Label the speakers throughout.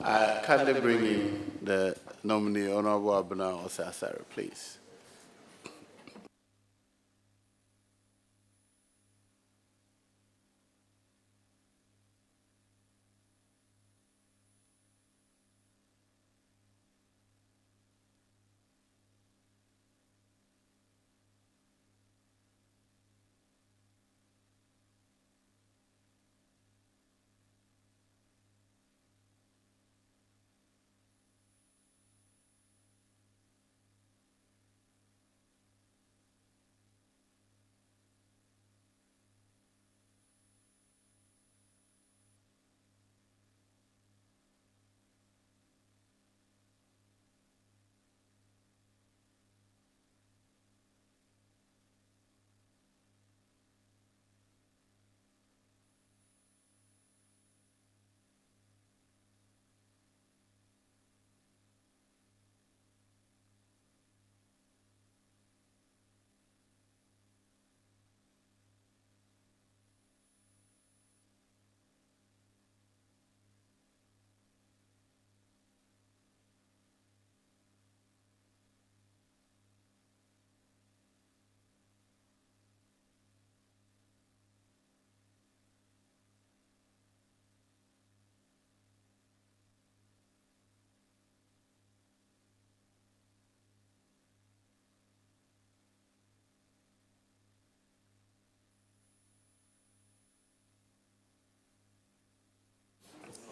Speaker 1: I kindly bring in the nominee, Honorable Abena Osasari, please.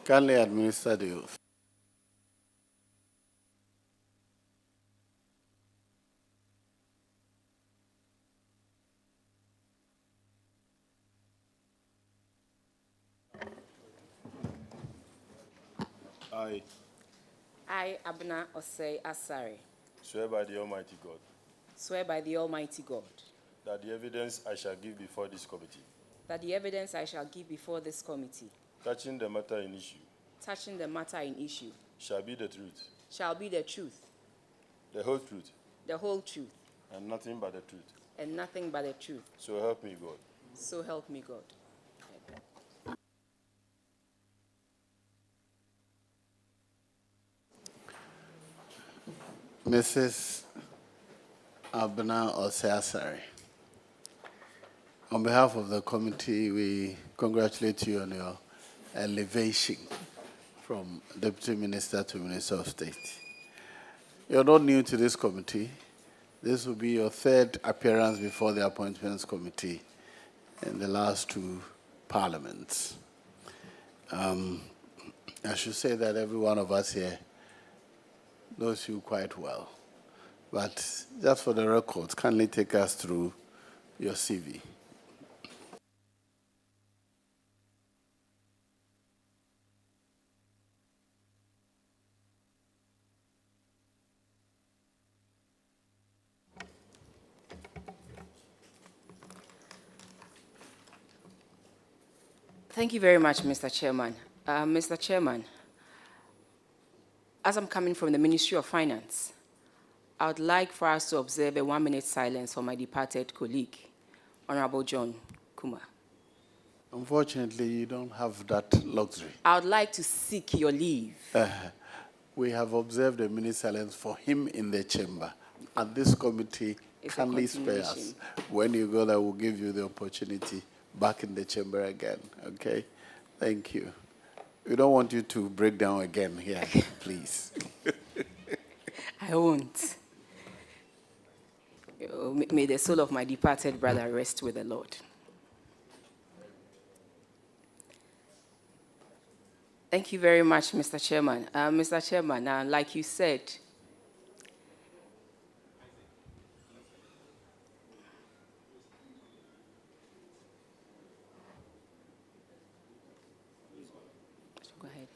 Speaker 1: Kindly administer the oath.
Speaker 2: I, Abena Osei Asari,
Speaker 3: Swear by the Almighty God
Speaker 2: swear by the Almighty God
Speaker 3: that the evidence I shall give before this committee,
Speaker 2: that the evidence I shall give before this committee
Speaker 3: touching the matter in issue,
Speaker 2: touching the matter in issue
Speaker 3: shall be the truth,
Speaker 2: shall be the truth,
Speaker 3: the whole truth,
Speaker 2: the whole truth,
Speaker 3: and nothing but the truth.
Speaker 2: and nothing but the truth.
Speaker 3: So help me God.
Speaker 2: So help me God.
Speaker 1: Mrs. Abena Osasari, on behalf of the committee, we congratulate you on your elevation from Deputy Minister to Minister of State. You're not new to this committee. This will be your third appearance before the Appointments Committee in the last two parliaments. I should say that every one of us here knows you quite well. But just for the record, kindly take us through your CV.
Speaker 2: Thank you very much, Mr. Chairman. Mr. Chairman, as I'm coming from the Ministry of Finance, I would like for us to observe a 1-minute silence for my departed colleague, Honorable John Kumar.
Speaker 1: Unfortunately, you don't have that luxury.
Speaker 2: I would like to seek your leave.
Speaker 1: We have observed a minute silence for him in the chamber. And this committee
Speaker 2: It's a
Speaker 1: kindly spare us.
Speaker 2: continuation.
Speaker 1: When you go there, we'll give you the opportunity back in the chamber again, okay? Thank you. We don't want you to break down again here, please.
Speaker 2: I won't. May the soul of my departed brother rest with the Lord. Thank you very much, Mr. Chairman. Mr. Chairman, like you said, go ahead.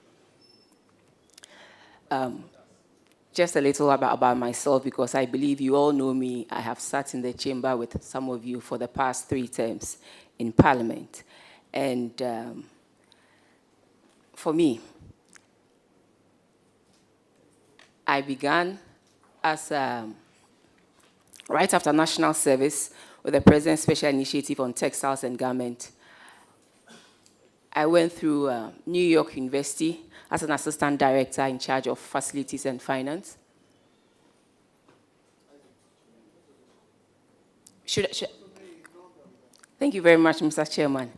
Speaker 2: Just a little about myself, because I believe you all know me. I have sat in the chamber with some of you for the past 3 terms in Parliament. And for me, I began as right after national service with the President's Special Initiative on Textiles and Garment. I went through New York University as an assistant director in charge of facilities and finance. Thank you very much, Mr. Chairman.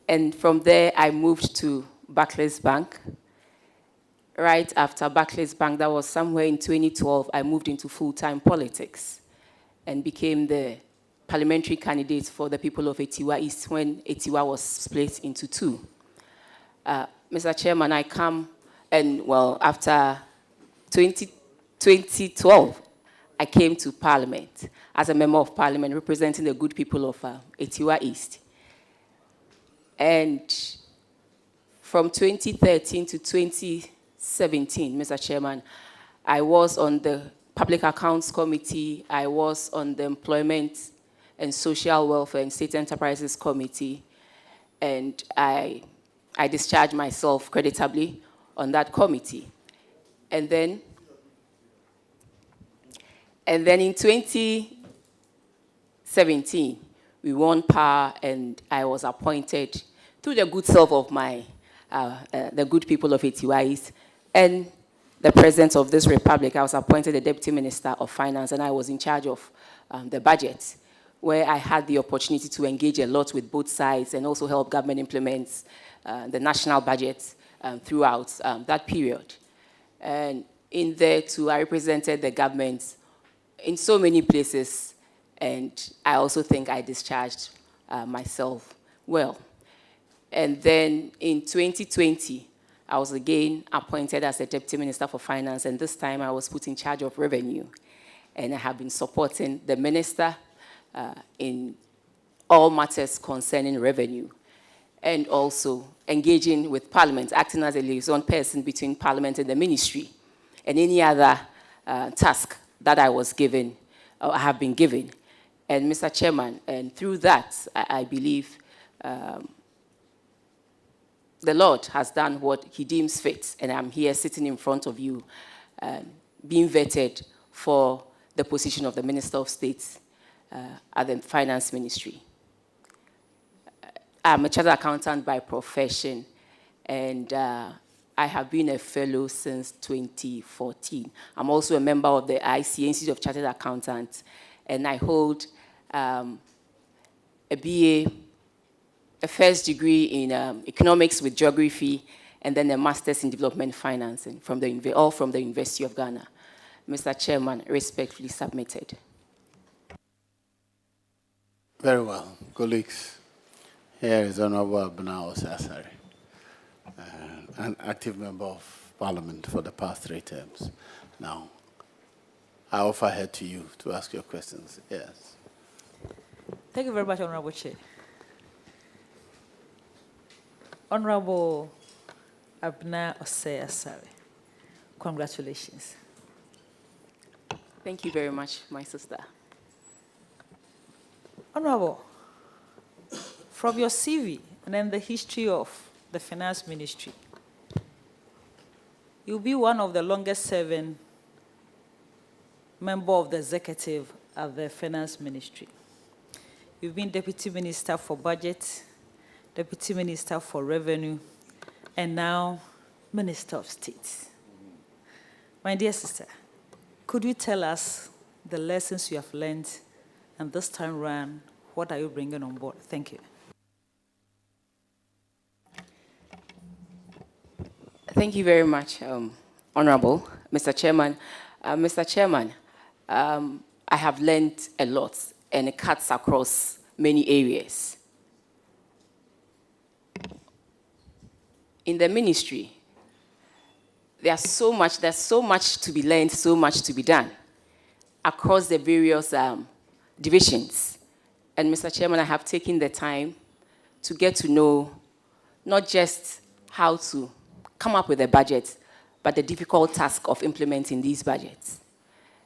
Speaker 2: And from there, I moved to Barclays Bank. Right after Barclays Bank, that was somewhere in 2012, I moved into full-time politics and became the parliamentary candidate for the people of Etiwa East when Etiwa was split into two. Mr. Chairman, I come, and well, after 2012, I came to Parliament as a member of Parliament representing the good people of Etiwa East. And from 2013 to 2017, Mr. Chairman, I was on the Public Accounts Committee, I was on the Employment and Social Welfare and State Enterprises Committee, and I discharged myself creditably on that committee. And then in 2017, we won power, and I was appointed through the good self of the good people of Etiwa East and the president of this republic. I was appointed the Deputy Minister of Finance, and I was in charge of the budget, where I had the opportunity to engage a lot with both sides and also help government implement the national budget throughout that period. And in there, too, I represented the government in so many places, and I also think I discharged myself well. And then in 2020, I was again appointed as the Deputy Minister for Finance, and this time I was put in charge of revenue. And I have been supporting the minister in all matters concerning revenue, and also engaging with Parliament, acting as a liaison person between Parliament and the ministry, and any other task that I was given, or I have been given. And Mr. Chairman, and through that, I believe the Lord has done what he deems fit, and I'm here sitting in front of you, being vetted for the position of the Minister of State at the Finance Ministry. I'm a chartered accountant by profession, and I have been a fellow since 2014. I'm also a member of the IC, Institute of Chartered Accountants, and I hold a BA, a first degree in economics with geography, and then a master's in development financing, all from the University of Ghana. Mr. Chairman, respectfully submitted.
Speaker 1: Very well. Colleagues, here is Honorable Abena Osasari, an active member of Parliament for the past 3 terms. Now, I offer her to you to ask your questions. Yes.
Speaker 4: Thank you very much, Honorable Chair. Honorable Abena Osasari, congratulations.
Speaker 2: Thank you very much, my sister.
Speaker 4: Honorable, from your CV and then the history of the Finance Ministry, you'll be one of the longest serving member of the executive at the Finance Ministry. You've been Deputy Minister for Budget, Deputy Minister for Revenue, and now Minister of State. My dear sister, could you tell us the lessons you have learned, and this time around, what are you bringing on board? Thank you.
Speaker 2: Thank you very much, Honorable Mr. Chairman. Mr. Chairman, I have learned a lot, and it cuts across many areas. In the ministry, there's so much to be learned, so much to be done across the various divisions. And Mr. Chairman, I have taken the time to get to know not just how to come up with a budget, but the difficult task of implementing these budgets.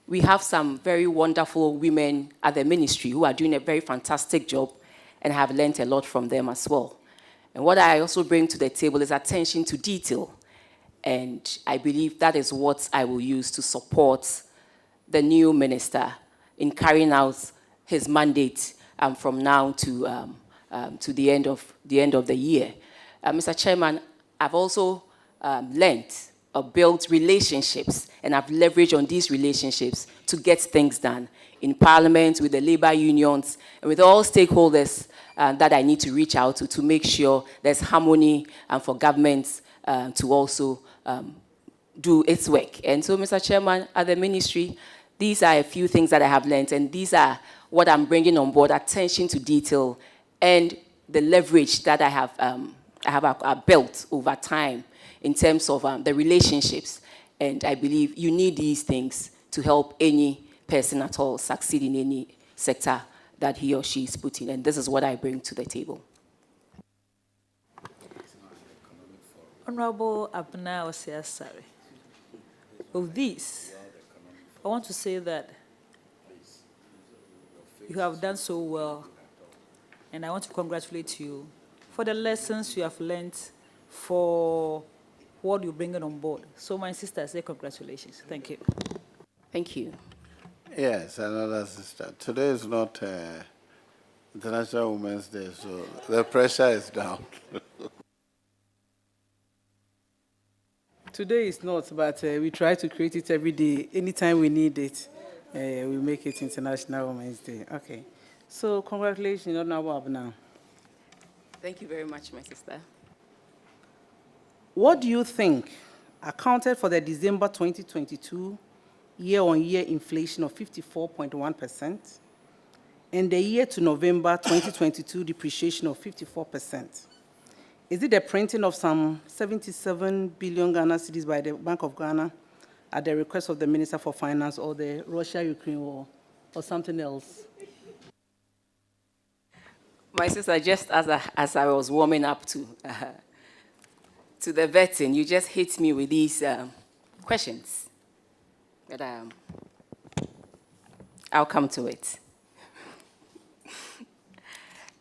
Speaker 2: We have some very wonderful women at the ministry who are doing a very fantastic job, and I have learned a lot from them as well. And what I also bring to the table is attention to detail. And I believe that is what I will use to support the new minister in carrying out his mandate from now to the end of the year. Mr. Chairman, I've also learned or built relationships, and I've leveraged on these relationships to get things done in Parliament, with the labor unions, and with all stakeholders that I need to reach out to make sure there's harmony and for governments to also do its work. And so, Mr. Chairman, at the ministry, these are a few things that I have learned, and these are what I'm bringing on board: attention to detail and the leverage that I have built over time in terms of the relationships. And I believe you need these things to help any person at all succeed in any sector that he or she is put in. And this is what I bring to the table.
Speaker 4: Honorable Abna Osiasare. Of these, I want to say that you have done so well, and I want to congratulate you for the lessons you have learned, for what you're bringing on board. So, my sister, I say congratulations. Thank you.
Speaker 2: Thank you.
Speaker 1: Yes, another sister. Today is not International Women's Day, so the pressure is down.
Speaker 5: Today is not, but we try to create it every day. Anytime we need it, we make it International Women's Day. Okay. So, congratulations, Honorable Abna.
Speaker 2: Thank you very much, my sister.
Speaker 5: What do you think accounted for the December 2022 year-on-year inflation of 54.1% and the year to November 2022 depreciation of 54%? Is it the printing of some 77 billion Ghana cedis by the Bank of Ghana at the request of the Minister for Finance, or the Russia-Ukraine war, or something else?
Speaker 2: My sister, just as I was warming up to the vetting, you just hit me with these questions. But I'll come to it.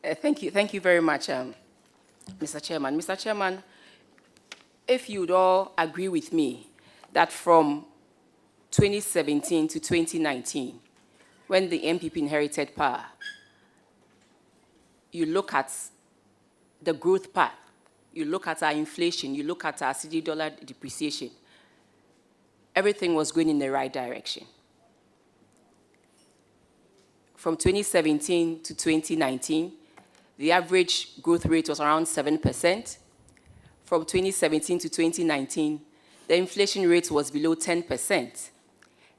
Speaker 2: Thank you very much, Mr. Chairman. Mr. Chairman, if you'd all agree with me that from 2017 to 2019, when the MPP inherited power, you look at the growth path, you look at our inflation, you look at our CD dollar depreciation, everything was going in the right direction. From 2017 to 2019, the average growth rate was around 7%. From 2017 to 2019, the inflation rate was below 10%.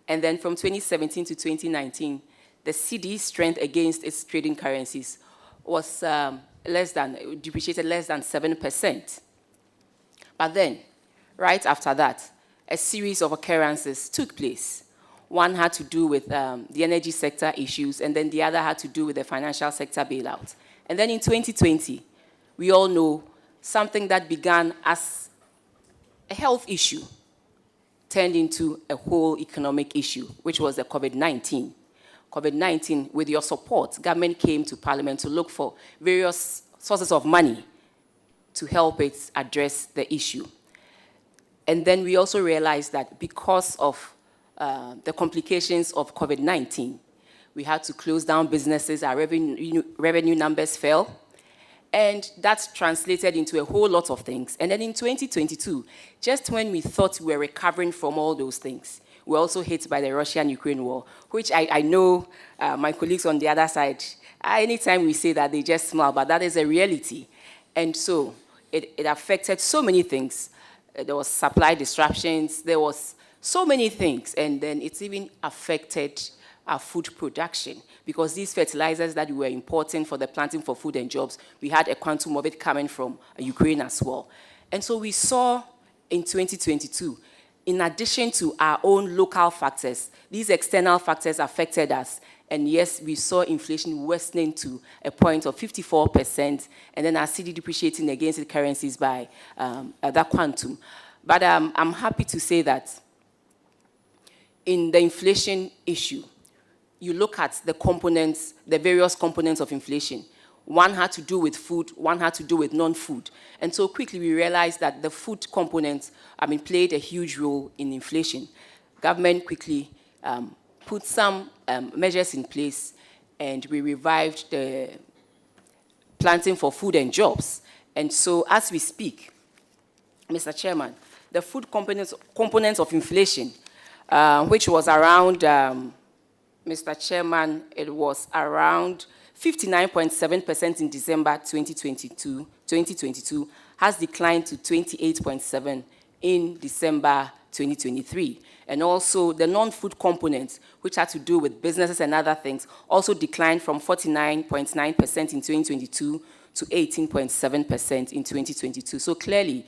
Speaker 2: And then from 2017 to 2019, the CD's strength against its trading currencies was depreciated less than 7%. But then, right after that, a series of occurrences took place. One had to do with the energy sector issues, and then the other had to do with the financial sector bailout. And then in 2020, we all know something that began as a health issue turned into a whole economic issue, which was the COVID-19. COVID-19, with your support, government came to Parliament to look for various sources of money to help it address the issue. And then we also realized that because of the complications of COVID-19, we had to close down businesses, our revenue numbers fell, and that translated into a whole lot of things. And then in 2022, just when we thought we were recovering from all those things, we were also hit by the Russia-Ukraine war, which I know my colleagues on the other side, anytime we say that, they just smile, but that is a reality. And so it affected so many things. There was supply disruptions, there was so many things, and then it's even affected our food production, because these fertilizers that we were importing for the planting for food and jobs, we had a quantum of it coming from Ukraine as well. And so we saw in 2022, in addition to our own local factors, these external factors affected us. And yes, we saw inflation worsening to a point of 54%, and then our CD depreciating against the currencies by that quantum. But I'm happy to say that in the inflation issue, you look at the components, the various components of inflation. One had to do with food, one had to do with non-food. And so quickly we realized that the food component, played a huge role in inflation. Government quickly put some measures in place, and we revived the planting for food and jobs. And so as we speak, Mr. Chairman, the food components of inflation, which was around, Mr. Chairman, it was around 59.7% in December 2022, has declined to 28.7% in December 2023. And also the non-food components, which had to do with businesses and other things, also declined from 49.9% in 2022 to 18.7% in 2022. So clearly,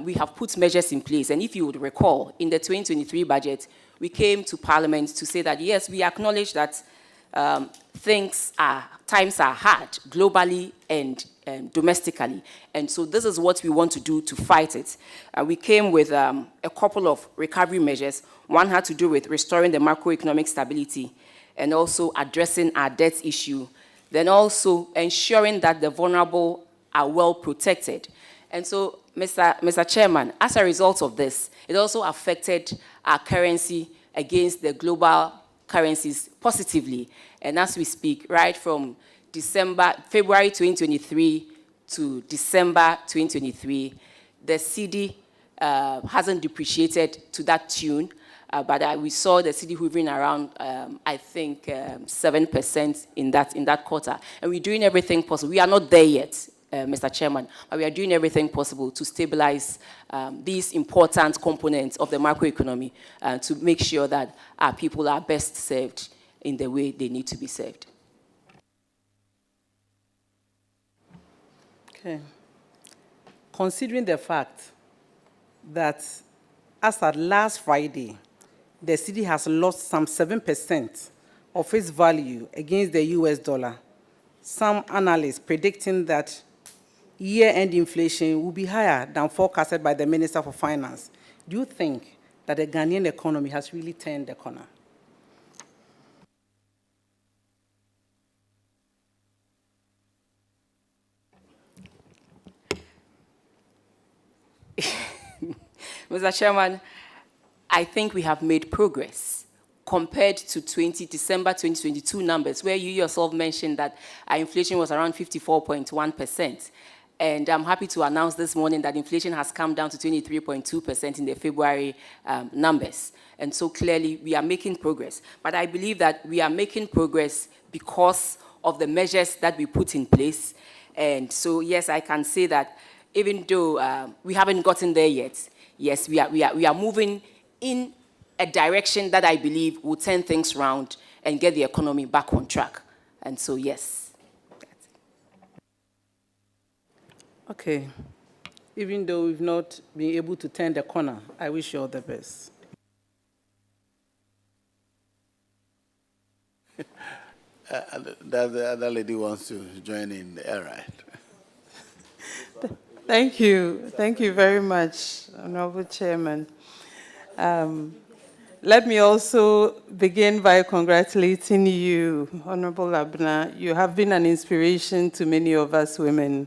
Speaker 2: we have put measures in place. And if you would recall, in the 2023 budget, we came to Parliament to say that, yes, we acknowledge that times are hard globally and domestically. And so this is what we want to do to fight it. We came with a couple of recovery measures. One had to do with restoring the macroeconomic stability and also addressing our debt issue, then also ensuring that the vulnerable are well protected. And so, Mr. Chairman, as a result of this, it also affected our currency against the global currencies positively. And as we speak, right from February 2023 to December 2023, the cedi hasn't depreciated to that tune, but we saw the cedi hovering around, I think, 7% in that quarter. And we're doing everything possible. We are not there yet, Mr. Chairman, but we are doing everything possible to stabilize these important components of the macroeconomy to make sure that our people are best served in the way they need to be served.
Speaker 5: Okay. Considering the fact that as at last Friday, the cedi has lost some 7% of its value against the US dollar, some analysts predicting that year-end inflation will be higher than forecasted by the Minister for Finance. Do you think that the Ghanaian economy has really turned the corner?
Speaker 2: Mr. Chairman, I think we have made progress compared to December 2022 numbers, where you yourself mentioned that our inflation was around 54.1%. And I'm happy to announce this morning that inflation has come down to 23.2% in the February numbers. And so clearly, we are making progress. But I believe that we are making progress because of the measures that we put in place. And so, yes, I can say that even though we haven't gotten there yet, yes, we are moving in a direction that I believe will turn things around and get the economy back on track. And so, yes. That's it.
Speaker 5: Okay. Even though we've not been able to turn the corner, I wish you all the best.
Speaker 1: The other lady wants to join in there, right?
Speaker 6: Thank you. Thank you very much, Honorable Chairman. Let me also begin by congratulating you, Honorable Abna. You have been an inspiration to many of us women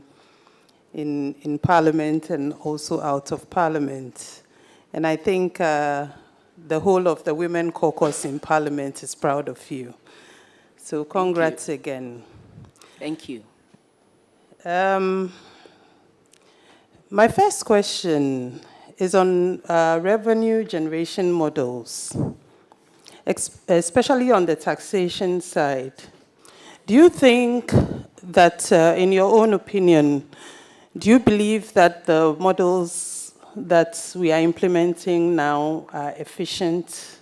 Speaker 6: in Parliament and also out of Parliament. And I think the whole of the Women Caucus in Parliament is proud of you. So congrats again.
Speaker 2: Thank you.
Speaker 6: My first question is on revenue generation models, especially on the taxation side. Do you think that, in your own opinion, do you believe that the models that we are implementing now are efficient?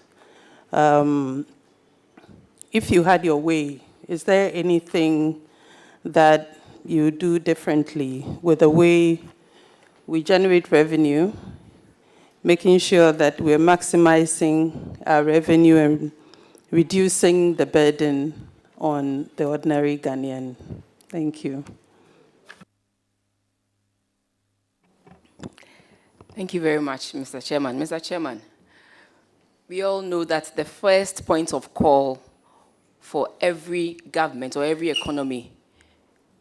Speaker 6: If you had your way, is there anything that you do differently with the way we generate revenue, making sure that we're maximizing our revenue and reducing the burden on the ordinary Ghanaian? Thank you.
Speaker 2: Thank you very much, Mr. Chairman. Mr. Chairman, we all know that the first point of call for every government or every economy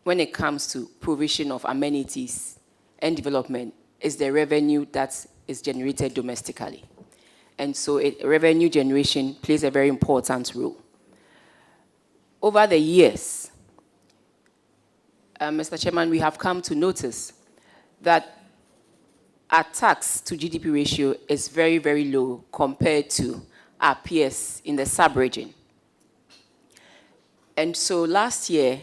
Speaker 2: when it comes to provision of amenities and development is the revenue that is generated domestically. And so revenue generation plays a very important role. Over the years, Mr. Chairman, we have come to notice that our tax to GDP ratio is very, very low compared to our peers in the sub-region. And so last year,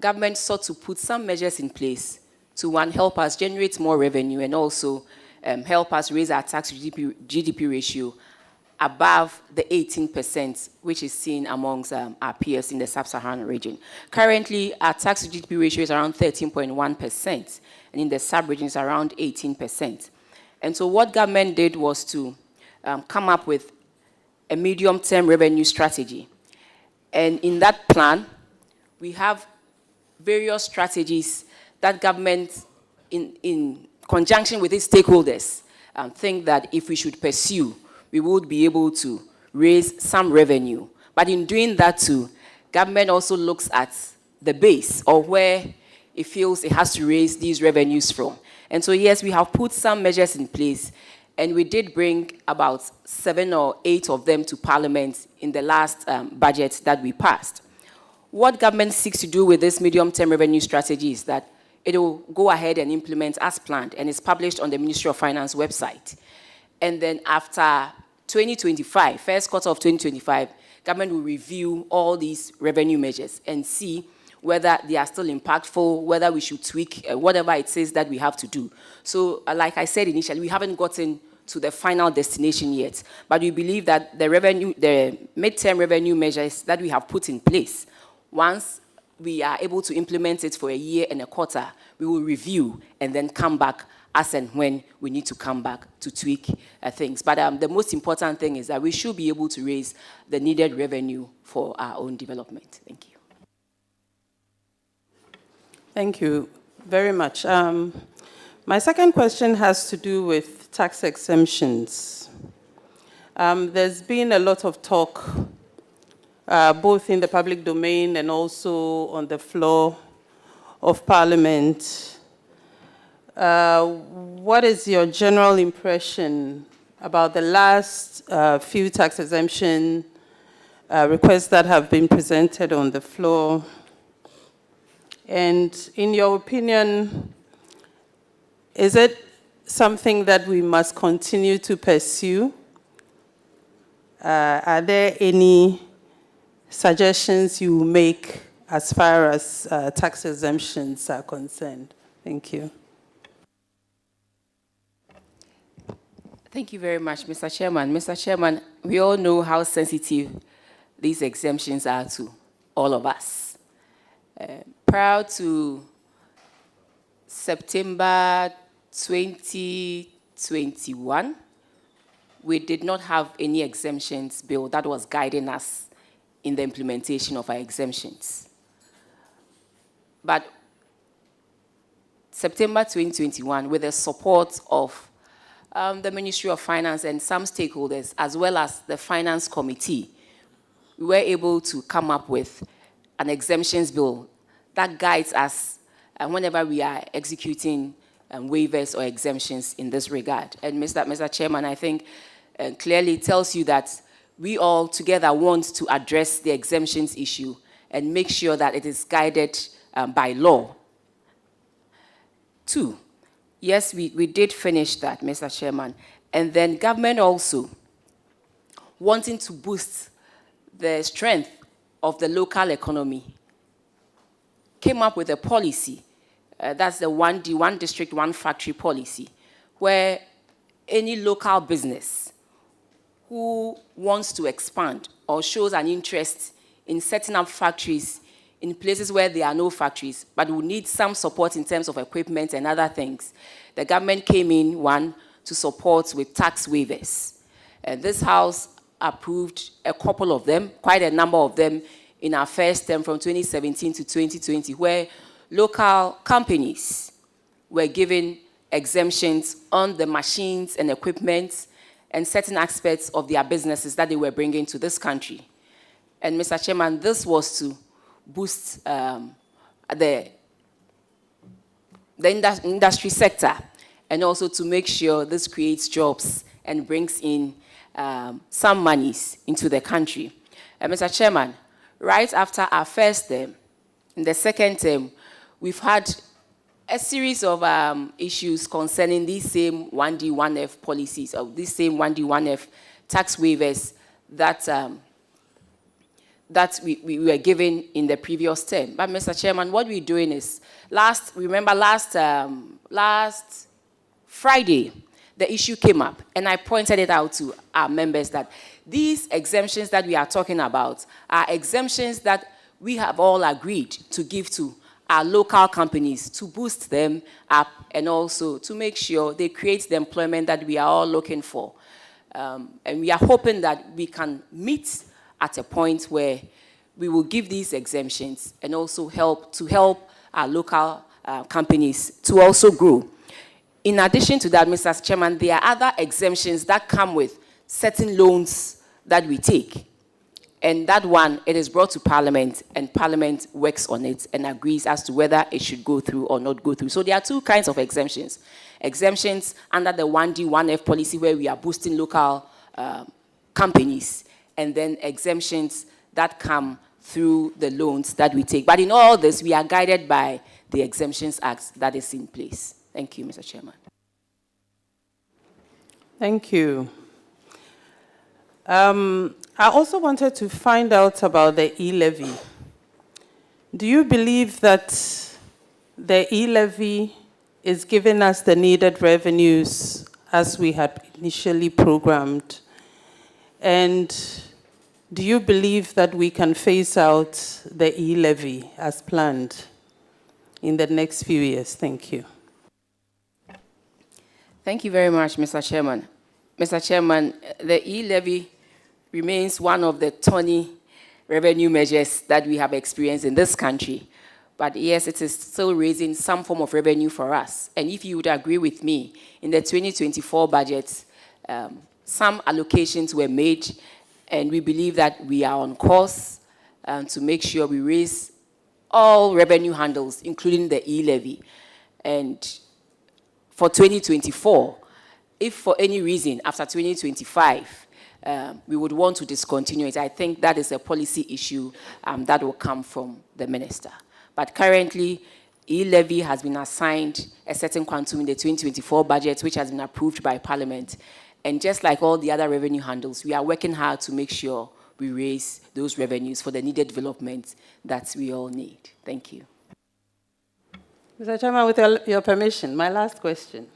Speaker 2: government sought to put some measures in place to, one, help us generate more revenue and also help us raise our tax to GDP ratio above the 18%, which is seen amongst our peers in the sub-Saharan region. Currently, our tax to GDP ratio is around 13.1%, and in the sub-region is around 18%. And so what government did was to come up with a medium-term revenue strategy. And in that plan, we have various strategies that government, in conjunction with its stakeholders, think that if we should pursue, we would be able to raise some revenue. But in doing that too, government also looks at the base or where it feels it has to raise these revenues from. And so yes, we have put some measures in place, and we did bring about 7 or 8 of them to Parliament in the last budget that we passed. What government seeks to do with this medium-term revenue strategy is that it will go ahead and implement as planned, and it's published on the Ministry of Finance website. And then after 2025, first quarter of 2025, government will review all these revenue measures and see whether they are still impactful, whether we should tweak whatever it says that we have to do. So like I said initially, we haven't gotten to the final destination yet, but we believe that the midterm revenue measures that we have put in place, once we are able to implement it for a year and a quarter, we will review and then come back as and when we need to come back to tweak things. But the most important thing is that we should be able to raise the needed revenue for our own development. Thank you.
Speaker 6: Thank you very much. My second question has to do with tax exemptions. There's been a lot of talk, both in the public domain and also on the floor of Parliament. What is your general impression about the last few tax exemption requests that have been presented on the floor? And in your opinion, is it something that we must continue to pursue? Are there any suggestions you make as far as tax exemptions are concerned? Thank you.
Speaker 2: Thank you very much, Mr. Chairman. Mr. Chairman, we all know how sensitive these exemptions are to all of us. Prior to September 2021, we did not have any exemptions bill that was guiding us in the implementation of our exemptions. But September 2021, with the support of the Ministry of Finance and some stakeholders, as well as the Finance Committee, we were able to come up with an exemptions bill that guides us whenever we are executing waivers or exemptions in this regard. And Mr. Chairman, I think clearly tells you that we all together want to address the exemptions issue and make sure that it is guided by law. 2, yes, we did finish that, Mr. Chairman. And then government also, wanting to boost the strength of the local economy, came up with a policy, that's the one district, one factory policy, where any local business who wants to expand or shows an interest in setting up factories in places where there are no factories, but will need some support in terms of equipment and other things, the government came in, one, to support with tax waivers. And this House approved a couple of them, quite a number of them, in our first term from 2017 to 2020, where local companies were given exemptions on the machines and equipment and certain aspects of their businesses that they were bringing to this country. And Mr. Chairman, this was to boost the industry sector, and also to make sure this creates jobs and brings in some monies into the country. Mr. Chairman, right after our first term, in the second term, we've had a series of issues concerning these same 1D, 1F policies, or these same 1D, 1F tax waivers that, that we were given in the previous term. But Mr. Chairman, what we're doing is, last Friday, the issue came up, and I pointed it out to our members that these exemptions that we are talking about are exemptions that we have all agreed to give to our local companies to boost them up and also to make sure they create the employment that we are all looking for. And we are hoping that we can meet at a point where we will give these exemptions and also help our local companies to also grow. In addition to that, Mr. Chairman, there are other exemptions that come with certain loans that we take. And that one, it is brought to Parliament, and Parliament works on it and agrees as to whether it should go through or not go through. So there are two kinds of exemptions. Exemptions under the 1D, 1F policy where we are boosting local companies, and then exemptions that come through the loans that we take. But in all this, we are guided by the Exemptions Act that is in place. Thank you, Mr. Chairman.
Speaker 6: Thank you. I also wanted to find out about the e-levy. Do you believe that the e-levy is giving us the needed revenues as we had initially programmed? And do you believe that we can phase out the e-levy as planned in the next few years? Thank you.
Speaker 2: Thank you very much, Mr. Chairman. Mr. Chairman, the e-levy remains one of the thorny revenue measures that we have experienced in this country. But yes, it is still raising some form of revenue for us. And if you would agree with me, in the 2024 budget, some allocations were made, and we believe that we are on course to make sure we raise all revenue handles, including the e-levy. And for 2024, if for any reason after 2025, we would want to discontinue it, I think that is a policy issue that will come from the minister. But currently, e-levy has been assigned a certain quantum in the 2024 budget, which has been approved by Parliament. And just like all the other revenue handles, we are working hard to make sure we raise those revenues for the needed development that we all need. Thank you.
Speaker 6: Mr. Chairman, with your permission, my last question.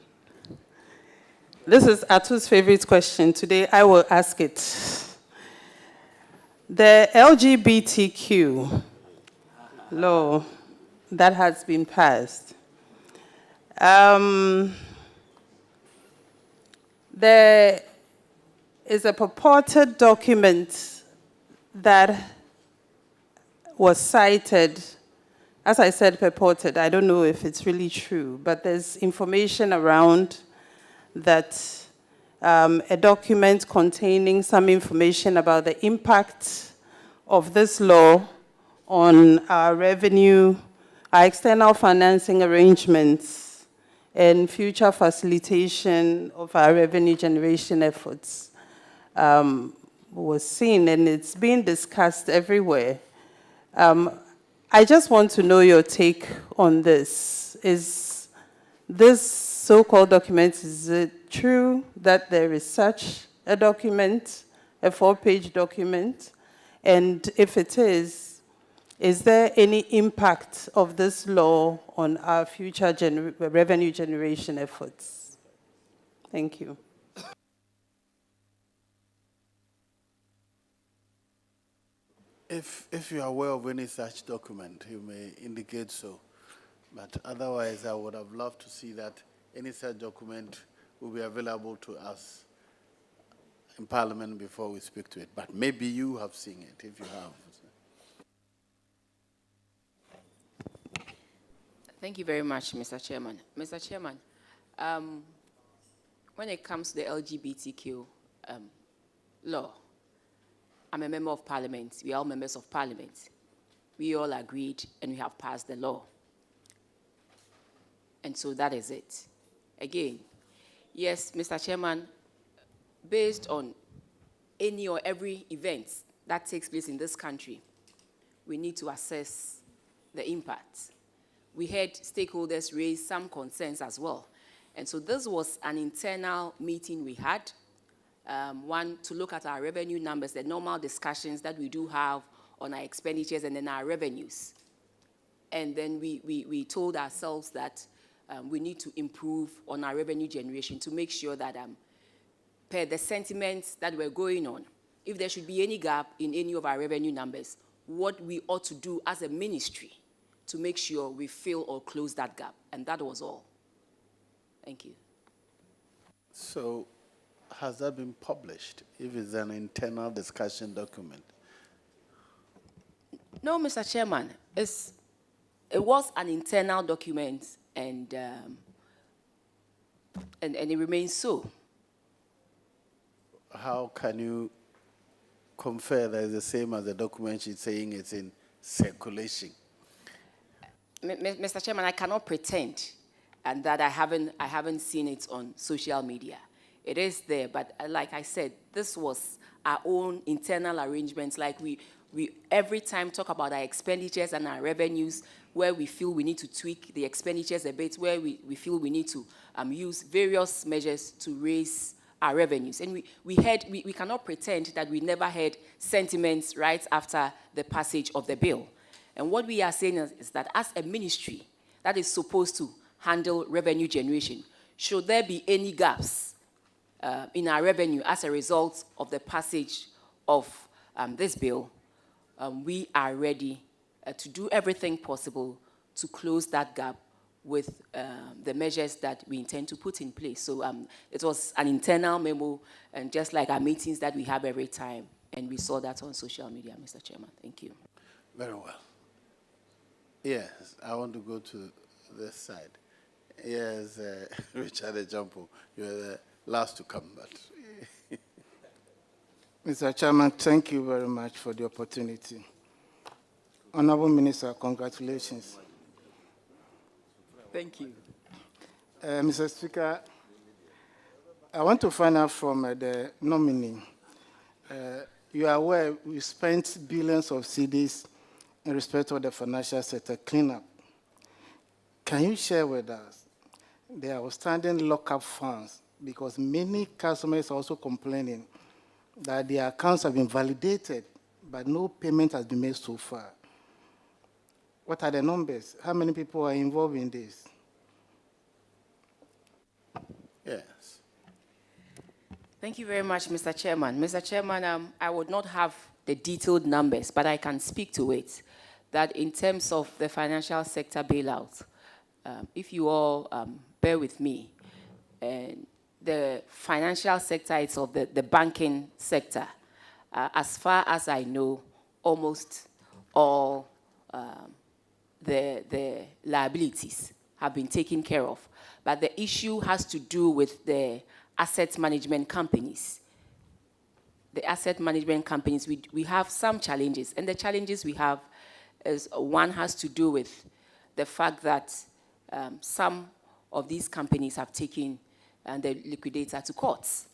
Speaker 6: This is Atu's favorite question. Today, I will ask it. The LGBTQ law that has been passed, there is a purported document that was cited. As I said, purported. I don't know if it's really true, but there's information around that a document containing some information about the impact of this law on our revenue, our external financing arrangements, and future facilitation of our revenue generation efforts was seen, and it's being discussed everywhere. I just want to know your take on this. Is this so-called document, is it true that there is such a document, a 4-page document? And if it is there any impact of this law on our future revenue generation efforts? Thank you.
Speaker 1: If you are aware of any such document, you may indicate so. But otherwise, I would have loved to see that any such document will be available to us in Parliament before we speak to it. But maybe you have seen it, if you have.
Speaker 2: Thank you very much, Mr. Chairman. Mr. Chairman, when it comes to the LGBTQ law, I'm a member of Parliament. We are all members of Parliament. We all agreed and we have passed the law. And so that is it. Again, yes, Mr. Chairman, based on any or every event that takes place in this country, we need to assess the impact. we had stakeholders raise some concerns as well. And so this was an internal meeting we had, one to look at our revenue numbers, the normal discussions that we do have on our expenditures and then our revenues. And then we told ourselves that we need to improve on our revenue generation to make sure that per the sentiments that were going on, if there should be any gap in any of our revenue numbers, what we ought to do as a ministry to make sure we fill or close that gap. And that was all. Thank you.
Speaker 1: So, has that been published, if it's an internal discussion document?
Speaker 2: No, Mr. Chairman, it was an internal document, and it remains so.
Speaker 1: How can you confer that it's the same as the document she's saying it's in circulation?
Speaker 2: Mr. Chairman, I cannot pretend and that I haven't seen it on social media. It is there, but like I said, this was our own internal arrangements. Like we every time talk about our expenditures and our revenues, where we feel we need to tweak the expenditures a bit, where we feel we need to use various measures to raise our revenues. And we cannot pretend that we never had sentiments right after the passage of the bill. And what we are saying is that as a ministry that is supposed to handle revenue generation, should there be any gaps in our revenue as a result of the passage of this bill, we are ready to do everything possible to close that gap with the measures that we intend to put in place. So it was an internal memo, and just like our meetings that we have every time, and we saw that on social media, Mr. Chairman. Thank you.
Speaker 1: Very well. Yes, I want to go to this side. Yes, Richard Ejampo, you're the last to come, but...
Speaker 7: Mr. Chairman, thank you very much for the opportunity. Honorable Minister, congratulations.
Speaker 2: Thank you.
Speaker 7: Mr. Speaker, I want to find out from the nominee. You are aware we spent billions of cedis in respect of the financial sector cleanup. Can you share with us the outstanding lockup funds? Because many customers are also complaining that their accounts have been validated, but no payment has been made so far. What are the numbers? How many people are involved in this?
Speaker 1: Yes.
Speaker 2: Thank you very much, Mr. Chairman. Mr. Chairman, I would not have the detailed numbers, but I can speak to it, that in terms of the financial sector bailout, if you all bear with me, and the financial sector itself, the banking sector, as far as I know, almost all the liabilities have been taken care of. But the issue has to do with the asset management companies. The asset management companies, we have some challenges. And the challenges we have is one has to do with the fact that some of these companies have taken the liquidator to courts.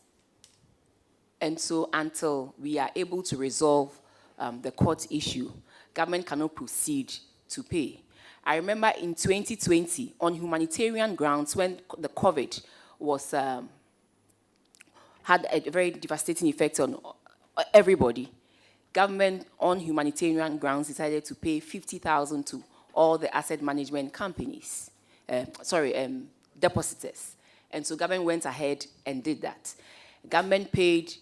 Speaker 2: And so until we are able to resolve the court issue, government cannot proceed to pay. I remember in 2020, on humanitarian grounds, when the COVID was, had a very devastating effect on everybody, government on humanitarian grounds decided to pay 50,000 to all the asset management companies, depositors. And so government went ahead and did that. Government paid,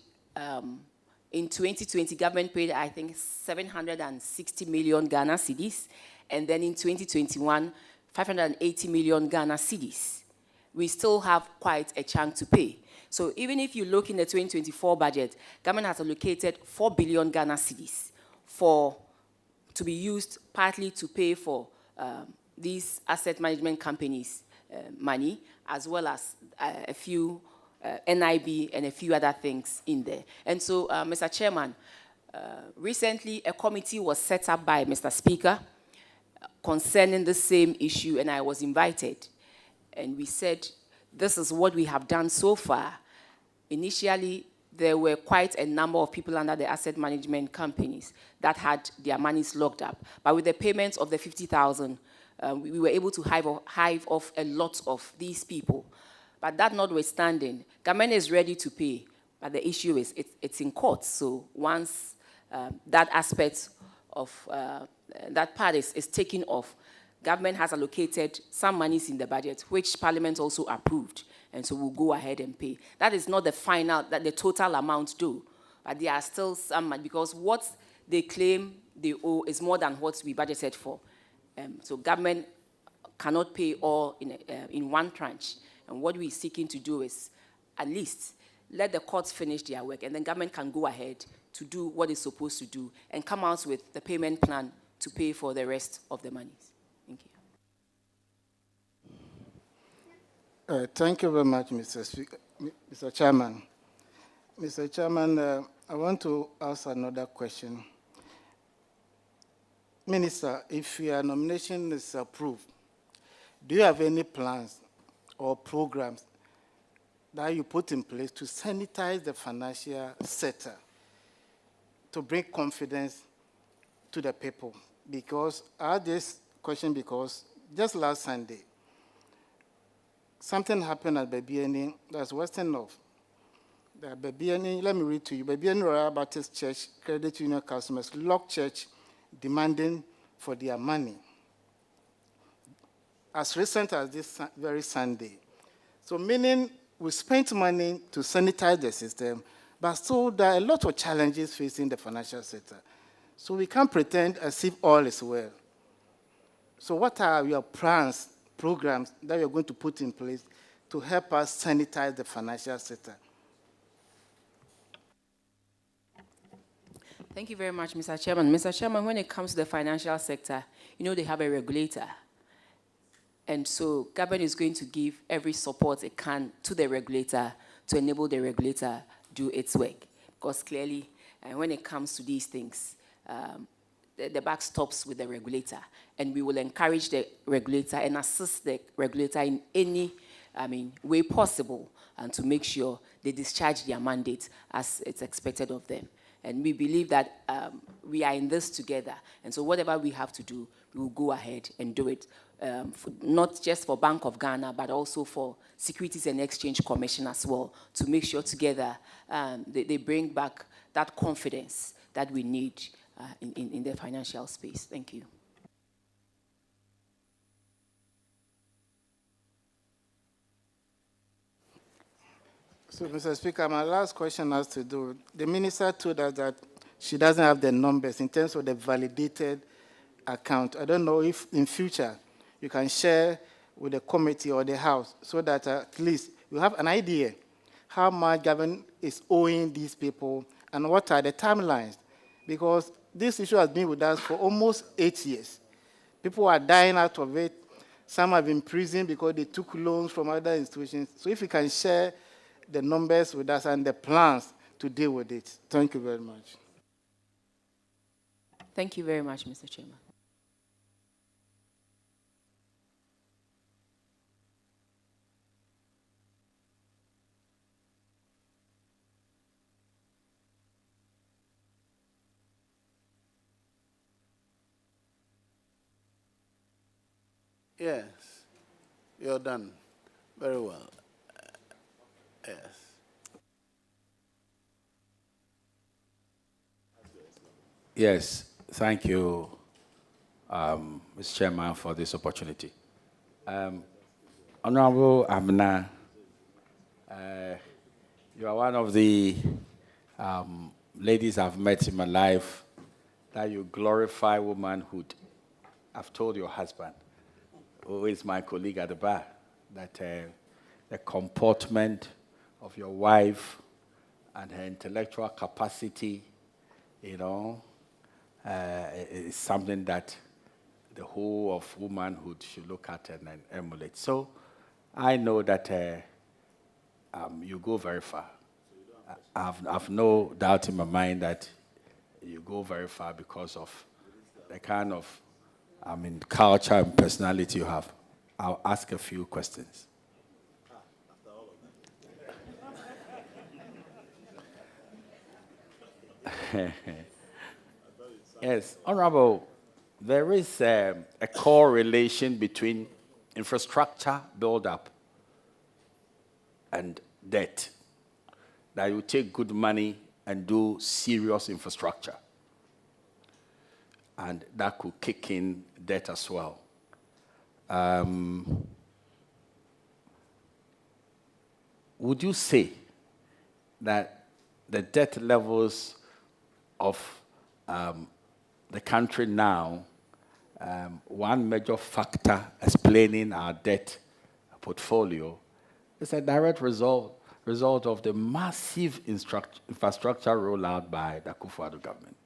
Speaker 2: in 2020, government paid, I think, 760 million Ghana cedis. And then in 2021, 580 million Ghana cedis. We still have quite a chunk to pay. So even if you look in the 2024 budget, government has allocated 4 billion Ghana cedis to be used partly to pay for these asset management companies' money, as well as a few NIB and a few other things in there. And so, Mr. Chairman, recently a committee was set up by Mr. Speaker concerning the same issue, and I was invited. And we said, this is what we have done so far. Initially, there were quite a number of people under the asset management companies that had their monies locked up. But with the payment of the 50,000, we were able to hive off a lot of these people. But that notwithstanding, government is ready to pay, but the issue is it's in court. So once that aspect of that part is taken off, government has allocated some monies in the budget, which Parliament also approved, and so we'll go ahead and pay. That is not the final, that the total amount due, but there are still some money, because what they claim they owe is more than what we budgeted for. So government cannot pay all in one tranche, and what we're seeking to do is at least let the courts finish their work, and then government can go ahead to do what it's supposed to do and come out with the payment plan to pay for the rest of the monies. Thank you.
Speaker 7: Thank you very much, Mr. Speaker, Mr. Chairman. Mr. Chairman, I want to ask another question. Minister, if your nomination is approved, do you have any plans or programs that you put in place to sanitize the financial sector, to bring confidence to the people? Because I ask this question because just last Sunday, something happened at Babiani, that's Western North. The Babiani, let me read to you. Babiani Royal Baptist Church Credit Union customers locked church demanding for their money as recent as this very Sunday. So meaning we spent money to sanitize the system, but still there are a lot of challenges facing the financial sector. So we can't pretend as if all is well. So what are your plans, programs that you're going to put in place to help us sanitize the financial sector?
Speaker 2: Thank you very much, Mr. Chairman. Mr. Chairman, when it comes to the financial sector, you know they have a regulator. And so government is going to give every support it can to the regulator to enable the regulator do its work. Because clearly, when it comes to these things, the buck stops with the regulator. And we will encourage the regulator and assist the regulator in any way possible, and to make sure they discharge their mandate as it's expected of them. And we believe that we are in this together. And so whatever we have to do, we will go ahead and do it, not just for Bank of Ghana, but also for Securities and Exchange Commission as well, to make sure together they bring back that confidence that we need in the financial space. Thank you.
Speaker 7: So, Mr. Speaker, my last question has to do, the minister told us that she doesn't have the numbers in terms of the validated account. I don't know if in future you can share with the committee or the House so that at least you have an idea how much government is owing these people and what are the timelines. Because this issue has been with us for almost 8 years. People are dying out of it. Some have been in prison because they took loans from other institutions. So if you can share the numbers with us and the plans to deal with it. Thank you very much.
Speaker 2: Thank you very much, Mr. Chairman.
Speaker 1: Yes, you're done. Very well. Yes.
Speaker 8: Yes, thank you, Mr. Chairman, for this opportunity. Honorable Amna, you are one of the ladies I've met in my life that you glorify womanhood. I've told your husband, who is my colleague at the bar, that the comportment of your wife and her intellectual capacity, is something that the whole of womanhood should look at and emulate. So I know that you go very far. I've no doubt in my mind that you go very far because of the kind of culture and personality you have. I'll ask a few questions. Yes, Honorable, there is a correlation between infrastructure build-up and debt. That you take good money and do serious infrastructure. And that could kick in debt as well. Would you say that the debt levels of the country now, one major factor explaining our debt portfolio, is a direct result of the massive infrastructure rollout by the Akufo-Addo government?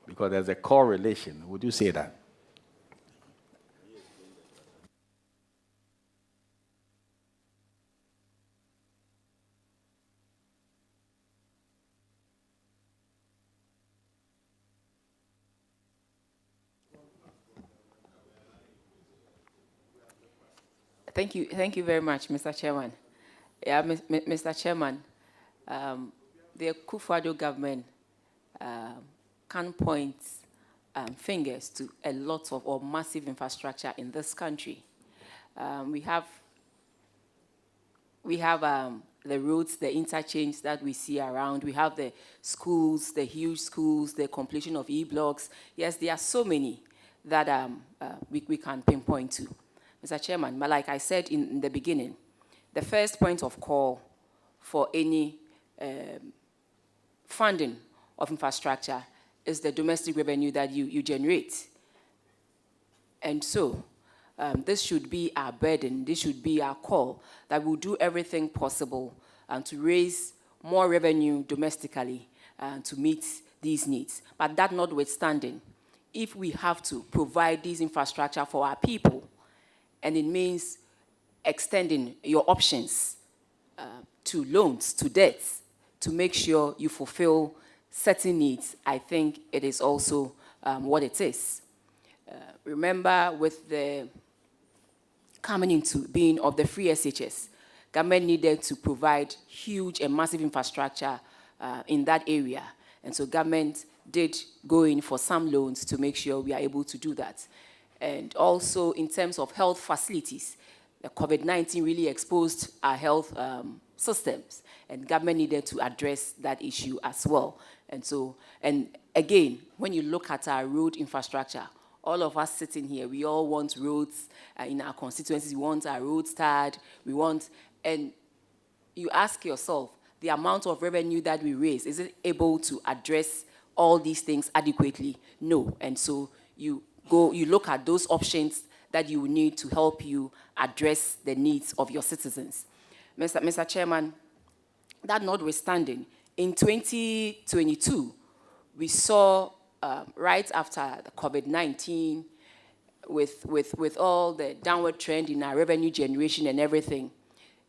Speaker 8: Because there's a correlation. Would you say that?
Speaker 2: Thank you very much, Mr. Chairman. Yeah, Mr. Chairman, the Akufo-Addo government can point fingers to a lot of or massive infrastructure in this country. We have the roads, the interchange that we see around. We have the schools, the huge schools, the completion of e-blocks. Yes, there are so many that we can pinpoint to. Mr. Chairman, but like I said in the beginning, the first point of call for any funding of infrastructure is the domestic revenue that you generate. And so, this should be our burden, this should be our call, that we'll do everything possible to raise more revenue domestically to meet these needs. But that notwithstanding, if we have to provide this infrastructure for our people, and it means extending your options to loans, to debts, to make sure you fulfill certain needs, I think it is also what it is. Remember, with the coming into being of the free SHS, government needed to provide huge and massive infrastructure in that area. And so government did go in for some loans to make sure we are able to do that. And also in terms of health facilities, the COVID-19 really exposed our health systems, and government needed to address that issue as well. And so, and again, when you look at our road infrastructure, all of us sitting here, we all want roads in our constituencies. We want our roads tarred. We want, and you ask yourself, the amount of revenue that we raise, is it able to address all these things adequately? No. And so you look at those options that you need to help you address the needs of your citizens. Mr. Chairman, that notwithstanding, in 2022, we saw right after the COVID-19, with all the downward trend in our revenue generation and everything,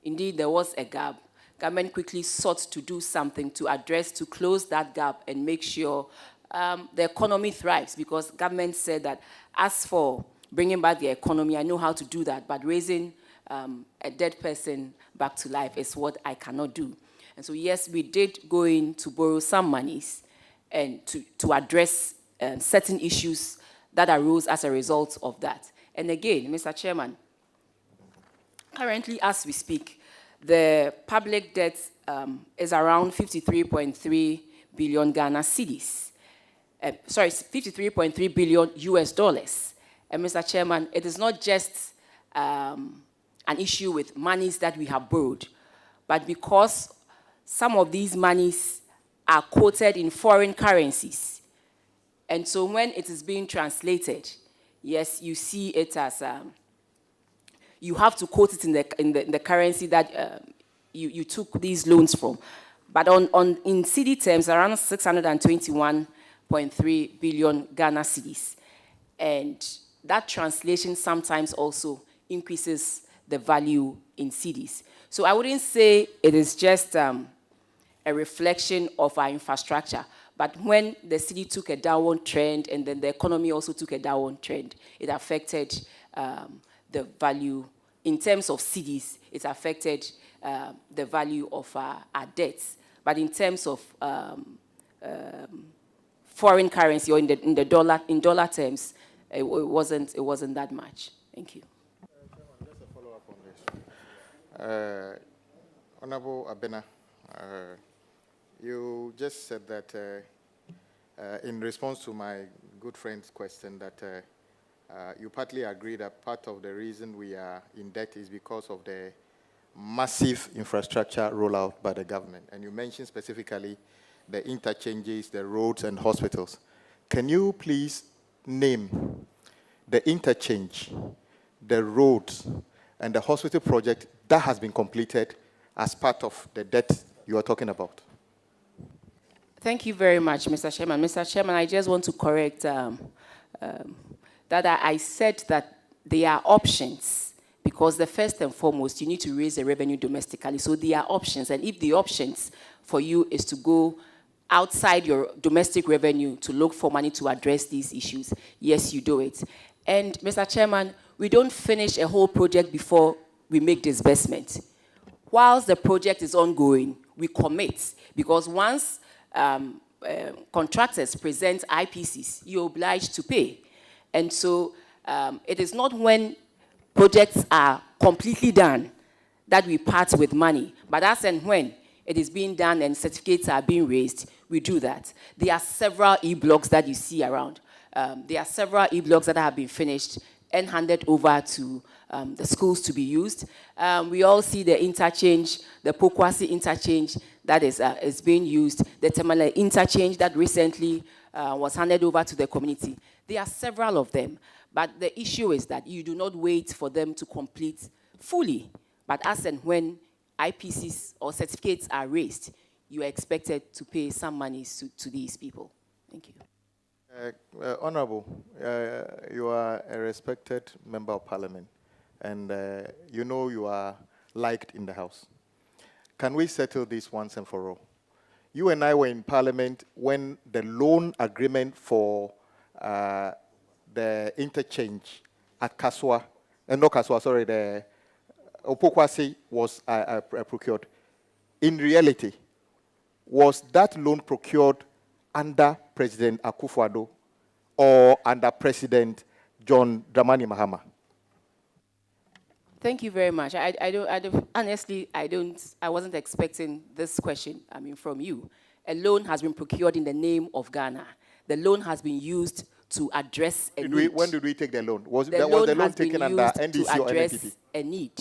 Speaker 2: indeed there was a gap. Government quickly sought to do something to close that gap and make sure the economy thrives, because government said that as for bringing back the economy, I know how to do that, but raising a dead person back to life is what I cannot do. And so yes, we did go in to borrow some monies and to address certain issues that arose as a result of that. And again, Mr. Chairman, currently as we speak, the public debt is around 53.3 billion Ghana cedis. 53.3 billion US dollars. And Mr. Chairman, it is not just an issue with monies that we have borrowed, but because some of these monies are quoted in foreign currencies. And so when it is being translated, yes, you see it as, you have to quote it in the currency that you took these loans from. But in cedi terms, around 621.3 billion Ghana cedis. And that translation sometimes also increases the value in cedis. So I wouldn't say it is just a reflection of our infrastructure, but when the cedi took a downward trend and then the economy also took a downward trend, it affected the value. In terms of cedis, it affected the value of our debts. But in terms of foreign currency or in dollar terms, it wasn't that much. Thank you.
Speaker 9: Just a follow-up on this. Honorable Abena, you just said that in response to my good friend's question that you partly agree that part of the reason we are in debt is because of the massive infrastructure rollout by the government. And you mentioned specifically the interchanges, the roads and hospitals. Can you please name the interchange, the roads, and the hospital project that has been completed as part of the debt you are talking about?
Speaker 2: Thank you very much, Mr. Chairman. Mr. Chairman, I just want to correct that I said that there are options, because the first and foremost, you need to raise the revenue domestically. So there are options, and if the options for you is to go outside your domestic revenue to look for money to address these issues, yes, you do it. And Mr. Chairman, we don't finish a whole project before we make disbursement. Whilst the project is ongoing, we commit, because once contractors present IPCs, you're obliged to pay. And so it is not when projects are completely done that we part with money, but as and when it is being done and certificates are being raised, we do that. There are several e-blocks that you see around. There are several e-blocks that have been finished and handed over to the schools to be used. We all see the interchange, the Pokwasi interchange that is being used, the Temale interchange that recently was handed over to the community. There are several of them, but the issue is that you do not wait for them to complete fully, but as and when IPCs or certificates are raised, you are expected to pay some money to these people. Thank you.
Speaker 9: Honorable, you are a respected member of parliament, and you know you are liked in the House. Can we settle this once and for all? You and I were in parliament when the loan agreement for the interchange at Kaswa, not Kaswa, sorry, the Opokwasi was procured. In reality, was that loan procured under President Akufo-Addo or under President John Dramani Mahama?
Speaker 2: Thank you very much. Honestly, I wasn't expecting this question, from you. A loan has been procured in the name of Ghana. The loan has been used to address a need.
Speaker 9: When did we take the loan? Was the
Speaker 2: loan
Speaker 9: loan taken under NDC or NPP?
Speaker 2: A need.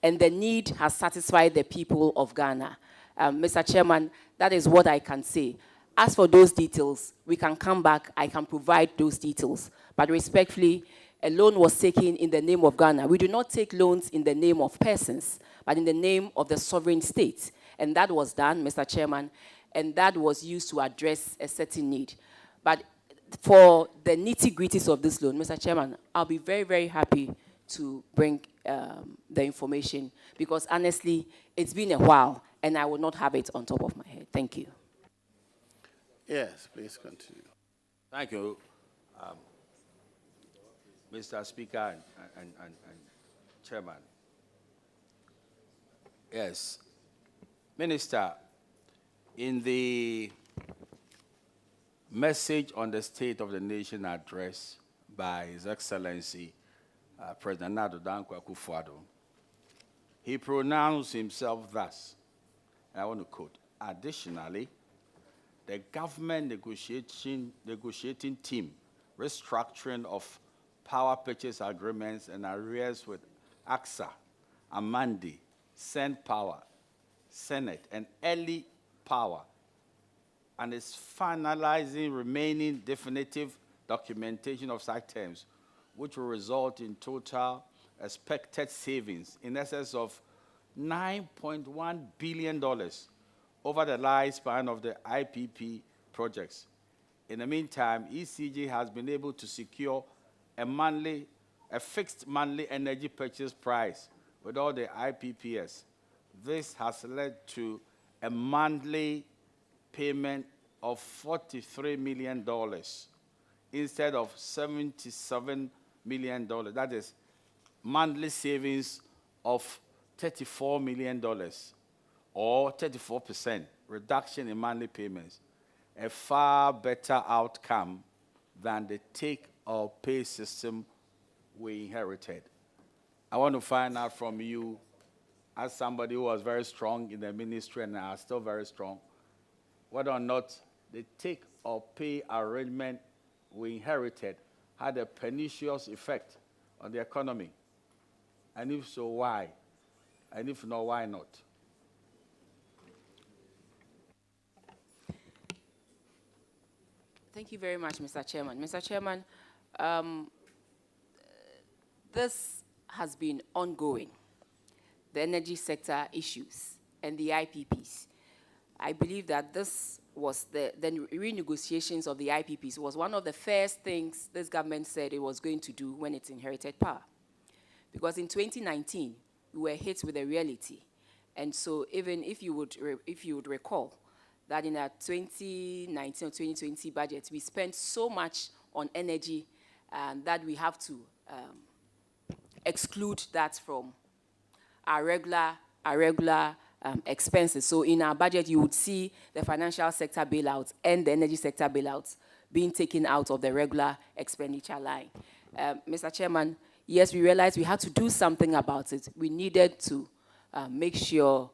Speaker 2: And the need has satisfied the people of Ghana. Mr. Chairman, that is what I can say. As for those details, we can come back, I can provide those details. But respectfully, a loan was taken in the name of Ghana. We do not take loans in the name of persons, but in the name of the sovereign state. And that was done, Mr. Chairman, and that was used to address a certain need. But for the nitty-gritties of this loan, Mr. Chairman, I'll be very, very happy to bring the information, because honestly, it's been a while, and I will not have it on top of my head. Thank you.
Speaker 1: Yes, please continue.
Speaker 8: Thank you, Mr. Speaker and Chairman. Yes, Minister, in the message on the State of the Nation address by His Excellency President Nana Dankwa Akufo-Addo, he pronounced himself thus, and I want to quote, additionally, the government negotiating team restructuring of power purchase agreements and arrears with AXA, Amandi, Send Power, Senate, and Early Power, and is finalizing remaining definitive documentation of such terms, which will result in total expected savings in excess of $9.1 billion over the lifespan of the IPP projects. In the meantime, ECG has been able to secure a fixed monthly energy purchase price with all the IPPs. This has led to a monthly payment of $43 million instead of $77 million. That is monthly savings of $34 million, or 34% reduction in monthly payments. a far better outcome than the take or pay system we inherited. I want to find out from you, as somebody who was very strong in the ministry and are still very strong, whether or not the take or pay arrangement we inherited had a pernicious effect on the economy. And if so, why? And if not, why not?
Speaker 2: Thank you very much, Mr. Chairman. Mr. Chairman, this has been ongoing, the energy sector issues and the IPPs. I believe that this was the renegotiations of the IPPs was one of the first things this government said it was going to do when it inherited power. Because in 2019, we were hit with a reality. And so even if you would recall that in our 2019 or 2020 budget, we spent so much on energy that we have to exclude that from our regular expenses. So in our budget, you would see the financial sector bailouts and the energy sector bailouts being taken out of the regular expenditure line. Mr. Chairman, yes, we realized we had to do something about it. We needed to make sure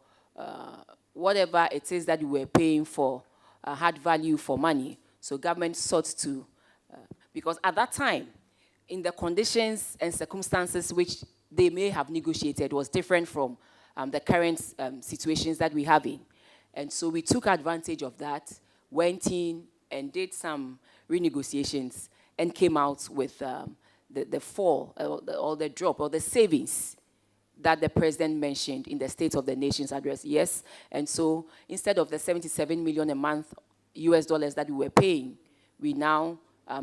Speaker 2: whatever it is that we were paying for had value for money. So government sought to, because at that time, in the conditions and circumstances which they may have negotiated was different from the current situations that we have in. And so we took advantage of that, went in and did some renegotiations and came out with the fall, or the drop, or the savings that the president mentioned in the State of the Nation's address, yes. And so instead of the 77 million a month US dollars that we were paying, we now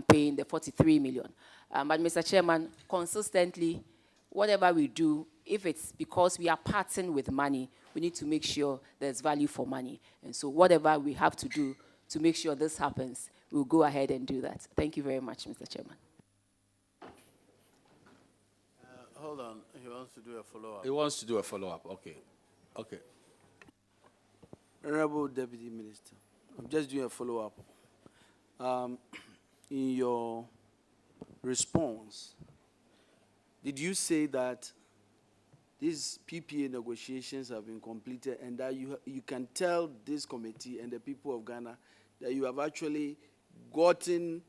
Speaker 2: paying the 43 million. But Mr. Chairman, consistently, whatever we do, if it's because we are parting with money, we need to make sure there's value for money. And so whatever we have to do to make sure this happens, we'll go ahead and do that. Thank you very much, Mr. Chairman.
Speaker 1: Hold on, he wants to do a follow-up.
Speaker 8: He wants to do a follow-up, okay. Okay.
Speaker 10: Honorable Deputy Minister, I'm just doing a follow-up. In your response, did you say that these PPA negotiations have been completed and that you can tell this committee and the people of Ghana that you have actually gotten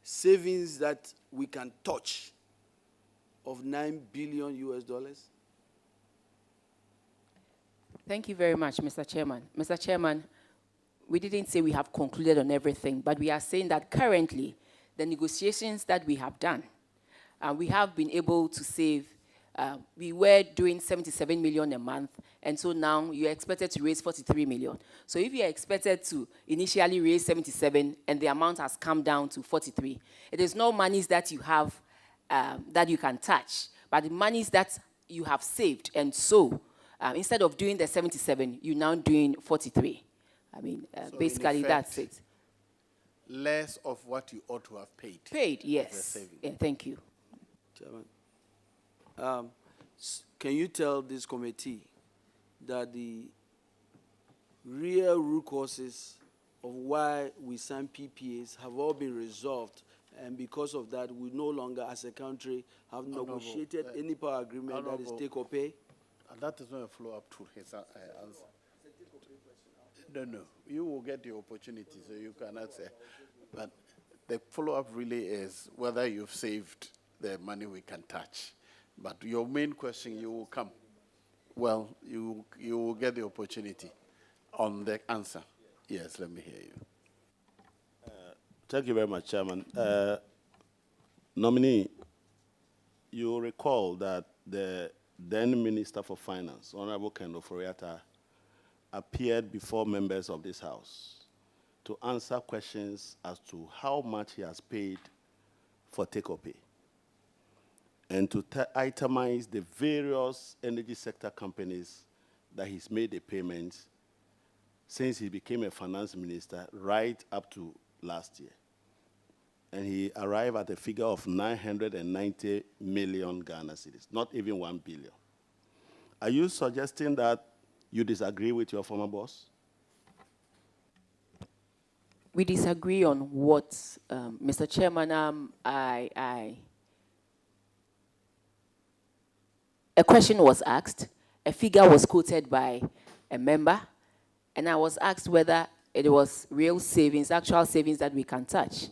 Speaker 10: savings that we can touch of $9 billion US dollars?
Speaker 2: Thank you very much, Mr. Chairman. Mr. Chairman, we didn't say we have concluded on everything, but we are saying that currently, the negotiations that we have done, we have been able to save, we were doing 77 million a month, and so now you're expected to raise 43 million. So if you are expected to initially raise 77 and the amount has come down to 43, it is not monies that you have that you can touch, but the monies that you have saved. And so instead of doing the 77, you're now doing 43. I mean,
Speaker 1: So
Speaker 2: basically
Speaker 1: in effect,
Speaker 2: that's it.
Speaker 1: Less of what you ought to have paid.
Speaker 2: Paid, yes.
Speaker 1: saving.
Speaker 2: Yeah, thank you.
Speaker 10: Chairman, can you tell this committee that the real root causes of why we sign PPAs have all been resolved, and because of that, we no longer, as a country, have negotiated any power agreement that is take or pay?
Speaker 1: That is not a follow-up to his answer. No, you will get the opportunity, so you can answer. But the follow-up really is whether you've saved the money we can touch. But your main question, you will come. Well, you will get the opportunity on the answer. Yes, let me hear you.
Speaker 11: Thank you very much, Chairman. Nominee, you recall that the then Minister for Finance, Honorable Ken Oforiatta, appeared before members of this House to answer questions as to how much he has paid for take-or-pay and to itemize the various energy sector companies that he's made the payments since he became a finance minister right up to last year. And he arrived at a figure of 990 million Ghana cedis, not even 1 billion. Are you suggesting that you disagree with your former boss?
Speaker 2: We disagree on what, Mr. Chairman, a question was asked, a figure was quoted by a member, and I was asked whether it was real savings, actual savings that we can touch.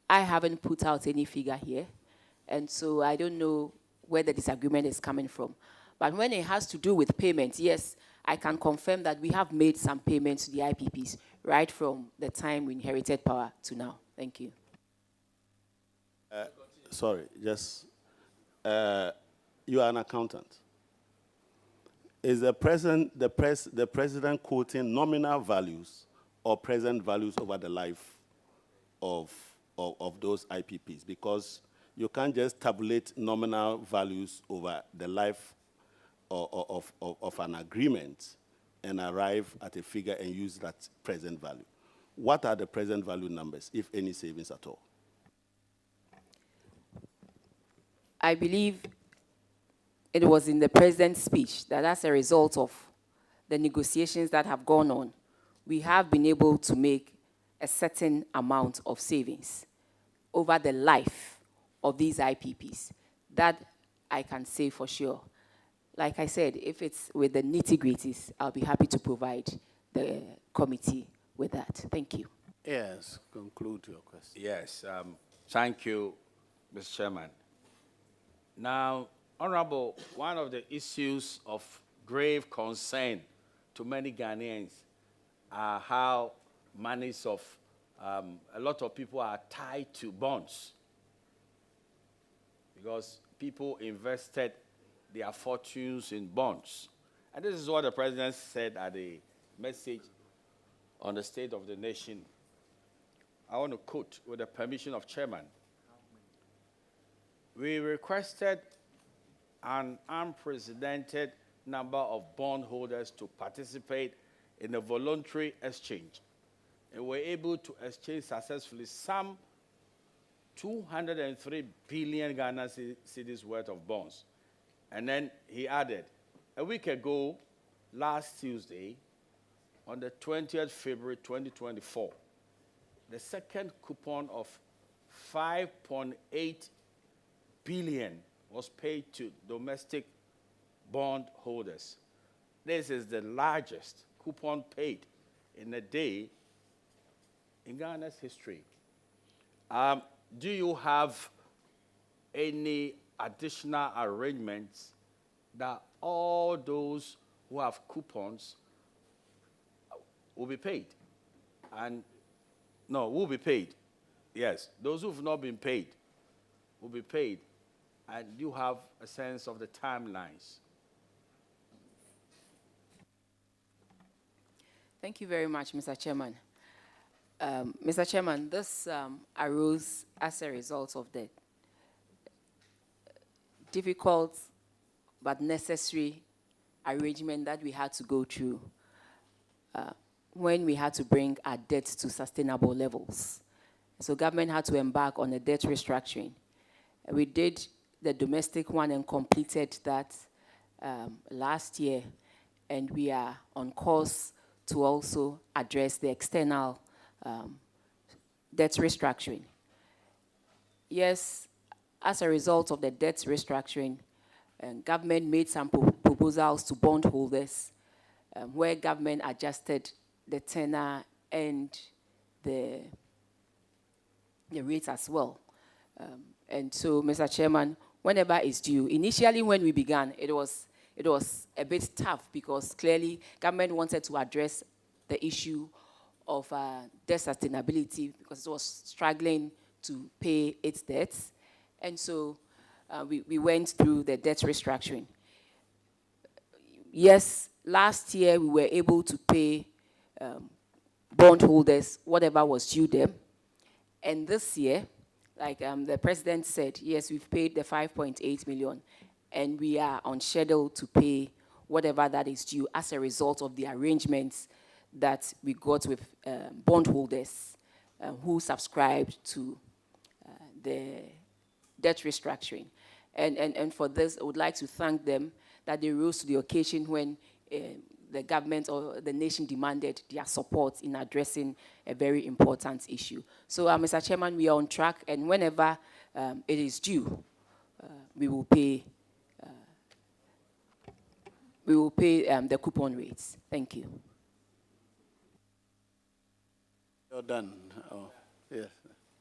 Speaker 2: I haven't put out any figure here, and so I don't know where the disagreement is coming from. But when it has to do with payments, yes, I can confirm that we have made some payments to the IPPs right from the time we inherited power to now. Thank you.
Speaker 11: Sorry, just, you are an accountant. Is the president quoting nominal values or present values over the life of those IPPs? Because you can't just tabulate nominal values over the life of an agreement and arrive at a figure and use that present value. What are the present value numbers, if any savings at all?
Speaker 2: I believe it was in the president's speech that as a result of the negotiations that have gone on, we have been able to make a certain amount of savings over the life of these IPPs. That I can say for sure. Like I said, if it's with the nitty-gritties, I'll be happy to provide the committee with that. Thank you.
Speaker 1: Yes, conclude your question.
Speaker 8: Yes, thank you, Mr. Chairman. Now, Honorable, one of the issues of grave concern to many Ghanaians are how monies of a lot of people are tied to bonds because people invested their fortunes in bonds. And this is what the president said at the message on the State of the Nation. I want to quote with the permission of Chairman. We requested an unprecedented number of bondholders to participate in a voluntary exchange. And were able to exchange successfully some 203 billion Ghana cedis worth of bonds. And then he added, a week ago, last Tuesday, on the 20th February 2024, the second coupon of 5.8 billion was paid to domestic bond holders. This is the largest coupon paid in a day in Ghana's history. Do you have any additional arrangements that all those who have coupons will be paid? And no, will be paid. Yes, those who have not been paid will be paid. And you have a sense of the timelines.
Speaker 2: Thank you very much, Mr. Chairman. Mr. Chairman, this arose as a result of the difficult but necessary arrangement that we had to go through when we had to bring our debt to sustainable levels. So government had to embark on a debt restructuring. We did the domestic one and completed that last year, and we are on course to also address the external debt restructuring. Yes, as a result of the debt restructuring, government made some proposals to bondholders where government adjusted the tenor and the rate as well. And so, Mr. Chairman, whenever it's due, initially when we began, it was a bit tough because clearly government wanted to address the issue of debt sustainability because it was struggling to pay its debts. And so we went through the debt restructuring. Yes, last year we were able to pay bondholders whatever was due them. And this year, like the president said, yes, we've paid the 5.8 million, and we are on schedule to pay whatever that is due as a result of the arrangements that we got with bondholders who subscribed to the debt restructuring. And for this, I would like to thank them that they rose to the occasion when the government or the nation demanded their support in addressing a very important issue. So, Mr. Chairman, we are on track, and whenever it is due, we will pay the coupon rates. Thank you.
Speaker 1: You're done. Oh, yes.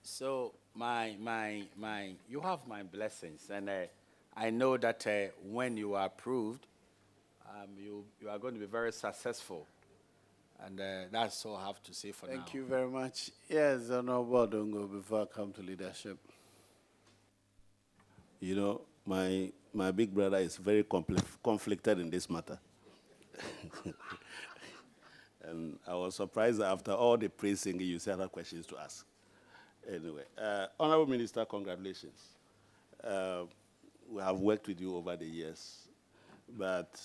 Speaker 8: So you have my blessings, and I know that when you are approved, you are going to be very successful, and that's all I have to say for now.
Speaker 1: Thank you very much. Yes, Honorable Dongo, before I come to leadership.
Speaker 11: You know, my big brother is very conflicted in this matter. And I was surprised that after all the praising, you still have questions to ask. Anyway, Honorable Minister, congratulations. We have worked with you over the years, but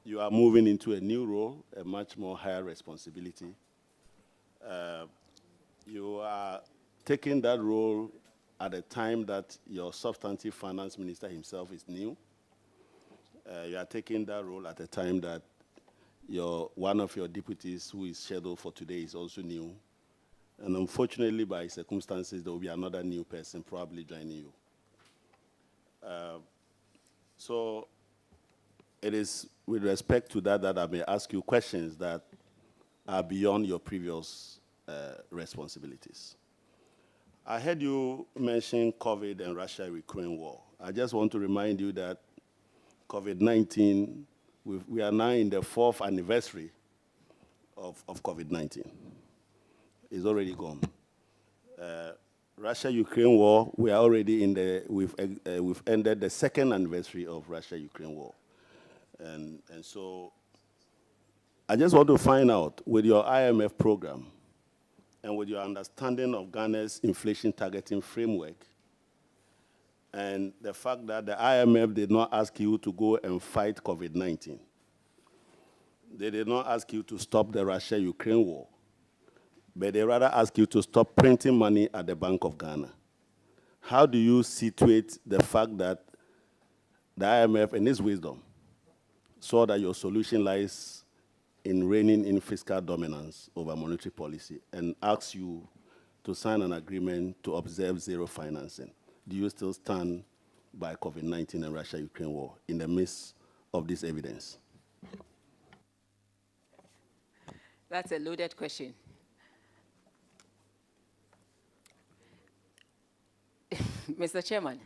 Speaker 11: you are moving into a new role, a much more higher responsibility. You are taking that role at a time that your substantive finance minister himself is new. You are taking that role at a time that one of your deputies who is scheduled for today is also new. And unfortunately, by circumstances, there will be another new person probably joining you. So it is with respect to that I may ask you questions that are beyond your previous responsibilities. I heard you mention COVID and Russia-Ukraine war. I just want to remind you that COVID-19, we are now in the 4th anniversary of COVID-19. It's already gone. Russia-Ukraine war, we are already we've ended the 2nd anniversary of Russia-Ukraine war. And so I just want to find out, with your IMF program and with your understanding of Ghana's inflation targeting framework, and the fact that the IMF did not ask you to go and fight COVID-19. They did not ask you to stop the Russia-Ukraine war, but they rather ask you to stop printing money at the Bank of Ghana. How do you situate the fact that the IMF, in its wisdom, saw that your solution lies in reigning in fiscal dominance over monetary policy and asked you to sign an agreement to observe zero financing? Do you still stand by COVID-19 and Russia-Ukraine war in the midst of this evidence?
Speaker 2: That's a loaded question. Mr. Chairman,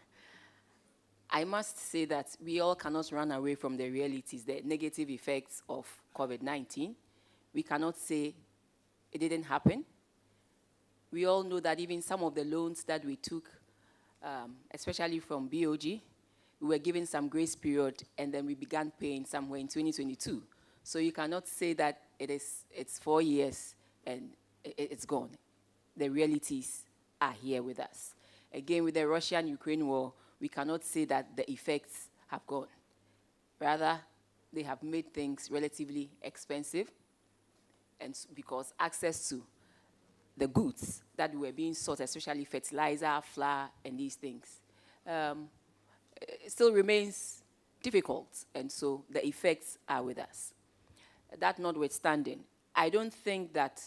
Speaker 2: I must say that we all cannot run away from the realities, the negative effects of COVID-19. We cannot say it didn't happen. We all know that even some of the loans that we took, especially from BOG, we were given some grace period, and then we began paying somewhere in 2022. So you cannot say that it's 4 years and it's gone. The realities are here with us. Again, with the Russian-Ukraine war, we cannot say that the effects have gone. Rather, they have made things relatively expensive, and because access to the goods that were being sought, especially fertilizer, flour, and these things, it still remains difficult, and so the effects are with us. That notwithstanding, I don't think that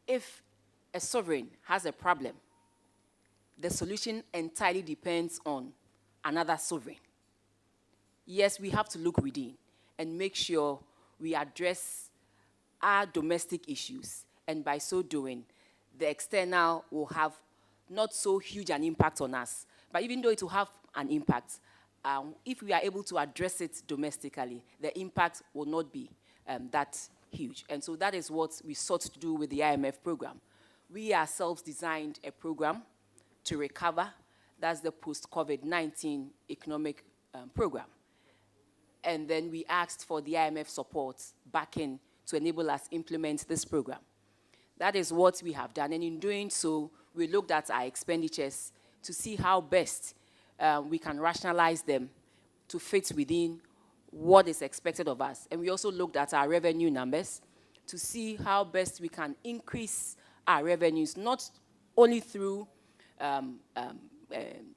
Speaker 2: if a sovereign has a problem, the solution entirely depends on another sovereign. Yes, we have to look within and make sure we address our domestic issues, and by so doing, the external will have not so huge an impact on us. But even though it will have an impact, if we are able to address it domestically, the impact will not be that huge. And so that is what we sought to do with the IMF program. We ourselves designed a program to recover. That's the post-COVID-19 economic program. And then we asked for the IMF support backing to enable us implement this program. That is what we have done. And in doing so, we looked at our expenditures to see how best we can rationalize them to fit within what is expected of us. And we also looked at our revenue numbers to see how best we can increase our revenues, not only through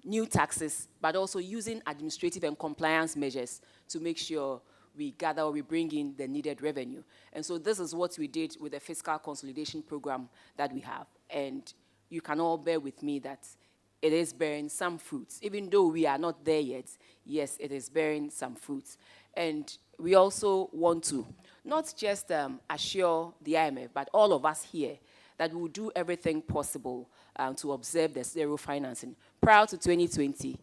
Speaker 2: new taxes, but also using administrative and compliance measures to make sure we gather or we bring in the needed revenue. And so this is what we did with the fiscal consolidation program that we have. And you can all bear with me that it is bearing some fruits. Even though we are not there yet, yes, it is bearing some fruits. And we also want to not just assure the IMF, but all of us here, that we will do everything possible to observe the zero financing. Prior to 2020,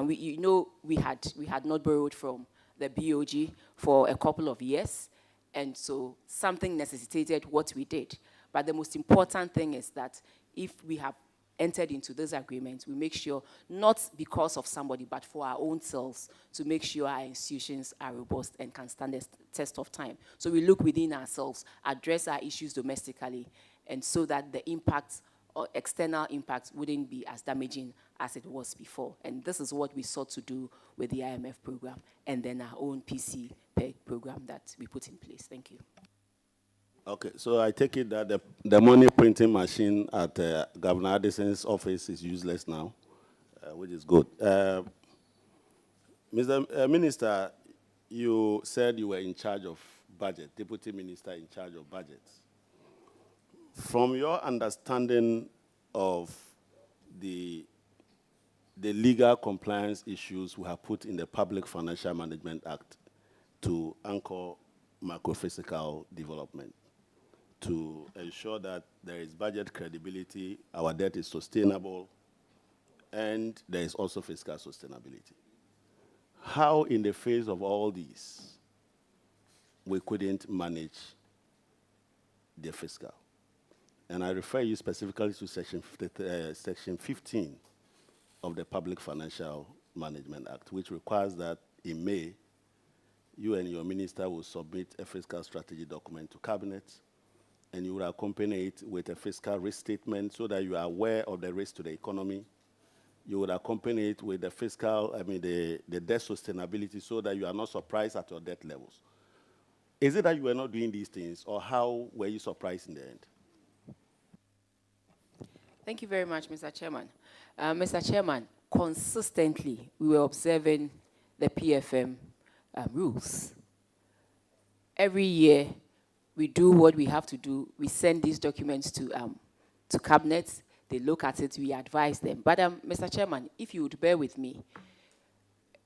Speaker 2: we had not borrowed from the BOG for a couple of years, and so something necessitated what we did. But the most important thing is that if we have entered into this agreement, we make sure, not because of somebody, but for our own selves, to make sure our institutions are robust and can stand the test of time. So we look within ourselves, address our issues domestically, and so that the impact or external impact wouldn't be as damaging as it was before. And this is what we sought to do with the IMF program and then our own PC PEG program that we put in place. Thank you.
Speaker 11: Okay, so I take it that the money printing machine at Governor Addison's office is useless now, which is good. Mr. Minister, you said you were in charge of budget, Deputy Minister in charge of budgets. From your understanding of the legal compliance issues we have put in the Public Financial Management Act to anchor macro-fiscal development, to ensure that there is budget credibility, our debt is sustainable, and there is also fiscal sustainability. How, in the face of all these, we couldn't manage the fiscal? And I refer you specifically to Section 15 of the Public Financial Management Act, which requires that in May, you and your minister will submit a fiscal strategy document to Cabinet, and you will accompany it with a fiscal risk statement so that you are aware of the risk to the economy. You would accompany it with the the debt sustainability so that you are not surprised at your debt levels. Is it that you were not doing these things, or how were you surprised in the end?
Speaker 2: Thank you very much, Mr. Chairman. Mr. Chairman, consistently, we were observing the PFM rules. Every year, we do what we have to do. We send these documents to Cabinet. They look at it. We advise them. But, Mr. Chairman, if you would bear with me,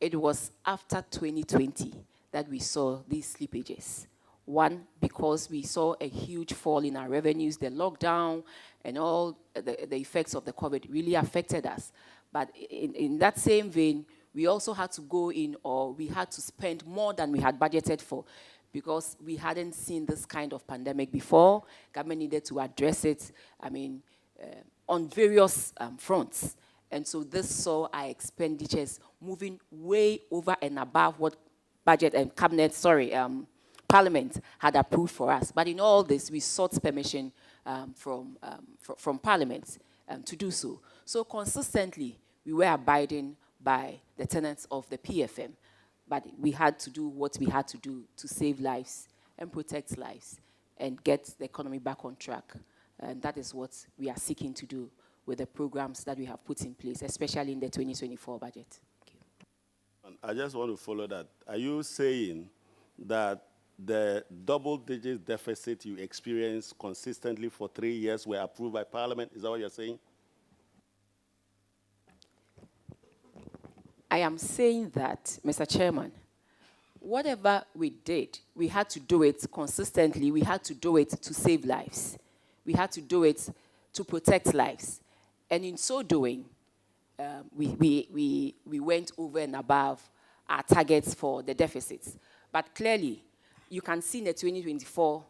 Speaker 2: it was after 2020 that we saw these slippages. One, because we saw a huge fall in our revenues, the lockdown and all the effects of the COVID really affected us. But in that same vein, we also had to go in, or we had to spend more than we had budgeted for, because we hadn't seen this kind of pandemic before. Government needed to address it, on various fronts. And so this saw our expenditures moving way over and above what budget and Parliament had approved for us. But in all this, we sought permission from Parliament to do so. So consistently, we were abiding by the tenets of the PFM, but we had to do what we had to do to save lives and protect lives and get the economy back on track. And that is what we are seeking to do with the programs that we have put in place, especially in the 2024 budget. Thank you.
Speaker 11: I just want to follow that. Are you saying that the double-digit deficit you experienced consistently for 3 years were approved by Parliament? Is that what you're saying?
Speaker 2: I am saying that, Mr. Chairman, whatever we did, we had to do it consistently. We had to do it to save lives. We had to do it to protect lives. And in so doing, we went over and above our targets for the deficits. But clearly, you can see in the 2024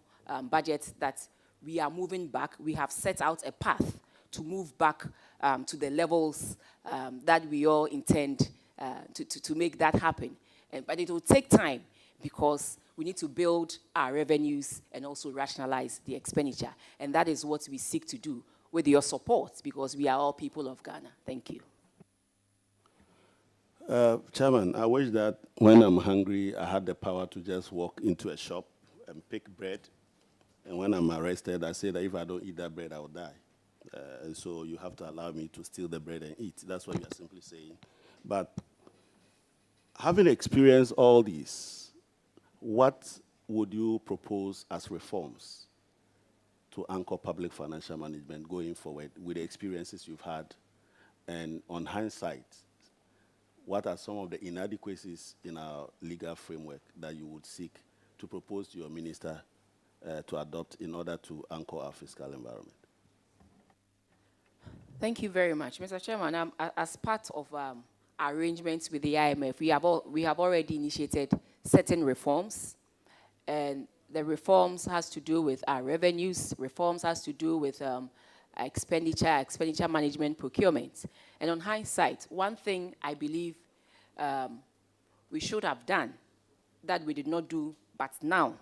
Speaker 2: budget that we are moving back. We have set out a path to move back to the levels that we all intend to make that happen. But it will take time, because we need to build our revenues and also rationalize the expenditure. And that is what we seek to do with your support, because we are all people of Ghana. Thank you.
Speaker 11: Chairman, I wish that when I'm hungry, I had the power to just walk into a shop and pick bread. And when I'm arrested, I say that if I don't eat that bread, I will die. And so you have to allow me to steal the bread and eat. That's what we are simply saying. But having experienced all these, what would you propose as reforms to anchor public financial management going forward with the experiences you've had? And on hindsight, what are some of the inadequacies in our legal framework that you would seek to propose to your minister to adopt in order to anchor our fiscal environment?
Speaker 2: Thank you very much, Mr. Chairman. As part of arrangements with the IMF, we have already initiated certain reforms, and the reforms has to do with our revenues. Reforms has to do with expenditure management, procurement. And on hindsight, one thing I believe we should have done that we did not do, but now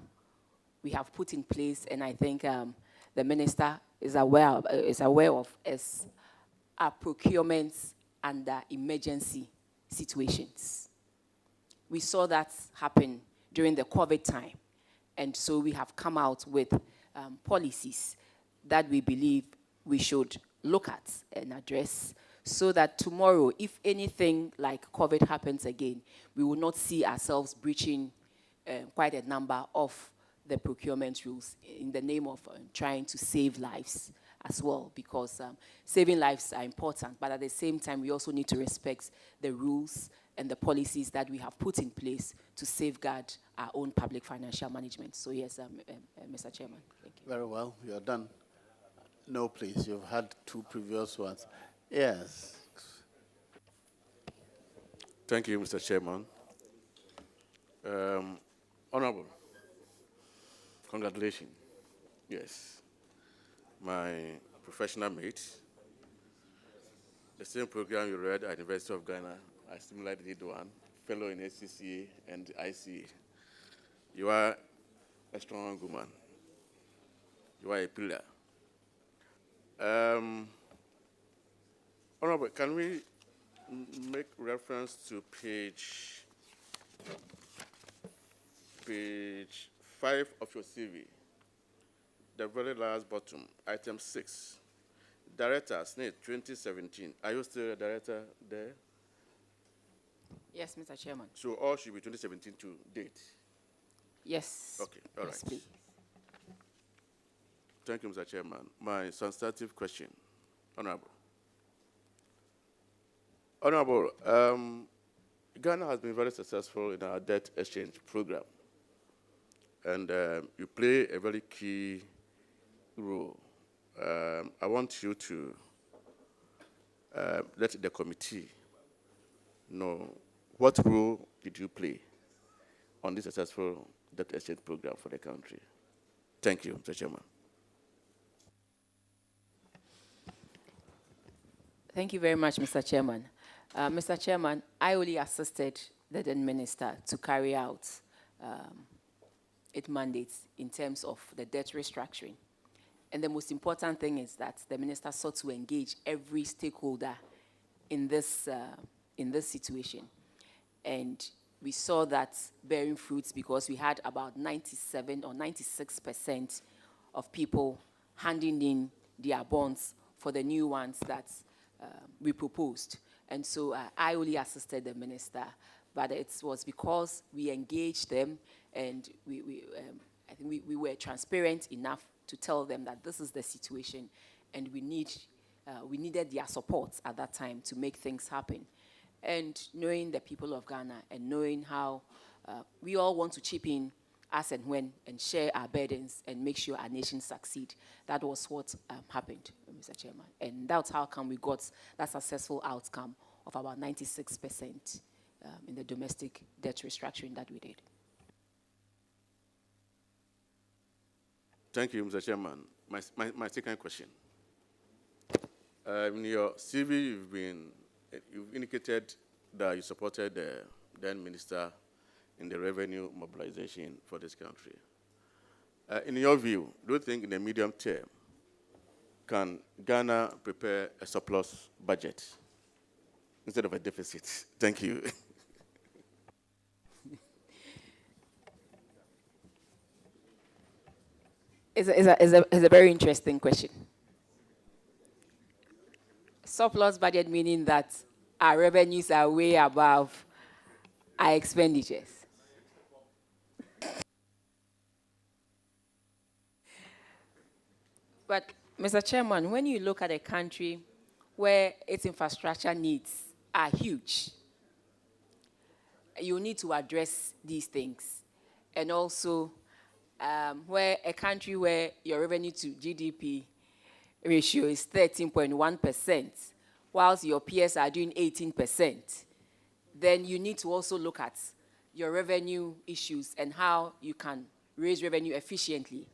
Speaker 2: we have put in place, and I think the minister is aware of, is our procurements under emergency situations. We saw that happen during the COVID time, and so we have come out with policies that we believe we should look at and address, so that tomorrow, if anything like COVID happens again, we will not see ourselves breaching quite a number of the procurement rules in the name of trying to save lives as well, because saving lives are important, but at the same time, we also need to respect the rules and the policies that we have put in place to safeguard our own public financial management. So yes, Mr. Chairman, thank you.
Speaker 1: Very well, you're done. No, please, you've had two previous ones. Yes.
Speaker 12: Thank you, Mr. Chairman. Honorable, congratulations. Yes. My professional mate, the same program you read at the University of Ghana, I similarly did one, fellow in SCCA and ICA. You are a strong woman. You are a pillar. Honorable, can we make reference to page 5 of your CV? The very last bottom, item 6. Director, SNIT 2017. Are you still a director there?
Speaker 2: Yes, Mr. Chairman.
Speaker 12: So all should be 2017 to date?
Speaker 2: Yes.
Speaker 12: Okay, all right.
Speaker 2: Yes, please.
Speaker 12: Thank you, Mr. Chairman. My substantive question, Honorable. Honorable, Ghana has been very successful in our debt exchange program. And you play a very key role. I want you to let the committee know what role did you play on this successful debt exchange program for the country. Thank you, Mr. Chairman.
Speaker 2: Thank you very much, Mr. Chairman. Mr. Chairman, I only assisted the then minister to carry out its mandates in terms of the debt restructuring. And the most important thing is that the minister sought to engage every stakeholder in this situation. And we saw that bearing fruits because we had about 97 or 96% of people handing in their bonds for the new ones that we proposed. And so I only assisted the minister, but it was because we engaged them and I think we were transparent enough to tell them that this is the situation and we needed their support at that time to make things happen. And knowing the people of Ghana and knowing how we all want to chip in as and when and share our burdens and make sure our nation succeed. That was what happened, Mr. Chairman. And that's how come we got that successful outcome of about 96% in the domestic debt restructuring that we did.
Speaker 12: Thank you, Mr. Chairman. My second question. In your CV, you've indicated that you supported the then minister in the revenue mobilization for this country. In your view, do you think in the medium term, can Ghana prepare a surplus budget instead of a deficit? Thank you.
Speaker 2: It's a very interesting question. Surplus budget meaning that our revenues are way above our expenditures. But, Mr. Chairman, when you look at a country where its infrastructure needs are huge, you need to address these things. And also, where a country where your revenue to GDP ratio is 13.1%, whilst your peers are doing 18%, then you need to also look at your revenue issues and how you can raise revenue efficiently.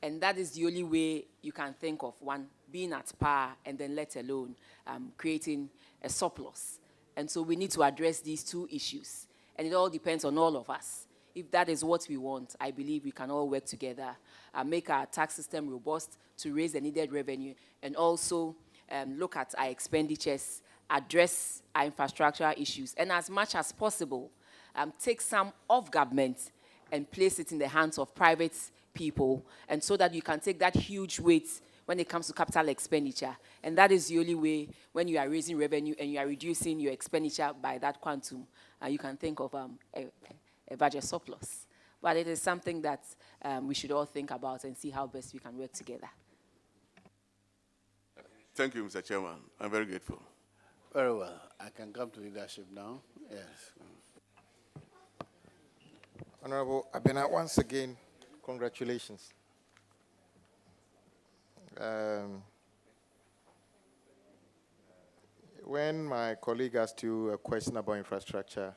Speaker 2: And that is the only way you can think of one being at par and then let alone creating a surplus. And so we need to address these two issues. And it all depends on all of us. If that is what we want, I believe we can all work together and make our tax system robust to raise the needed revenue and also look at our expenditures, address our infrastructural issues, and as much as possible, take some of government and place it in the hands of private people, and so that you can take that huge weight when it comes to capital expenditure. And that is the only way when you are raising revenue and you are reducing your expenditure by that quantum, you can think of a budget surplus. But it is something that we should all think about and see how best we can work together.
Speaker 12: Thank you, Mr. Chairman. I'm very grateful.
Speaker 1: Very well. I can come to leadership now. Yes.
Speaker 9: Honorable Abena, once again, congratulations. When my colleague asked you a question about infrastructure,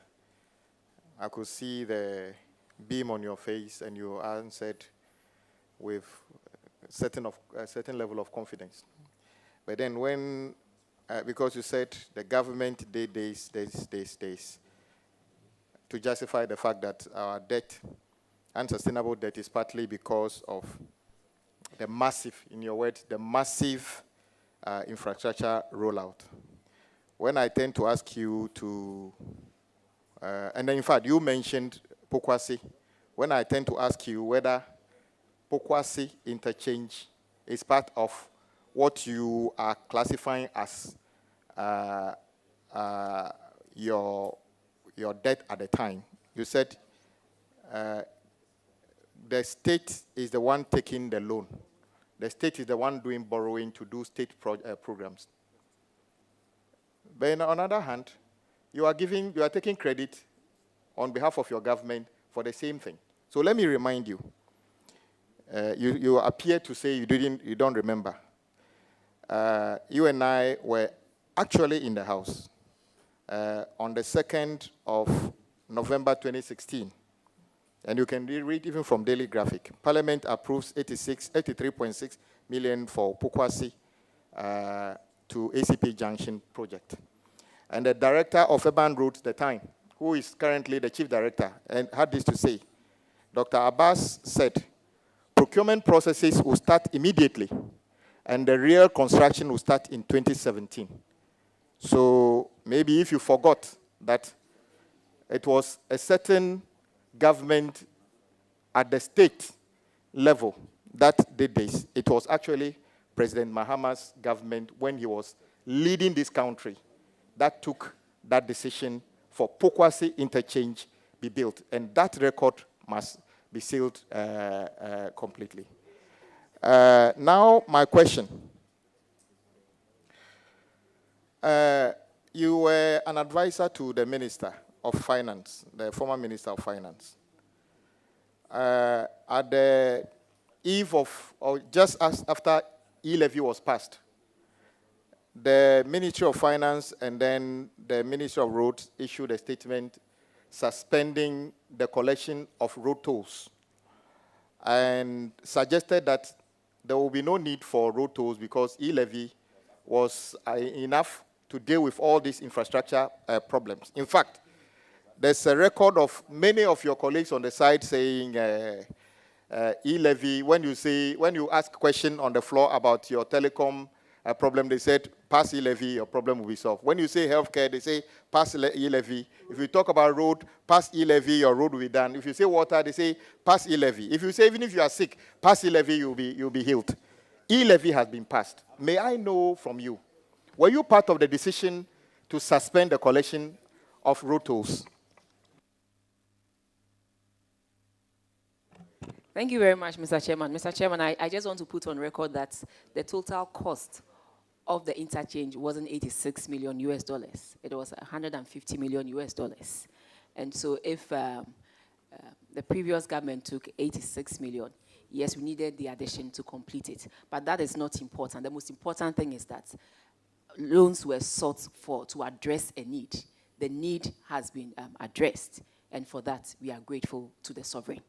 Speaker 9: I could see the beam on your face, and you answered with a certain level of confidence. But then when, because you said the government did this, to justify the fact that our debt, unsustainable debt, is partly because of the massive, in your words, the massive infrastructure rollout. When I tend to ask you to, and then in fact, you mentioned Pokwasi. When I tend to ask you whether Pokwasi interchange is part of what you are classifying as your debt at the time, you said the state is the one taking the loan. The state is the one doing borrowing to do state programs. But on the other hand, you are taking credit on behalf of your government for the same thing. So let me remind you. You appear to say you don't remember. You and I were actually in the House on the 2nd of November 2016. And you can read even from Daily Graphic. Parliament approves 83.6 million for Pokwasi to ACP Junction project. And the director of Urban Roads at the time, who is currently the chief director, and had this to say, Dr. Abbas said, procurement processes will start immediately, and the real construction will start in 2017. So maybe if you forgot that it was a certain government at the state level that did this, it was actually President Mahama's government, when he was leading this country, that took that decision for Pokwasi interchange be built. And that record must be sealed completely. Now, my question. You were an advisor to the Minister of Finance, the former Minister of Finance. At the eve of, or just as after e-levy was passed, the Ministry of Finance and then the Ministry of Roads issued a statement suspending the collection of road tolls and suggested that there will be no need for road tolls because e-levy was enough to deal with all these infrastructure problems. In fact, there's a record of many of your colleagues on the side saying e-levy, when you ask a question on the floor about your telecom problem, they said, pass e-levy, your problem will be solved. When you say healthcare, they say, pass e-levy. If you talk about road, pass e-levy, your road will be done. If you say water, they say, pass e-levy. If you say, even if you are sick, pass e-levy, you'll be healed. E-levy has been passed. May I know from you, were you part of the decision to suspend the collection of road tolls?
Speaker 2: Thank you very much, Mr. Chairman. Mr. Chairman, I just want to put on record that the total cost of the interchange wasn't $86 million US dollars. It was $150 million US dollars. And so if the previous government took 86 million, yes, we needed the addition to complete it. But that is not important. The most important thing is that loans were sought for to address a need. The need has been addressed. And for that, we are grateful to the sovereign.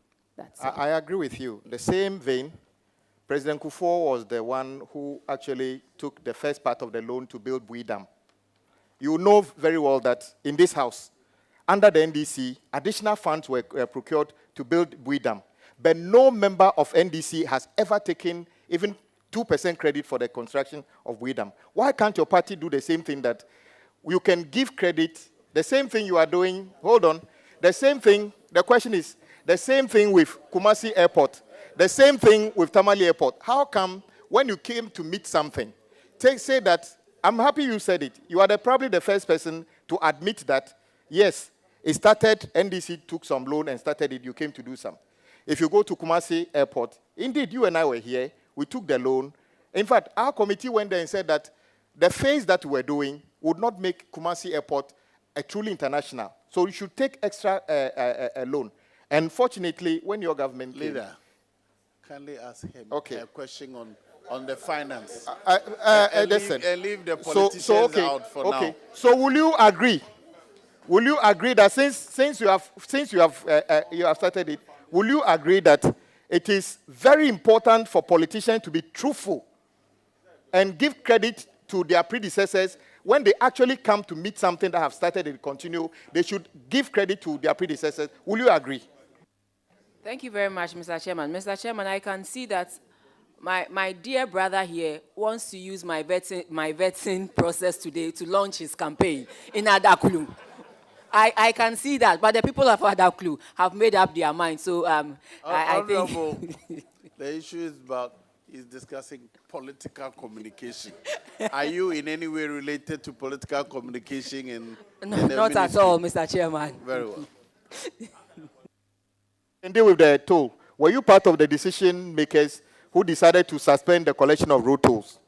Speaker 9: I agree with you. The same vein, President Kufuor was the one who actually took the first part of the loan to build Bui Dam. You know very well that in this house, under the NDC, additional funds were procured to build Bui Dam. But no member of NDC has ever taken even 2% credit for the construction of Bui Dam. Why can't your party do the same thing, that you can give credit, the same thing you are doing, hold on, the same thing, the question is, the same thing with Kumasi Airport, the same thing with Tamale Airport. How come when you came to meet something, say that, I'm happy you said it, you are probably the first person to admit that, yes, it started, NDC took some loan and started it, you came to do some. If you go to Kumasi Airport, indeed, you and I were here, we took the loan. In fact, our committee went there and said that the phase that we were doing would not make Kumasi Airport a truly international. So you should take extra loan. And fortunately, when your government
Speaker 1: Leader, kindly ask him a question on the finance.
Speaker 9: Listen.
Speaker 1: Leave the politicians out for now.
Speaker 9: So will you agree? Will you agree that since you have started it, will you agree that it is very important for politicians to be truthful and give credit to their predecessors when they actually come to meet something that have started and continue? They should give credit to their predecessors. Will you agree?
Speaker 2: Thank you very much, Mr. Chairman. Mr. Chairman, I can see that my dear brother here wants to use my vetting process today to launch his campaign in Adakulu. I can see that, but the people of Adakulu have made up their mind. So I think
Speaker 1: the issue is discussing political communication. Are you in any way related to political communication in
Speaker 2: no, not at all, Mr. Chairman.
Speaker 1: Very well.
Speaker 9: And deal with the toll. Were you part of the decision makers who decided to suspend the collection of road tolls?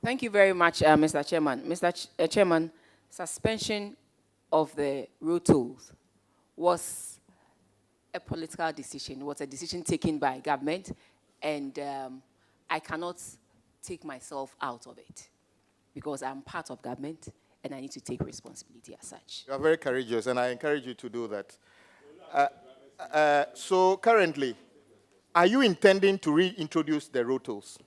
Speaker 2: Thank you very much, Mr. Chairman. Mr. Chairman, suspension of the road tolls was a political decision, was a decision taken by government, and I cannot take myself out of it because I'm part of government and I need to take responsibility as such.
Speaker 9: You are very courageous, and I encourage you to do that. So currently, are you intending to reintroduce the road tolls?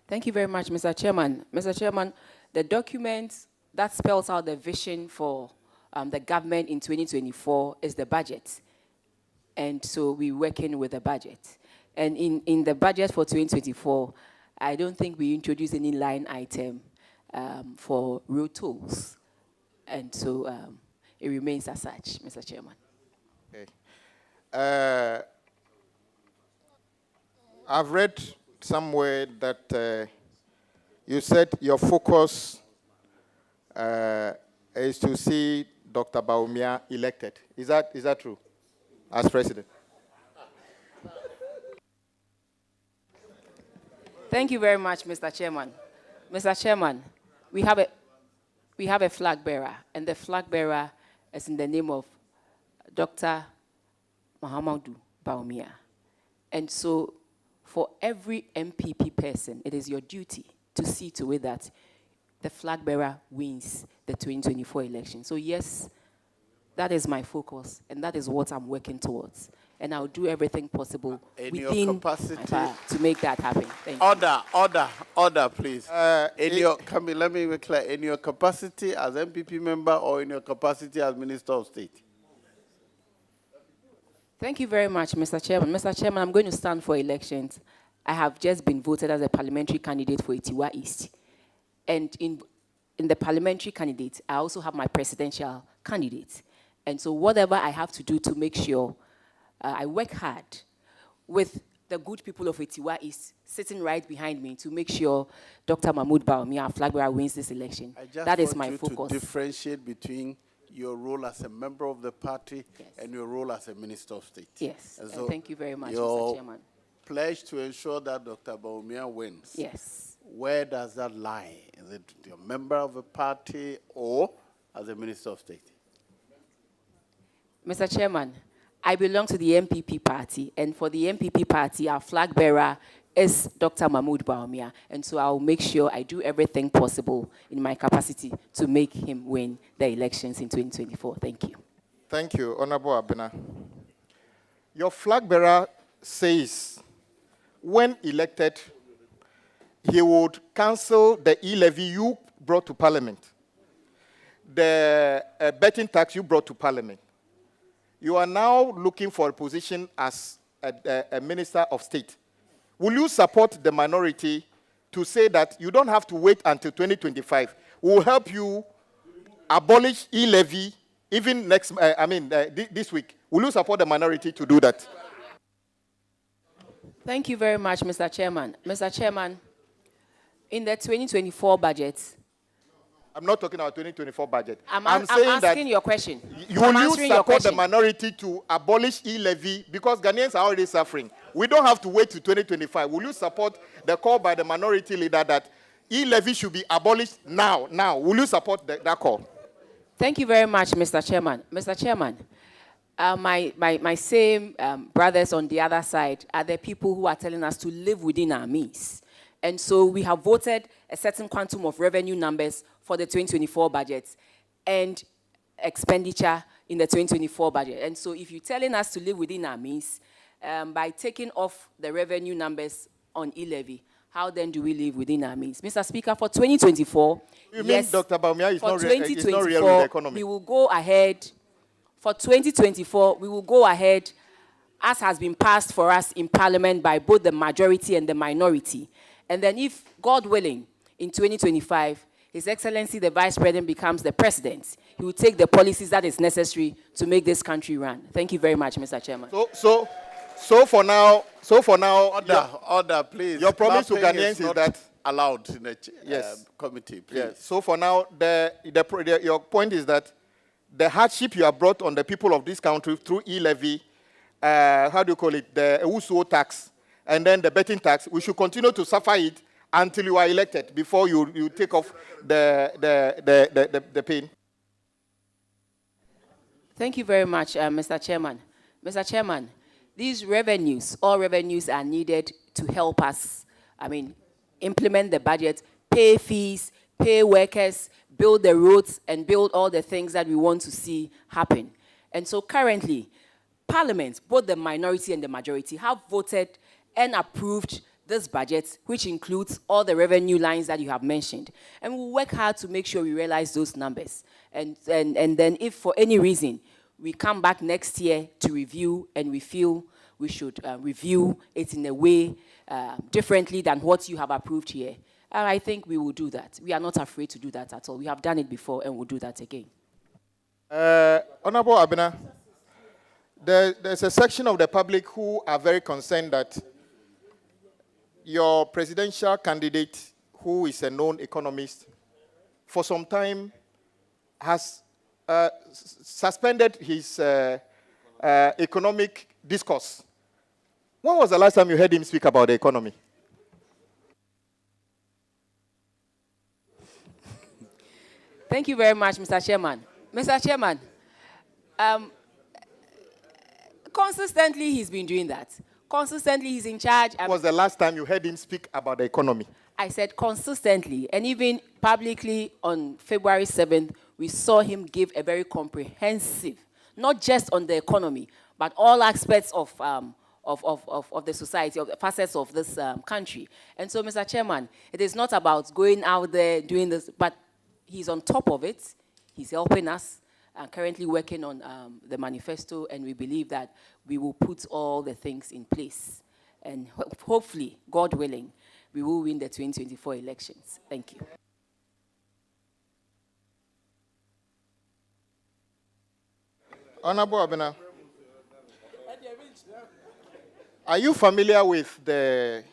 Speaker 2: Thank you very much, Mr. Chairman. Mr. Chairman, the document that spells out the vision for the government in 2024 is the budget. And so we're working with the budget. And in the budget for 2024, I don't think we introduced any line item for road tolls. And so it remains as such, Mr. Chairman.
Speaker 9: Okay. I've read somewhere that you said your focus is to see Dr. Bawumia elected. Is that true, as president?
Speaker 2: Thank you very much, Mr. Chairman. Mr. Chairman, we have a flag bearer, and the flag bearer is in the name of Dr. Mahamudu Bawumia. And so for every MPP person, it is your duty to see to it that the flag bearer wins the 2024 election. So yes, that is my focus, and that is what I'm working towards. And I'll do everything possible within my power to make that happen. Thank you.
Speaker 1: Order, please. Let me be clear. In your capacity as MPP member or in your capacity as Minister of State?
Speaker 2: Thank you very much, Mr. Chairman. Mr. Chairman, I'm going to stand for elections. I have just been voted as a parliamentary candidate for Itiwa East. And in the parliamentary candidate, I also have my presidential candidate. And so whatever I have to do to make sure I work hard with the good people of Itiwa East sitting right behind me to make sure Dr. Mahmoud Bawumia, flag bearer, wins this election. That is my focus.
Speaker 1: To differentiate between your role as a member of the party
Speaker 2: Yes.
Speaker 1: and your role as a Minister of State.
Speaker 2: Yes,
Speaker 1: And
Speaker 2: and thank you very much, Mr.
Speaker 1: your
Speaker 2: Chairman.
Speaker 1: pledge to ensure that Dr. Bawumia wins.
Speaker 2: Yes.
Speaker 1: Where does that lie? Is it a member of a party or as a Minister of State?
Speaker 2: Mr. Chairman, I belong to the MPP party, and for the MPP party, our flag bearer is Dr. Mahmoud Bawumia, and so I will make sure I do everything possible in my capacity to make him win the elections in 2024. Thank you.
Speaker 9: Thank you, Honorable Abena. Your flag bearer says when elected, he would cancel the e-levy you brought to Parliament, the betting tax you brought to Parliament. You are now looking for a position as a Minister of State. Will you support the minority to say that you don't have to wait until 2025? We'll help you abolish e-levy even this week. Will you support the minority to do that?
Speaker 2: Thank you very much, Mr. Chairman. Mr. Chairman, in the 2024 budget,
Speaker 9: I'm not talking about 2024 budget.
Speaker 2: I'm
Speaker 9: saying
Speaker 2: asking
Speaker 9: that
Speaker 2: your question.
Speaker 9: will you support the minority to abolish e-levy because Ghanaians are already suffering? We don't have to wait to 2025. Will you support the call by the minority leader that e-levy should be abolished now? Now, will you support that call?
Speaker 2: Thank you very much, Mr. Chairman. Mr. Chairman, my same brothers on the other side are the people who are telling us to live within our means. And so we have voted a certain quantum of revenue numbers for the 2024 budget and expenditure in the 2024 budget. And so if you're telling us to live within our means, by taking off the revenue numbers on e-levy, how then do we live within our means? Mr. Speaker, for 2024,
Speaker 9: You mean Dr. Bawumia is not real with the economy?
Speaker 2: we will go ahead. For 2024, we will go ahead as has been passed for us in Parliament by both the majority and the minority. And then if, God willing, in 2025, His Excellency the Vice President becomes the President, he will take the policies that is necessary to make this country run. Thank you very much, Mr. Chairman.
Speaker 9: So for now,
Speaker 1: Order, please.
Speaker 9: Your promise to
Speaker 1: Clapping
Speaker 9: Ghanaians is
Speaker 1: not
Speaker 9: that
Speaker 1: allowed in the
Speaker 9: Yes.
Speaker 1: committee, please.
Speaker 9: yes. So for now, your point is that the hardship you have brought on the people of this country through e-levy, how do you call it, the USO tax, and then the betting tax, we should continue to suffer it until you are elected before you take off the pain.
Speaker 2: Thank you very much, Mr. Chairman. Mr. Chairman, these revenues, all revenues are needed to help us, implement the budget, pay fees, pay workers, build the roads, and build all the things that we want to see happen. And so currently, Parliament, both the minority and the majority, have voted and approved this budget, which includes all the revenue lines that you have mentioned. And we'll work hard to make sure we realize those numbers. And then if for any reason we come back next year to review and we feel we should review it in a way differently than what you have approved here, I think we will do that. We are not afraid to do that at all. We have done it before and we'll do that again.
Speaker 9: Honorable Abena, there's a section of the public who are very concerned that your presidential candidate, who is a known economist, for some time has suspended his economic discourse. When was the last time you heard him speak about the economy?
Speaker 2: Thank you very much, Mr. Chairman. Mr. Chairman, consistently he's been doing that. Consistently he's in charge.
Speaker 9: When was the last time you heard him speak about the economy?
Speaker 2: I said consistently, and even publicly on February 7th, we saw him give a very comprehensive, not just on the economy, but all aspects of the society, of the facets of this country. And so, Mr. Chairman, it is not about going out there doing this, but he's on top of it. He's helping us, currently working on the manifesto, and we believe that we will put all the things in place. And hopefully, God willing, we will win the 2024 elections. Thank you.
Speaker 9: Honorable Abena, are you familiar with the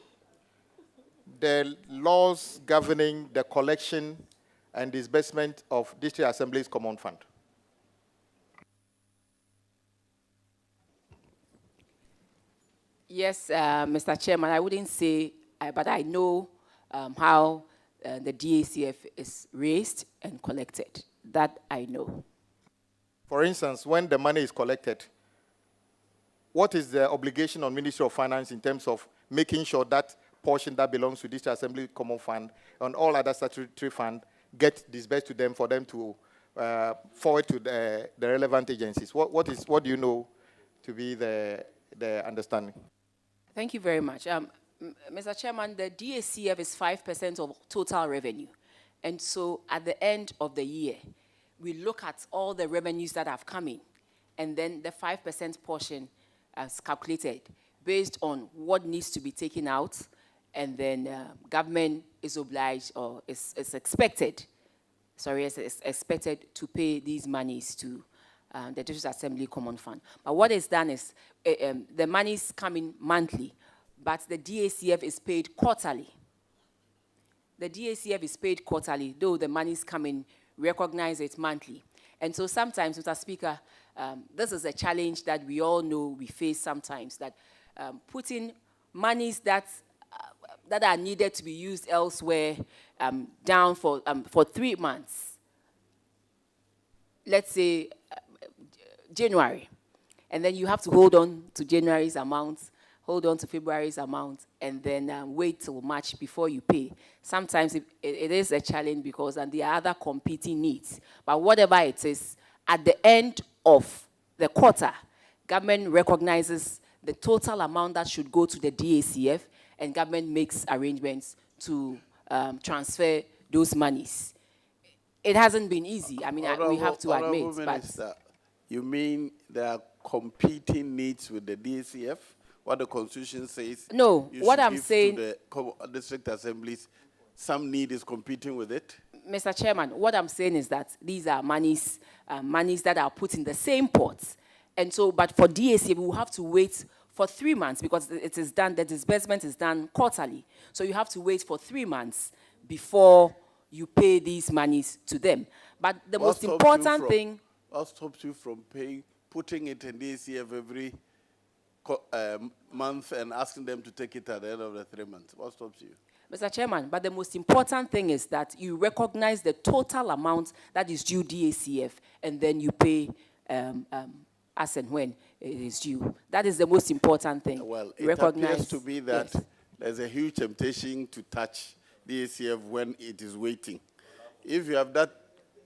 Speaker 9: laws governing the collection and disbursement of District Assembly's Common Fund?
Speaker 2: Yes, Mr. Chairman, I wouldn't say, but I know how the DACF is raised and collected. That I know.
Speaker 9: For instance, when the money is collected, what is the obligation on Ministry of Finance in terms of making sure that portion that belongs to District Assembly Common Fund and all other statutory fund get disbursed to them for them to forward to the relevant agencies? What do you know to be the understanding?
Speaker 2: Thank you very much. Mr. Chairman, the DACF is 5% of total revenue. And so at the end of the year, we look at all the revenues that have come in, and then the 5% portion is calculated based on what needs to be taken out, and then government is obliged or is expected to pay these monies to the District Assembly Common Fund. But what is done is the monies come in monthly, but the DACF is paid quarterly. The DACF is paid quarterly, though the monies come in, recognize it monthly. And so sometimes, Mr. Speaker, this is a challenge that we all know we face sometimes, that putting monies that are needed to be used elsewhere down for 3 months, let's say January, and then you have to hold on to January's amount, hold on to February's amount, and then wait till March before you pay. Sometimes it is a challenge because there are other competing needs. But whatever it is, at the end of the quarter, government recognizes the total amount that should go to the DACF, and government makes arrangements to transfer those monies. It hasn't been easy. I mean, we have to admit.
Speaker 11: Minister, you mean there are competing needs with the DACF? What the Constitution says?
Speaker 2: No, what I'm saying,
Speaker 11: to the district assemblies, some need is competing with it?
Speaker 2: Mr. Chairman, what I'm saying is that these are monies that are put in the same pots. And so, but for DACF, we will have to wait for 3 months because it is done, the disbursement is done quarterly. So you have to wait for 3 months before you pay these monies to them. But the most important thing...
Speaker 11: What stops you from putting it in DACF every month and asking them to take it at the end of the 3 months? What stops you?
Speaker 2: Mr. Chairman, but the most important thing is that you recognize the total amount that is due DACF, and then you pay as and when it is due. That is the most important thing.
Speaker 11: Well, it appears to be that there's a huge temptation to touch DACF when it is waiting. If you have that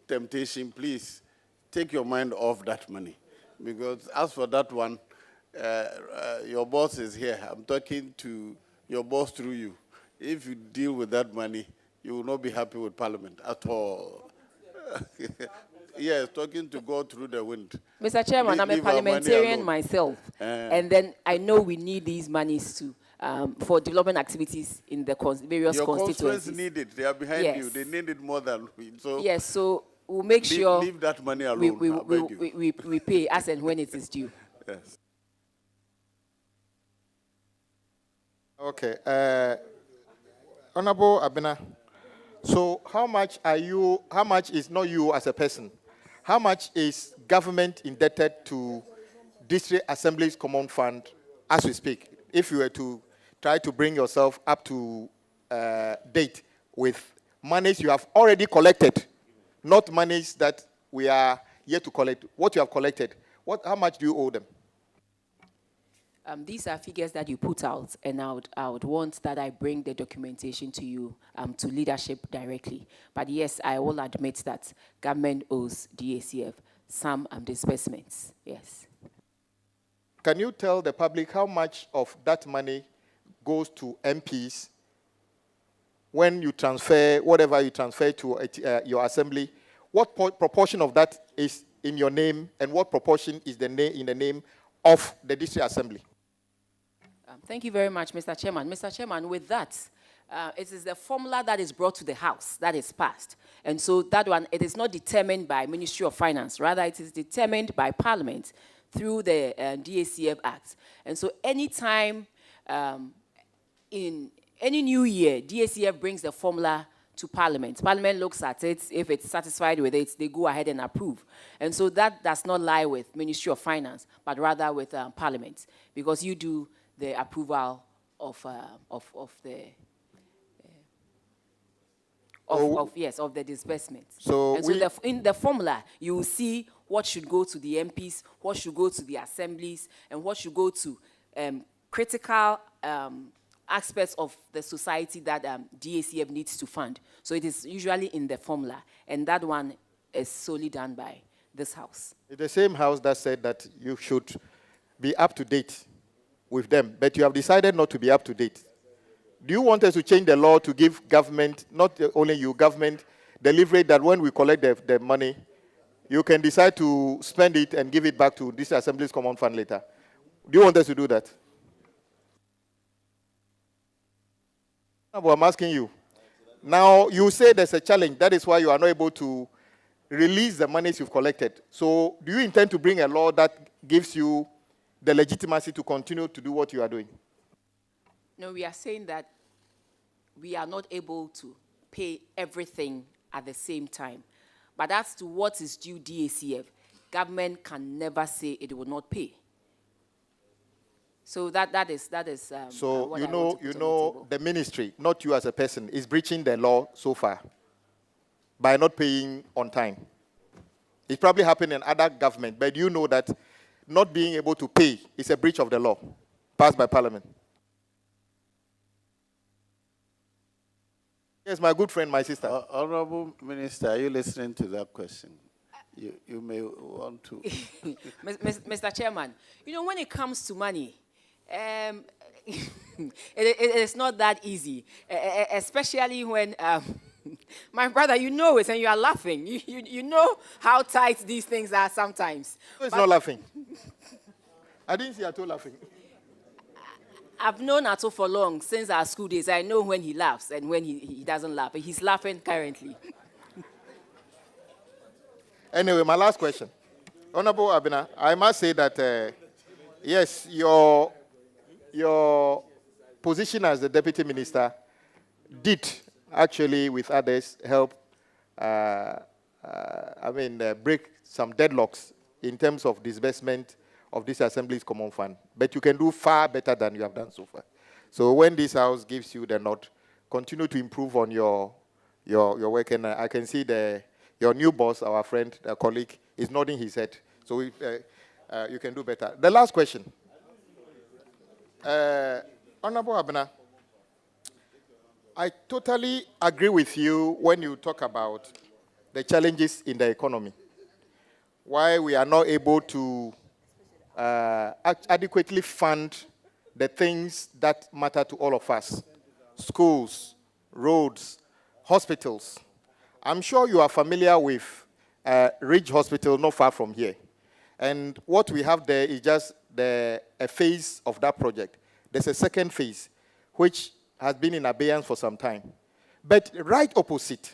Speaker 11: temptation, please take your mind off that money. Because as for that one, your boss is here. I'm talking to your boss through you. If you deal with that money, you will not be happy with Parliament at all. Yes, talking to God through the wind.
Speaker 2: Mr. Chairman, I'm a parliamentarian myself. And then I know we need these monies for development activities in the various constituencies.
Speaker 11: Your constituents need it. They are behind you. They need it more than we. So
Speaker 2: yes, so we'll make sure
Speaker 11: leave that money alone.
Speaker 2: We pay as and when it is due.
Speaker 11: Yes.
Speaker 9: Okay. Honorable Abena, so how much is not you as a person, how much is government indebted to District Assembly's Common Fund as we speak, if you were to try to bring yourself up to date with monies you have already collected, not monies that we are yet to collect, what you have collected, how much do you owe them?
Speaker 2: These are figures that you put out, and I would want that I bring the documentation to you, to leadership directly. But yes, I will admit that government owes DACF some disbursements, yes.
Speaker 9: Can you tell the public how much of that money goes to MPs when you transfer, whatever you transfer to your assembly? What proportion of that is in your name, and what proportion is in the name of the District Assembly?
Speaker 2: Thank you very much, Mr. Chairman. Mr. Chairman, with that, it is the formula that is brought to the House that is passed. And so that one, it is not determined by Ministry of Finance. Rather, it is determined by Parliament through the DACF Act. And so anytime in any new year, DACF brings the formula to Parliament. Parliament looks at it. If it's satisfied with it, they go ahead and approve. And so that does not lie with Ministry of Finance, but rather with Parliament, because you do the approval of the of the disbursement.
Speaker 9: So
Speaker 2: And so in the formula, you will see what should go to the MPs, what should go to the assemblies, and what should go to critical aspects of the society that DACF needs to fund. So it is usually in the formula, and that one is solely done by this house.
Speaker 9: It's the same house that said that you should be up to date with them, but you have decided not to be up to date. Do you want us to change the law to give government, not only you, government, the leverage that when we collect the money, you can decide to spend it and give it back to this Assembly's Common Fund later? Do you want us to do that? I'm asking you. Now, you say there's a challenge. That is why you are not able to release the monies you've collected. So do you intend to bring a law that gives you the legitimacy to continue to do what you are doing?
Speaker 2: No, we are saying that we are not able to pay everything at the same time. But as to what is due DACF, government can never say it will not pay. So that is.
Speaker 9: So
Speaker 2: what
Speaker 9: you
Speaker 2: I want
Speaker 9: know,
Speaker 2: to put on the table.
Speaker 9: the ministry, not you as a person, is breaching the law so far by not paying on time. It probably happened in other government, but you know that not being able to pay is a breach of the law passed by Parliament. Yes, my good friend, my sister.
Speaker 1: Honorable Minister, are you listening to that question? You may want to.
Speaker 2: Mr. Chairman, you know, when it comes to money, it is not that easy, especially when, my brother, you know it and you are laughing. You know how tight these things are sometimes.
Speaker 9: No, it's not laughing. I didn't see Ato laughing.
Speaker 2: I've known Ato for long, since our school days. I know when he laughs and when he doesn't laugh. He's laughing currently.
Speaker 9: Anyway, my last question. Honorable Abena, I must say that, yes, your position as the Deputy Minister did actually, with others, help, break some deadlocks in terms of disbursement of this Assembly's Common Fund. But you can do far better than you have done so far. So when this House gives you the nod, continue to improve on your work. And I can see your new boss, our friend, colleague, is nodding his head. So you can do better. The last question. Honorable Abena, I totally agree with you when you talk about the challenges in the economy. Why we are not able to adequately fund the things that matter to all of us. Schools, roads, hospitals. I'm sure you are familiar with Ridge Hospital not far from here. And what we have there is just a phase of that project. There's a second phase, which has been in abeyance for some time. But right opposite,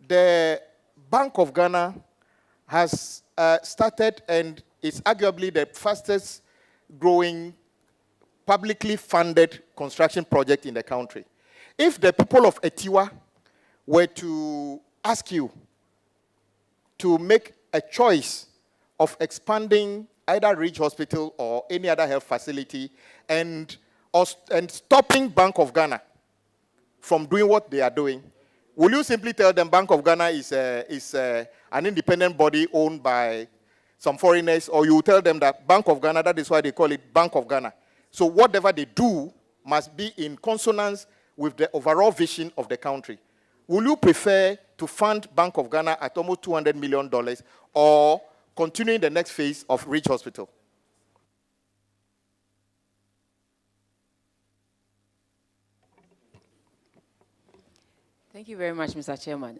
Speaker 9: the Bank of Ghana has started, and it's arguably the fastest growing publicly funded construction project in the country. If the people of Etiwa were to ask you to make a choice of expanding either Ridge Hospital or any other health facility and stopping Bank of Ghana from doing what they are doing, will you simply tell them Bank of Ghana is an independent body owned by some foreigners, or you tell them that Bank of Ghana, that is why they call it Bank of Ghana? So whatever they do must be in consonance with the overall vision of the country. Will you prefer to fund Bank of Ghana at almost $200 million or continuing the next phase of Ridge Hospital?
Speaker 2: Thank you very much, Mr. Chairman.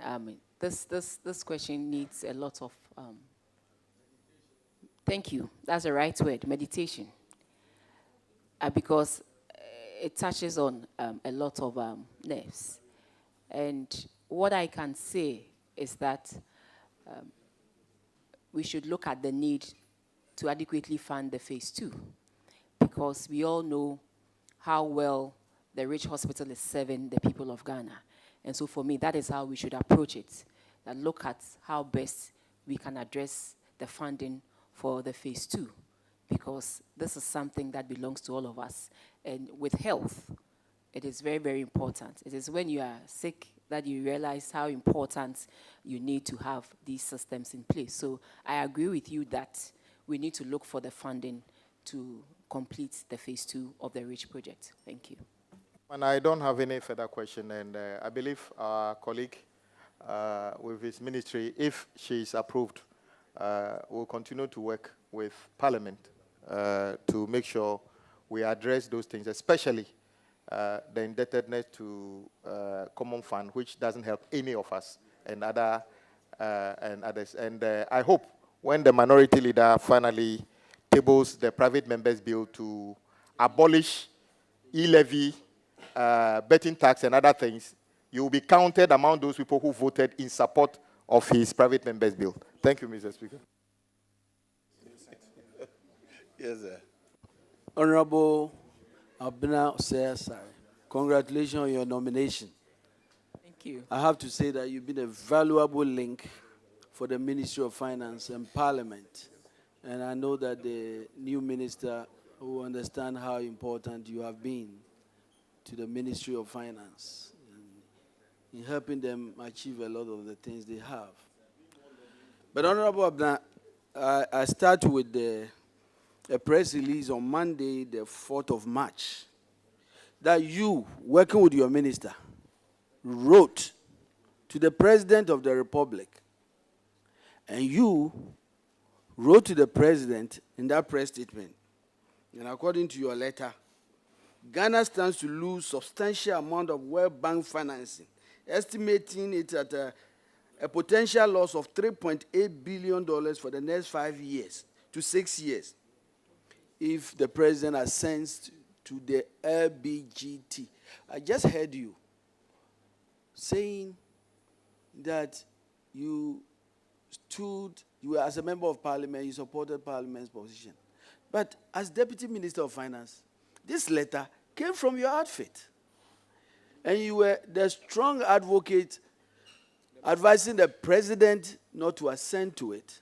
Speaker 2: This question needs a lot of, thank you, that's the right word, meditation. Because it touches on a lot of nerves. And what I can say is that we should look at the need to adequately fund the phase 2, because we all know how well the Ridge Hospital is serving the people of Ghana. And so for me, that is how we should approach it, and look at how best we can address the funding for the phase 2. because this is something that belongs to all of us. And with health, it is very, very important. It is when you are sick that you realize how important you need to have these systems in place. So I agree with you that we need to look for the funding to complete the phase 2 of the REACH project. Thank you.
Speaker 9: And I don't have any further question, and I believe our colleague with his ministry, if she is approved, will continue to work with Parliament to make sure we address those things, especially the indebtedness to common fund, which doesn't help any of us and others. And I hope when the minority leader finally tables the private members bill to abolish e-levy, betting tax, and other things, you will be counted among those people who voted in support of his private members bill. Thank you, Mr. Speaker.
Speaker 11: Yes, sir.
Speaker 10: Honorable Abna Osei, congratulations on your nomination.
Speaker 2: Thank you.
Speaker 10: I have to say that you've been a valuable link for the Ministry of Finance and Parliament. And I know that the new minister will understand how important you have been to the Ministry of Finance in helping them achieve a lot of the things they have. But Honorable Abna, I start with a press release on Monday, the 4th of March, that you, working with your minister, wrote to the President of the Republic, and you wrote to the President in that press statement, and according to your letter, Ghana stands to lose substantial amount of World Bank financing, estimating it at a potential loss of $3.8 billion for the next 5 years to 6 years if the President assents to the LBGT. I just heard you saying that you as a member of Parliament, you supported Parliament's position. But as Deputy Minister of Finance, this letter came from your outfit. And you were the strong advocate advising the President not to assent to it.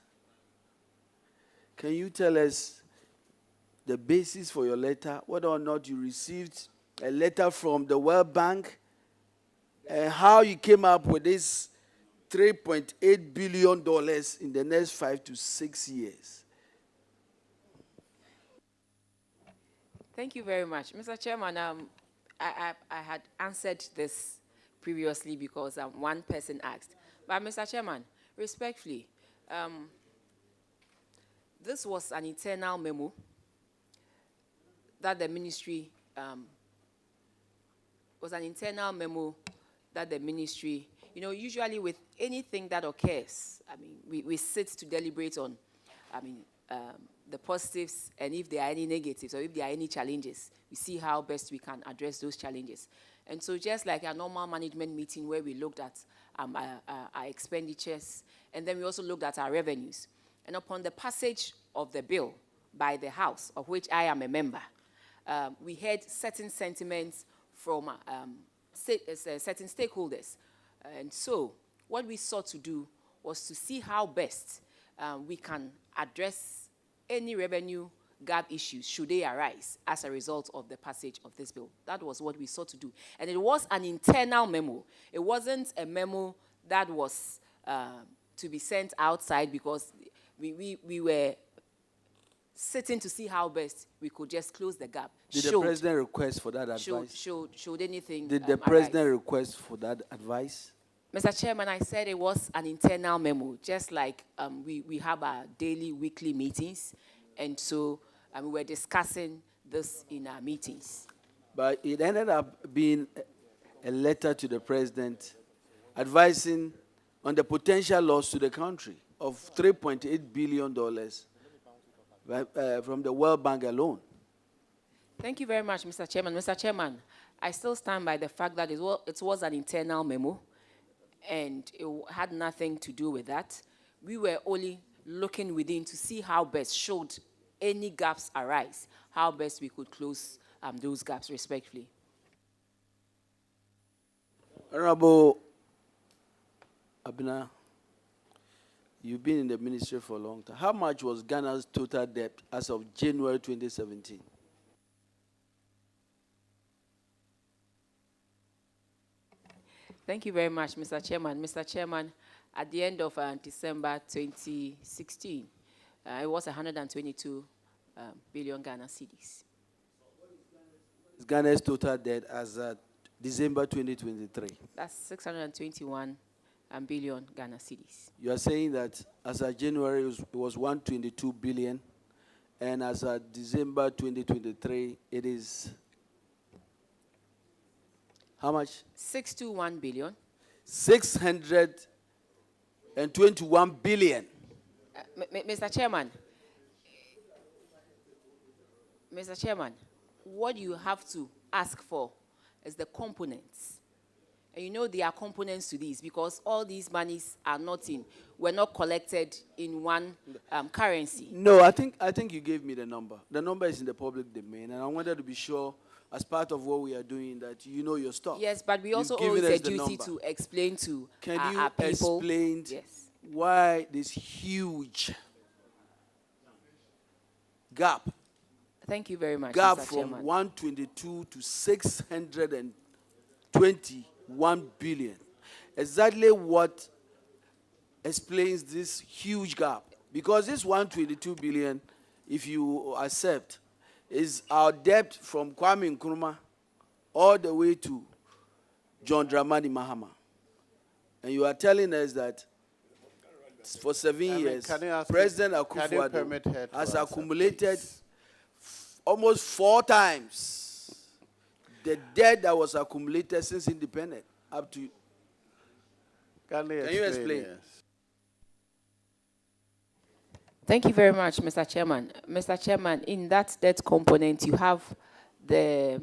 Speaker 10: Can you tell us the basis for your letter, whether or not you received a letter from the World Bank, and how you came up with this $3.8 billion in the next 5 to 6 years?
Speaker 2: Thank you very much. Mr. Chairman, I had answered this previously because one person asked. But Mr. Chairman, respectfully, this was an internal memo that the ministry, usually with anything that occurs, I mean, we sit to deliberate on, the positives, and if there are any negatives or if there are any challenges, we see how best we can address those challenges. And so just like a normal management meeting where we looked at our expenditures, and then we also looked at our revenues. And upon the passage of the bill by the House, of which I am a member, we heard certain sentiments from certain stakeholders. And so what we sought to do was to see how best we can address any revenue gap issues, should they arise as a result of the passage of this bill. That was what we sought to do. And it was an internal memo. It wasn't a memo that was to be sent outside, because we were sitting to see how best we could just close the gap.
Speaker 10: Did the President request for that advice?
Speaker 2: Should anything
Speaker 10: Did the President request for that advice?
Speaker 2: Mr. Chairman, I said it was an internal memo, just like we have our daily, weekly meetings, and so we were discussing this in our meetings.
Speaker 10: But it ended up being a letter to the President advising on the potential loss to the country of $3.8 billion from the World Bank alone.
Speaker 2: Thank you very much, Mr. Chairman. Mr. Chairman, I still stand by the fact that it was an internal memo, and it had nothing to do with that. We were only looking within to see how best, should any gaps arise, how best we could close those gaps respectfully.
Speaker 10: Honorable Abna, You've been in the ministry for a long time. How much was Ghana's total debt as of January 2017?
Speaker 2: Thank you very much, Mr. Chairman. Mr. Chairman, at the end of December 2016, it was 122 billion Ghana cedis.
Speaker 10: Ghana's total debt as at December 2023?
Speaker 2: That's 621 billion Ghana cedis.
Speaker 10: You are saying that as of January it was 122 billion, and as of December 2023 it is how much?
Speaker 2: 621 billion.
Speaker 10: 621 billion.
Speaker 2: Mr. Chairman, what you have to ask for is the components. And you know there are components to these because all these monies are were not collected in one currency.
Speaker 10: No, I think you gave me the number. The number is in the public domain, and I wanted to be sure, as part of what we are doing, that you know your stuff.
Speaker 2: Yes, but we also owe it a duty to explain to our people.
Speaker 10: Can you explain why this huge gap?
Speaker 2: Thank you very much,
Speaker 10: Gap
Speaker 2: Mr.
Speaker 10: from
Speaker 2: Chairman.
Speaker 10: 122 to 621 billion. Exactly what explains this huge gap? Because this 122 billion, if you accept, is our debt from Kwame Nkrumah all the way to John Dramani Mahama. And you are telling us that for 7 years, President Akufo-Addo has accumulated almost 4 times the debt that was accumulated since independence up to. Can you explain?
Speaker 1: Yes.
Speaker 2: Thank you very much, Mr. Chairman. Mr. Chairman, in that debt component, you have the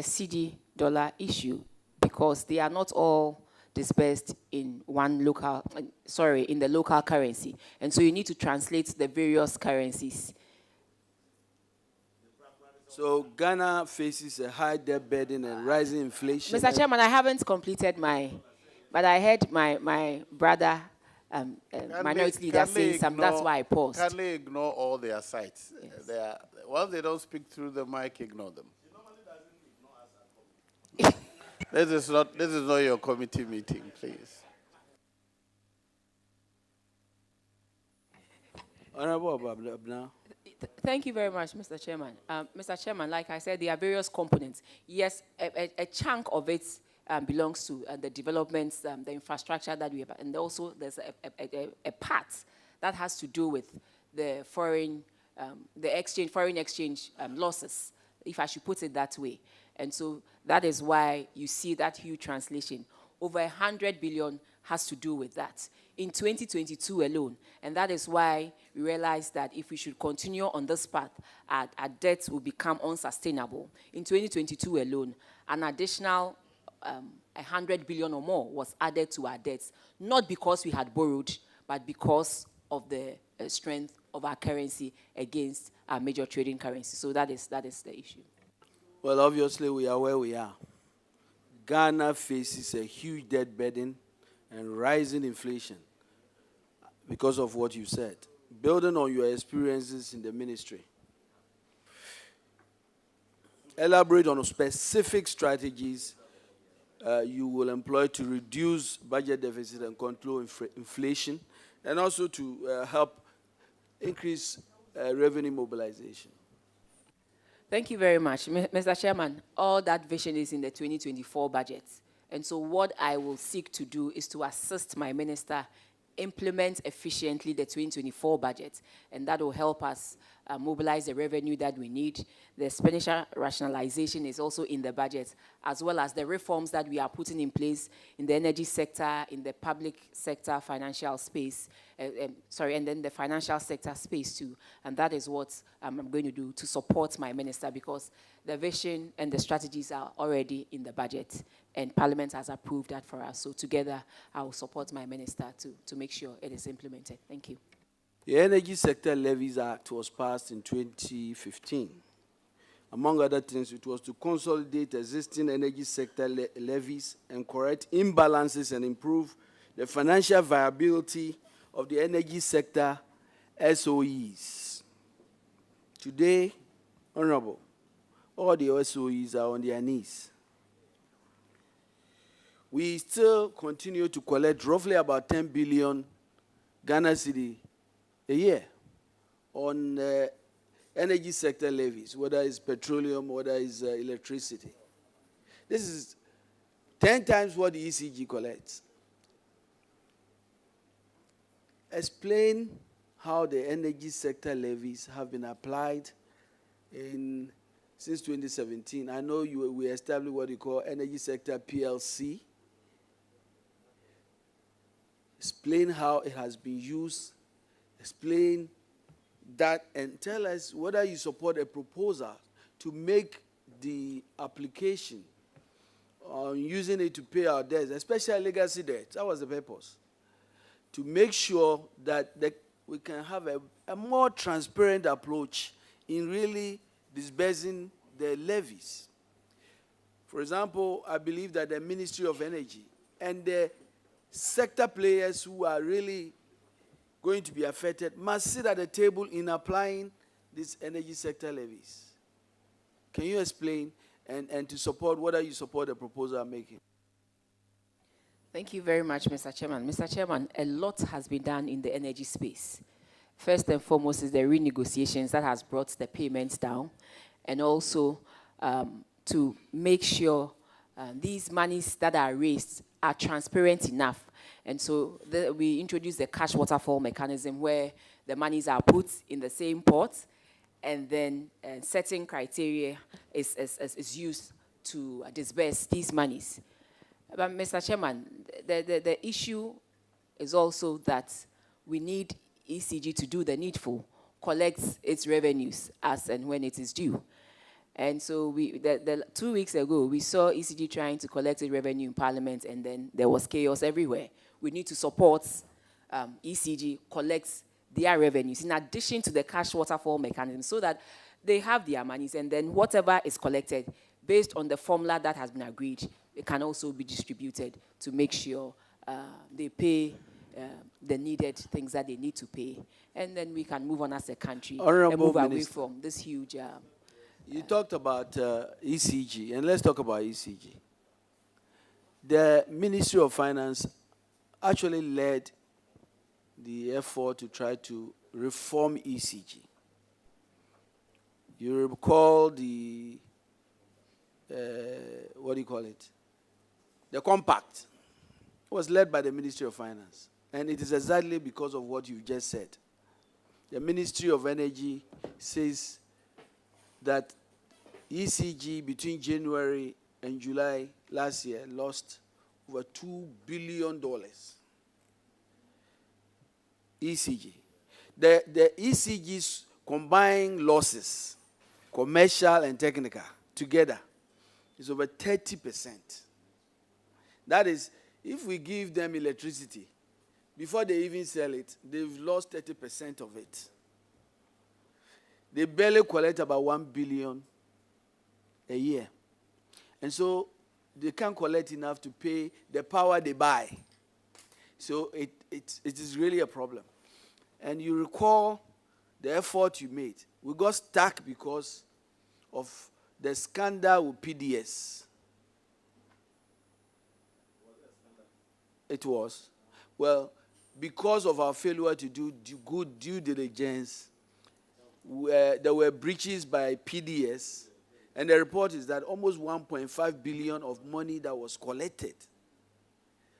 Speaker 2: CD dollar issue because they are not all dispersed in in the local currency. And so you need to translate the various currencies.
Speaker 10: So Ghana faces a high debt burden and rising inflation.
Speaker 2: Mr. Chairman, I haven't completed but I heard my brother, minority leader, saying something. That's why I paused.
Speaker 1: Can they ignore all their sites? Yes. Once they don't speak through the mic, ignore them. This is not your committee meeting, please.
Speaker 10: Honorable Abna.
Speaker 2: Thank you very much, Mr. Chairman. Mr. Chairman, like I said, there are various components. Yes, a chunk of it belongs to the developments, the infrastructure that we have, and also there's a part that has to do with the foreign exchange losses, if I should put it that way. And so that is why you see that huge translation. Over 100 billion has to do with that in 2022 alone. And that is why we realized that if we should continue on this path, our debts will become unsustainable. In 2022 alone, an additional 100 billion or more was added to our debts, not because we had borrowed, but because of the strength of our currency against our major trading currency. So that is the issue.
Speaker 10: Well, obviously, we are where we are. Ghana faces a huge debt burden and rising inflation because of what you said. Building on your experiences in the ministry, elaborate on specific strategies you will employ to reduce budget deficit and control inflation, and also to help increase revenue mobilization.
Speaker 2: Thank you very much. Mr. Chairman, all that vision is in the 2024 budget. And so what I will seek to do is to assist my minister implement efficiently the 2024 budget. And that will help us mobilize the revenue that we need. The expenditure rationalization is also in the budget, as well as the reforms that we are putting in place in the energy sector, in the public sector financial space, and then the financial sector space too. And that is what I'm going to do to support my minister, because the vision and the strategies are already in the budget, and Parliament has approved that for us. So together, I will support my minister to make sure it is implemented. Thank you.
Speaker 10: The Energy Sector Levies Act was passed in 2015. Among other things, it was to consolidate existing energy sector levies and correct imbalances and improve the financial viability of the energy sector SOEs. Today, Honorable, all the SOEs are on their knees. We still continue to collect roughly about 10 billion Ghana cedi a year on energy sector levies, whether it's petroleum, whether it's electricity. This is 10 times what the ECG collects. Explain how the energy sector levies have been applied since 2017. I know we established what you call Energy Sector PLC. Explain how it has been used. Explain that and tell us whether you support a proposal to make the application on using it to pay our debts, especially legacy debts. That was the purpose. To make sure that we can have a more transparent approach in really disbursing the levies. For example, I believe that the Ministry of Energy and the sector players who are really going to be affected must sit at the table in applying these energy sector levies. Can you explain and to support whether you support the proposal I'm making?
Speaker 2: Thank you very much, Mr. Chairman. Mr. Chairman, a lot has been done in the energy space. First and foremost is the renegotiations that has brought the payments down, and also to make sure these monies that are raised are transparent enough. And so we introduced the cash waterfall mechanism where the monies are put in the same pot, and then certain criteria is used to disburse these monies. But Mr. Chairman, the issue is also that we need ECG to do the needful, collect its revenues as and when it is due. And so 2 weeks ago, we saw ECG trying to collect its revenue in Parliament, and then there was chaos everywhere. We need to support ECG collect their revenues in addition to the cash waterfall mechanism so that they have their monies, and then whatever is collected based on the formula that has been agreed, it can also be distributed to make sure they pay the needed things that they need to pay. And then we can move on as a country and move away from this huge...
Speaker 10: you talked about ECG, and let's talk about ECG. The Ministry of Finance actually led the effort to try to reform ECG. You recall the, what do you call it? The compact was led by the Ministry of Finance. And it is exactly because of what you just said. The Ministry of Energy says that ECG between January and July last year lost over $2 billion. ECG. The ECG's combined losses, commercial and technical, together, is over 30%. That is, if we give them electricity, before they even sell it, they've lost 30% of it. They barely collect about 1 billion a year. And so they can't collect enough to pay the power they buy. So it is really a problem. And you recall the effort you made. We got stuck because of the scandal with PDS. It was. Well, because of our failure to do good due diligence, there were breaches by PDS, and the report is that almost 1.5 billion of money that was collected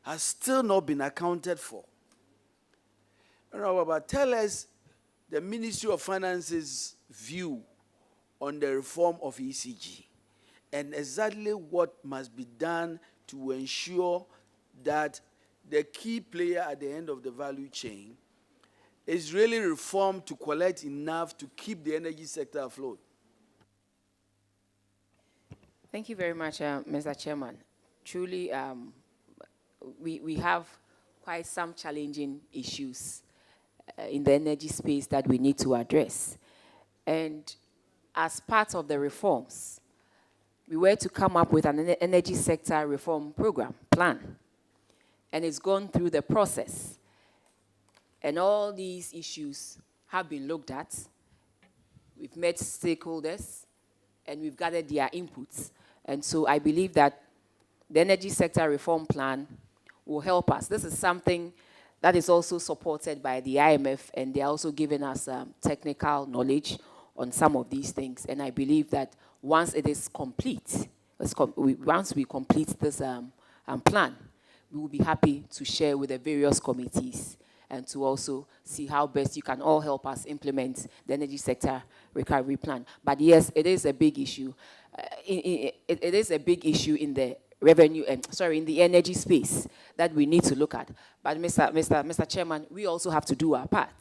Speaker 10: has still not been accounted for. But tell us the Ministry of Finance's view on the reform of ECG and exactly what must be done to ensure that the key player at the end of the value chain is really reformed to collect enough to keep the energy sector afloat.
Speaker 2: Thank you very much, Mr. Chairman. Truly, we have quite some challenging issues in the energy space that we need to address. And as part of the reforms, we were to come up with an energy sector reform program, plan. And it's gone through the process. And all these issues have been looked at. We've met stakeholders, and we've gathered their inputs. And so I believe that the energy sector reform plan will help us. This is something that is also supported by the IMF, and they're also giving us technical knowledge on some of these things. And I believe that once it is complete, once we complete this plan, we will be happy to share with the various committees and to also see how best you can all help us implement the energy sector recovery plan. But yes, it is a big issue. It is a big issue in the revenue, in the energy space that we need to look at. But Mr. Chairman, we also have to do our part.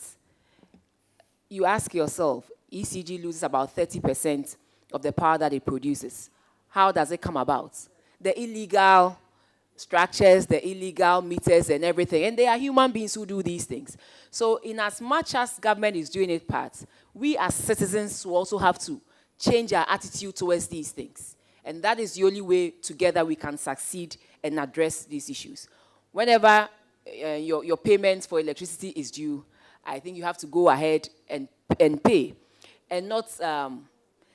Speaker 2: You ask yourself, ECG loses about 30% of the power that it produces. How does it come about? The illegal structures, the illegal meters and everything, and they are human beings who do these things. So in as much as government is doing its part, we as citizens will also have to change our attitude towards these things. And that is the only way together we can succeed and address these issues. Whenever your payment for electricity is due, I think you have to go ahead and pay. And not,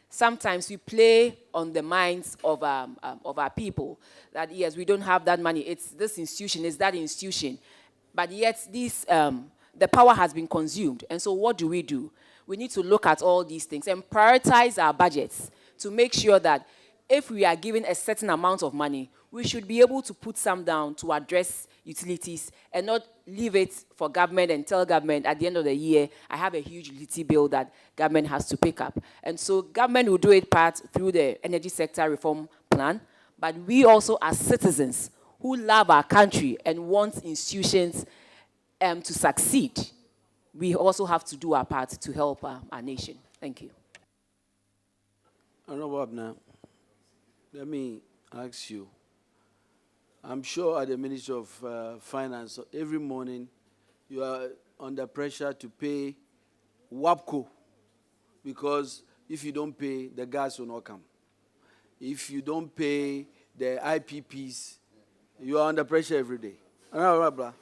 Speaker 2: sometimes we play on the minds of our people that, yes, we don't have that money. It's this institution, it's that institution. But yet, the power has been consumed. And so what do? We need to look at all these things and prioritize our budgets to make sure that if we are given a certain amount of money, we should be able to put some down to address utilities and not leave it for government and tell government at the end of the year, I have a huge utility bill that government has to pick up. And so government will do its part through the energy sector reform plan, but we also as citizens who love our country and want institutions to succeed, we also have to do our part to help our nation. Thank you.
Speaker 10: Honorable Abner, let me ask you. I'm sure at the Ministry of Finance, every morning you are under pressure to pay WAPCO, because if you don't pay, the gas will not come. If you don't pay the IPPs, you are under pressure every day. Honorable,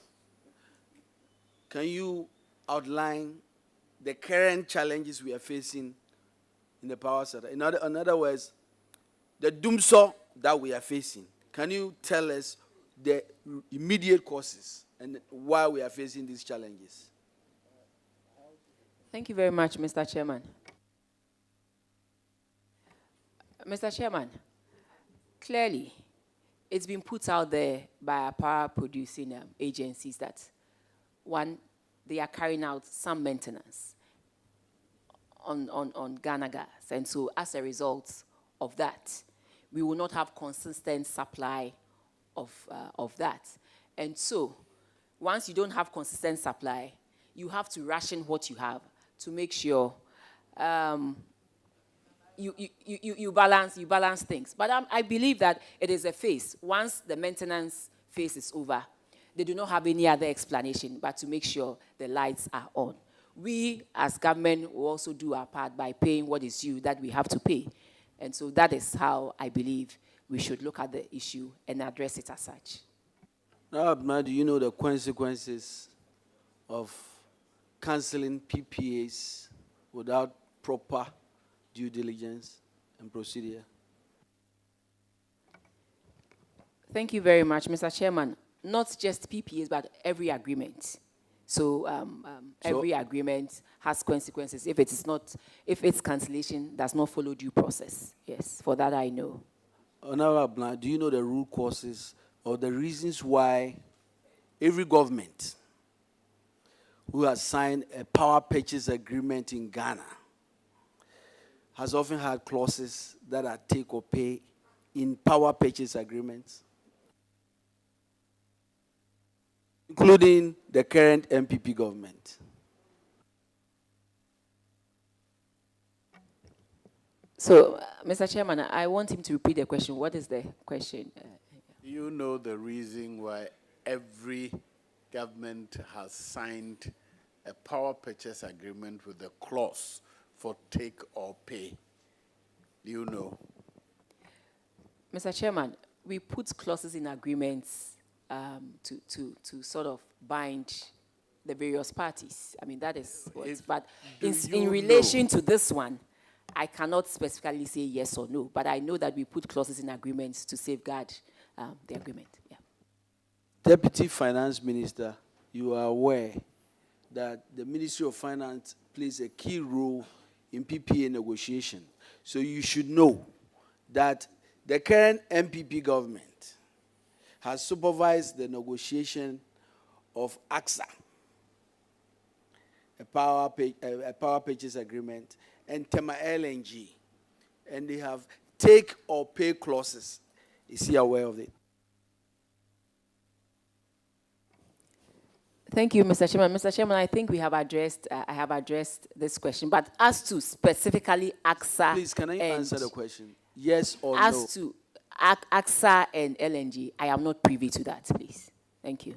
Speaker 10: can you outline the current challenges we are facing in the power sector? In other words, the doomsaw that we are facing. Can you tell us the immediate causes and why we are facing these challenges?
Speaker 2: Thank you very much, Mr. Chairman. Mr. Chairman, clearly, it's been put out there by our power-producing agencies that, one, they are carrying out some maintenance on Ghana gas. And so as a result of that, we will not have consistent supply of that. And so once you don't have consistent supply, you have to ration what you have to make sure you balance things. But I believe that it is a phase. Once the maintenance phase is over, they do not have any other explanation but to make sure the lights are on. We, as government, will also do our part by paying what is due that we have to pay. And so that is how I believe we should look at the issue and address it as such.
Speaker 10: Now, Abner, do you know the consequences of canceling PPAs without proper due diligence and procedure?
Speaker 2: Thank you very much, Mr. Chairman. Not just PPAs, but every agreement. So every agreement has consequences if its cancellation does not follow due process. Yes, for that I know.
Speaker 10: Honorable Abner, do you know the root causes or the reasons why every government who has signed a power purchase agreement in Ghana has often had clauses that are take or pay in power purchase agreements, including the current MPP government?
Speaker 2: So, Mr. Chairman, I want him to repeat the question. What is the question?
Speaker 1: You know the reason why every government has signed a power purchase agreement with a clause for take or pay. Do you know?
Speaker 2: Mr. Chairman, we put clauses in agreements to sort of bind the various parties. I mean, that is what,
Speaker 10: If-
Speaker 2: but
Speaker 10: do
Speaker 2: in
Speaker 10: you
Speaker 2: relation to this one, I cannot specifically say yes or no, but I know that we put clauses in agreements to safeguard the agreement. Yeah.
Speaker 10: Deputy Finance Minister, you are aware that the Ministry of Finance plays a key role in PPA negotiation. So you should know that the current MPP government has supervised the negotiation of AXA, a power purchase agreement, and Tema LNG. And they have take or pay clauses. Is he aware of it?
Speaker 2: Thank you, Mr. Chairman. Mr. Chairman, I think we have addressed, I have addressed this question, but as to specifically AXA.
Speaker 10: Please, can I
Speaker 2: and
Speaker 10: answer the question? Yes or no?
Speaker 2: As to AXA and LNG, I am not privy to that, please. Thank you.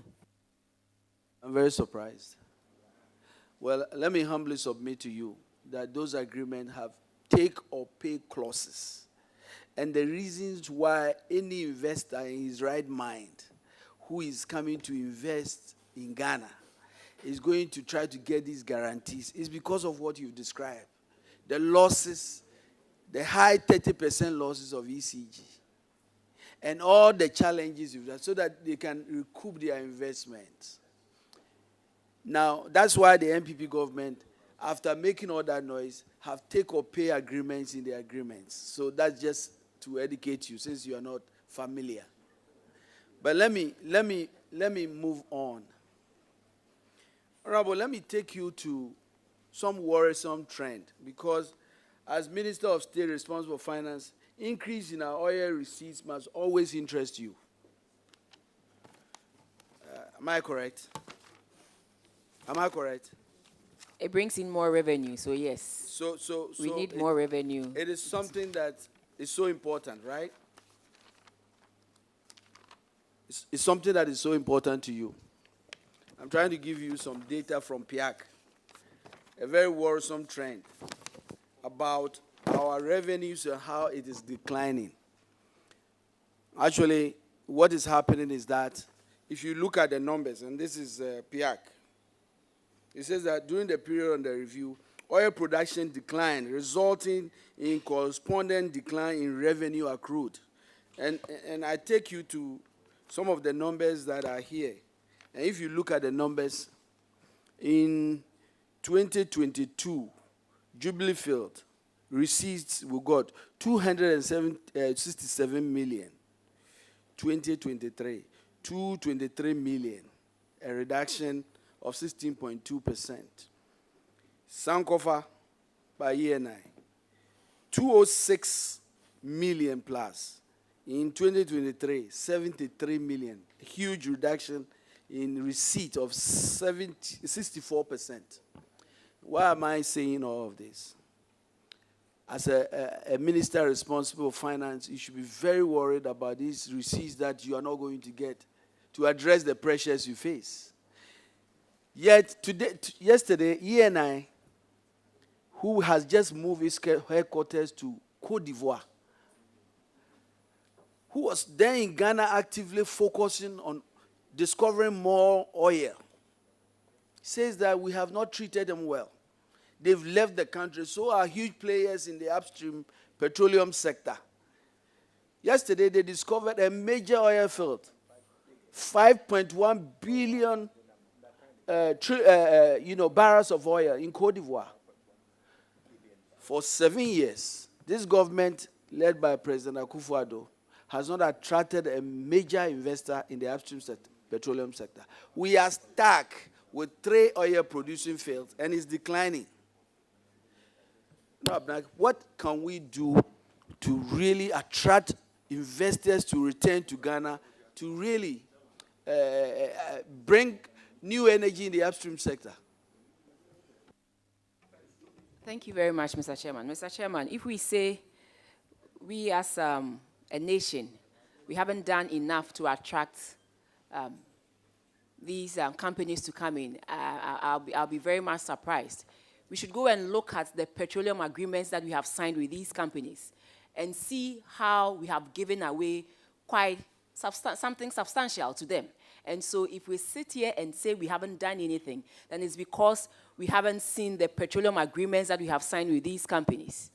Speaker 10: I'm very surprised. Well, let me humbly submit to you that those agreements have take or pay clauses. And the reasons why any investor in his right mind who is coming to invest in Ghana is going to try to get these guarantees is because of what you've described. The losses, the high 30% losses of ECG, and all the challenges you've done so that they can recoup their investments. Now, that's why the MPP government, after making all that noise, have take or pay agreements in the agreements. So that's just to educate you, since you are not familiar. But let me move on. Honorable, let me take you to some worrisome trend, because as Minister of State responsible for finance, increase in our oil receipts must always interest you. Am I correct? Am I correct?
Speaker 2: It brings in more revenue, so yes.
Speaker 10: So
Speaker 2: we need more revenue.
Speaker 10: It is something that is so important, right? It's something that is so important to you. I'm trying to give you some data from PIAC, a very worrisome trend about our revenues and how it is declining. Actually, what is happening is that if you look at the numbers, and this is PIAC, it says that during the period under review, oil production declined, resulting in corresponding decline in revenue accrued. And I take you to some of the numbers that are here. And if you look at the numbers, in 2022, Jubilee Field receipts we got 267 million. 2023, 223 million, a reduction of 16.2%. Sankofa by year 9, 206 million plus. In 2023, 73 million, a huge reduction in receipt of 64%. Why am I saying all of this? As a minister responsible for finance, you should be very worried about these receipts that you are not going to get to address the pressures you face. Yet, yesterday, ENI, who has just moved its headquarters to Côte d'Ivoire, who was there in Ghana actively focusing on discovering more oil, says that we have not treated them well. They've left the country. So are huge players in the upstream petroleum sector. Yesterday, they discovered a major oil field, 5.1 billion barrels of oil in Côte d'Ivoire. For 7 years, this government, led by President Akufo-Addo, has not attracted a major investor in the upstream petroleum sector. We are stuck with 3 oil-producing fields, and it's declining. Now, what can we do to really attract investors to return to Ghana, to really bring new energy in the upstream sector?
Speaker 2: Thank you very much, Mr. Chairman. Mr. Chairman, if we say we as a nation, we haven't done enough to attract these companies to come in, I'll be very much surprised. We should go and look at the petroleum agreements that we have signed with these companies and see how we have given away quite something substantial to them. And so if we sit here and say we haven't done anything, then it's because we haven't seen the petroleum agreements that we have signed with these companies.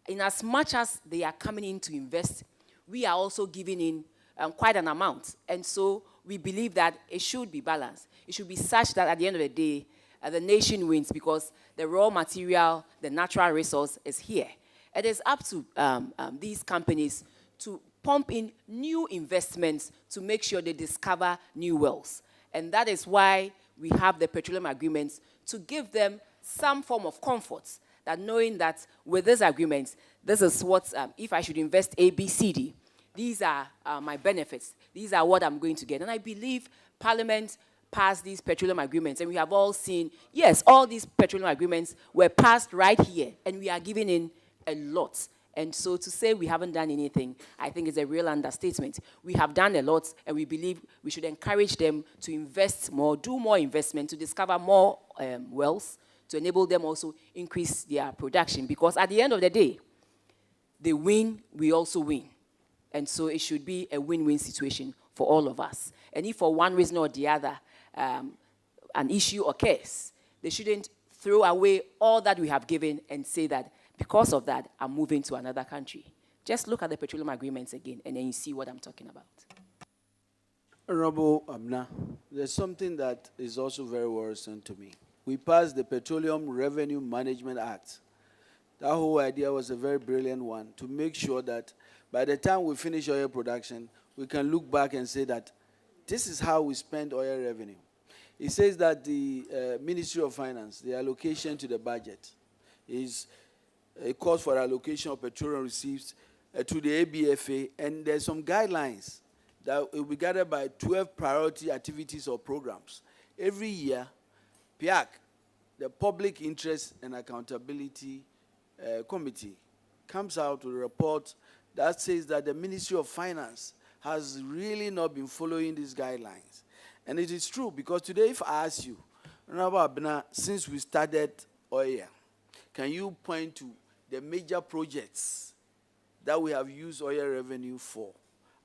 Speaker 2: In as much as they are coming in to invest, we are also giving in quite an amount. And so we believe that it should be balanced. It should be such that at the end of the day, the nation wins because the raw material, the natural resource is here. It is up to these companies to pump in new investments to make sure they discover new wells. And that is why we have the petroleum agreements to give them some form of comfort, that knowing that with this agreement, this is what, if I should invest A, B, C, D, these are my benefits. These are what I'm going to get. And I believe Parliament passed these petroleum agreements, and we have all seen, yes, all these petroleum agreements were passed right here, and we are giving in a lot. And so to say we haven't done anything, I think is a real understatement. We have done a lot, and we believe we should encourage them to invest more, do more investment, to discover more wells, to enable them also increase their production. Because at the end of the day, they win, we also win. And so it should be a win-win situation for all of us. And if for one reason or the other, an issue occurs, they shouldn't throw away all that we have given and say that because of that, I'm moving to another country. Just look at the petroleum agreements again, and then you see what I'm talking about.
Speaker 10: Honorable Abna, there's something that is also very worrisome to me. We passed the Petroleum Revenue Management Act. That whole idea was a very brilliant one, to make sure that by the time we finish oil production, we can look back and say that this is how we spend oil revenue. It says that the Ministry of Finance, the allocation to the budget, is a cost for allocation of petroleum receipts to the ABFA, and there's some guidelines that will be gathered by 12 priority activities or programs. Every year, PIAC, the Public Interest and Accountability Committee, comes out with a report that says that the Ministry of Finance has really not been following these guidelines. And it is true, because today if I ask you, Honorable Abena, since we started oil, can you point to the major projects that we have used oil revenue for?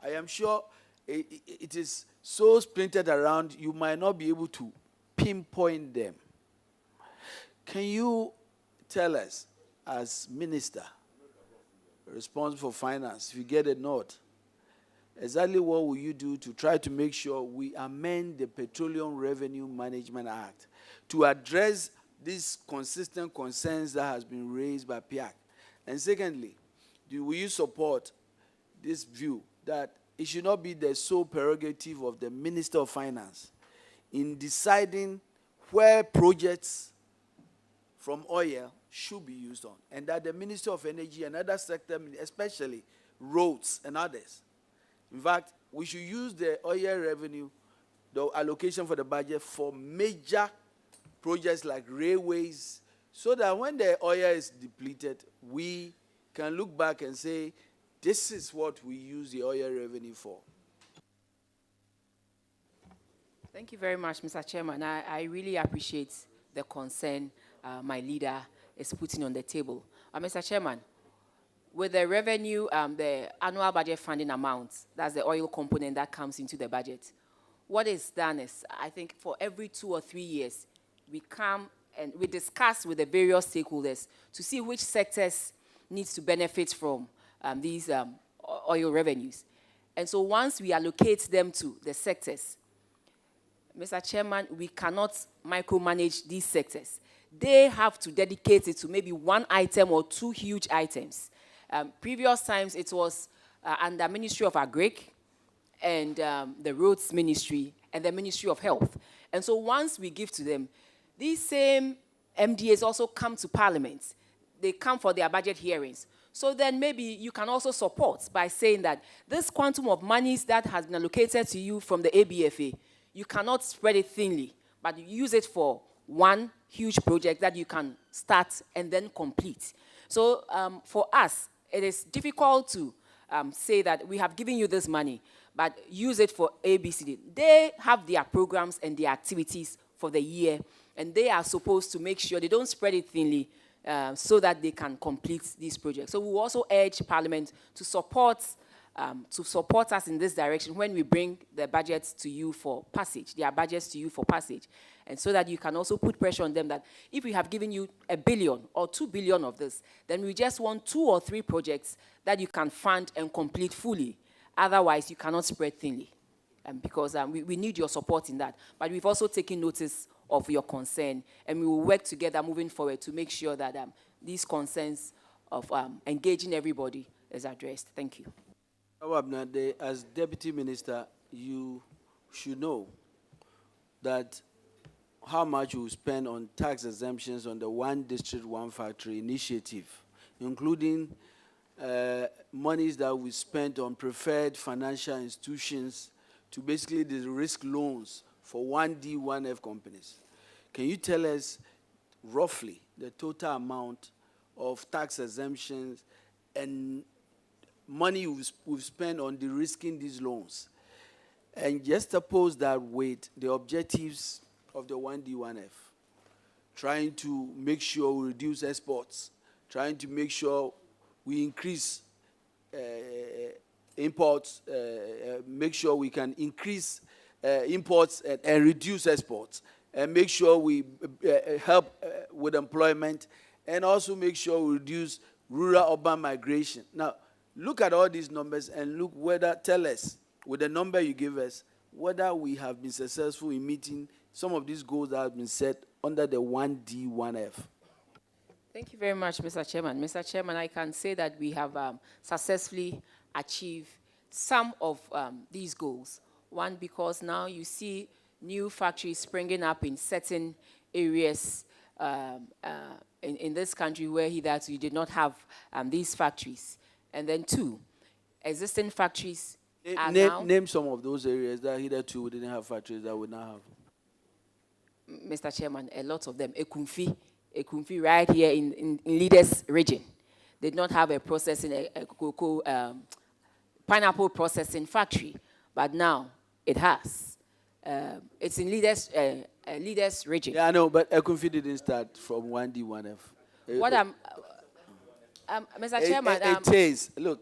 Speaker 10: I am sure it is so splintered around, you might not be able to pinpoint them. Can you tell us, as Minister responsible for finance, if you get a nod, exactly what will you do to try to make sure we amend the Petroleum Revenue Management Act to address these consistent concerns that has been raised by PIAC? And secondly, will you support this view that it should not be the sole prerogative of the Minister of Finance in deciding where projects from oil should be used on, and that the Minister of Energy and other sectors, especially roads and others, in fact, we should use the oil revenue, the allocation for the budget, for major projects like railways, so that when the oil is depleted, we can look back and say, this is what we use the oil revenue for.
Speaker 2: Thank you very much, Mr. Chairman. I really appreciate the concern my leader is putting on the table. Mr. Chairman, with the revenue, the annual budget funding amount, that's the oil component that comes into the budget, what is done is, I think for every 2 or 3 years, we come and we discuss with the various stakeholders to see which sectors needs to benefit from these oil revenues. And so once we allocate them to the sectors, Mr. Chairman, we cannot micromanage these sectors. They have to dedicate it to maybe one item or 2 huge items. Previous times, it was under Ministry of Agric and the Roads Ministry and the Ministry of Health. And so once we give to them, these same MDAs also come to Parliament. They come for their budget hearings. So then maybe you can also support by saying that this quantum of monies that has been allocated to you from the ABFA, you cannot spread it thinly, but you use it for one huge project that you can start and then complete. So for us, it is difficult to say that we have given you this money, but use it for ABCD. They have their programs and their activities for the year, and they are supposed to make sure they don't spread it thinly so that they can complete these projects. So we will also urge Parliament to support to support us in this direction when we bring the budgets to you for passage, their budgets to you for passage. And so that you can also put pressure on them that if we have given you $1 billion or $2 billion of this, then we just want 2 or 3 projects that you can fund and complete fully. Otherwise, you cannot spread thinly. Because we need your support in that. But we've also taken notice of your concern, and we will work together moving forward to make sure that these concerns of engaging everybody is addressed. Thank you.
Speaker 10: As Deputy Minister, you should know that how much we spend on tax exemptions on the One District, One Factory initiative, including monies that we spent on preferred financial institutions to basically the risk loans for 1D, 1F companies. Can you tell us roughly the total amount of tax exemptions and money we've spent on de-risking these loans? And just oppose that with the objectives of the 1D, 1F, trying to make sure we reduce exports, trying to make sure we increase imports, make sure we can increase imports and reduce exports, and make sure we help with employment, and also make sure we reduce rural-urban migration. Now, look at all these numbers and look whether, tell us, with the number you give us, whether we have been successful in meeting some of these goals that have been set under the 1D, 1F.
Speaker 2: Thank you very much, Mr. Chairman. Mr. Chairman, I can say that we have successfully achieved some of these goals. One, because now you see new factories springing up in certain areas in this country where hitherto you did not have these factories. And then 2, existing factories are now...
Speaker 10: Name some of those areas that hitherto we didn't have factories that we now have.
Speaker 2: Mr. Chairman, a lot of them. Ekumfi right here in Leaders region did not have a processing, a cocoa, pineapple processing factory, but now it has. It's in Leaders region.
Speaker 10: Yeah, I know, but Ekumfi didn't start from 1D, 1F.
Speaker 2: What Mr. Chairman...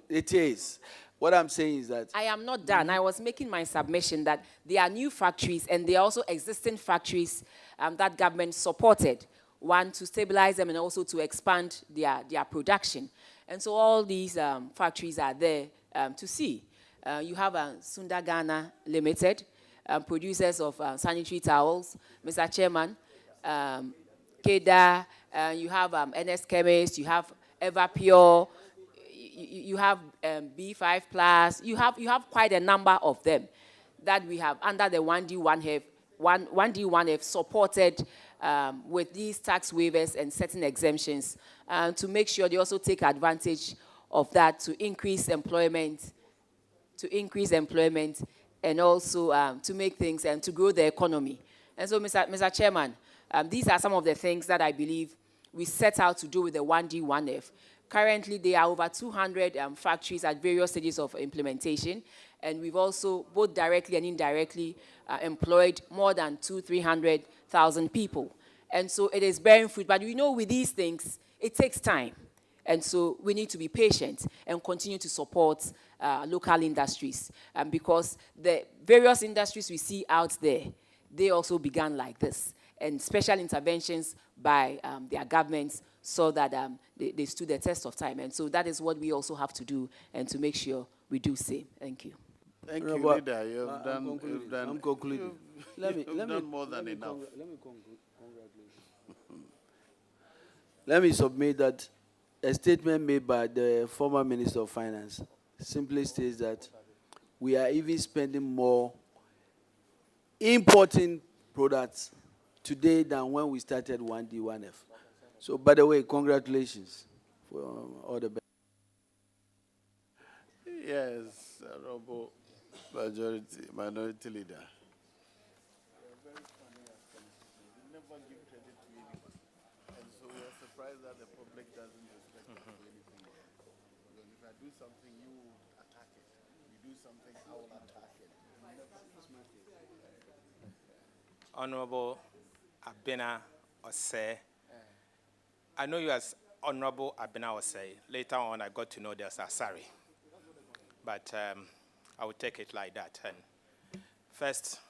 Speaker 10: It is. What I'm saying is that...
Speaker 2: I am not done. I was making my submission that there are new factories and there are also existing factories that government supported. One, to stabilize them and also to expand their production. And so all these factories are there to see. You have Sunda Ghana Limited, producers of sanitary towels. Mr. Chairman, Keda, you have NS Chemist, you have Everpure, you have B5 Plus, you have quite a number of them that we have under the 1D, 1F supported with these tax waivers and certain exemptions to make sure they also take advantage of that to increase employment, and also to make things and to grow the economy. And so, Mr. Chairman, these are some of the things that I believe we set out to do with the 1D, 1F. Currently, there are over 200 factories at various stages of implementation, and we've also, both directly and indirectly, employed more than 300,000 people. And so it is bearing fruit. But we know with these things, it takes time. And so we need to be patient and continue to support local industries. Because the various industries we see out there, they also began like this. And special interventions by their governments so that they stood the test of time. And so that is what we also have to do and to make sure we do same. Thank you.
Speaker 11: Thank you, Leader. You've done,
Speaker 10: I'm concluding. Let me
Speaker 11: done more than enough.
Speaker 10: Let me conclude. Congratulations. Let me submit that a statement made by the former Minister of Finance simply states that we are even spending more importing products today than when we started 1D, 1F. So, by the way, congratulations for all the best.
Speaker 11: Yes, Honorable Minority Leader. Never give credit to anyone. And so we are surprised that the public doesn't respect anything. Because if I do something, you attack it. You do something, I will attack it.
Speaker 13: Honorable Abena Osei. I know you as Honorable Abena Osei. Later on, I got to know there's Asari. but I will take it like that. And first,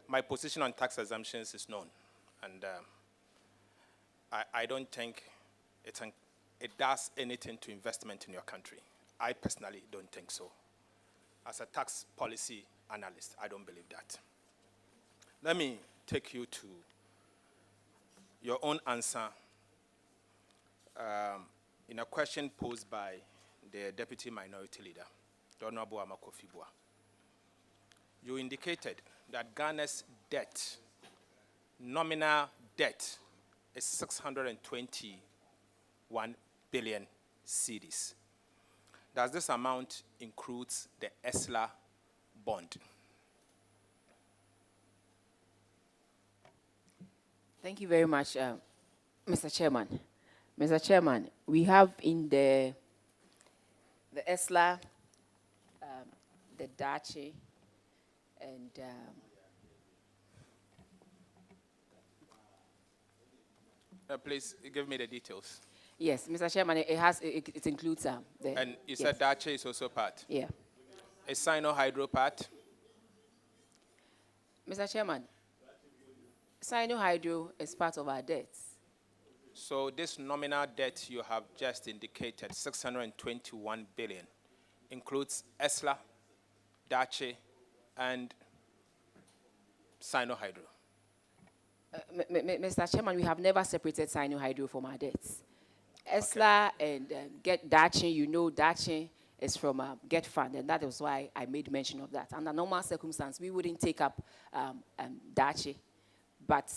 Speaker 13: my position on tax exemptions is known, and I don't think it does anything to investment in your country. I personally don't think so. As a tax policy analyst, I don't believe that. Let me take you to your own answer in a question posed by the Deputy Minority Leader, the Honorable Amakofibua. You indicated that Ghana's debt, nominal debt, is 621 billion cedis. Does this amount include the ESLA bond?
Speaker 2: Thank you very much, Mr. Chairman. Mr. Chairman, we have in the ESLA, the Dache, and
Speaker 13: Please give me the details.
Speaker 2: yes, Mr. Chairman, it includes the.
Speaker 13: And you said Dache is also part.
Speaker 2: Yeah.
Speaker 13: Is Sino-Hydro part?
Speaker 2: Mr. Chairman, Sino-Hydro is part of our debts.
Speaker 13: So this nominal debt you have just indicated, 621 billion, includes ESLA, Dache, and Sino-Hydro.
Speaker 2: Mr. Chairman, we have never separated Sino-Hydro from our debts. ESLA and Get Dache, you know Dache is from Get Fund, and that is why I made mention of that. Under normal circumstances, we wouldn't take up Dache, but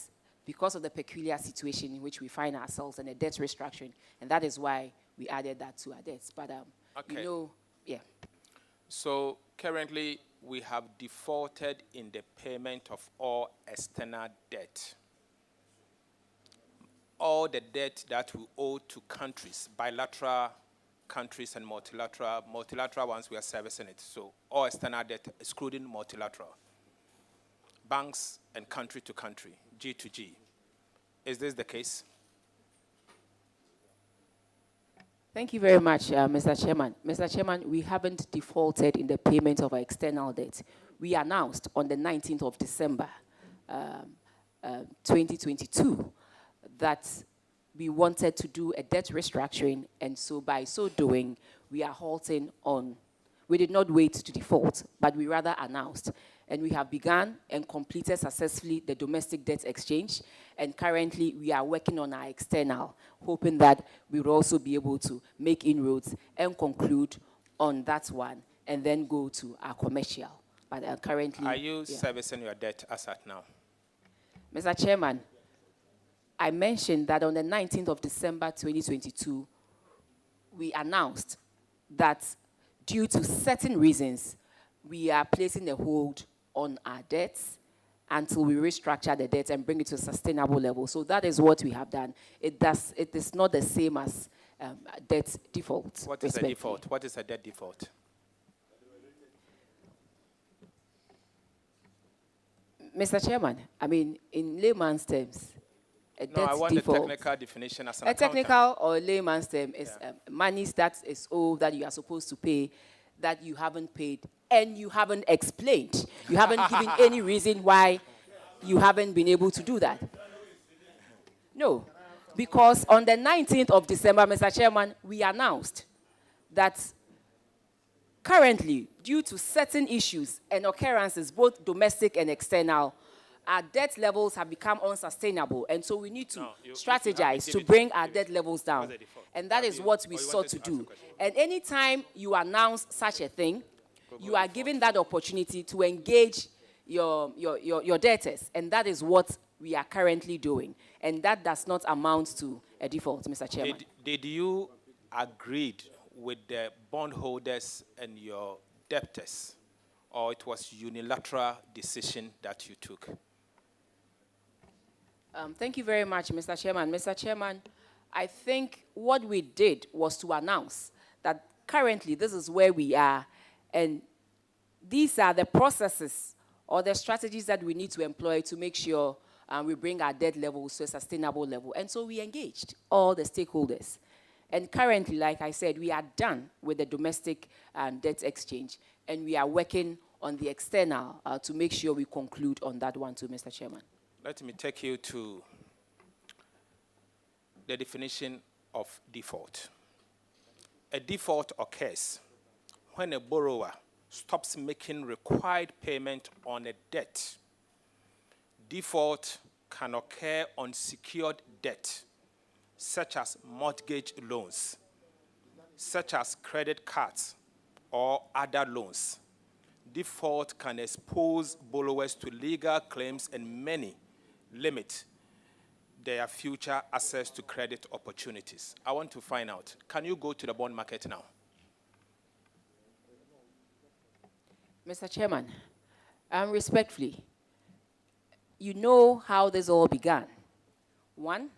Speaker 2: because of the peculiar situation in which we find ourselves and the debt restructuring, and that is why we added that to our debts. But
Speaker 13: okay.
Speaker 2: you know, yeah.
Speaker 13: So currently, we have defaulted in the payment of all external debt. All the debt that we owe to countries, bilateral countries and multilateral ones, we are servicing it. So all external debt, excluding multilateral. Banks and country to country, G to G. Is this the case?
Speaker 2: Thank you very much, Mr. Chairman. Mr. Chairman, we haven't defaulted in the payment of our external debt. We announced on the 19th of December, 2022, that we wanted to do a debt restructuring, and so by so doing, we are halting on. We did not wait to default, but we rather announced. And we have begun and completed successfully the domestic debt exchange, and currently we are working on our external, hoping that we will also be able to make inroads and conclude on that one, and then go to our commercial. But currently...
Speaker 13: Are you servicing your debt as at now?
Speaker 2: Mr. Chairman, I mentioned that on the 19th of December 2022, we announced that due to certain reasons, we are placing a hold on our debts until we restructure the debt and bring it to a sustainable level. So that is what we have done. It is not the same as debt default.
Speaker 13: What is a default? What is a debt default?
Speaker 2: Mr. Chairman, I mean, in layman's terms, a debt default.
Speaker 13: No, I want the technical definition as an accountant.
Speaker 2: Technical or layman's term is monies that is owed that you are supposed to pay that you haven't paid and you haven't explained. You haven't given any reason why you haven't been able to do that. No, because on the 19th of December, Mr. Chairman, we announced that currently, due to certain issues and occurrences, both domestic and external, our debt levels have become unsustainable, and so we need to strategize to bring our debt levels down. And that is what we sought to do. And anytime you announce such a thing, you are given that opportunity to engage your debtors, and that is what we are currently doing. And that does not amount to a default, Mr. Chairman.
Speaker 13: Did you agree with the bondholders and your debtors, or it was unilateral decision that you took?
Speaker 2: Thank you very much, Mr. Chairman. Mr. Chairman, I think what we did was to announce that currently this is where we are, and these are the processes or the strategies that we need to employ to make sure we bring our debt levels to a sustainable level. And so we engaged all the stakeholders. And currently, like I said, we are done with the domestic debt exchange, and we are working on the external to make sure we conclude on that one too, Mr. Chairman.
Speaker 13: Let me take you to the definition of default. A default occurs when a borrower stops making required payment on a debt. Default can occur on secured debt, such as mortgage loans, such as credit cards or other loans. Default can expose borrowers to legal claims and many limit their future access to credit opportunities. I want to find out, can you go to the bond market now?
Speaker 2: Mr. Chairman, respectfully, you know how this all began. One,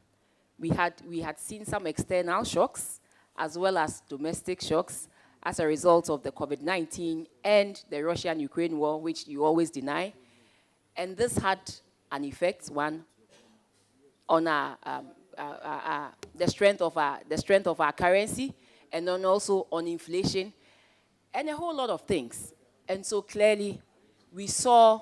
Speaker 2: we had seen some external shocks as well as domestic shocks as a result of the COVID-19 and the Russia-Ukraine war, which you always deny. And this had an effect, one, on the strength of our currency, and then also on inflation, and a whole lot of things. And so clearly, we saw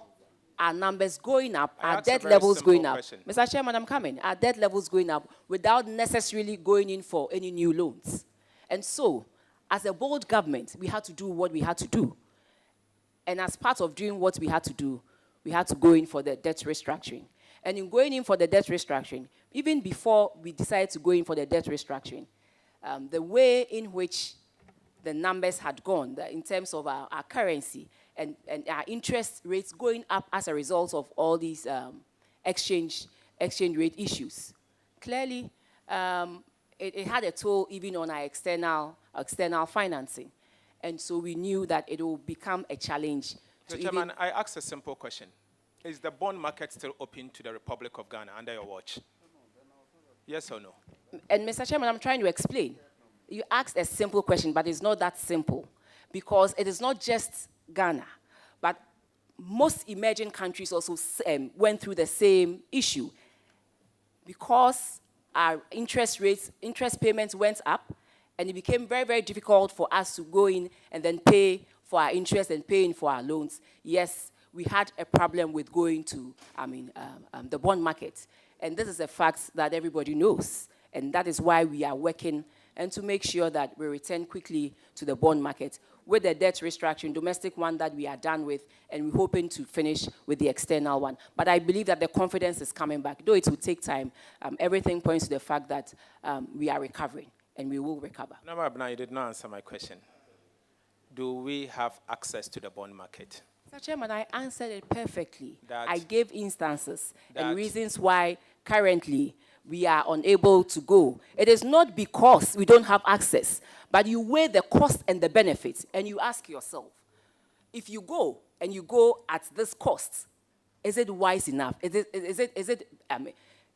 Speaker 2: our numbers going up, our debt levels going up. Mr. Chairman, I'm coming. Our debt levels going up without necessarily going in for any new loans. And so, as a bold government, we had to do what we had to do. And as part of doing what we had to do, we had to go in for the debt restructuring. And in going in for the debt restructuring, even before we decided to go in for the debt restructuring, the way in which the numbers had gone in terms of our currency and our interest rates going up as a result of all these exchange rate issues. Clearly, it had a toll even on our external financing. And so we knew that it will become a challenge.
Speaker 13: Mr. Chairman, I asked a simple question. Is the bond market still open to the Republic of Ghana under your watch? Yes or no?
Speaker 2: And Mr. Chairman, I'm trying to explain. You asked a simple question, but it's not that simple, because it is not just Ghana, but most emerging countries also went through the same issue. Because our interest payments went up, and it became very, very difficult for us to go in and then pay for our interest and paying for our loans. Yes, we had a problem with going to, the bond market. And this is a fact that everybody knows. And that is why we are working and to make sure that we return quickly to the bond market with the debt restructuring, domestic one that we are done with, and we're hoping to finish with the external one. But I believe that the confidence is coming back. Though it will take time, everything points to the fact that we are recovering, and we will recover.
Speaker 13: No, Abna, you did not answer my question. Do we have access to the bond market?
Speaker 2: Mr. Chairman, I answered it perfectly. I gave instances and reasons why currently we are unable to go. It is not because we don't have access, but you weigh the cost and the benefits, and you ask yourself, if you go and you go at this cost, is it wise enough? Is it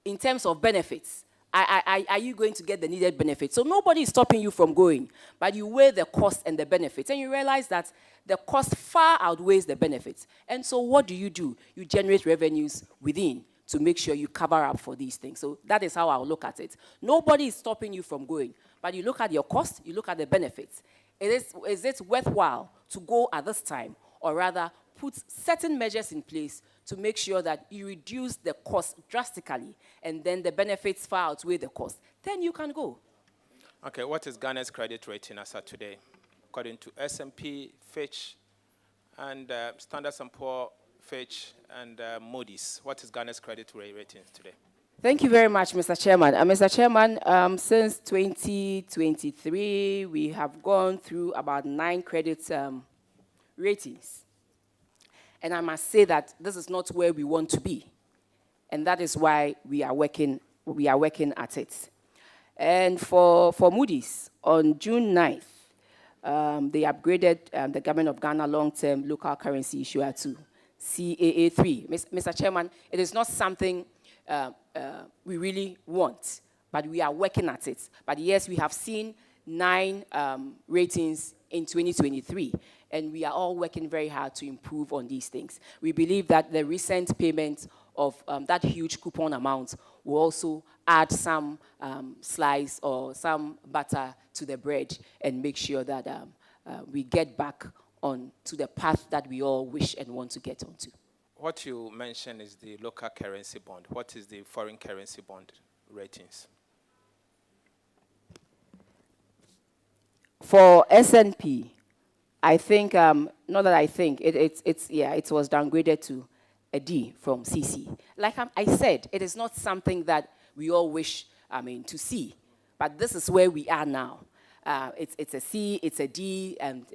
Speaker 2: in terms of benefits, are you going to get the needed benefits? So nobody is stopping you from going, but you weigh the cost and the benefits, and you realize that the cost far outweighs the benefits. And so what do? You generate revenues within to make sure you cover up for these things. So that is how I'll look at it. Nobody is stopping you from going, but you look at your cost, you look at the benefits. Is it worthwhile to go at this time, or rather put certain measures in place to make sure that you reduce the cost drastically, and then the benefits far outweigh the cost? Then you can go.
Speaker 13: Okay, what is Ghana's credit rating as of today? According to S&P, Fitch, and Standard & Poor's, Fitch, and Moody's. What is Ghana's credit rating today?
Speaker 2: Thank you very much, Mr. Chairman. Mr. Chairman, since 2023, we have gone through about 9 credit ratings. And I must say that this is not where we want to be. And that is why we are working at it. And for Moody's, on June 9th, they upgraded the Government of Ghana long-term local currency issuer to CAA3. Mr. Chairman, it is not something we really want, but we are working at it. But yes, we have seen 9 ratings in 2023, and we are all working very hard to improve on these things. We believe that the recent payment of that huge coupon amount, we'll also add some slice or some butter to the bread and make sure that we get back on to the path that we all wish and want to get onto.
Speaker 13: What you mentioned is the local currency bond. What is the foreign currency bond ratings?
Speaker 2: For SNP, I think, not that I think, it was downgraded to a D from CC. Like I said, it is not something that we all wish, to see, but this is where we are now. It's a C, it's a D, and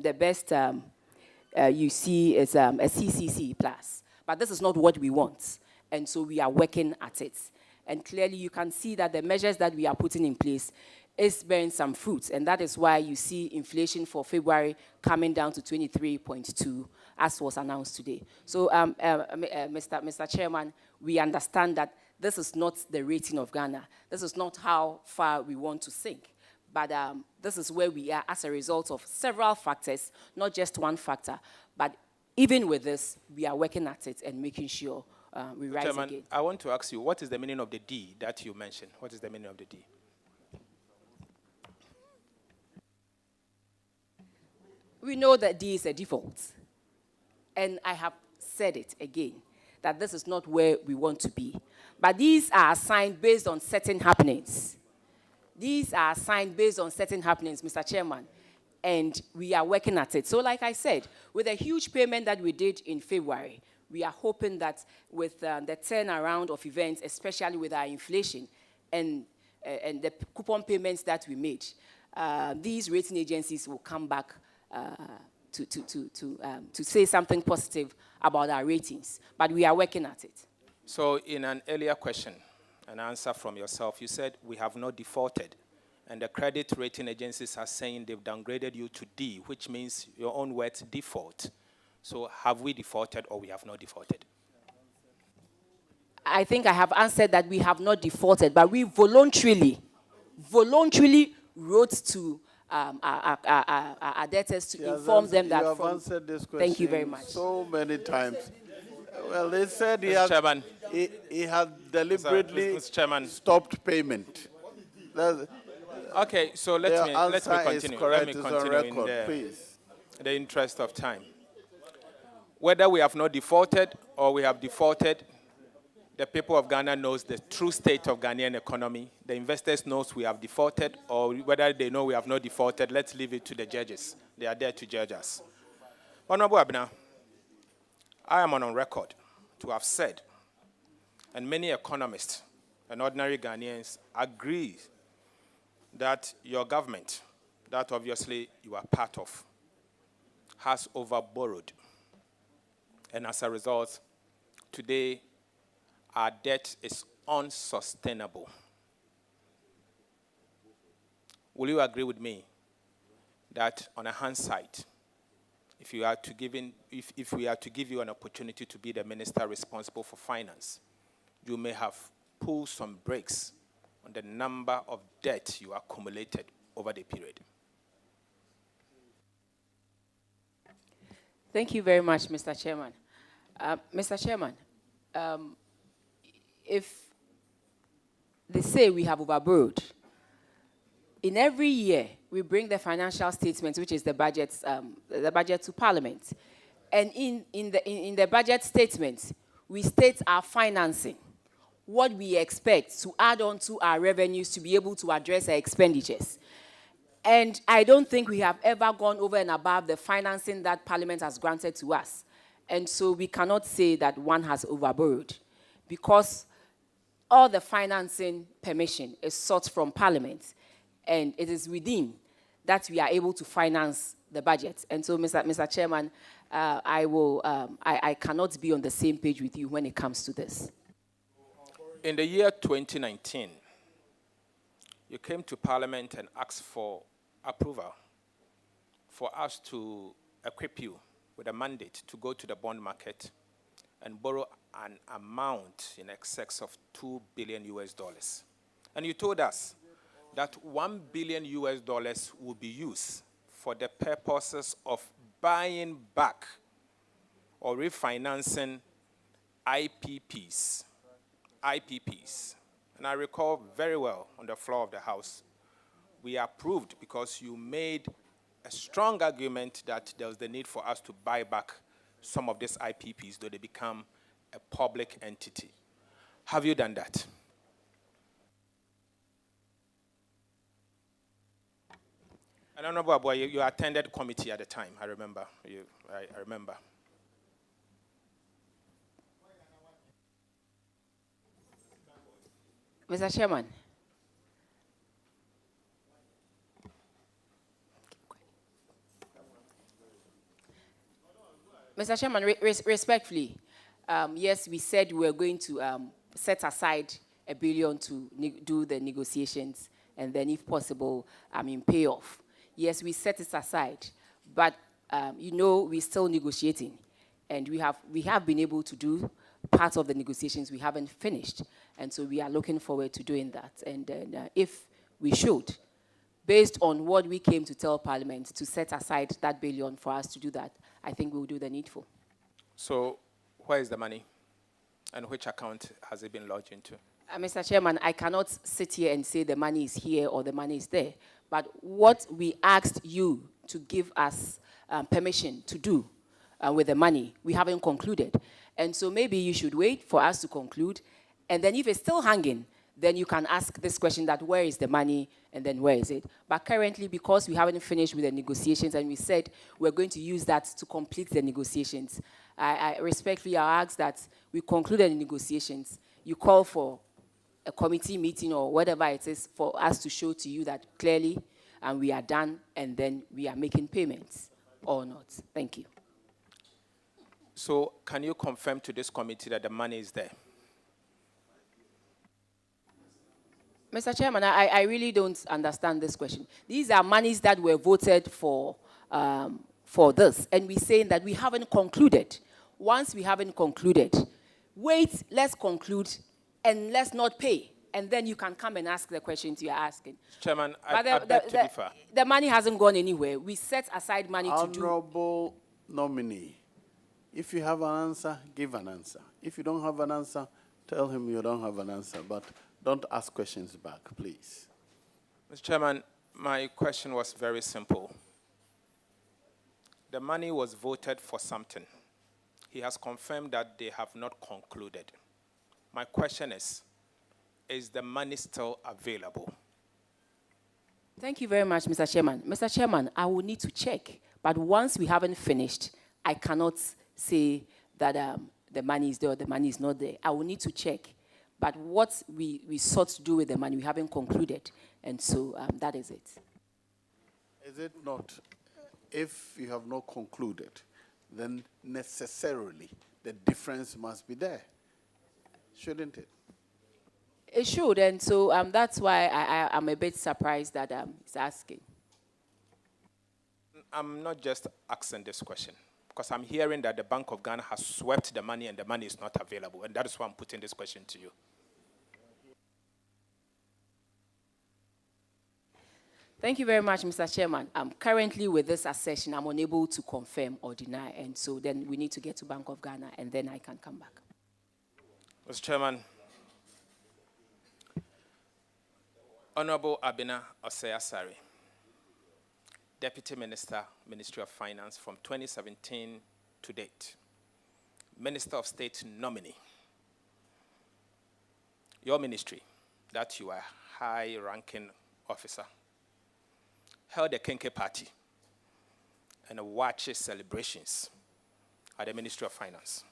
Speaker 2: the best you see is a CCC plus. But this is not what we want, and so we are working at it. And clearly you can see that the measures that we are putting in place is bearing some fruits, and that is why you see inflation for February coming down to 23.2, as was announced today. So, Mr. Chairman, we understand that this is not the rating of Ghana. This is not how far we want to sink. But this is where we are as a result of several factors, not just one factor. But even with this, we are working at it and making sure we rise
Speaker 13: Chairman,
Speaker 2: again.
Speaker 13: I want to ask you, what is the meaning of the D that you mentioned? What is the meaning of the D?
Speaker 2: We know that D is a default. And I have said it again, that this is not where we want to be. But these are assigned based on certain happenings. These are assigned based on certain happenings, Mr. Chairman, and we are working at it. So like I said, with a huge payment that we did in February, we are hoping that with the turnaround of events, especially with our inflation and the coupon payments that we made, these rating agencies will come back to say something positive about our ratings. But we are working at it.
Speaker 13: So in an earlier question, an answer from yourself, you said we have not defaulted. And the credit rating agencies are saying they've downgraded you to D, which means your own words, default. So have we defaulted or we have not defaulted?
Speaker 2: I think I have answered that we have not defaulted, but we voluntarily wrote to our debtors to inform them that.
Speaker 1: You have answered this question.
Speaker 2: Thank you very much.
Speaker 1: So many times. Well, they said he had deliberately
Speaker 13: Mr. Chairman.
Speaker 1: stopped payment.
Speaker 13: Okay, so let me continue. Let me
Speaker 1: It's on
Speaker 13: continue
Speaker 1: record,
Speaker 13: in the interest of time. Whether we have not defaulted or we have defaulted, the people of Ghana knows the true state of Ghanaian economy. The investors knows we have defaulted, or whether they know we have not defaulted, let's leave it to the judges. They are there to judge us. Honorable Abena, I am on record to have said, and many economists and ordinary Ghanaians agree that your government, that obviously you are part of, has overborrowed. And as a result, today, our debt is unsustainable. Will you agree with me that on a hindsight, if we are to give you an opportunity to be the minister responsible for finance, you may have pulled some brakes on the number of debt you accumulated over the period?
Speaker 2: Thank you very much, Mr. Chairman. Mr. Chairman, if they say we have overborrowed, in every year we bring the financial statement, which is the budget to Parliament, and in the budget statement we state our financing, what we expect to add on to our revenues to be able to address our expenditures. And I don't think we have ever gone over and above the financing that Parliament has granted to us. And so we cannot say that one has overborrowed, because all the financing permission is sought from Parliament, and it is within that we are able to finance the budget. And so, Mr. Chairman, I cannot be on the same page with you when it comes to this.
Speaker 13: In the year 2019, you came to Parliament and asked for approval for us to equip you with a mandate to go to the bond market and borrow an amount in excess of $2 billion. And you told us that $1 billion will be used for the purposes of buying back or refinancing IPPs. IPPs. And I recall very well on the floor of the House, we approved because you made a strong argument that there was the need for us to buy back some of these IPPs, though they become a public entity. Have you done that? And Honorable Abuya, you attended committee at the time, I remember. I remember.
Speaker 2: Mr. Chairman. Mr. Chairman, respectfully, yes, we said we were going to set aside $1 billion to do the negotiations and then, if possible, pay off. Yes, we set it aside, but you know, we're still negotiating, and we have been able to do part of the negotiations. We haven't finished, and so we are looking forward to doing that. And then, if we should, based on what we came to tell Parliament, to set aside that $1 billion for us to do that, I think we'll do the needful.
Speaker 13: So, where is the money, and which account has it been lodged into?
Speaker 2: Mr. Chairman, I cannot sit here and say the money is here or the money is there. But what we asked you to give us permission to do with the money, we haven't concluded. And so maybe you should wait for us to conclude. And then if it's still hanging, then you can ask this question that where is the money and then where is it? But currently, because we haven't finished with the negotiations and we said we're going to use that to complete the negotiations, I respectfully ask that we conclude the negotiations. You call for a committee meeting or whatever it is for us to show to you that clearly we are done and then we are making payments or not. Thank you.
Speaker 13: So can you confirm to this committee that the money is there?
Speaker 2: Mr. Chairman, I really don't understand this question. These are monies that were voted for this, and we're saying that we haven't concluded. Once we haven't concluded, wait, let's conclude, and let's not pay. And then you can come and ask the questions you're asking.
Speaker 13: Chairman, I beg to differ.
Speaker 2: The money hasn't gone anywhere. We set aside money to do.
Speaker 1: Honorable nominee, if you have an answer, give an answer. If you don't have an answer, tell him you don't have an answer. But don't ask questions back, please.
Speaker 13: Mr. Chairman, my question was very simple. The money was voted for something. He has confirmed that they have not concluded. My question is the money still available?
Speaker 2: Thank you very much, Mr. Chairman. Mr. Chairman, I will need to check. But once we haven't finished, I cannot say that the money is there or the money is not there. I will need to check. But what we sought to do with the money, we haven't concluded. And so that is it.
Speaker 1: Is it not, if you have not concluded, then necessarily the difference must be there, shouldn't it?
Speaker 2: It should, and so that's why I'm a bit surprised that he's asking.
Speaker 13: I'm not just asking this question, because I'm hearing that the Bank of Ghana has swept the money and the money is not available, and that is why I'm putting this question to you.
Speaker 2: Thank you very much, Mr. Chairman. Currently, with this assertion, I'm unable to confirm or deny, and so then we need to get to Bank of Ghana, and then I can come back.
Speaker 13: Mr. Chairman, Honorable Abena Osei-Asare, Deputy Minister, Ministry of Finance from 2017 to date, Minister of State nominee. Your ministry, that you are high-ranking officer, held a Kenke party and a watch celebrations at the Ministry of Finance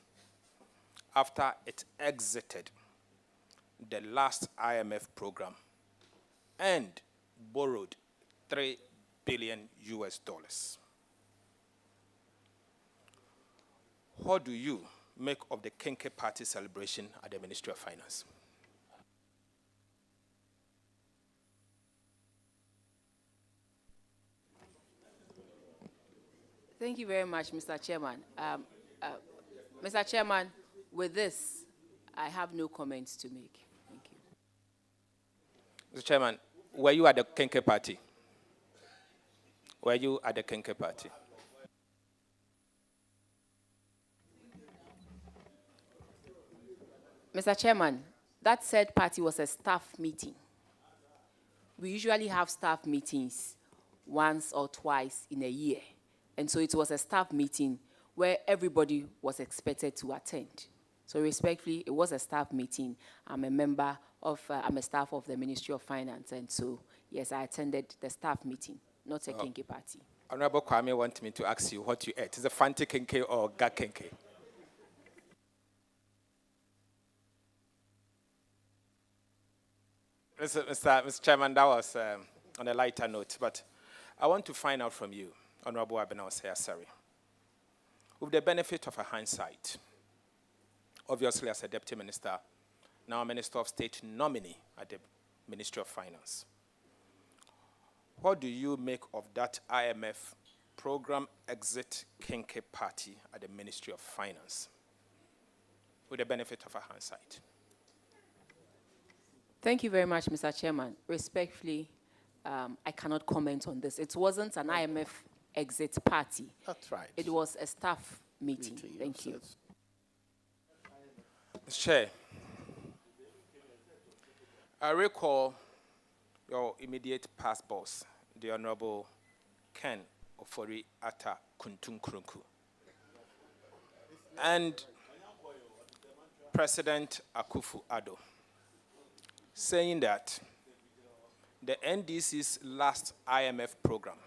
Speaker 13: after it exited the last IMF program and borrowed $3 billion. What do you make of the Kenke party celebration at the Ministry of Finance?
Speaker 2: Thank you very much, Mr. Chairman. Mr. Chairman, with this, I have no comments to make. Thank you.
Speaker 13: Mr. Chairman, were you at the Kenke party? Were you at the Kenke party?
Speaker 2: Mr. Chairman, that said party was a staff meeting. We usually have staff meetings once or twice in a year. And so it was a staff meeting where everybody was expected to attend. So respectfully, it was a staff meeting. I'm a staff of the Ministry of Finance. And so, yes, I attended the staff meeting, not a Kenke party.
Speaker 13: Honorable Kwame wants me to ask you what you ate. Is it Fanti Kenke or Gak Kenke? Mr. Chairman, that was on a lighter note, but I want to find out from you, Honorable Abena Osei-Asare, with the benefit of a hindsight, obviously as a Deputy Minister, now Minister of State nominee at the Ministry of Finance. What do you make of that IMF program exit Kenke party at the Ministry of Finance, with the benefit of a hindsight?
Speaker 2: Thank you very much, Mr. Chairman. Respectfully, I cannot comment on this. It wasn't an IMF exit party.
Speaker 1: That's right.
Speaker 2: It was a staff meeting. Thank you.
Speaker 13: Mr. Chair, I recall your immediate past boss, the Honorable Ken Ofori Atta Kuntunkrunku, and President Akufo-Addo, saying that the NDC's last IMF program,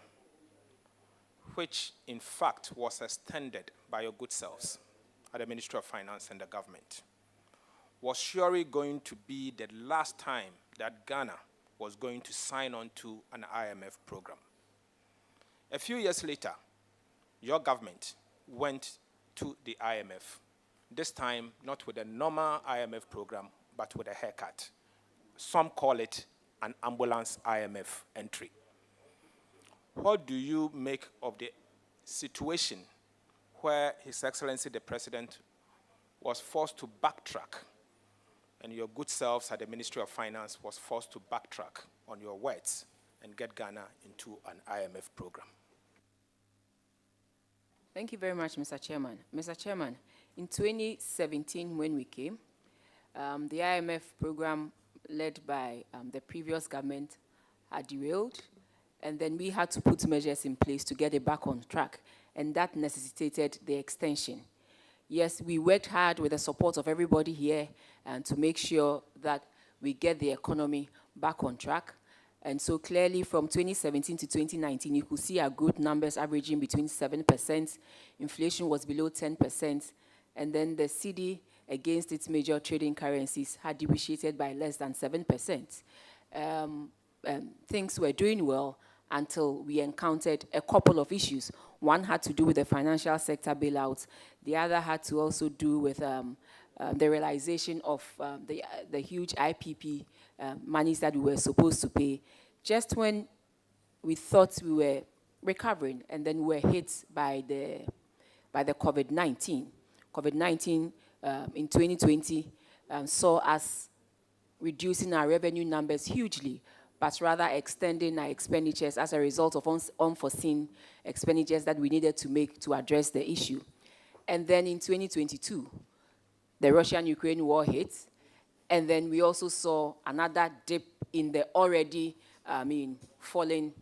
Speaker 13: which in fact was extended by your good selves at the Ministry of Finance and the government, was surely going to be the last time that Ghana was going to sign on to an IMF program. A few years later, your government went to the IMF, this time not with a normal IMF program, but with a haircut. Some call it an ambulance IMF entry. What do you make of the situation where His Excellency the President was forced to backtrack, and your good selves at the Ministry of Finance was forced to backtrack on your words and get Ghana into an IMF program?
Speaker 2: Thank you very much, Mr. Chairman. Mr. Chairman, in 2017, when we came, the IMF program led by the previous government had derailed, and then we had to put measures in place to get it back on track, and that necessitated the extension. Yes, we worked hard with the support of everybody here and to make sure that we get the economy back on track. And so clearly from 2017 to 2019, you could see our growth numbers averaging between 7%. Inflation was below 10%. And then the cedi against its major trading currencies had depreciated by less than 7%. Things were doing well until we encountered a couple of issues. One had to do with the financial sector bailouts. The other had to also do with the realization of the huge IPP monies that we were supposed to pay. Just when we thought we were recovering, and then we were hit by the COVID-19. COVID-19 in 2020 saw us reducing our revenue numbers hugely, but rather extending our expenditures as a result of unforeseen expenditures that we needed to make to address the issue. And then in 2022, the Russian-Ukraine war hit, and then we also saw another dip in the already, falling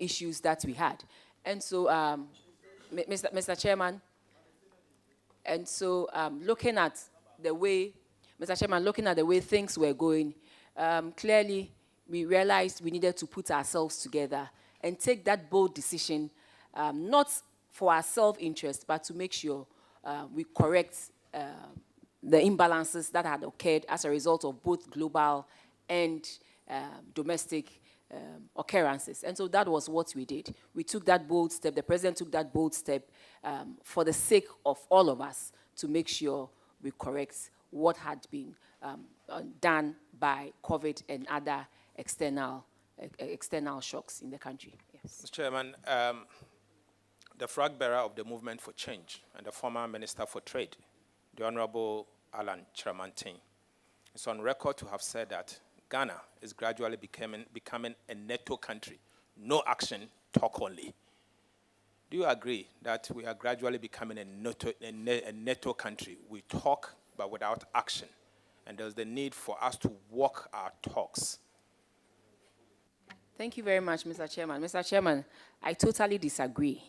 Speaker 2: issues that we had. And so, Mr. Chairman, and so looking at the way, Mr. Chairman, looking at the way things were going, clearly we realized we needed to put ourselves together and take that bold decision, not for our self-interest, but to make sure we correct the imbalances that had occurred as a result of both global and domestic occurrences. And so that was what we did. We took that bold step, the President took that bold step for the sake of all of us to make sure we correct what had been done by COVID and other external shocks in the country. Yes.
Speaker 13: Mr. Chairman, the flag bearer of the Movement for Change and the former Minister for Trade, the Honorable Alan Chiramantin, is on record to have said that Ghana is gradually becoming a NATO country. No action, talk only. Do you agree that we are gradually becoming a NATO country? We talk, but without action. and there's the need for us to walk our talks.
Speaker 2: Thank you very much, Mr. Chairman. Mr. Chairman, I totally disagree.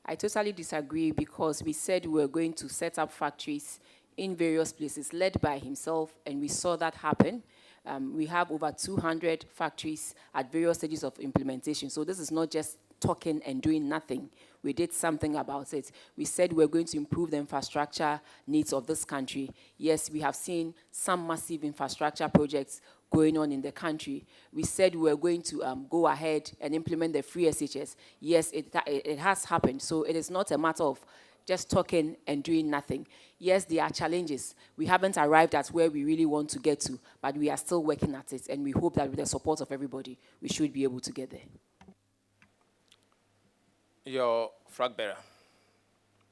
Speaker 2: I totally disagree because we said we were going to set up factories in various places led by himself, and we saw that happen. We have over 200 factories at various stages of implementation. So this is not just talking and doing nothing. We did something about it. We said we're going to improve the infrastructure needs of this country. Yes, we have seen some massive infrastructure projects going on in the country. We said we were going to go ahead and implement the free SHS. Yes, it has happened. So it is not a matter of just talking and doing nothing. Yes, there are challenges. We haven't arrived at where we really want to get to, but we are still working at it, and we hope that with the support of everybody, we should be able to get there.
Speaker 13: Your flag bearer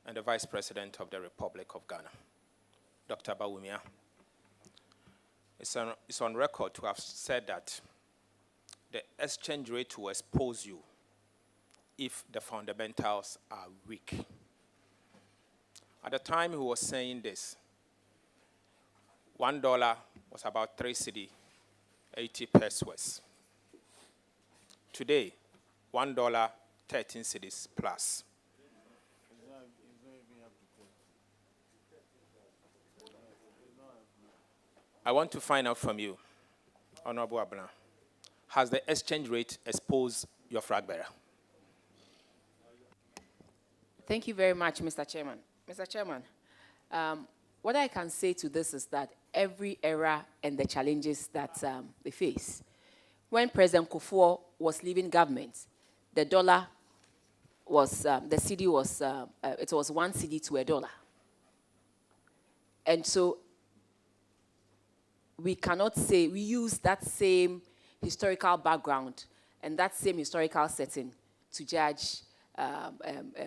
Speaker 13: and the Vice President of the Republic of Ghana, Dr. Bawumia, it's on record to have said that the exchange rate will expose you if the fundamentals are weak. At the time he was saying this, $1 was about 3 cedi, 80 pesos. Today, $1, 13 cedis plus. I want to find out from you, Honorable Abena, has the exchange rate exposed your flag bearer?
Speaker 2: Thank you very much, Mr. Chairman. Mr. Chairman, what I can say to this is that every era and the challenges that they face. When President Kufuor was leaving government, the dollar was, the cedi was, it was 1 cedi to $1. And so we cannot say, we use that same historical background and that same historical setting to judge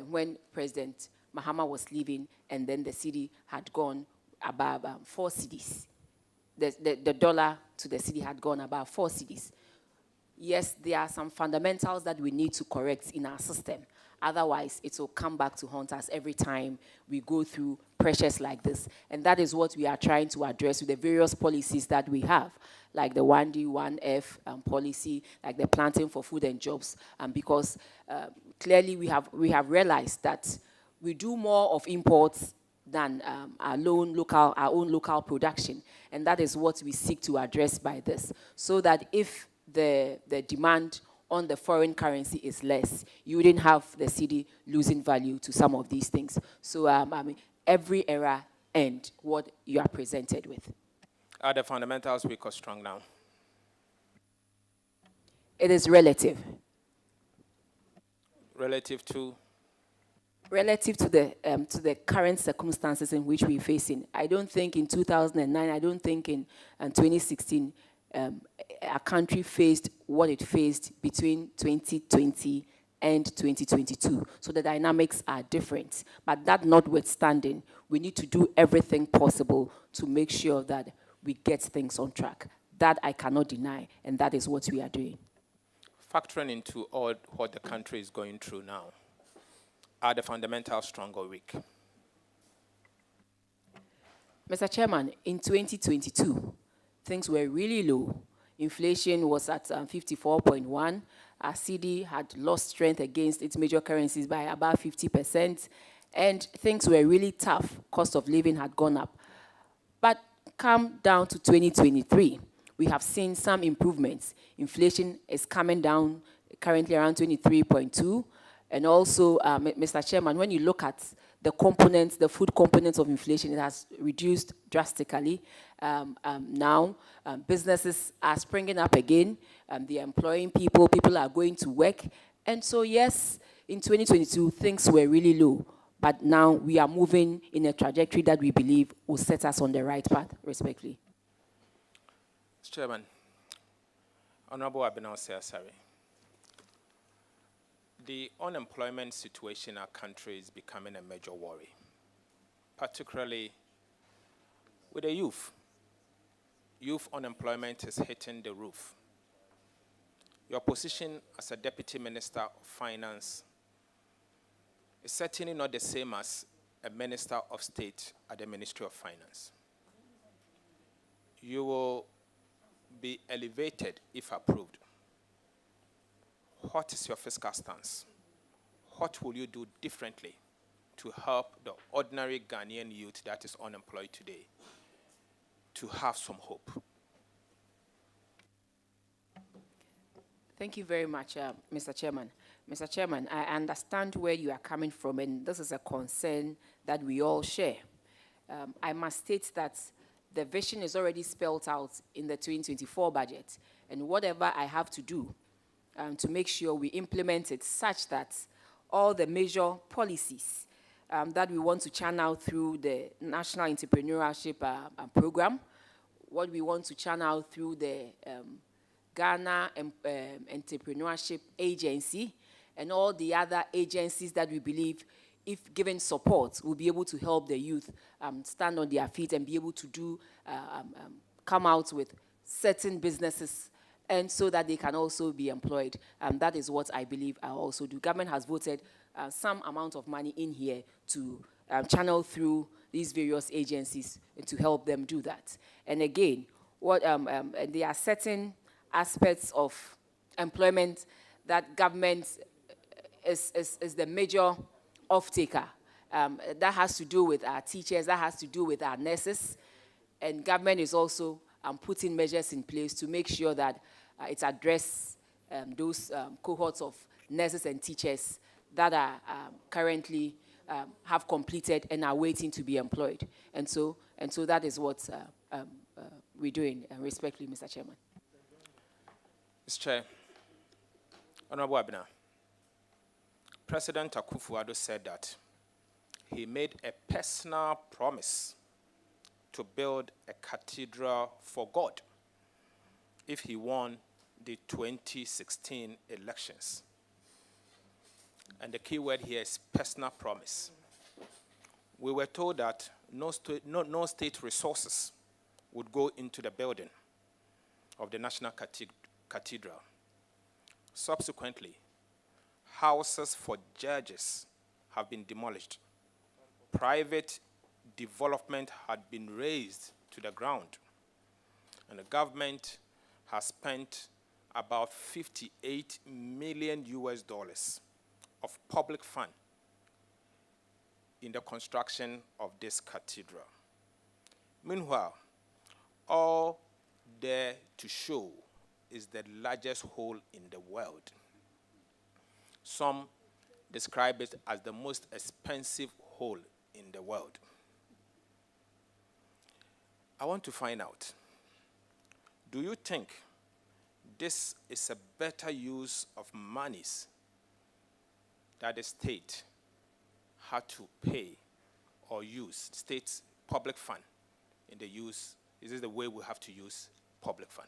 Speaker 2: when President Mahama was leaving, and then the cedi had gone above 4 cedis. The dollar to the cedi had gone above 4 cedis. Yes, there are some fundamentals that we need to correct in our system. Otherwise, it will come back to haunt us every time we go through pressures like this. And that is what we are trying to address with the various policies that we have, like the 1D, 1F policy, like the planting for food and jobs, because clearly we have realized that we do more of imports than our own local production. And that is what we seek to address by this, so that if the demand on the foreign currency is less, you wouldn't have the cedi losing value to some of these things. So I mean, every era and what you are presented with.
Speaker 13: Are the fundamentals weak or strong now?
Speaker 2: It is relative.
Speaker 13: Relative to?
Speaker 2: Relative to the current circumstances in which we're facing. I don't think in 2009, I don't think in 2016, our country faced what it faced between 2020 and 2022. So the dynamics are different. But that notwithstanding, we need to do everything possible to make sure that we get things on track. That I cannot deny, and that is what we are doing.
Speaker 13: Factoring into all what the country is going through now, are the fundamentals strong or weak?
Speaker 2: Mr. Chairman, in 2022, things were really low. Inflation was at 54.1. Our cedi had lost strength against its major currencies by about 50%, and things were really tough. Cost of living had gone up. But come down to 2023, we have seen some improvements. Inflation is coming down, currently around 23.2. And also, Mr. Chairman, when you look at the components, the food components of inflation, it has reduced drastically. Now, businesses are springing up again. They're employing people. People are going to work. And so, yes, in 2022, things were really low. But now we are moving in a trajectory that we believe will set us on the right path, respectfully.
Speaker 13: Mr. Chairman, Honorable Abena Osei-Asare, the unemployment situation in our country is becoming a major worry, particularly with the youth. Youth unemployment is hitting the roof. Your position as a Deputy Minister of Finance is certainly not the same as a Minister of State at the Ministry of Finance. You will be elevated if approved. What is your fiscal stance? What will you do differently to help the ordinary Ghanaian youth that is unemployed today to have some hope?
Speaker 2: Thank you very much, Mr. Chairman. Mr. Chairman, I understand where you are coming from, and this is a concern that we all share. I must state that the vision is already spelled out in the 2024 budget, and whatever I have to do to make sure we implement it such that all the major policies that we want to channel through the National Entrepreneurship Program, what we want to channel through the Ghana Entrepreneurship Agency, and all the other agencies that we believe, if given support, will be able to help the youth stand on their feet and be able to do, come out with certain businesses, and so that they can also be employed. That is what I believe I'll also do. Government has voted some amount of money in here to channel through these various agencies to help them do that. And again, what there are certain aspects of employment that government is the major off-taker. That has to do with our teachers, that has to do with our nurses, and government is also putting measures in place to make sure that it addresses those cohorts of nurses and teachers that are currently have completed and are waiting to be employed. And so that is what we're doing, respectfully, Mr. Chairman.
Speaker 13: Mr. Chair, Honorable Abena, President Akufo-Addo said that he made a personal promise to build a cathedral for God if he won the 2016 elections. And the key word here is personal promise. We were told that no state resources would go into the building of the National Cathedral. Subsequently, houses for judges have been demolished. Private development had been razed to the ground. And the government has spent about $58 million of public fund in the construction of this cathedral. Meanwhile, all there to show is the largest hole in the world. Some describe it as the most expensive hole in the world. I want to find out, do you think this is a better use of monies that the state had to pay or use, state's public fund in the use? Is this the way we have to use public fund?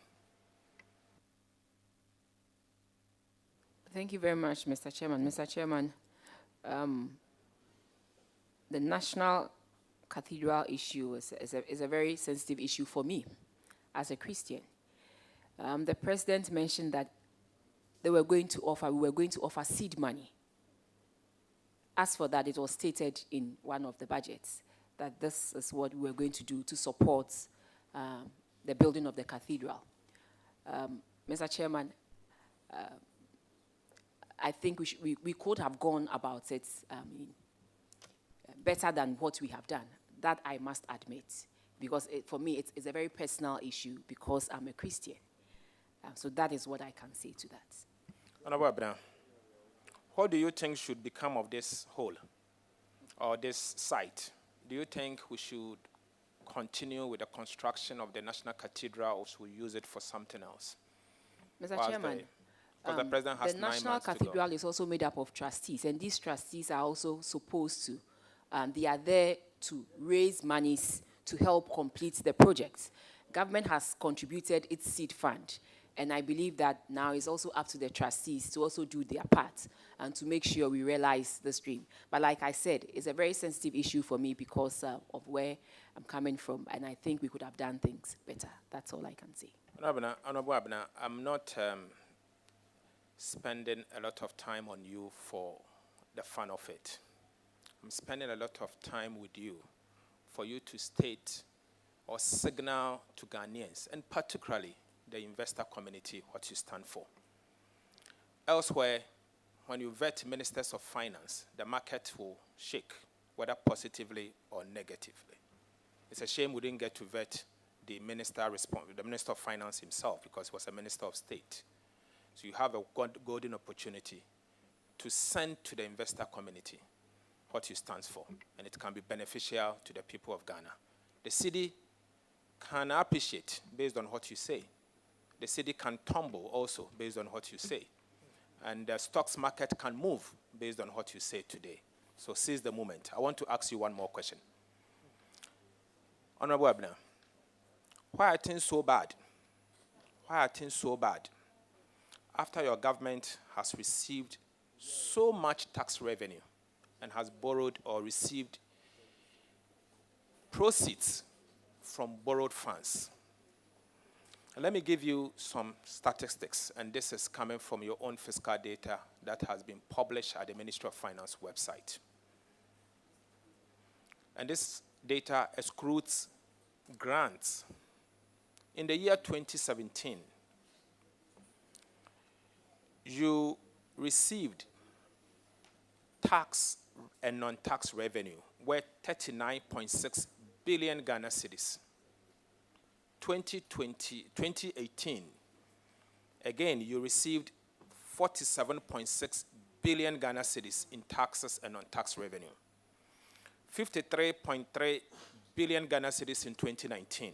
Speaker 2: Thank you very much, Mr. Chairman. Mr. Chairman, the National Cathedral issue is a very sensitive issue for me as a Christian. The president mentioned that we were going to offer seed money. As for that, it was stated in one of the budgets that this is what we were going to do to support the building of the cathedral. Mr. Chairman, I think we could have gone about it better than what we have done. That I must admit, because for me, it's a very personal issue because I'm a Christian. So that is what I can say to that.
Speaker 13: Honorable Abena, what do you think should become of this hole or this site? Do you think we should continue with the construction of the National Cathedral, or should we use it for something else?
Speaker 2: Mr. Chairman,
Speaker 13: the president has
Speaker 2: the
Speaker 13: 9
Speaker 2: National
Speaker 13: months to go.
Speaker 2: Cathedral is also made up of trustees, and these trustees are also supposed to, they are there to raise monies to help complete the project. Government has contributed its seed fund, and I believe that now it's also up to the trustees to also do their part and to make sure we realize this dream. But like I said, it's a very sensitive issue for me because of where I'm coming from, and I think we could have done things better. That's all I can say.
Speaker 13: Honorable Abena, I'm not spending a lot of time on you for the fun of it. I'm spending a lot of time with you for you to state or signal to Ghanaians, and particularly the investor community, what you stand for. Elsewhere, when you vet ministers of finance, the market will shake, whether positively or negatively. It's a shame we didn't get to vet the minister of finance himself, because he was a minister of state. So you have a golden opportunity to send to the investor community what you stand for, and it can be beneficial to the people of Ghana. The city can appreciate based on what you say. The city can tumble also based on what you say. And the stocks market can move based on what you say today. So seize the moment. I want to ask you one more question. Honorable Abner, why are things so bad? Why are things so bad? After your government has received so much tax revenue and has borrowed or received proceeds from borrowed funds. And let me give you some statistics, and this is coming from your own fiscal data that has been published at the Ministry of Finance website. And this data excludes grants. In the year 2017, you received tax and non-tax revenue worth 39.6 billion Ghana cedis. 2018, again, you received 47.6 billion Ghana cedis in taxes and non-tax revenue. 53.3 billion Ghana cedis in 2019.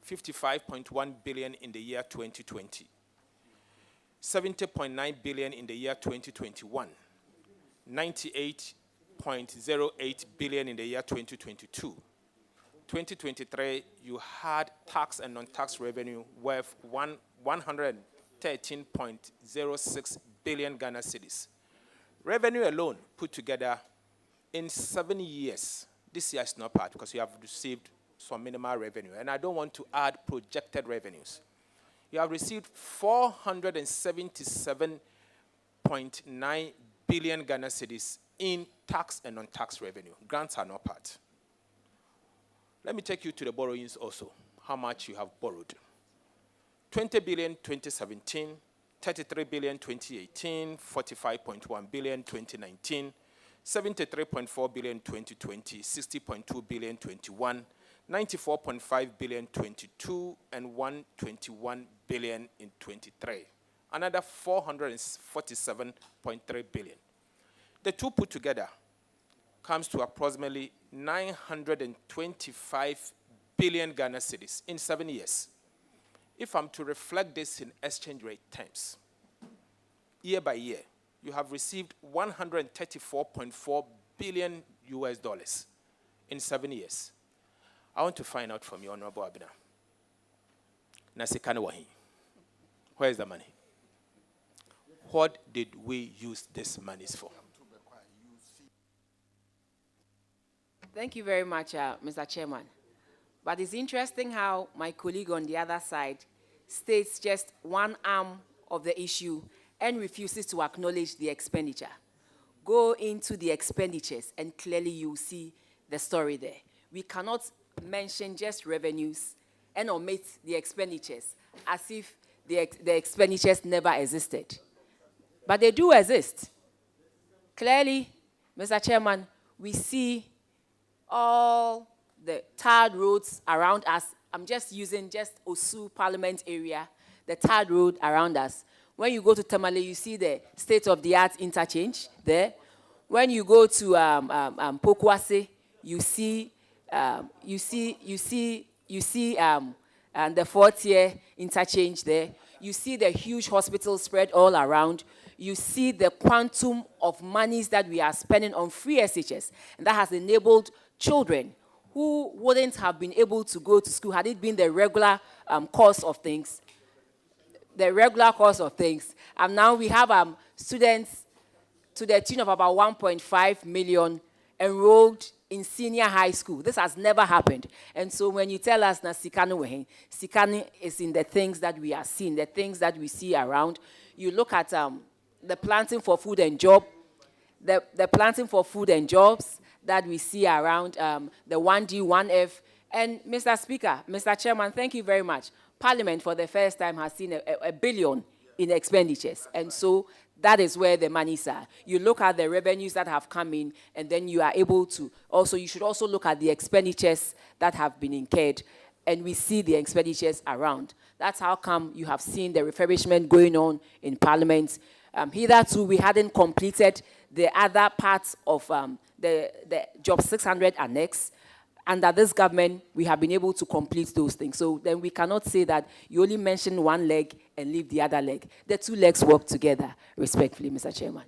Speaker 13: 55.1 billion in the year 2020. 70.9 billion in the year 2021. 98.08 billion in the year 2022. 2023, you had tax and non-tax revenue worth 113.06 billion Ghana cedis. Revenue alone put together in 7 years. This year is not part because you have received some minimal revenue, and I don't want to add projected revenues. You have received 477.9 billion Ghana cedis in tax and non-tax revenue. Grants are not part. Let me take you to the borrowings also, how much you have borrowed. 20 billion 2017, 33 billion 2018, 45.1 billion 2019, 73.4 billion 2020, 60.2 billion 21, 94.5 billion 22, and 121 billion in 23. Another 447.3 billion. The two put together comes to approximately 925 billion Ghana cedis in 7 years. If I'm to reflect this in exchange rate terms, year by year, you have received 134.4 billion US dollars in 7 years. I want to find out from you, Honorable Abner. Nasikane wahi. Where is the money? What did we use this money for?
Speaker 2: Thank you very much, Mr. Chairman. But it's interesting how my colleague on the other side states just one arm of the issue and refuses to acknowledge the expenditure. Go into the expenditures and clearly you see the story there. We cannot mention just revenues and omit the expenditures as if the expenditures never existed. But they do exist. Clearly, Mr. Chairman, we see all the tarred roads around us. I'm just using just Osu Parliament area, the tarred road around us. When you go to Tamale, you see the state-of-the-art interchange there. When you go to Pokwase, you see the fourth-tier interchange there. You see the huge hospitals spread all around. You see the quantum of monies that we are spending on free SHS, and that has enabled children who wouldn't have been able to go to school had it been the regular course of things. The regular course of things. And now we have students to the tune of about 1.5 million enrolled in senior high school. This has never happened. And so when you tell us that Sikani is in the things that we are seeing, the things that we see around, you look at the planting for food and job, the planting for food and jobs that we see around the 1D, 1F, And Mr. Speaker, Mr. Chairman, thank you very much. Parliament, for the first time, has seen a billion in expenditures. And so that is where the monies are. You look at the revenues that have come in, and then you are able to also, you should also look at the expenditures that have been incurred, and we see the expenditures around. That's how come you have seen the refurbishment going on in Parliament. Hitherto, we hadn't completed the other parts of the Job 600 Annex. Under this government, we have been able to complete those things. So then we cannot say that you only mention one leg and leave the other leg. The two legs work together, respectfully, Mr. Chairman.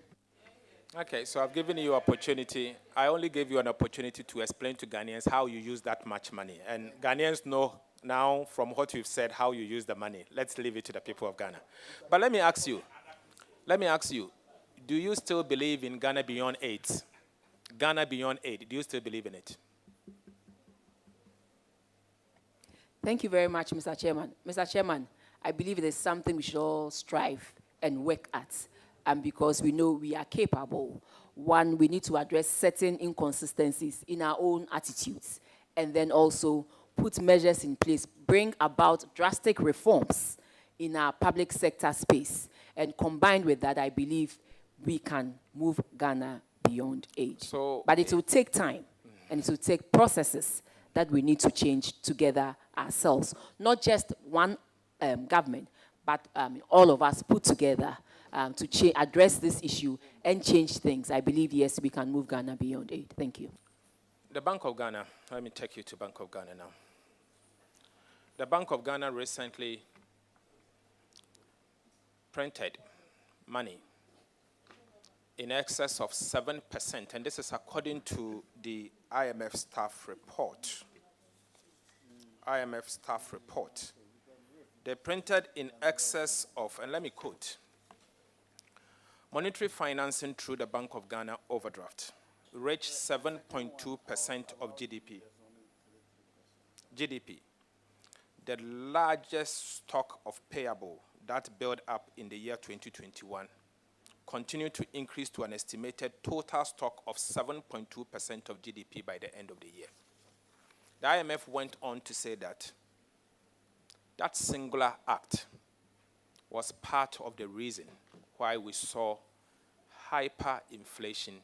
Speaker 13: Okay, so I've given you opportunity. I only gave you an opportunity to explain to Ghanaians how you use that much money. And Ghanaians know now from what you've said how you use the money. Let's leave it to the people of Ghana. But let me ask you, do you still believe in Ghana Beyond Aid? Ghana Beyond Aid, do you still believe in it?
Speaker 2: Thank you very much, Mr. Chairman. Mr. Chairman, I believe it is something we should all strive and work at, and because we know we are capable. One, we need to address certain inconsistencies in our own attitudes, and then also put measures in place, bring about drastic reforms in our public sector space. And combined with that, I believe we can move Ghana beyond aid. But it will take time, and it will take processes that we need to change together ourselves. Not just one government, but all of us put together to address this issue and change things. I believe, yes, we can move Ghana beyond aid. Thank you.
Speaker 13: The Bank of Ghana, let me take you to Bank of Ghana now. The Bank of Ghana recently printed money in excess of 7%, and this is according to the IMF staff report. IMF staff report. They printed in excess of, and let me quote, monetary financing through the Bank of Ghana overdraft reached 7.2% of GDP. The largest stock of payable that built up in the year 2021 continued to increase to an estimated total stock of 7.2% of GDP by the end of the year. The IMF went on to say that that singular act was part of the reason why we saw hyperinflation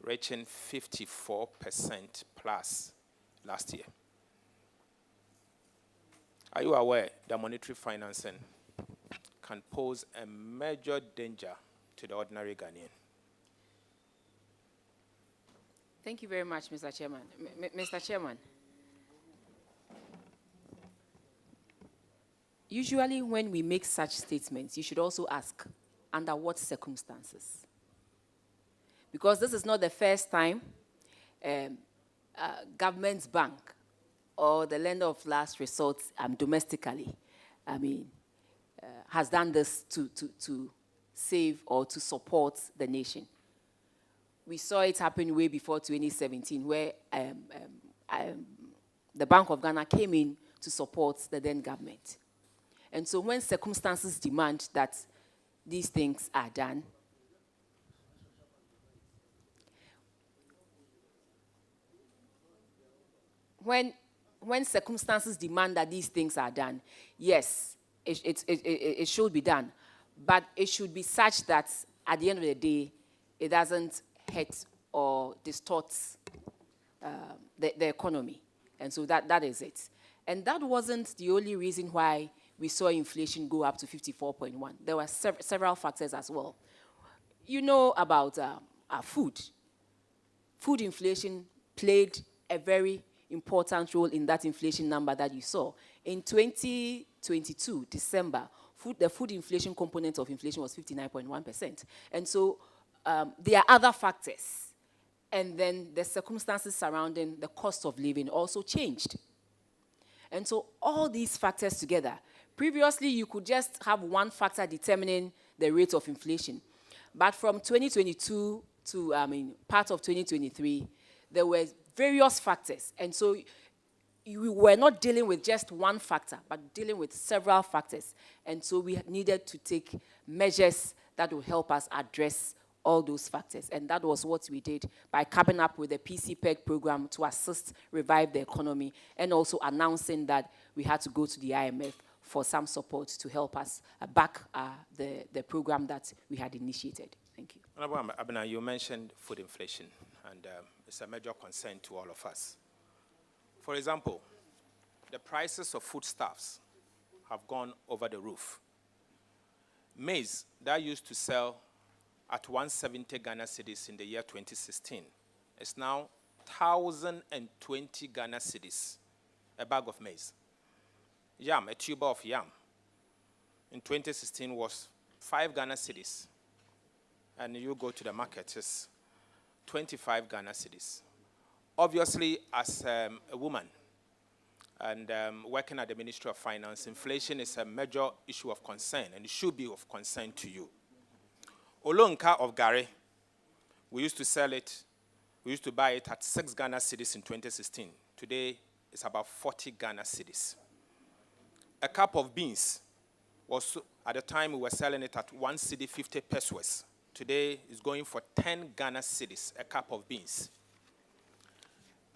Speaker 13: reaching 54% plus last year. Are you aware that monetary financing can pose a major danger to the ordinary Ghanaian?
Speaker 2: Thank you very much, Mr. Chairman. Mr. Chairman, usually when we make such statements, you should also ask, under what circumstances? Because this is not the first time government's bank or the lender of last resort domestically, has done this to save or to support the nation. We saw it happen way before 2017, where the Bank of Ghana came in to support the then government. And so when circumstances demand that these things are done, when circumstances demand that these things are done, yes, it should be done. But it should be such that at the end of the day, it doesn't hurt or distorts the economy. And so that is it. And that wasn't the only reason why we saw inflation go up to 54.1. There were several factors as well. You know about our food. Food inflation played a very important role in that inflation number that you saw. In 2022, December, the food inflation component of inflation was 59.1%. And so there are other factors. And then the circumstances surrounding the cost of living also changed. And so all these factors together, previously you could just have one factor determining the rate of inflation. But from 2022 to part of 2023, there were various factors. And so we were not dealing with just one factor, but dealing with several factors. And so we needed to take measures that will help us address all those factors. And that was what we did by coming up with the PCPEG program to assist revive the economy, and also announcing that we had to go to the IMF for some support to help us back the program that we had initiated. Thank you.
Speaker 13: Honorable Abena, you mentioned food inflation, and it's a major concern to all of us. For example, the prices of foodstuffs have gone over the roof. Maize that used to sell at 170 Ghana cedis in the year 2016 is now 1,020 Ghana cedis, a bag of maize. Yam, a tuber of yam, in 2016 was 5 Ghana cedis. And you go to the market, it's 25 Ghana cedis. Obviously, as a woman and working at the Ministry of Finance, inflation is a major issue of concern, and it should be of concern to you. Olonka of Gare, we used to sell it, we used to buy it at 6 Ghana cedis in 2016. Today, it's about 40 Ghana cedis. A cup of beans was, at the time, we were selling it at 1 cedi 50 pesos. Today, it's going for 10 Ghana cedis, a cup of beans.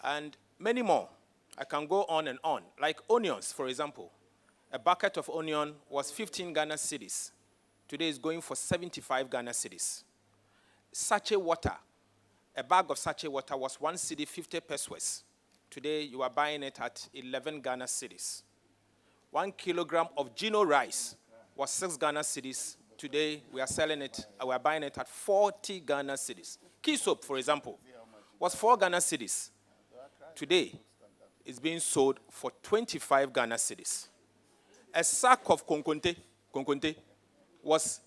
Speaker 13: And many more. I can go on and on. Like onions, for example. A bucket of onion was 15 Ghana cedis. Today, it's going for 75 Ghana cedis. Sachet water. A bag of sachet water was 1 cedi 50 pesos. Today, you are buying it at 11 Ghana cedis. 1 kilogram of Gino rice was 6 Ghana cedis. Today, we are selling it, we are buying it at 40 Ghana cedis. Key soap, for example, was 4 Ghana cedis. Today, it's being sold for 25 Ghana cedis. A sack of konkonte was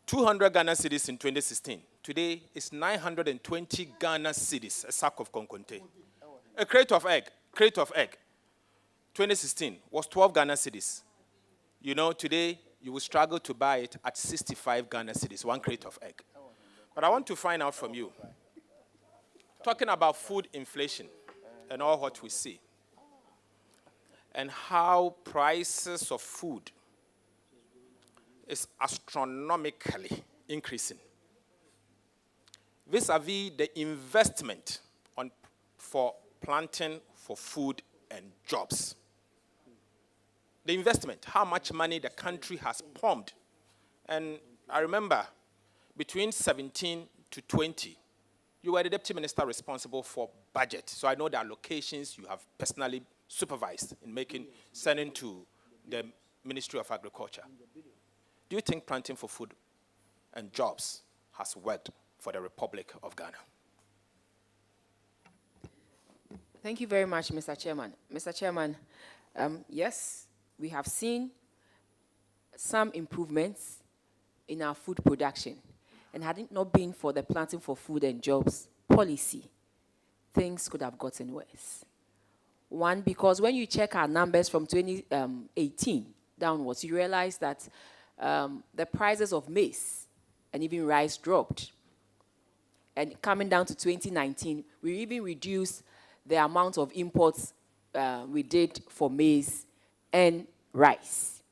Speaker 13: 200 Ghana cedis in 2016. Today, it's 920 Ghana cedis, a sack of konkonte. A crate of egg, 2016 was 12 Ghana cedis. You know, today, you will struggle to buy it at 65 Ghana cedis, 1 crate of egg. But I want to find out from you, talking about food inflation and all what we see, and how prices of food is astronomically increasing, vis-a-vis the investment for planting for food and jobs. The investment, how much money the country has pumped. And I remember between 17 to 20, you were the deputy minister responsible for budget. So I know the allocations you have personally supervised in sending to the Ministry of Agriculture. Do you think planting for food and jobs has worked for the Republic of Ghana?
Speaker 2: Thank you very much, Mr. Chairman. Mr. Chairman, yes, we have seen some improvements in our food production. And had it not been for the planting for food and jobs policy, things could have gotten worse. One, because when you check our numbers from 2018 downwards, you realize that the prices of maize and even rice dropped. And coming down to 2019, we even reduced the amount of imports we did for maize and rice.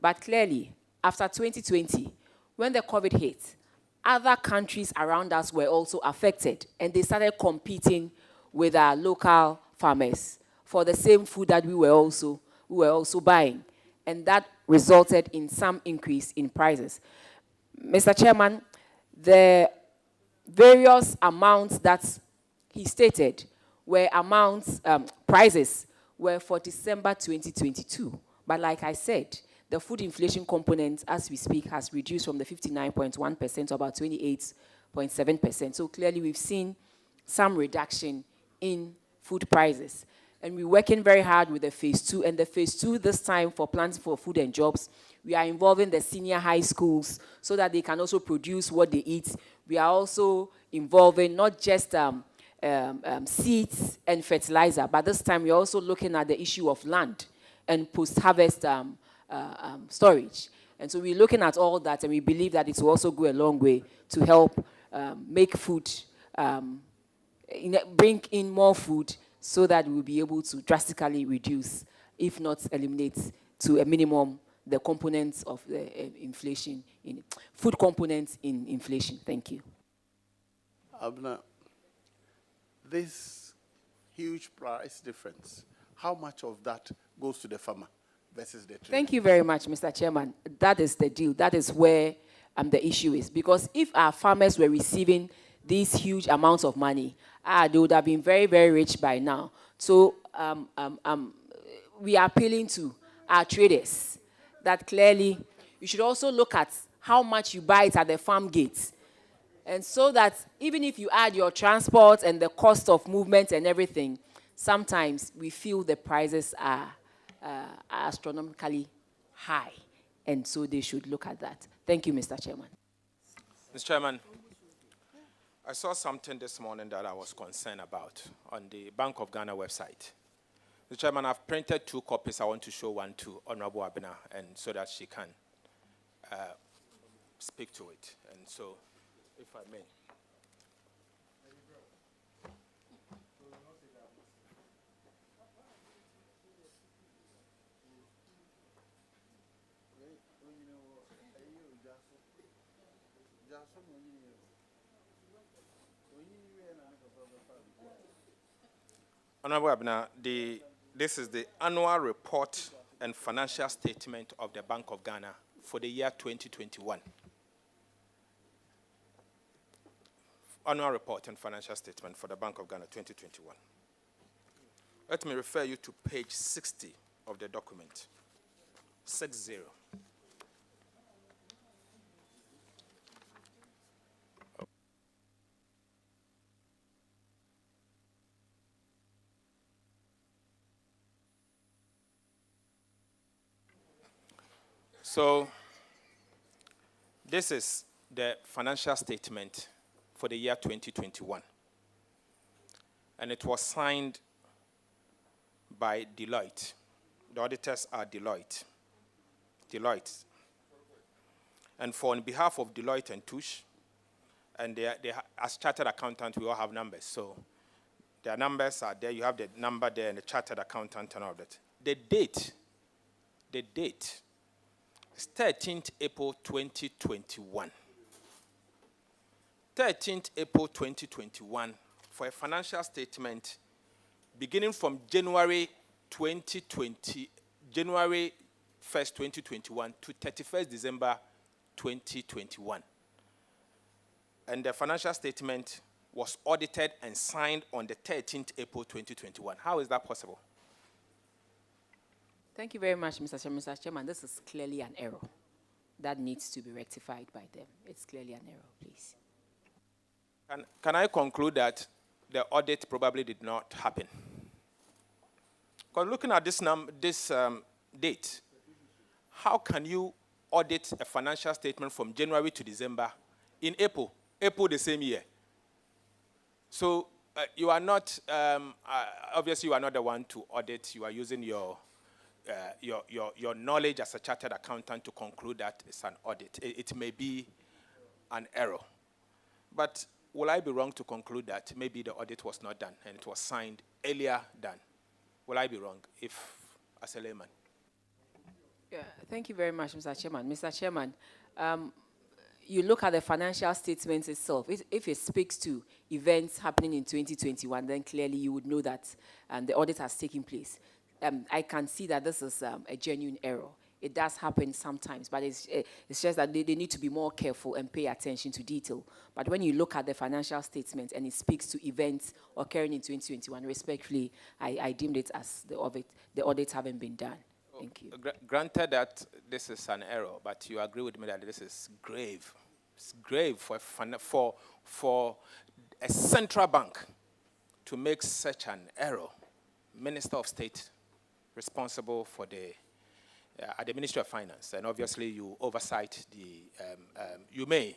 Speaker 2: But clearly, after 2020, when the COVID hit, other countries around us were also affected, and they started competing with our local farmers for the same food that we were also buying. And that resulted in some increase in prices. Mr. Chairman, the various amounts that he stated were prices were for December 2022. But like I said, the food inflation component, as we speak, has reduced from the 59.1% to about 28.7%. So clearly we've seen some reduction in food prices. And we're working very hard with the phase 2. And the phase 2 this time for planting for food and jobs, we are involving the senior high schools so that they can also produce what they eat. We are also involving not just seeds and fertilizer, but this time we're also looking at the issue of land and post-harvest storage. And so we're looking at all that, and we believe that it will also go a long way to help make food, bring in more food so that we'll be able to drastically reduce, if not eliminate to a minimum, the components of the inflation, in food components in inflation. Thank you.
Speaker 1: Abner, this huge price difference, how much of that goes to the farmer versus the trader?
Speaker 2: Thank you very much, Mr. Chairman. That is the deal. That is where the issue is. Because if our farmers were receiving these huge amounts of money, they would have been very, very rich by now. So we are appealing to our traders that clearly you should also look at how much you buy it at the farm gates. And so that even if you add your transport and the cost of movement and everything, sometimes we feel the prices are astronomically high. And so they should look at that. Thank you, Mr. Chairman.
Speaker 13: Mr. Chairman, I saw something this morning that I was concerned about on the Bank of Ghana website. Mr. Chairman, I've printed 2 copies. I want to show one to Honorable Abena, and so that she can speak to it. And so, if I may. Honorable Abena, this is the annual report and financial statement of the Bank of Ghana for the year 2021. Annual report and financial statement for the Bank of Ghana 2021. Let me refer you to page 60 of the document. 60. So, this is the financial statement for the year 2021. And it was signed by Deloitte. The auditors are Deloitte. And on behalf of Deloitte and Touche, and as chartered accountants, we all have numbers. So their numbers are there. You have the number there and the chartered accountant and all that. The date is 13th April 2021. 13th April 2021 for a financial statement beginning from January 1st, 2021 to 31st December 2021. And the financial statement was audited and signed on the 13th April 2021. How is that possible?
Speaker 2: Thank you very much, Mr. Chairman. Mr. Chairman, this is clearly an error that needs to be rectified by them. It's clearly an error, please.
Speaker 13: Can I conclude that the audit probably did not happen? Because looking at this date, how can you audit a financial statement from January to December in April the same year? So you are not, obviously you are not the one to audit. You are using your knowledge as a chartered accountant to conclude that it's an audit. It may be an error. But will I be wrong to conclude that maybe the audit was not done and it was signed earlier than? Will I be wrong as a layman?
Speaker 2: Yeah, thank you very much, Mr. Chairman. Mr. Chairman, you look at the financial statements itself. If it speaks to events happening in 2021, then clearly you would know that the audit has taken place. I can see that this is a genuine error. It does happen sometimes, but it's just that they need to be more careful and pay attention to detail. But when you look at the financial statement and it speaks to events occurring in 2021, respectfully, I deemed it as the audits haven't been done. Thank you.
Speaker 13: Granted that this is an error, but you agree with me that this is grave. It's grave for a central bank to make such an error. Minister of State responsible for at the Ministry of Finance, and obviously you oversight you may,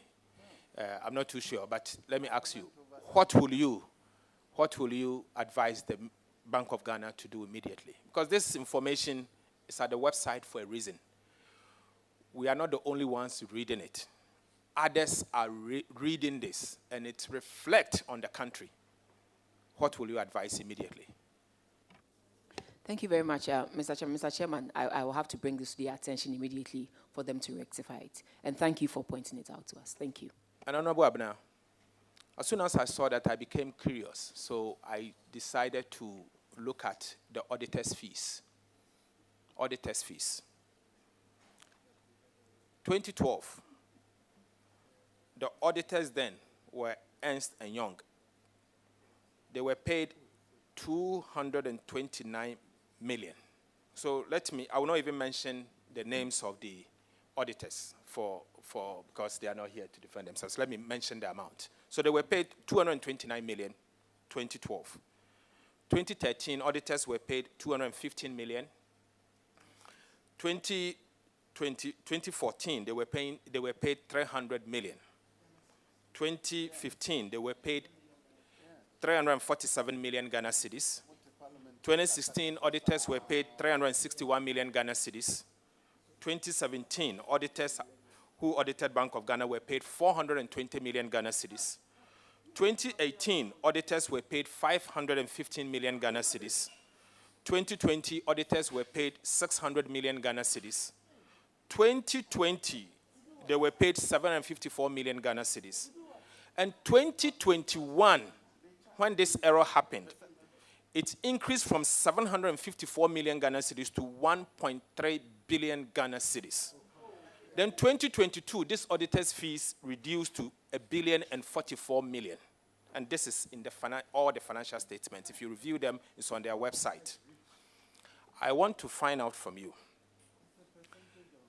Speaker 13: I'm not too sure, but let me ask you, what will you advise the Bank of Ghana to do immediately? Because this information is at the website for a reason. We are not the only ones reading it. Others are reading this, and it reflects on the country. What will you advise immediately?
Speaker 2: Thank you very much, Mr. Chairman. Mr. Chairman, I will have to bring this to their attention immediately for them to rectify it. And thank you for pointing it out to us. Thank you.
Speaker 13: And Honorable Abna, as soon as I saw that, I became curious. So I decided to look at the auditor's fees. Auditor's fees. 2012, the auditors then were Ernst & Young. They were paid 229 million. So I will not even mention the names of the auditors because they are not here to defend themselves. Let me mention the amount. So they were paid 229 million, 2012. 2013, auditors were paid 215 million. 2014, they were paid 300 million. 2015, they were paid 347 million Ghana cedis. 2016, auditors were paid 361 million Ghana cedis. 2017, auditors who audited Bank of Ghana were paid 420 million Ghana cedis. 2018, auditors were paid 515 million Ghana cedis. 2020, auditors were paid 600 million Ghana cedis. 2020, they were paid 754 million Ghana cedis. And 2021, when this error happened, it increased from 754 million Ghana cedis to 1.3 billion Ghana cedis. Then 2022, this auditor's fees reduced to 1,044 million. And this is in all the financial statements. If you review them, it's on their website. I want to find out from you.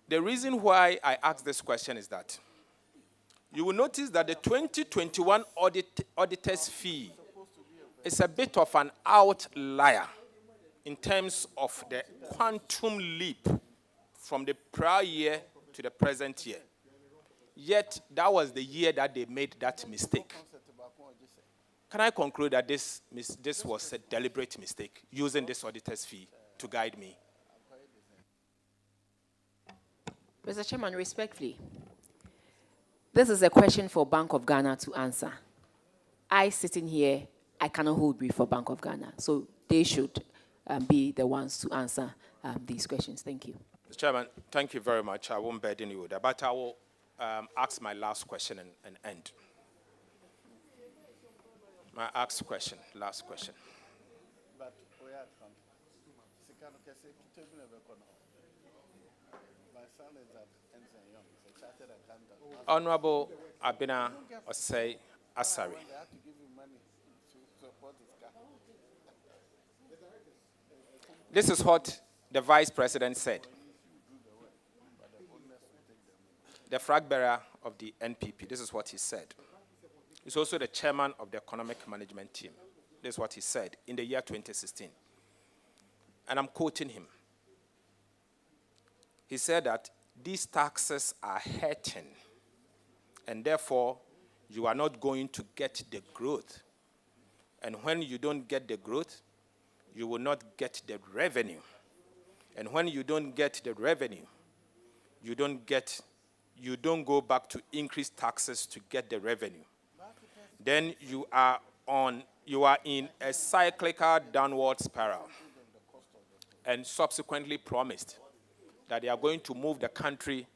Speaker 13: The reason why I ask this question is that you will notice that the 2021 auditor's fee is a bit of an outlier in terms of the quantum leap from the prior year to the present year. Yet, that was the year that they made that mistake. Can I conclude that this was a deliberate mistake, using this auditor's fee to guide me?
Speaker 2: Mr. Chairman, respectfully, this is a question for Bank of Ghana to answer. I, sitting here, I cannot hold brief for Bank of Ghana, so they should be the ones to answer these questions. Thank you.
Speaker 13: Mr. Chairman, thank you very much. I won't burden you with that, but I will ask my last question and end. My last question. Honorable Abina Osei Asari. This is what the Vice President said. The flag bearer of the NPP, this is what he said. He's also the chairman of the economic management team. This is what he said in the year 2016. And I'm quoting him. He said that these taxes are hurting, and therefore you are not going to get the growth. And when you don't get the growth, you will not get the revenue. And when you don't get the revenue, you don't go back to increase taxes to get the revenue. Then you are in a cyclical downward spiral, and subsequently promised that they are going to move the country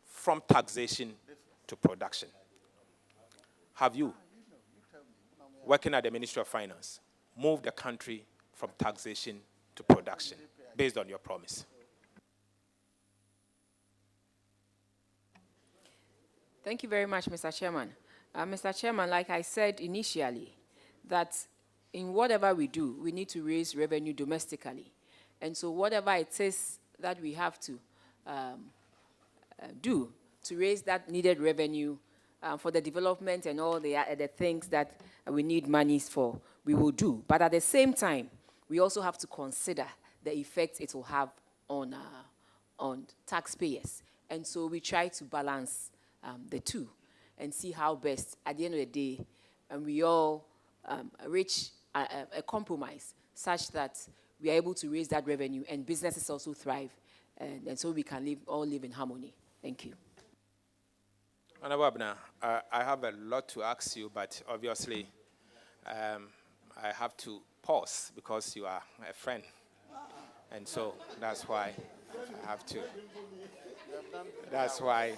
Speaker 13: from taxation to production. Have you, working at the Ministry of Finance, moved the country from taxation to production based on your promise?
Speaker 2: Thank you very much, Mr. Chairman. Mr. Chairman, like I said initially, that in whatever we do, we need to raise revenue domestically. And so whatever it is that we have to do to raise that needed revenue for the development and all the things that we need monies for, we will do. But at the same time, we also have to consider the effect it will have on taxpayers. And so we try to balance the two and see how best, at the end of the day, we all reach a compromise such that we are able to raise that revenue and businesses also thrive, and so we can all live in harmony. Thank you.
Speaker 13: Honorable Abner, I have a lot to ask you, but obviously I have to pause because you are a friend. And so that's why I have to. That's why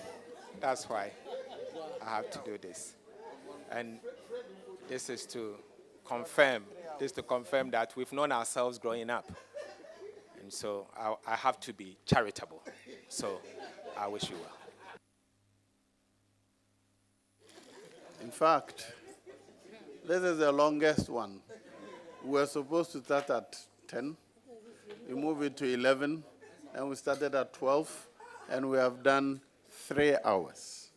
Speaker 13: I have to do this. And this is to confirm that we've known ourselves growing up. And so I have to be charitable. So I wish you well.
Speaker 1: In fact, this is the longest one. We were supposed to start at 10. We moved it to 11, and we started at 12, and we have done 3 hours.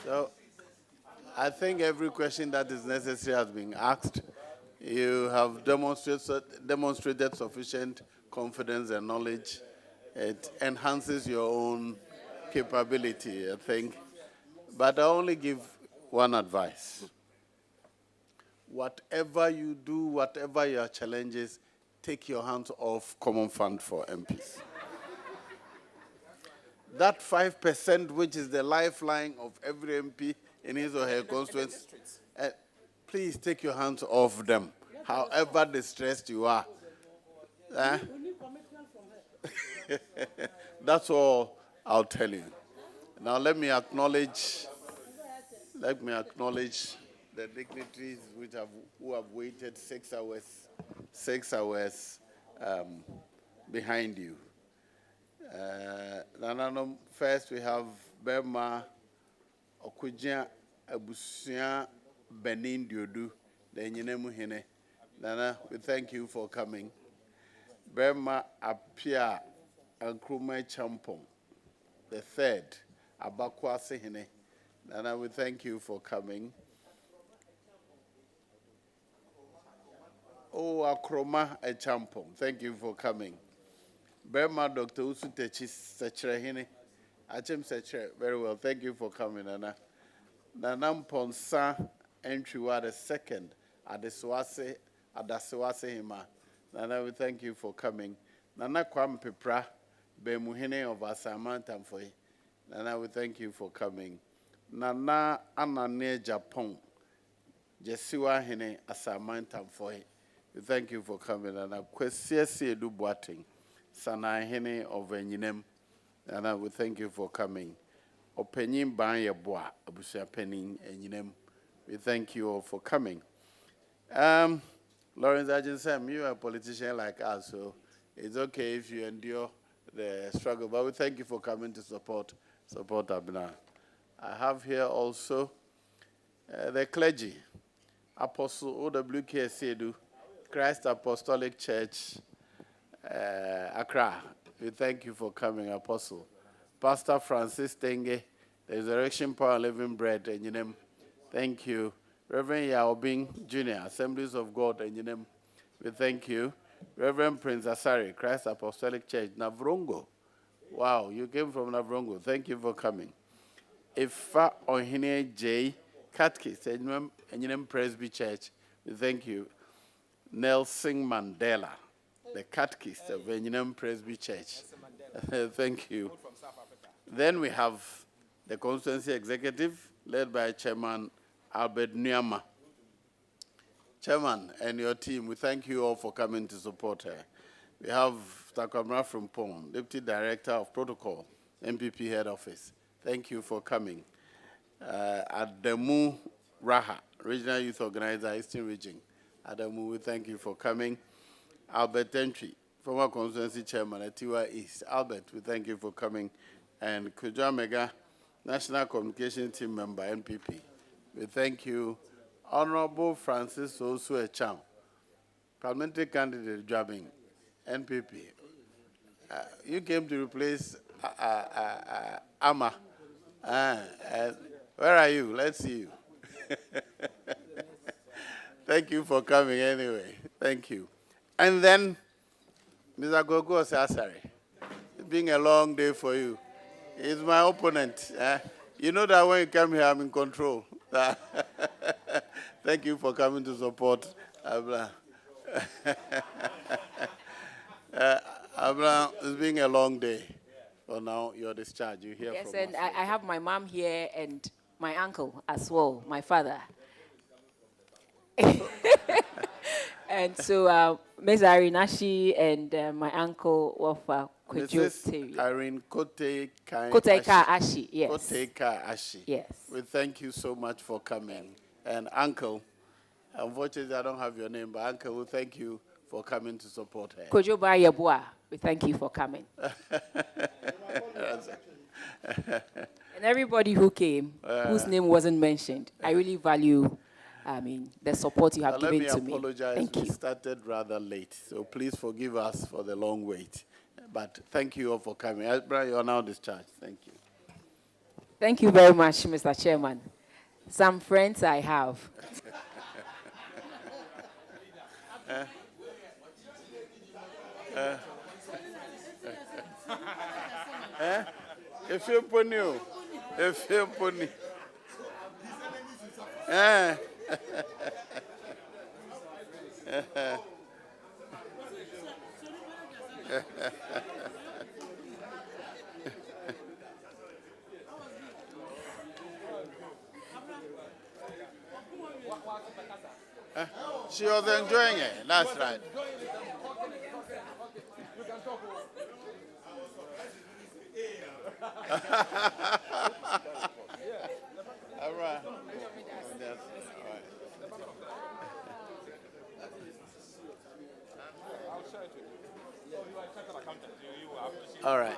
Speaker 1: So I think every question that is necessary has been asked. You have demonstrated sufficient confidence and knowledge. It enhances your own capability, I think. But I only give one advice. Whatever you do, whatever your challenges, take your hands off Common Fund for MPs. That 5%, which is the lifeline of every MP in his or her constituency, please take your hands off them, however distressed you are. That's all I'll tell you. Now let me acknowledge the dignitaries who have waited 6 hours behind you. First, we have Burma Okujia Abusia Benin Diodu, the Nyinemu Hine. Nana, we thank you for coming. Burma Apia Nkrumah Champong, the third, Abakwa Sehine. Nana, we thank you for coming. Oh, Akroma Champong, thank you for coming. Burma Dr. Usutechi Sechrehine. Achem Sechere, very well, thank you for coming, Nana. Nanam Ponsa Entrywa the second at the Swase Hima. Nana, we thank you for coming. Nana Kwam Pepra, Bemuhine of Asamantamfoy. Nana, we thank you for coming. Nana Anane Japan, Jesiwa Hine Asamantamfoy. We thank you for coming. Nana Kwesiesi Edu Boating, Sana Hine of Enyinem. Nana, we thank you for coming. Opening Banya Boa, Abusia Penning, Enyinem. We thank you all for coming. Lawrence Ajinsam, you are a politician like us, so it's okay if you endure the struggle. But we thank you for coming to support Abna. I have here also the clergy, Apostle OWK Sedu, Christ Apostolic Church, Accra. We thank you for coming, Apostle. Pastor Francis Tenge, the Resurrection Power Living Bread, and you name. Thank you. Reverend Yao Bing Jr., Assemblies of God, and you name. We thank you. Reverend Prince Asari, Christ Apostolic Church, Navrongo. Wow, you came from Navrongo. Thank you for coming. Ifa Ohine J, Catechist, and you name Presby Church. We thank you. Nelson Mandela, the Catechist of Enyinem Presby Church. Thank you. Then we have the Constituency Executive, led by Chairman Albert Nyama. Chairman and your team, we thank you all for coming to support her. We have Takamra from Pong, Deputy Director of Protocol, MPP Head Office. Thank you for coming. Adamu Raha, Regional Youth Organizer, Eastern Region. Adamu, we thank you for coming. Albert Entry, former Constituency Chairman at Tiwa East. Albert, we thank you for coming. And Kuja Mega, National Communication Team Member, NPP. We thank you. Honorable Francis Osu Echam, Parliamentary Candidate Jabbing, NPP. You came to replace Amma. Where are you? Let's see you. Thank you for coming anyway. Thank you. And then, Mr. Gogo Sasari, it's been a long day for you. He's my opponent. You know that when you come here, I'm in control. Thank you for coming to support Abra. Abra, it's been a long day. For now, you're discharged. You hear from us.
Speaker 2: Yes, and I have my mom here and my uncle as well, my father. And so Ms. Irene Ashi and my uncle Wafa
Speaker 1: Mrs.
Speaker 2: Kwejo
Speaker 1: Irene
Speaker 2: Koteka Ashi, yes.
Speaker 1: Koteka Ashi.
Speaker 2: Yes.
Speaker 1: We thank you so much for coming. And Uncle, unfortunately I don't have your name, but Uncle, we thank you for coming to support her.
Speaker 2: Kojo Yabua, we thank you for coming. And everybody who came, whose name wasn't mentioned, I really value, the support you have given to
Speaker 1: Let
Speaker 2: me.
Speaker 1: me apologize.
Speaker 2: Thank
Speaker 1: We
Speaker 2: you.
Speaker 1: started rather late, so please forgive us for the long wait. But thank you all for coming. Brian, you are now discharged. Thank you.
Speaker 2: Thank you very much, Mr. Chairman. Some friends I have.
Speaker 1: If you pony. She was enjoying it. That's right. All right. All right.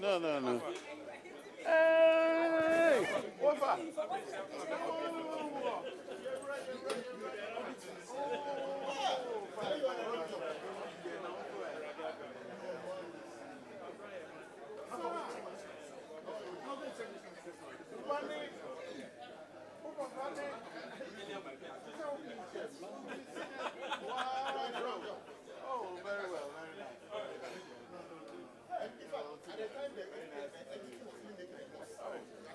Speaker 1: No. Hey! Over! Oh, very well, very nice.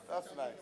Speaker 1: That's nice.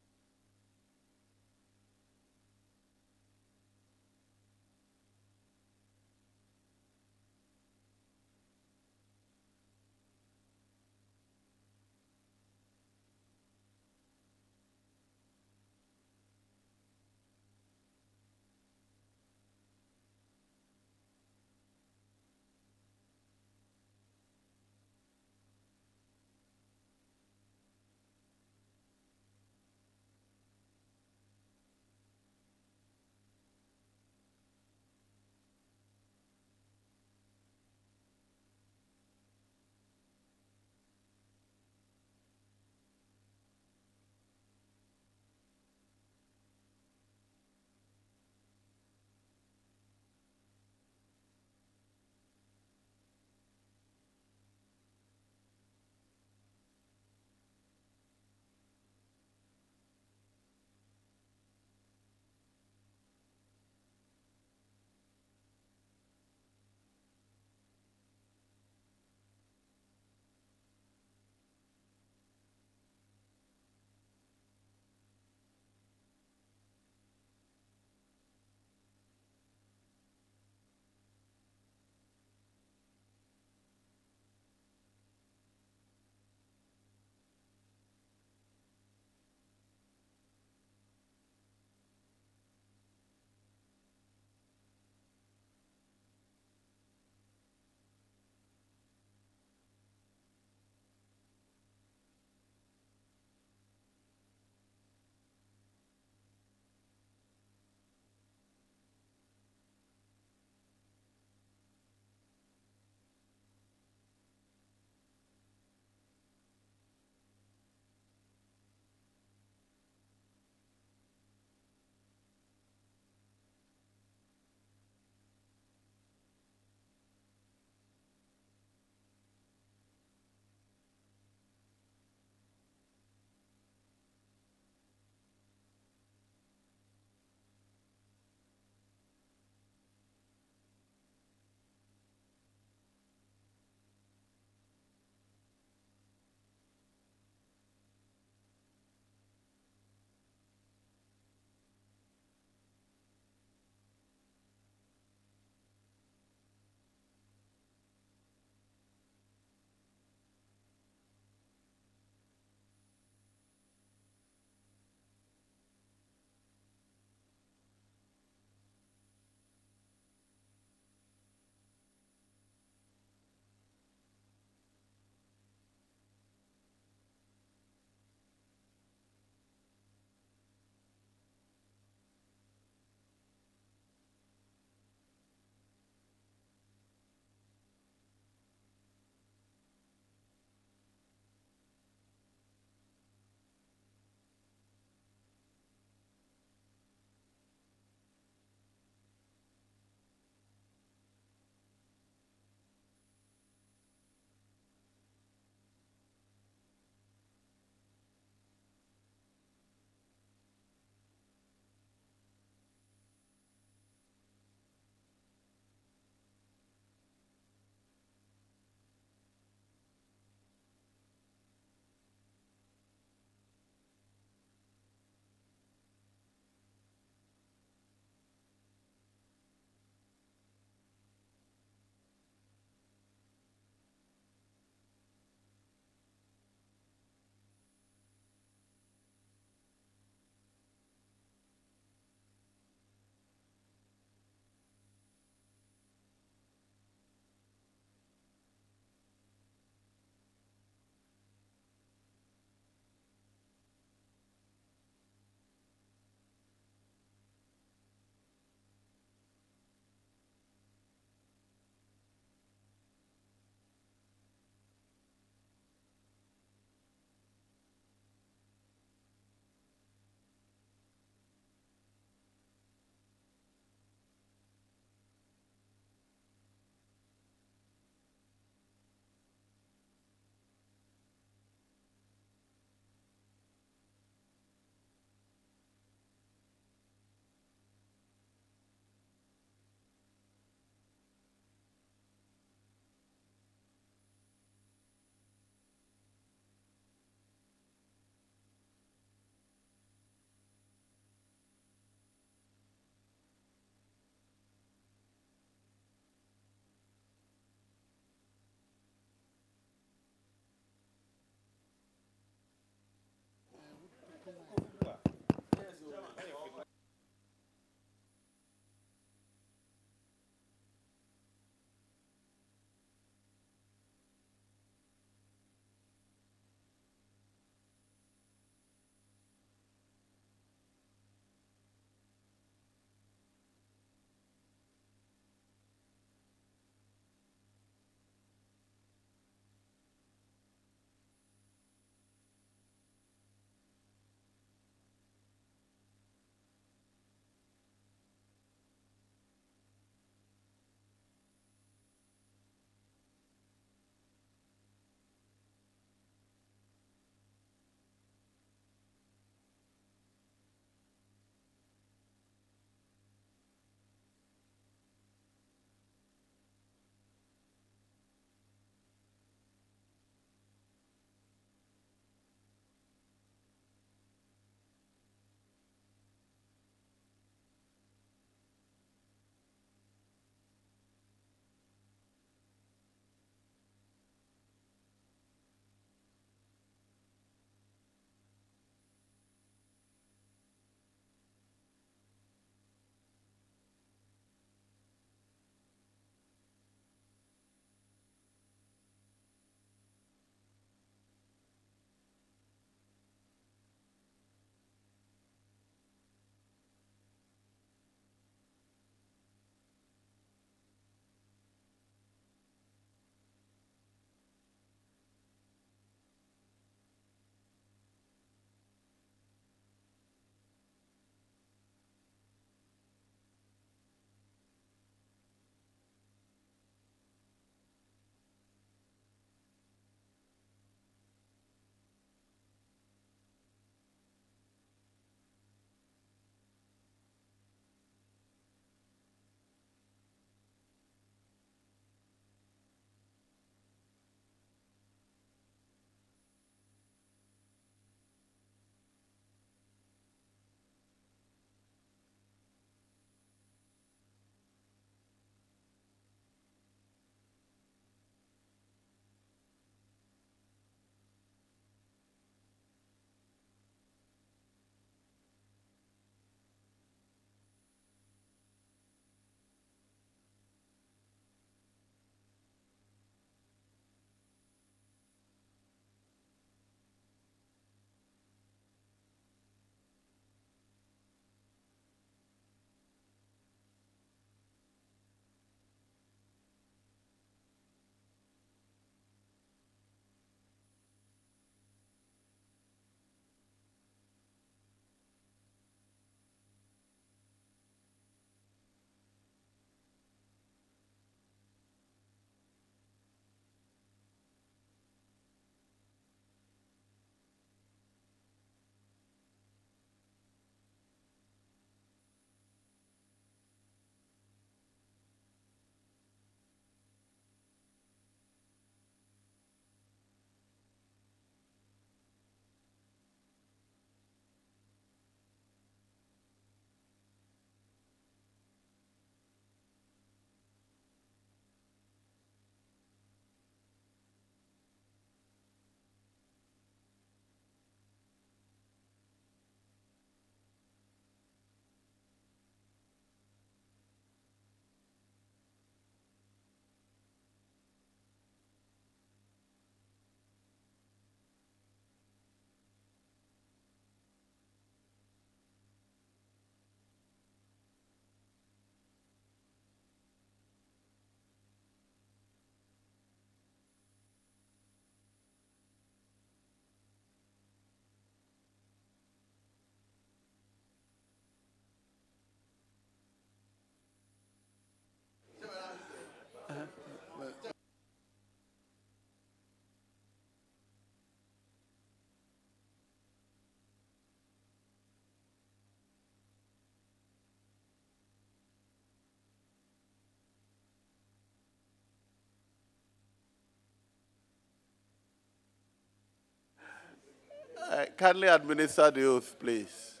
Speaker 1: kindly administer the oath, please.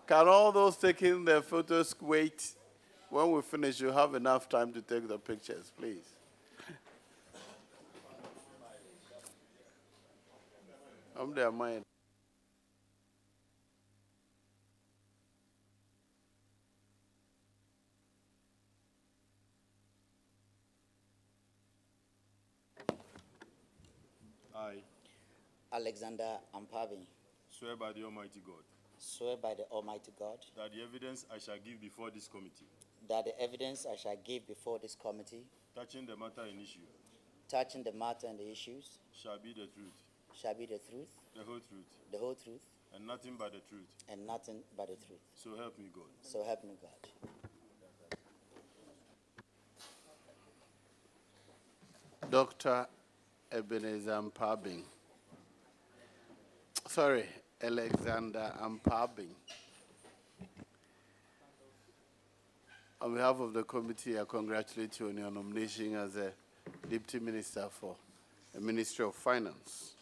Speaker 1: Can all those taking their photos wait? When we finish, you have enough time to take the pictures, please. I'm there, mind.
Speaker 3: I
Speaker 14: Alexander Ampavi,
Speaker 3: swear by the Almighty God
Speaker 14: swear by the Almighty God
Speaker 3: that the evidence I shall give before this committee
Speaker 14: that the evidence I shall give before this committee
Speaker 3: touching the matter in issue
Speaker 14: touching the matter and the issues
Speaker 3: shall be the truth,
Speaker 14: shall be the truth,
Speaker 3: the whole truth,
Speaker 14: the whole truth,
Speaker 3: and nothing but the truth.
Speaker 14: and nothing but the truth.
Speaker 3: So help me God.
Speaker 14: So help me God.
Speaker 1: Dr. Ebenezer Mpabing. Sorry, Alexander Mpabing. On behalf of the committee, I congratulate you on your nomination as a Deputy Minister for the Ministry of Finance.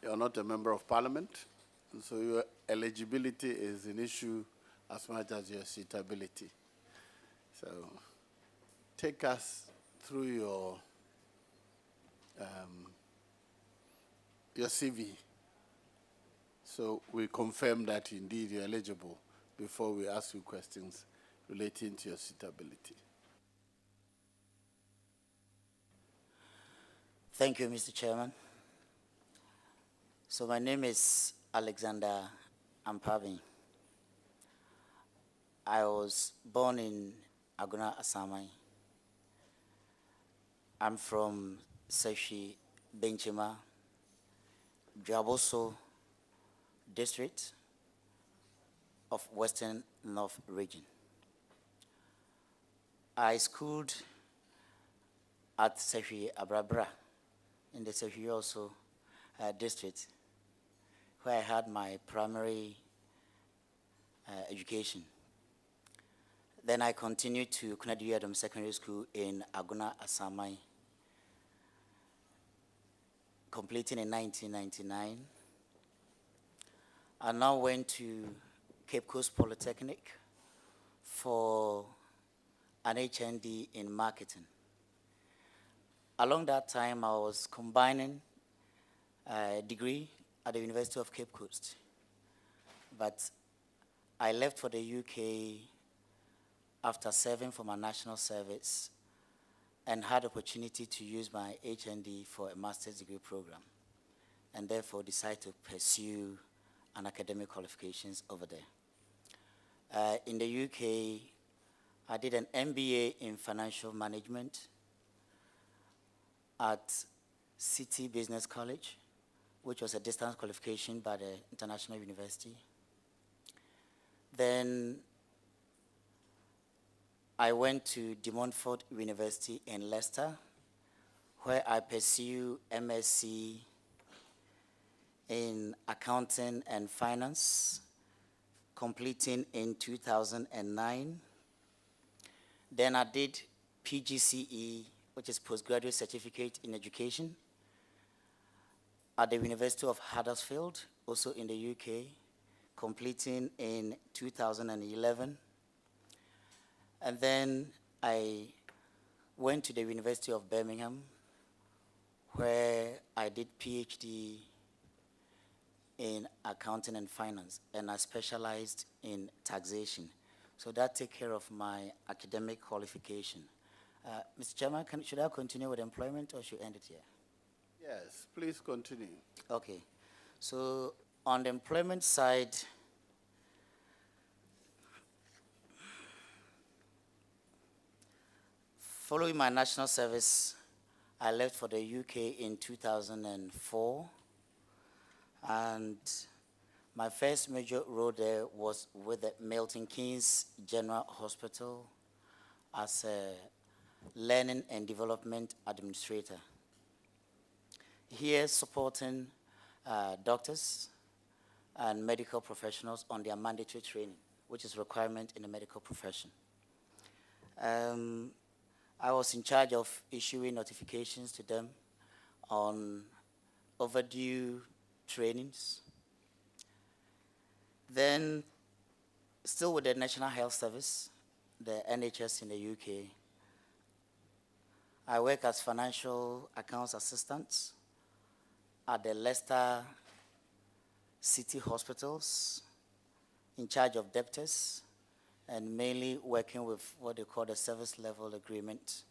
Speaker 1: You are not a member of Parliament, and so your eligibility is an issue as much as your suitability. So take us through your CV. So we confirm that indeed you're eligible before we ask you questions relating to your suitability.
Speaker 14: Thank you, Mr. Chairman. So my name is Alexander Ampavi. I was born in Aguna, Asamai. I'm from Seshi, Benchima, Jaboso district of Western North region. I schooled at Seshi Abrabra in the Seshi also district, where I had my primary education. Then I continued to Kunadi Adam Secondary School in Aguna, Asamai, completing in 1999. I now went to Cape Coast Polytechnic for an HND in marketing. Along that time, I was combining a degree at the University of Cape Coast. But I left for the UK after serving for my national service and had opportunity to use my HND for a master's degree program, and therefore decided to pursue an academic qualifications over there. In the UK, I did an MBA in financial management at City Business College, which was a distance qualification by the International University. Then I went to De Montfort University in Leicester, where I pursued MSc in accounting and finance, completing in 2009. Then I did PGCE, which is Postgraduate Certificate in Education, at the University of Huddersfield, also in the UK, completing in 2011. And then I went to the University of Birmingham, where I did PhD in accounting and finance, and I specialized in taxation. So that takes care of my academic qualification. Mr. Chairman, should I continue with employment or should I end it here?
Speaker 1: Yes, please continue.
Speaker 14: Okay. So on the employment side, following my national service, I left for the UK in 2004. And my first major role there was with the Milton Keynes General Hospital as a learning and development administrator. Here supporting doctors and medical professionals on their mandatory training, which is a requirement in the medical profession. I was in charge of issuing notifications to them on overdue trainings. Then, still with the National Health Service, the NHS in the UK, I work as financial accounts assistant at the Leicester City Hospitals, in charge of debtors, and mainly working with what they call the service level agreement,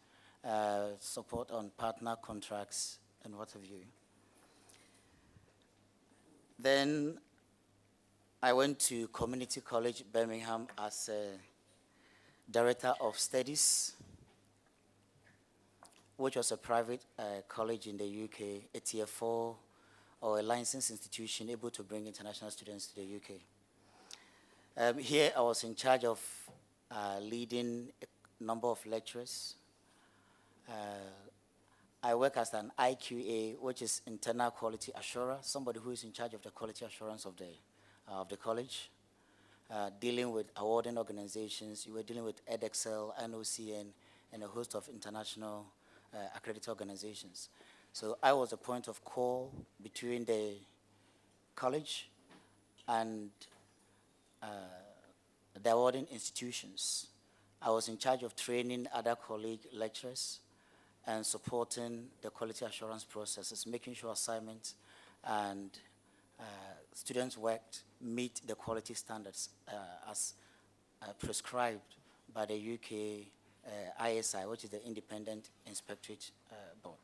Speaker 14: support on partner contracts, and what have you. Then I went to Community College, Birmingham, as a Director of Studies, which was a private college in the UK, a Tier 4 or a licensed institution able to bring international students to the UK. Here I was in charge of leading a number of lecturers. I work as an IQA, which is Internal Quality Assurer, somebody who is in charge of the quality assurance of the college, dealing with awarding organizations. You were dealing with EdExcel, NOCN, and a host of international accredited organizations. So I was a point of call between the college and the awarding institutions. I was in charge of training other colleague lecturers and supporting the quality assurance processes, making sure assignments and students' work meet the quality standards as prescribed by the UK ISI, which is the Independent Inspectorate Board.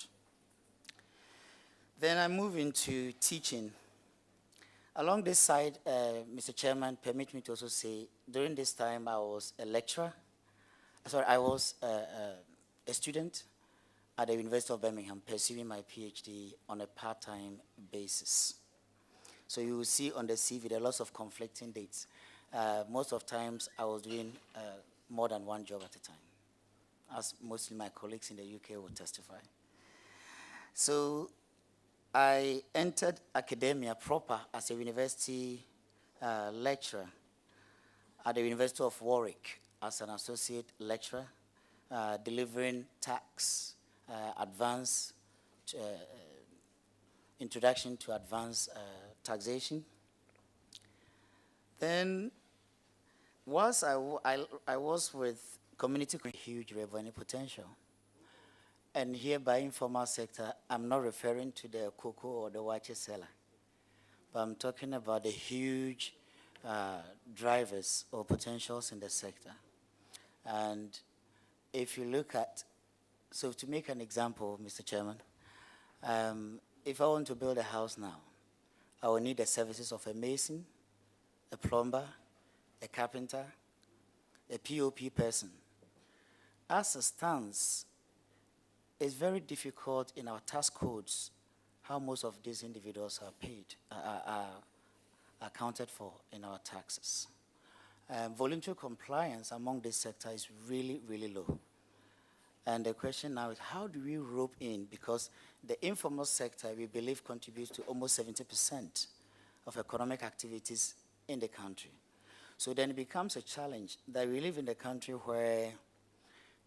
Speaker 14: Then I move into teaching. Along this side, Mr. Chairman, permit me to also say, during this time I was a lecturer. Sorry, I was a student at the University of Birmingham pursuing my PhD on a part-time basis. So you will see on the CV there are lots of conflicting dates. Most of times I was doing more than one job at a time, as mostly my colleagues in the UK will testify. So I entered academia proper as a university lecturer at the University of Warwick as an associate lecturer, delivering tax, advanced, introduction to advanced taxation. Then, whilst I was with community, huge revenue potential. And here by informal sector, I'm not referring to the cocoa or the watches seller, but I'm talking about the huge drivers or potentials in the sector. And if you look at, so to make an example, Mr. Chairman, if I want to build a house now, I will need the services of a mason, a plumber, a carpenter, a POP person. As it stands, it's very difficult in our tax codes how most of these individuals are paid, are accounted for in our taxes. Voluntary compliance among this sector is really, really low. And the question now is, how do we rope in? Because the informal sector, we believe, contributes to almost 70% of economic activities in the country. So then it becomes a challenge that we live in a country where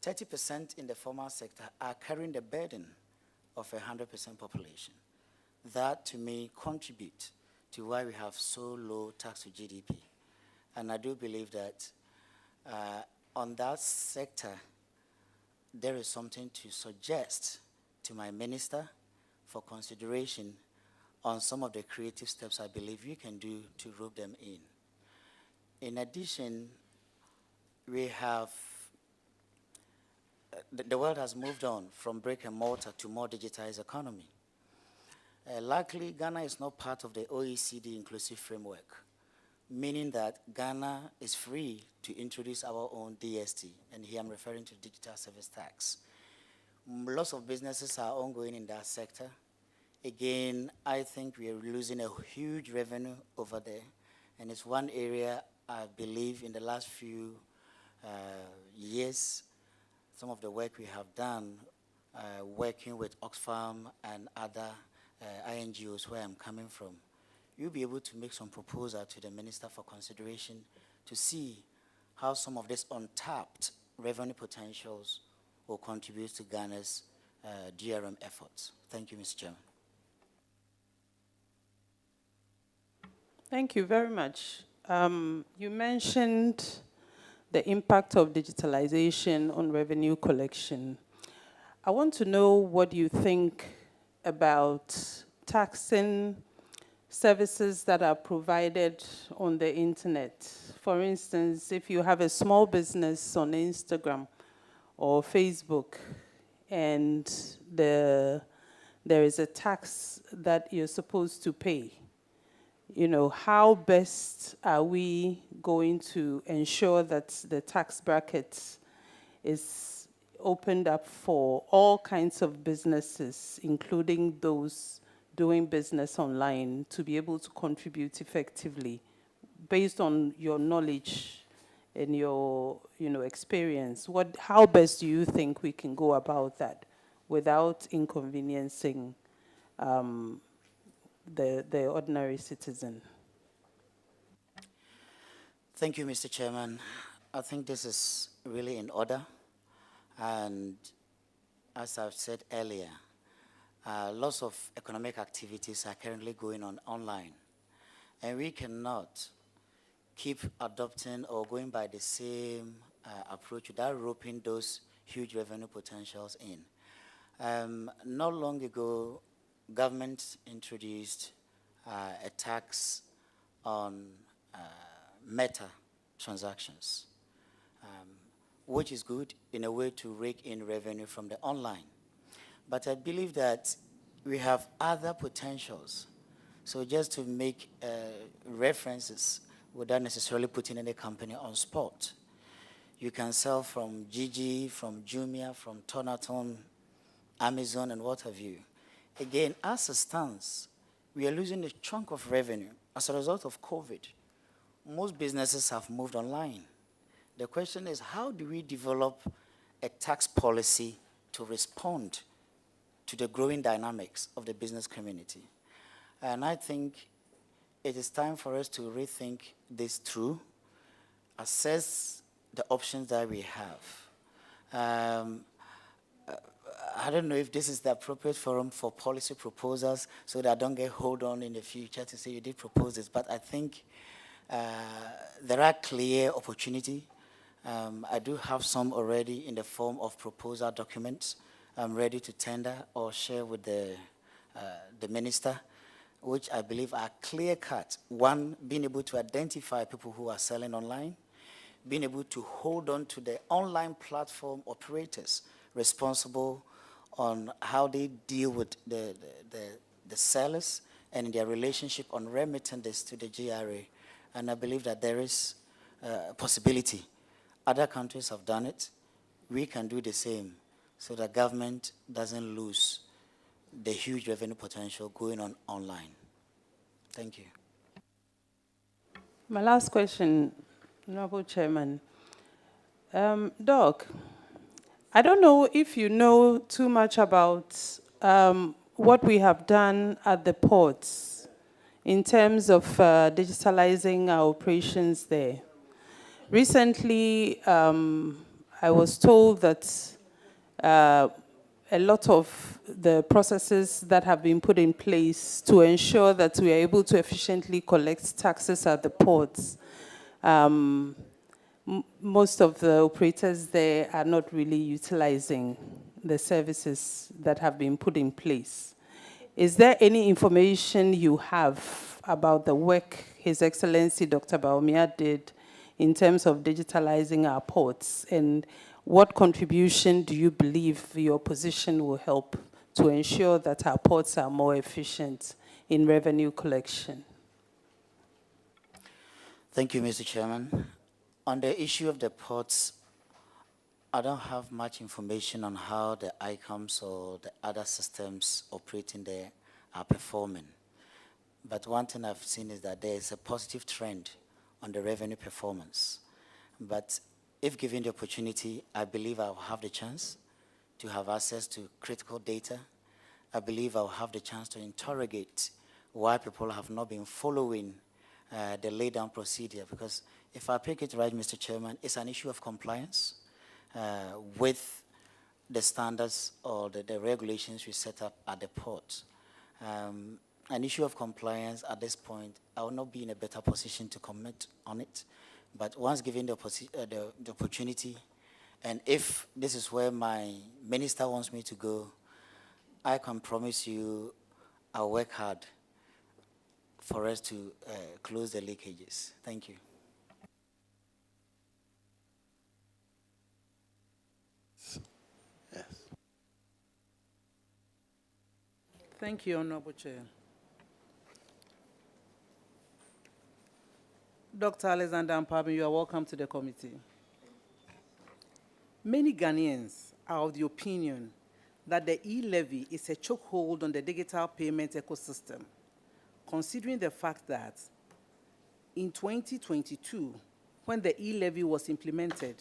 Speaker 14: 30% in the formal sector are carrying the burden of 100% population. That, to me, contributes to why we have so low tax to GDP. And I do believe that on that sector, there is something to suggest to my minister for consideration on some of the creative steps I believe you can do to rope them in. In addition, we have, the world has moved on from brick and mortar to more digitized economy. Luckily, Ghana is not part of the OECD inclusive framework, meaning that Ghana is free to introduce our own DST, and here I'm referring to digital service tax. Lots of businesses are ongoing in that sector. Again, I think we are losing a huge revenue over there, and it's one area I believe in the last few years, some of the work we have done working with Oxfam and other INGOs where I'm coming from, you'll be able to make some proposal to the minister for consideration to see how some of these untapped revenue potentials will contribute to Ghana's GRM efforts. Thank you, Mr. Chairman.
Speaker 6: Thank you very much. You mentioned the impact of digitalization on revenue collection. I want to know what you think about taxing services that are provided on the internet. For instance, if you have a small business on Instagram or Facebook and there is a tax that you're supposed to pay, you know, how best are we going to ensure that the tax bracket is opened up for all kinds of businesses, including those doing business online, to be able to contribute effectively based on your knowledge and your, you know, experience? How best do you think we can go about that without inconveniencing the ordinary citizen?
Speaker 14: Thank you, Mr. Chairman. I think this is really in order. And as I've said earlier, lots of economic activities are currently going on online. And we cannot keep adopting or going by the same approach without roping those huge revenue potentials in. Not long ago, government introduced a tax on meta transactions, which is good in a way to rake in revenue from the online. But I believe that we have other potentials. So just to make references without necessarily putting any company on spot, you can sell from Gigi, from Jumia, from Tonaton, Amazon, and what have you. Again, as it stands, we are losing a chunk of revenue as a result of COVID. Most businesses have moved online. The question is, how do we develop a tax policy to respond to the growing dynamics of the business community? And I think it is time for us to rethink this through, assess the options that we have. I don't know if this is the appropriate forum for policy proposals so that I don't get hold on in the future to say you did propose this, but I think there are clear opportunities. I do have some already in the form of proposal documents I'm ready to tender or share with the minister, which I believe are clear-cut. One, being able to identify people who are selling online, being able to hold on to the online platform operators responsible on how they deal with the sellers and their relationship on remitting this to the GRA. And I believe that there is a possibility. Other countries have done it. We can do the same so that government doesn't lose the huge revenue potential going on online. Thank you.
Speaker 6: My last question, Honorable Chairman. Doc, I don't know if you know too much about what we have done at the ports in terms of digitalizing our operations there. Recently, I was told that a lot of the processes that have been put in place to ensure that we are able to efficiently collect taxes at the ports, most of the operators there are not really utilizing the services that have been put in place. Is there any information you have about the work His Excellency Dr. Bawumia did in terms of digitalizing our ports, and what contribution do you believe your position will help to ensure that our ports are more efficient in revenue collection?
Speaker 14: Thank you, Mr. Chairman. On the issue of the ports, I don't have much information on how the ICOMs or the other systems operating there are performing. But one thing I've seen is that there is a positive trend on the revenue performance. But if given the opportunity, I believe I'll have the chance to have access to critical data. I believe I'll have the chance to interrogate why people have not been following the laid-down procedure. Because if I pick it right, Mr. Chairman, it's an issue of compliance with the standards or the regulations we set up at the port. an issue of compliance at this point, I will not be in a better position to comment on it. But once given the opportunity, and if this is where my minister wants me to go, I can promise you I'll work hard for us to close the leakages. Thank you.
Speaker 1: Yes.
Speaker 5: Thank you, Honorable Chair. Dr. Alexander Ampami, you are welcome to the committee. Many Ghanaians are of the opinion that the e-levy is a chokehold on the digital payment ecosystem, considering the fact that in 2022, when the e-levy was implemented,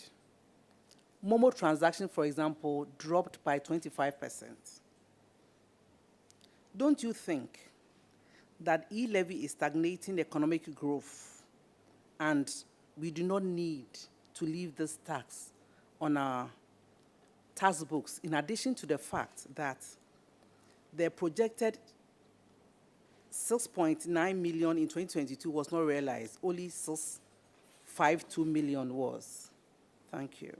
Speaker 5: Momo transactions, for example, dropped by 25%. Don't you think that e-levy is stagnating economic growth and we do not need to leave this tax on our tax books, in addition to the fact that the projected 6.9 million in 2022 was not realized, only 652 million was. Thank you.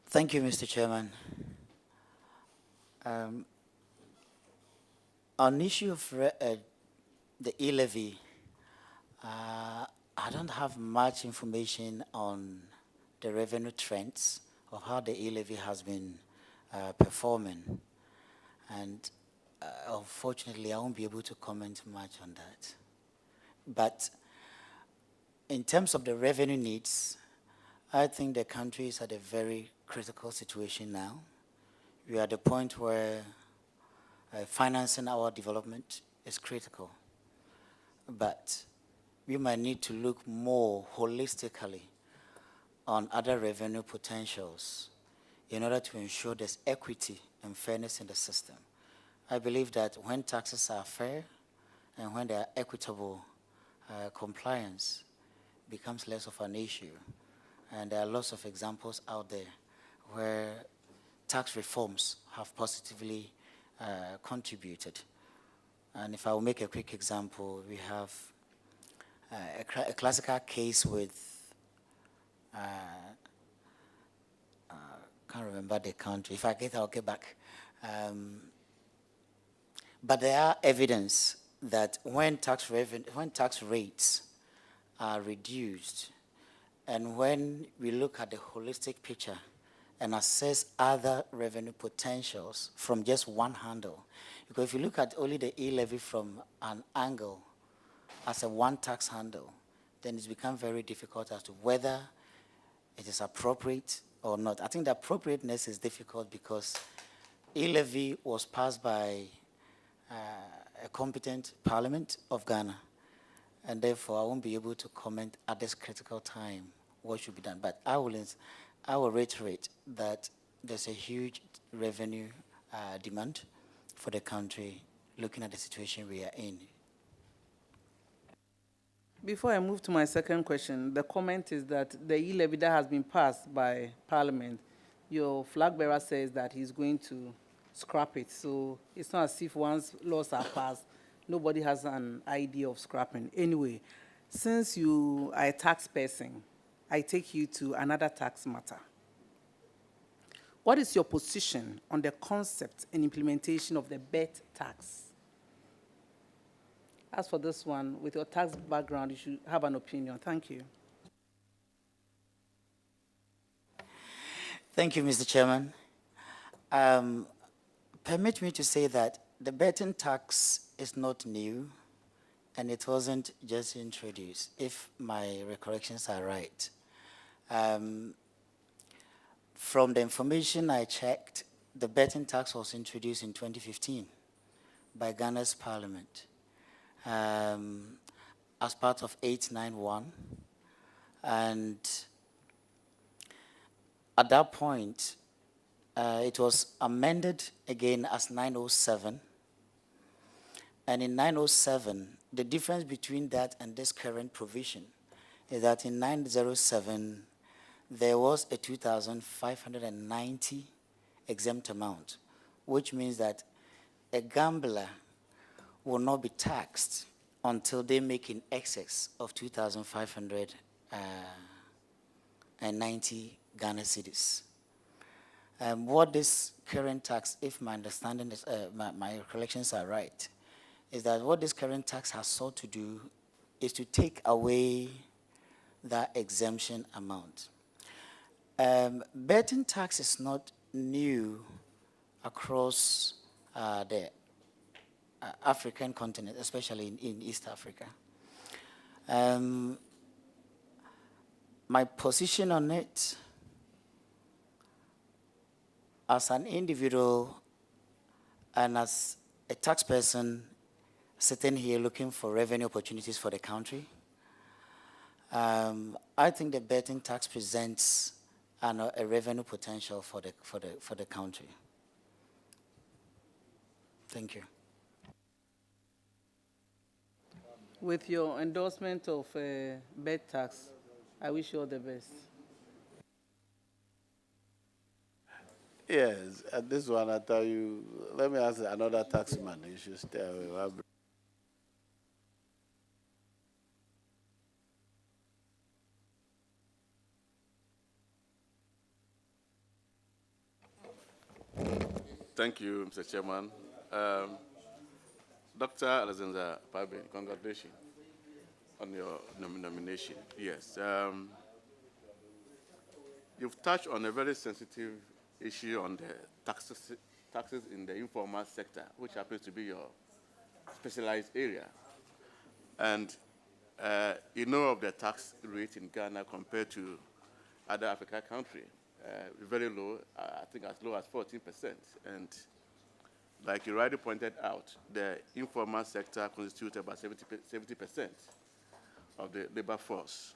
Speaker 14: Thank you, Mr. Chairman. On issue of the e-levy, I don't have much information on the revenue trends of how the e-levy has been performing. And unfortunately, I won't be able to comment much on that. But in terms of the revenue needs, I think the country is at a very critical situation now. We are at the point where financing our development is critical. But we might need to look more holistically on other revenue potentials in order to ensure there's equity and fairness in the system. I believe that when taxes are fair and when they are equitable, compliance becomes less of an issue. And there are lots of examples out there where tax reforms have positively contributed. And if I will make a quick example, we have a classical case with, can't remember the country. If I get it, I'll get back. But there are evidence that when tax rates are reduced, and when we look at the holistic picture and assess other revenue potentials from just one handle, because if you look at only the e-levy from an angle as a one tax handle, then it's become very difficult as to whether it is appropriate or not. I think the appropriateness is difficult because e-levy was passed by a competent parliament of Ghana, and therefore I won't be able to comment at this critical time what should be done. But I will reiterate that there's a huge revenue demand for the country, looking at the situation we are in.
Speaker 5: Before I move to my second question, the comment is that the e-levy that has been passed by Parliament, your flag bearer says that he's going to scrap it. So it's not as if once laws are passed, nobody has an idea of scrapping. Anyway, since you are a tax person, I take you to another tax matter. What is your position on the concept and implementation of the BET tax? As for this one, with your tax background, you should have an opinion. Thank you.
Speaker 14: Thank you, Mr. Chairman. Permit me to say that the betting tax is not new, and it wasn't just introduced, if my recollections are right. From the information I checked, the betting tax was introduced in 2015 by Ghana's Parliament as part of 891. And at that point, it was amended again as 907. And in 907, the difference between that and this current provision is that in 907, there was a 2,590 exempt amount, which means that a gambler will not be taxed until they make in excess of 2,590 Ghana cedis. What this current tax, if my understanding is, my recollections are right, is that what this current tax has sought to do is to take away that exemption amount. Betting tax is not new across the African continent, especially in East Africa. My position on it, as an individual and as a tax person sitting here looking for revenue opportunities for the country, I think the betting tax presents a revenue potential for the country. Thank you.
Speaker 5: With your endorsement of bet tax, I wish you all the best.
Speaker 1: Yes, and this one I tell you, let me ask another taxman, you should stay away.
Speaker 12: Thank you, Mr. Chairman. Dr. Alexander Pabe, congratulations on your nomination. Yes. You've touched on a very sensitive issue on the taxes in the informal sector, which happens to be your specialized area. And you know of the tax rate in Ghana compared to other African countries. Very low, I think as low as 14%. And like you rightly pointed out, the informal sector constitutes about 70% of the labor force.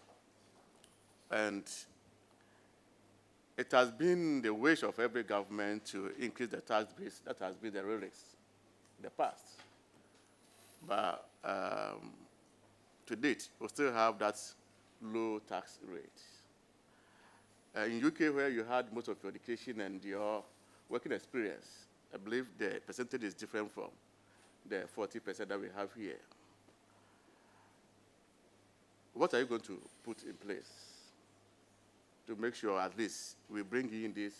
Speaker 12: And it has been the wish of every government to increase the tax base. That has been the lyrics in the past. But to date, we still have that low tax rate. In UK, where you had most of your education and your working experience, I believe the percentage is different from the 40% that we have here. What are you going to put in place to make sure at least we bring in this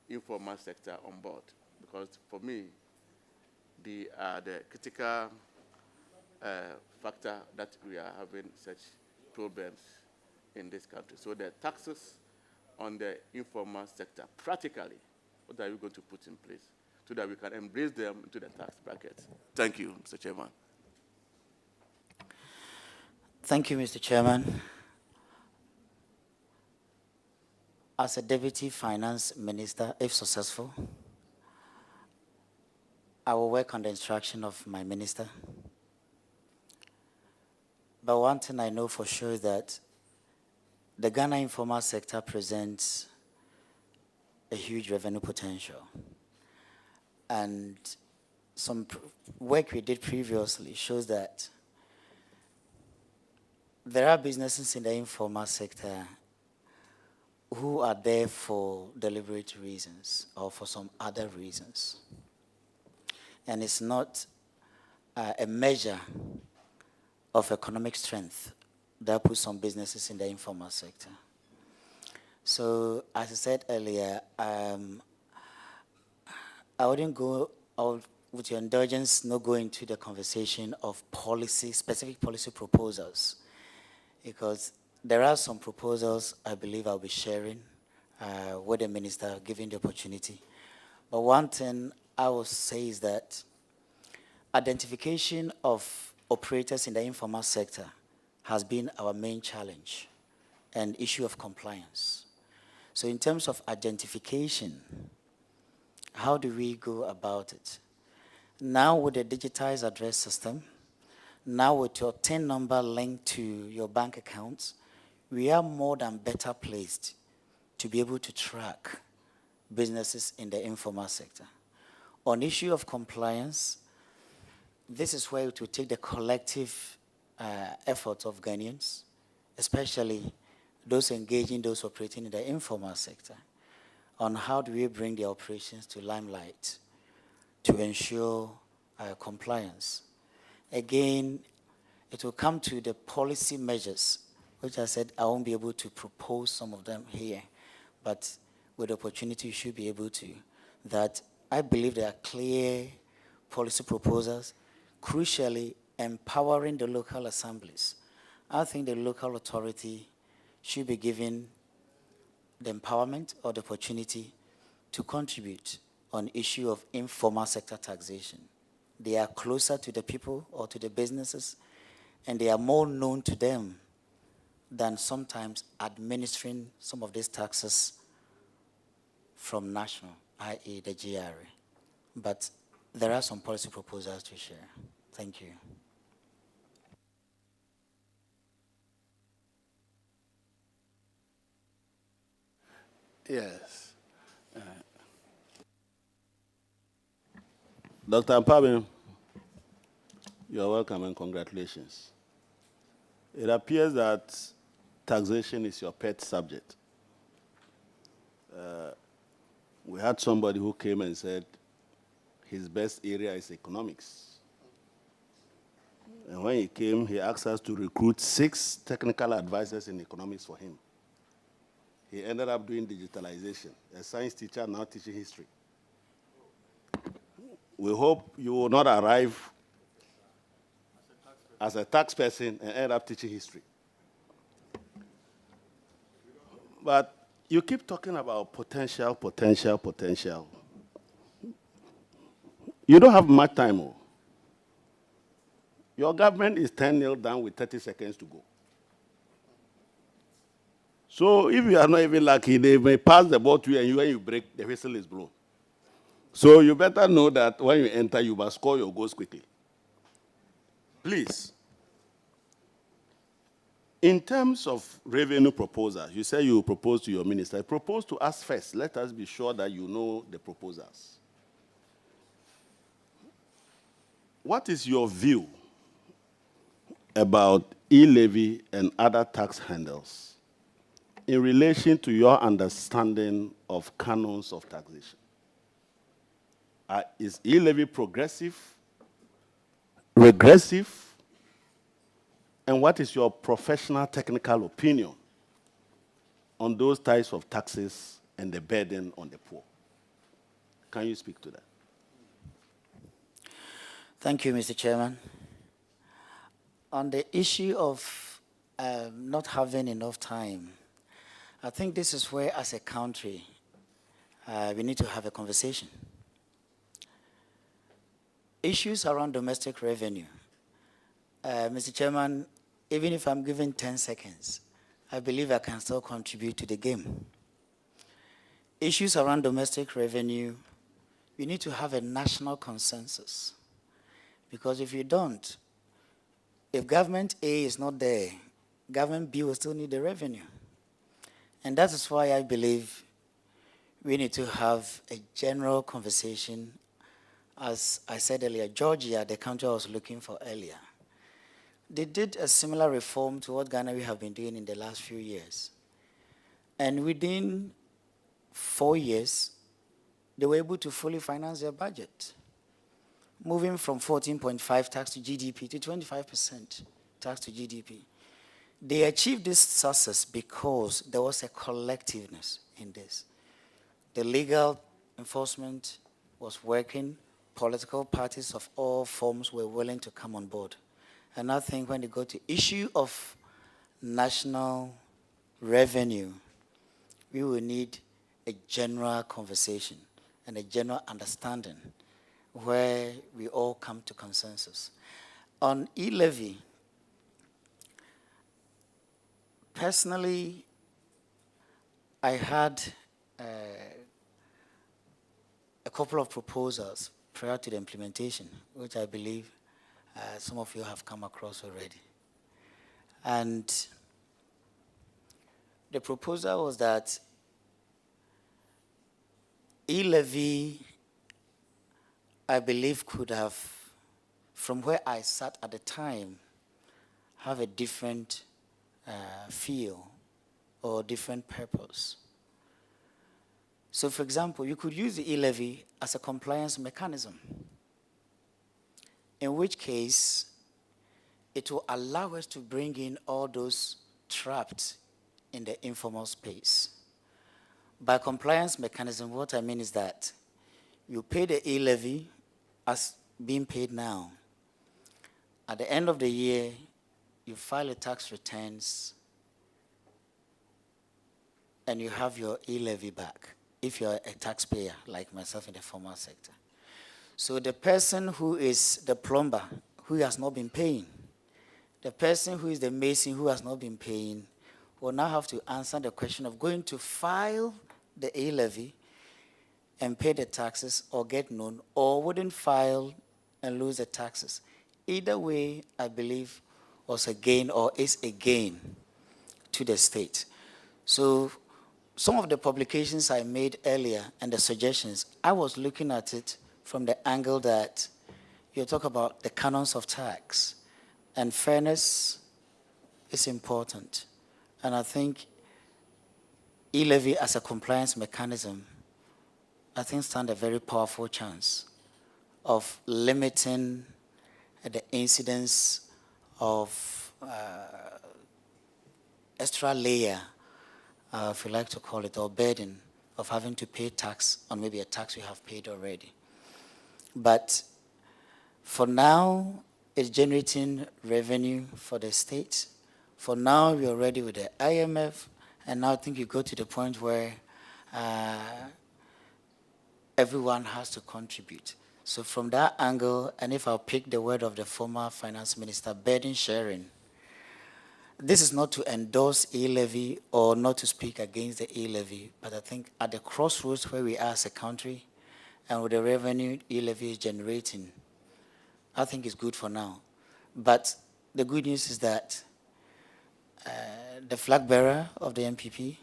Speaker 12: informal sector on board? Because for me, the critical factor that we are having such problems in this country. So the taxes on the informal sector, practically, what are you going to put in place so that we can embrace them into the tax bracket? Thank you, Mr. Chairman.
Speaker 14: Thank you, Mr. Chairman. As a Deputy Finance Minister, if successful, I will work on the instruction of my minister. But one thing I know for sure is that the Ghana informal sector presents a huge revenue potential. And some work we did previously shows that there are businesses in the informal sector who are there for deliberate reasons or for some other reasons. And it's not a measure of economic strength that puts some businesses in the informal sector. So, as I said earlier, I wouldn't go, with your indulgence, not go into the conversation of policy, specific policy proposals, because there are some proposals I believe I'll be sharing with the minister, given the opportunity. But one thing I will say is that identification of operators in the informal sector has been our main challenge and issue of compliance. So in terms of identification, how do we go about it? Now with the digitized address system, now with your TIN number linked to your bank accounts, we are more than better placed to be able to track businesses in the informal sector. On issue of compliance, this is where it will take the collective efforts of Ghanaians, especially those engaging, those operating in the informal sector, on how do we bring their operations to limelight to ensure compliance. Again, it will come to the policy measures, which I said I won't be able to propose some of them here, but with the opportunity you should be able to. That I believe there are clear policy proposals, crucially empowering the local assemblies. I think the local authority should be given the empowerment or the opportunity to contribute on issue of informal sector taxation. They are closer to the people or to the businesses, and they are more known to them than sometimes administering some of these taxes from national, i.e. the GRA. But there are some policy proposals to share. Thank you.
Speaker 1: Yes.
Speaker 11: Dr. Mpabin, you're welcome and congratulations. It appears that taxation is your pet subject. We had somebody who came and said his best area is economics. And when he came, he asked us to recruit 6 technical advisors in economics for him. He ended up doing digitalization, a science teacher now teaching history. We hope you will not arrive as a tax person and end up teaching history. But you keep talking about potential, potential, potential. You don't have much time. Oh. Your government is 10-0 down with 30 seconds to go. So if you are not even lucky, they may pass the ball to you, and when you break, the whistle is blown. So you better know that when you enter, you must score your goals quickly. Please. In terms of revenue proposals, you say you propose to your minister. Propose to us first. Let us be sure that you know the proposals. What is your view about e-levy and other tax handles in relation to your understanding of canons of taxation? Is e-levy progressive, regressive? And what is your professional technical opinion on those types of taxes and the burden on the poor? Can you speak to that?
Speaker 14: Thank you, Mr. Chairman. On the issue of not having enough time, I think this is where, as a country, we need to have a conversation. Issues around domestic revenue. Mr. Chairman, even if I'm given 10 seconds, I believe I can still contribute to the game. Issues around domestic revenue, we need to have a national consensus. Because if you don't, if government A is not there, government B will still need the revenue. And that is why I believe we need to have a general conversation. As I said earlier, Georgia, the country I was looking for earlier, they did a similar reform to what Ghana we have been doing in the last few years. And within 4 years, they were able to fully finance their budget, moving from 14.5 tax to GDP to 25% tax to GDP. They achieved this success because there was a collectiveness in this. The legal enforcement was working. Political parties of all forms were willing to come on board. And I think when they go to issue of national revenue, we will need a general conversation and a general understanding where we all come to consensus. On e-levy, personally, I had a couple of proposals prior to the implementation, which I believe some of you have come across already. And the proposal was that e-levy, I believe, could have, from where I sat at the time, have a different feel or different purpose. So, for example, you could use the e-levy as a compliance mechanism, in which case it will allow us to bring in all those trapped in the informal space. By compliance mechanism, what I mean is that you pay the e-levy as being paid now. At the end of the year, you file your tax returns and you have your e-levy back if you're a taxpayer like myself in the formal sector. So the person who is the plumber who has not been paying, the person who is the mason who has not been paying will now have to answer the question of going to file the e-levy and pay the taxes or get known, or wouldn't file and lose the taxes. Either way, I believe, was a gain or is a gain to the state. So some of the publications I made earlier and the suggestions, I was looking at it from the angle that you talk about the canons of tax, and fairness is important. And I think e-levy as a compliance mechanism, I think stand a very powerful chance of limiting the incidence of extra layer, if you like to call it, or burden of having to pay tax on maybe a tax we have paid already. But for now, it's generating revenue for the state. For now, we're already with the IMF, and now I think you go to the point where everyone has to contribute. So from that angle, and if I'll pick the word of the former finance minister, burden sharing, this is not to endorse e-levy or not to speak against the e-levy, but I think at the crossroads where we are as a country and with the revenue e-levy is generating, I think it's good for now. But the good news is that the flag bearer of the MPP,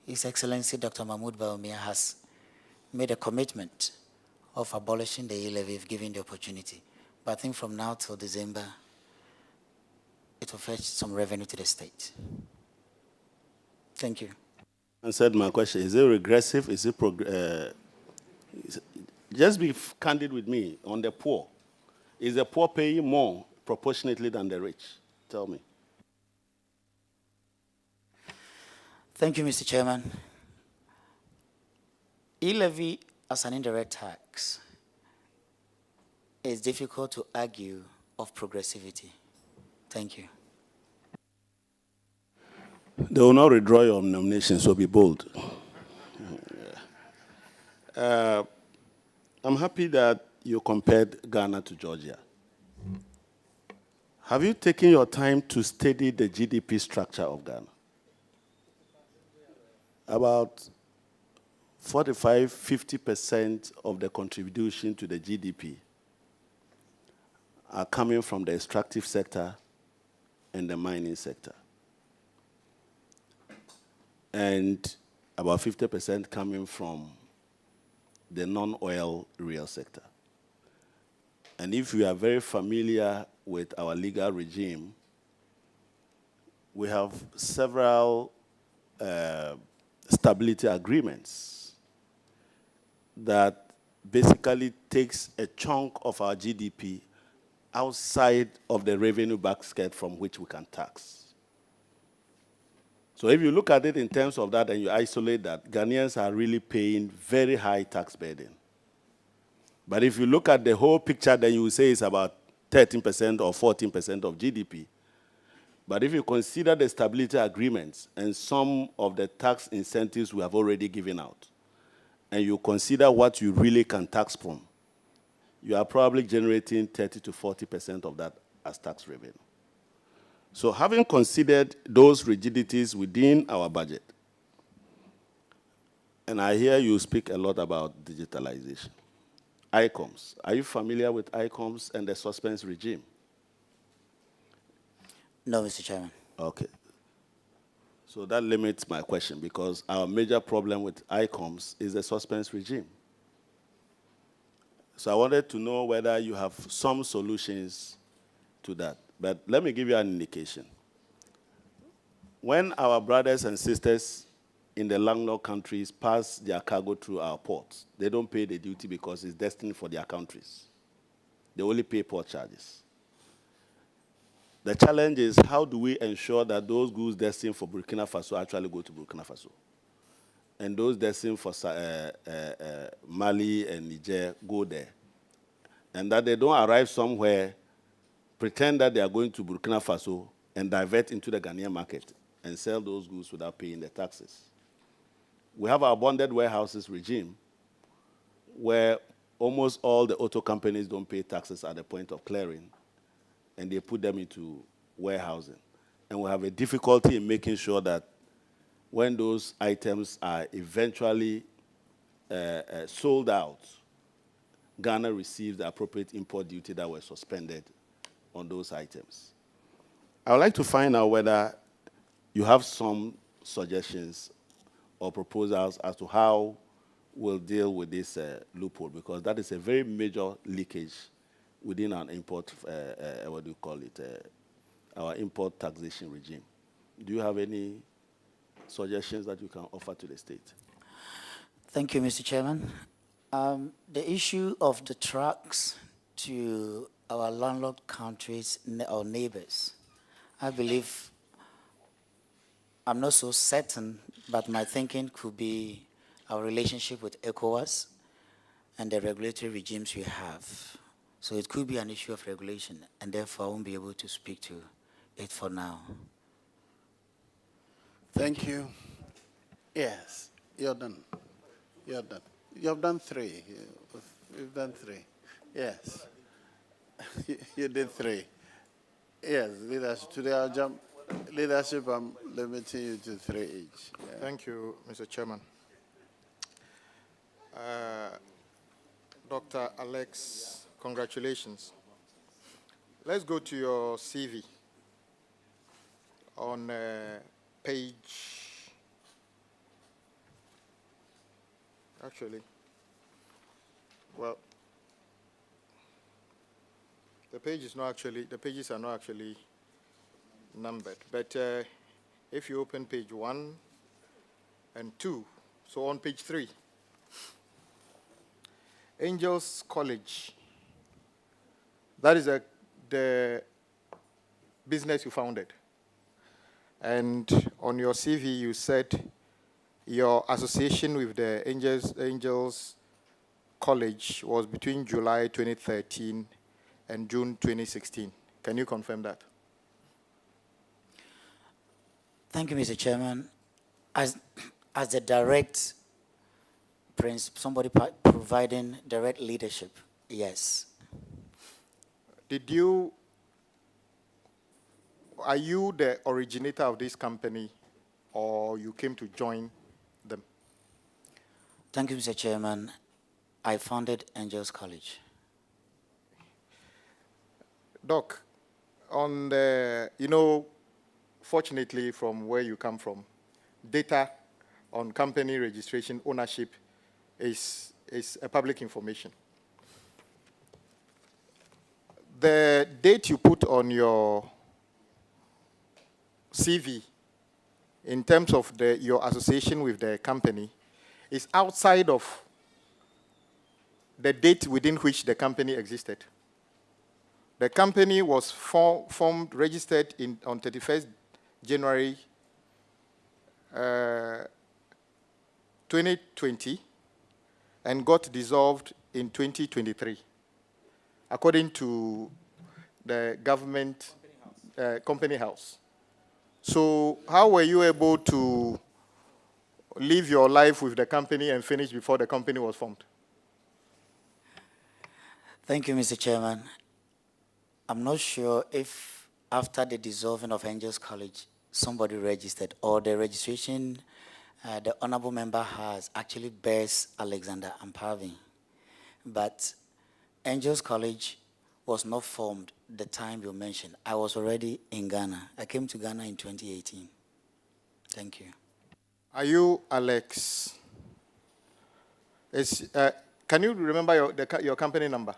Speaker 14: His Excellency Dr. Mahmoud Bawumia, has made a commitment of abolishing the e-levy if given the opportunity. But I think from now till December, it will fetch some revenue to the state. Thank you.
Speaker 11: Answered my question. Is it regressive? Is it just be candid with me on the poor. Is the poor paying more proportionately than the rich? Tell me.
Speaker 14: Thank you, Mr. Chairman. E-levy as an indirect tax is difficult to argue of progressivity. Thank you.
Speaker 11: They will not withdraw your nomination, so be bold. I'm happy that you compared Ghana to Georgia. Have you taken your time to study the GDP structure of Ghana? About 45–50% of the contribution to the GDP are coming from the extractive sector and the mining sector. And about 50% coming from the non-oil real sector. And if you are very familiar with our legal regime, we have several stability agreements that basically takes a chunk of our GDP outside of the revenue basket from which we can tax. So if you look at it in terms of that and you isolate that, Ghanaians are really paying very high tax burden. But if you look at the whole picture, then you will say it's about 13% or 14% of GDP. But if you consider the stability agreements and some of the tax incentives we have already given out, and you consider what you really can tax from, you are probably generating 30 to 40% of that as tax revenue. So having considered those rigidities within our budget, and I hear you speak a lot about digitalization. ICOMS. Are you familiar with ICOMS and the suspense regime?
Speaker 14: No, Mr. Chairman.
Speaker 11: Okay. So that limits my question because our major problem with ICOMS is the suspense regime. So I wanted to know whether you have some solutions to that. But let me give you an indication. When our brothers and sisters in the landlord countries pass their cargo through our ports. They don't pay the duty because it's destined for their countries. They only pay port charges. The challenge is, how do we ensure that those goods destined for Burkina Faso actually go to Burkina Faso? And those destined for Mali and Niger go there. And that they don't arrive somewhere, pretend that they are going to Burkina Faso, and divert into the Ghanaian market and sell those goods without paying the taxes. We have our bonded warehouses regime, where almost all the auto companies don't pay taxes at the point of clearing, and they put them into warehousing. And we have a difficulty in making sure that when those items are eventually sold out, Ghana receives the appropriate import duty that was suspended on those items. I would like to find out whether you have some suggestions or proposals as to how we'll deal with this loophole, because that is a very major leakage within our import, what do you call it, our import taxation regime. Do you have any suggestions that you can offer to the state?
Speaker 14: Thank you, Mr. Chairman. The issue of the trucks to our landlord countries or neighbors, I believe, I'm not so certain, but my thinking could be our relationship with ECOWAS and the regulatory regimes we have. So it could be an issue of regulation, and therefore I won't be able to speak to it for now.
Speaker 1: Thank you. Yes, you're done. You're done. You have done 3. You've done 3. Yes. You did 3. Yes, leadership. Today I'll jump. Leadership, I'm limiting you to 3 each. Yeah.
Speaker 9: Thank you, Mr. Chairman. Dr. Alex, congratulations. Let's go to your CV on page, actually, well, the pages are not actually numbered, but if you open page 1 and 2, so on page 3, Angels College, that is the business you founded. And on your CV, you said your association with the Angels College was between July 2013 and June 2016. Can you confirm that?
Speaker 14: Thank you, Mr. Chairman. As the direct somebody providing direct leadership, yes.
Speaker 9: Are you the originator of this company, or you came to join them?
Speaker 14: Thank you, Mr. Chairman. I founded Angels College.
Speaker 9: Doc, on the, fortunately from where you come from, data on company registration ownership is a public information. The date you put on your CV in terms of your association with the company is outside of the date within which the company existed. The company was registered on 31st January 2020 and got dissolved in 2023, according to the government company house. So how were you able to live your life with the company and finish before the company was formed?
Speaker 14: Thank you, Mr. Chairman. I'm not sure if after the dissolving of Angels College, somebody registered, or the registration the honorable member has actually bears Alexander Ampavin. But Angels College was not formed the time you mentioned. I was already in Ghana. I came to Ghana in 2018. Thank you.
Speaker 9: Are you Alex? Can you remember your company number?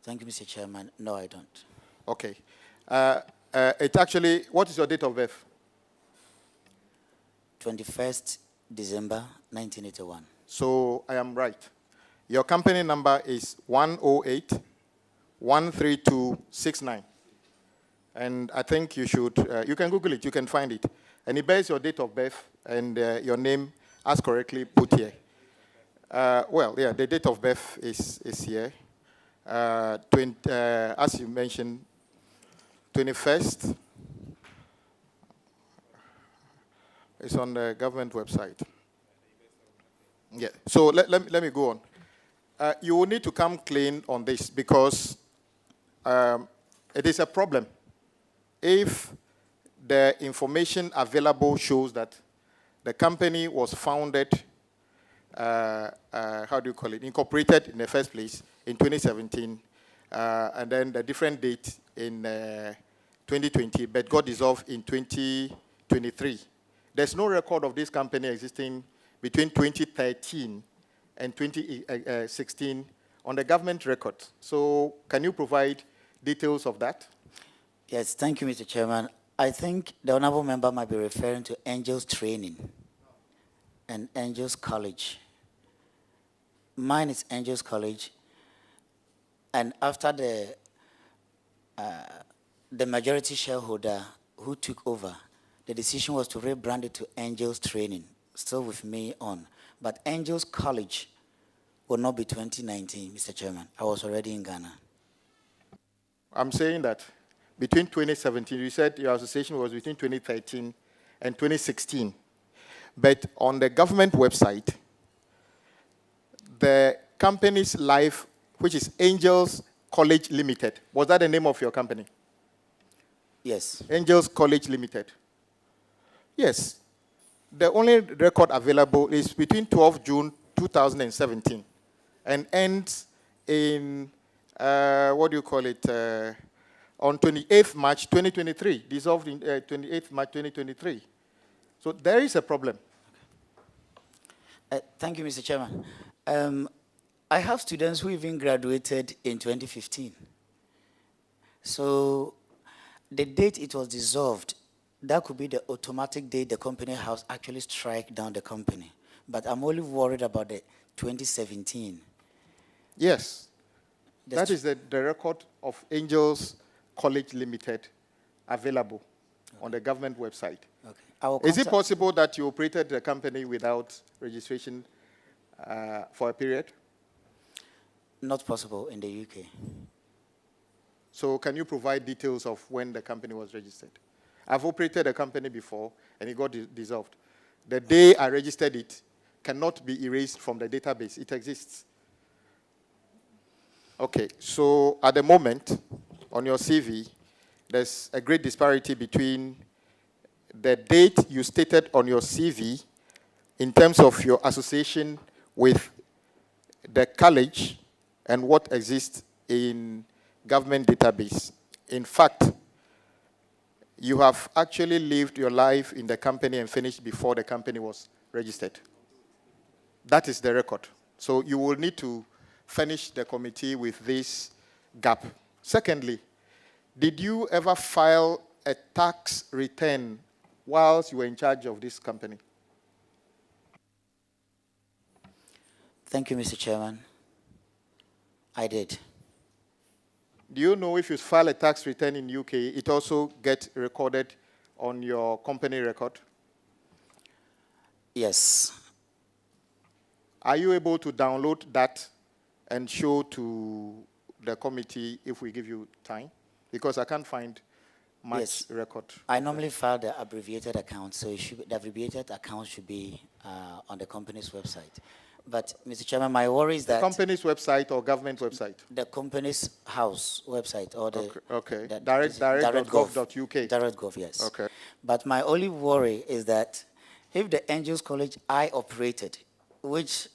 Speaker 14: Thank you, Mr. Chairman. No, I don't.
Speaker 9: Okay. It actually, what is your date of birth?
Speaker 14: 21st December 1981.
Speaker 9: So I am right. Your company number is 108 13269. And I think you should, you can Google it, you can find it. And it bears your date of birth and your name as correctly put here. Well, yeah, the date of birth is here. As you mentioned, 21st. It's on the government website. Yeah, so let me go on. You will need to come clean on this because it is a problem if the information available shows that the company was founded, how do you call it, incorporated in the first place in 2017, and then the different date in 2020, but got dissolved in 2023. There's no record of this company existing between 2013 and 2016 on the government record. So can you provide details of that?
Speaker 14: Yes, thank you, Mr. Chairman. I think the honorable member might be referring to Angels Training and Angels College. Mine is Angels College. And after the majority shareholder who took over, the decision was to rebrand it to Angels Training, still with me on. But Angels College will not be 2019, Mr. Chairman. I was already in Ghana.
Speaker 9: I'm saying that between 2017, you said your association was between 2013 and 2016. But on the government website, the company's life, which is Angels College Limited, was that the name of your company?
Speaker 14: Yes.
Speaker 9: Angels College Limited. Yes. The only record available is between 12 June 2017 and ends in, what do you call it, on 28th March 2023, dissolved in 28th March 2023. So there is a problem.
Speaker 14: Thank you, Mr. Chairman. I have students who even graduated in 2015. So the date it was dissolved, that could be the automatic date the company house actually strike down the company. But I'm only worried about the 2017.
Speaker 9: Yes. That is the record of Angels College Limited available on the government website.
Speaker 14: Okay.
Speaker 9: Is it possible that you operated the company without registration for a period?
Speaker 14: Not possible in the UK.
Speaker 9: So can you provide details of when the company was registered? I've operated a company before, and it got dissolved. The day I registered it cannot be erased from the database. It exists. Okay, so at the moment, on your CV, there's a great disparity between the date you stated on your CV in terms of your association with the college and what exists in government database. In fact, you have actually lived your life in the company and finished before the company was registered. That is the record. So you will need to furnish the committee with this gap. Secondly, did you ever file a tax return whilst you were in charge of this company?
Speaker 14: Thank you, Mr. Chairman. I did.
Speaker 9: Do you know if you file a tax return in UK, it also gets recorded on your company record?
Speaker 14: Yes.
Speaker 9: Are you able to download that and show to the committee if we give you time? Because I can't find much record.
Speaker 14: I normally file the abbreviated account, so the abbreviated account should be on the company's website. But, Mr. Chairman, my worry is that...
Speaker 9: The company's website or government website?
Speaker 14: The company's house website or the...
Speaker 9: Okay. Direct.gov.uk.
Speaker 14: Direct.gov, yes.
Speaker 9: Okay.
Speaker 14: But my only worry is that if the Angels College I operated, which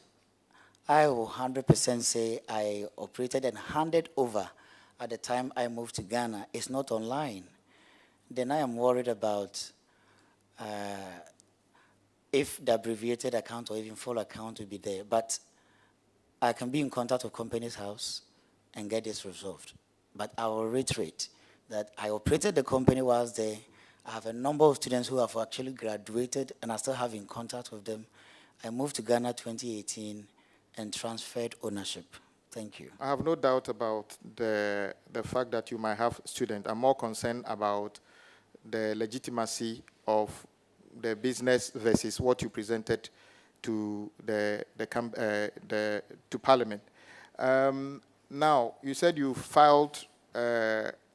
Speaker 14: I will 100% say I operated and handed over at the time I moved to Ghana, is not online, then I am worried about if the abbreviated account or even full account will be there. But I can be in contact with company's house and get this resolved. But I will reiterate that I operated the company whilst there. I have a number of students who have actually graduated and I still have in contact with them. I moved to Ghana 2018 and transferred ownership. Thank you.
Speaker 9: I have no doubt about the fact that you might have students. I'm more concerned about the legitimacy of the business versus what you presented to to Parliament. Now, you said you filed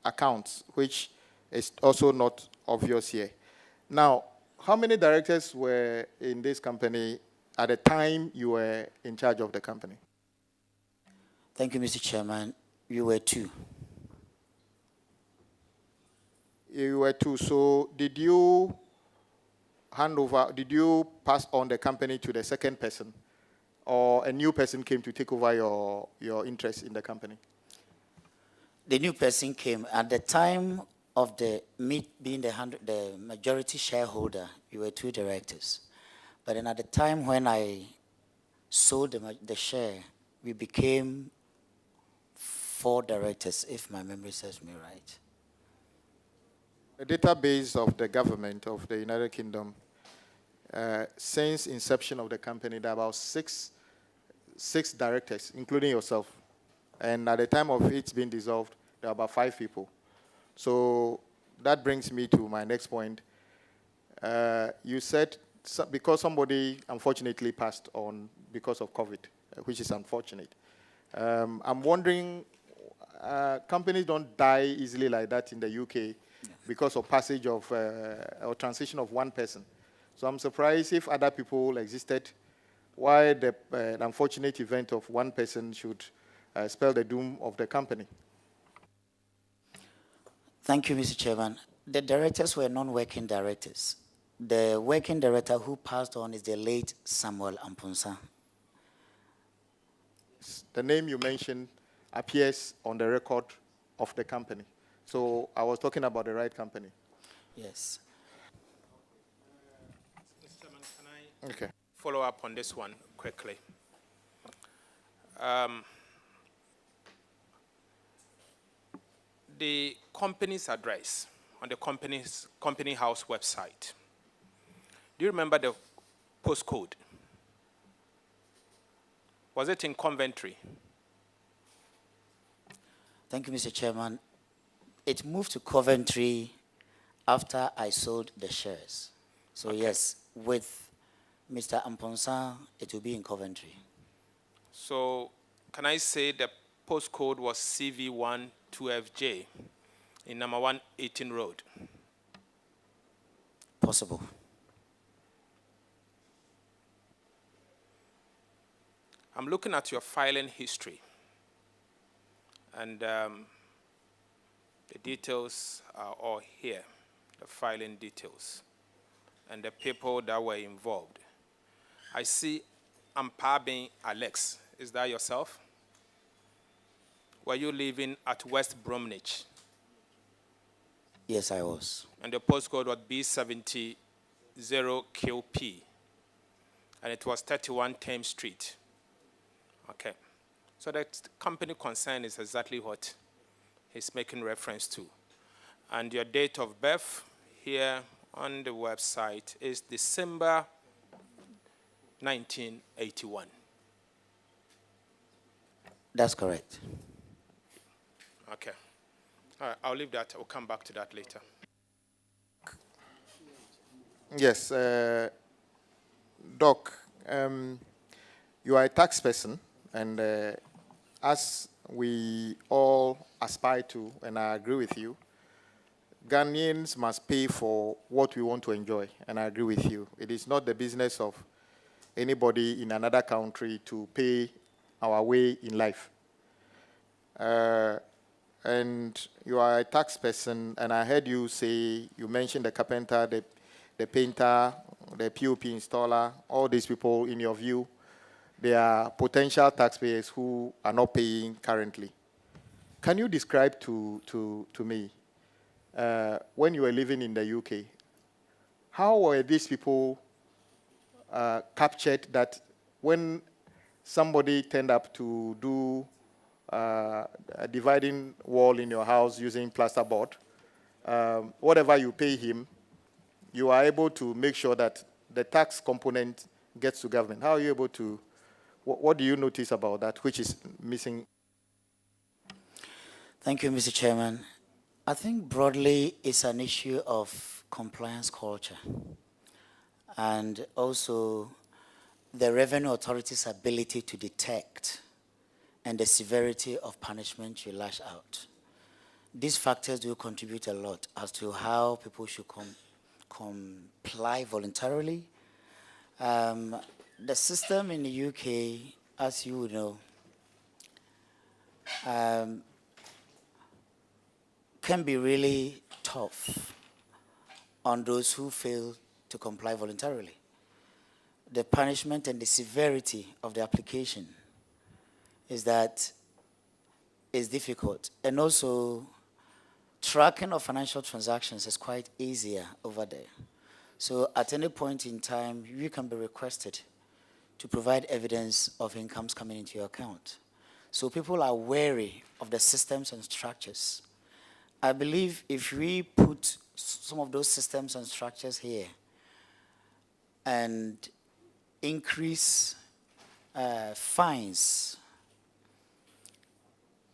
Speaker 9: accounts, which is also not obvious here. Now, how many directors were in this company at the time you were in charge of the company?
Speaker 14: Thank you, Mr. Chairman. You were 2.
Speaker 9: You were 2. So did you hand over, did you pass on the company to the second person? Or a new person came to take over your interest in the company?
Speaker 14: The new person came. At the time of the being the majority shareholder, you were 2 directors. But then at the time when I sold the share, we became 4 directors, if my memory serves me right.
Speaker 9: The database of the government of the United Kingdom, since inception of the company, there are about six directors, including yourself. And at the time of it being dissolved, there are about 5 people. So that brings me to my next point. You said because somebody unfortunately passed on because of COVID, which is unfortunate. I'm wondering, companies don't die easily like that in the UK because of passage of or transition of one person. So I'm surprised if other people existed, why the unfortunate event of one person should spell the doom of the company.
Speaker 14: Thank you, Mr. Chairman. The directors were non-working directors. The working director who passed on is the late Samuel Ampunsa.
Speaker 9: The name you mentioned appears on the record of the company. So I was talking about the right company.
Speaker 14: Yes.
Speaker 13: Mr. Chairman, can I
Speaker 9: Okay.
Speaker 13: follow up on this one quickly? The company's address on the company house website. Do you remember the postcode? Was it in Coventry?
Speaker 14: Thank you, Mr. Chairman. It moved to Coventry after I sold the shares. So yes, with Mr. Amponsa, it will be in Coventry.
Speaker 13: So can I say the postcode was CV12FJ in number 118 Road?
Speaker 14: Possible.
Speaker 13: I'm looking at your filing history, and the details are all here, the filing details, and the people that were involved. I see Ampabin Alex. Is that yourself? Were you living at West Bromwich?
Speaker 14: Yes, I was.
Speaker 13: And the postcode was B700QP, and it was 31 Thames Street. Okay. So the company concern is exactly what he's making reference to. And your date of birth here on the website is December 1981.
Speaker 14: That's correct.
Speaker 13: Okay. All right, I'll leave that. I'll come back to that later.
Speaker 9: Yes, Doc, you are a tax person, and as we all aspire to, and I agree with you, Ghanaians must pay for what we want to enjoy, and I agree with you. It is not the business of anybody in another country to pay our way in life. And you are a tax person, and I heard you say, you mentioned the carpenter, the painter, the POP installer, all these people, in your view, they are potential taxpayers who are not paying currently. Can you describe to me, when you were living in the UK, how were these people captured that when somebody turned up to do a dividing wall in your house using plasterboard, whatever you pay him, you are able to make sure that the tax component gets to government? How are you able to, what do you notice about that, which is missing?
Speaker 14: Thank you, Mr. Chairman. I think broadly it's an issue of compliance culture and also the revenue authority's ability to detect and the severity of punishment you lash out. These factors do contribute a lot as to how people should comply voluntarily. The system in the UK, as you know, can be really tough on those who fail to comply voluntarily. The punishment and the severity of the application is difficult. And also, tracking of financial transactions is quite easier over there. So at any point in time, you can be requested to provide evidence of incomes coming into your account. So people are wary of the systems and structures. I believe if we put some of those systems and structures here and increase fines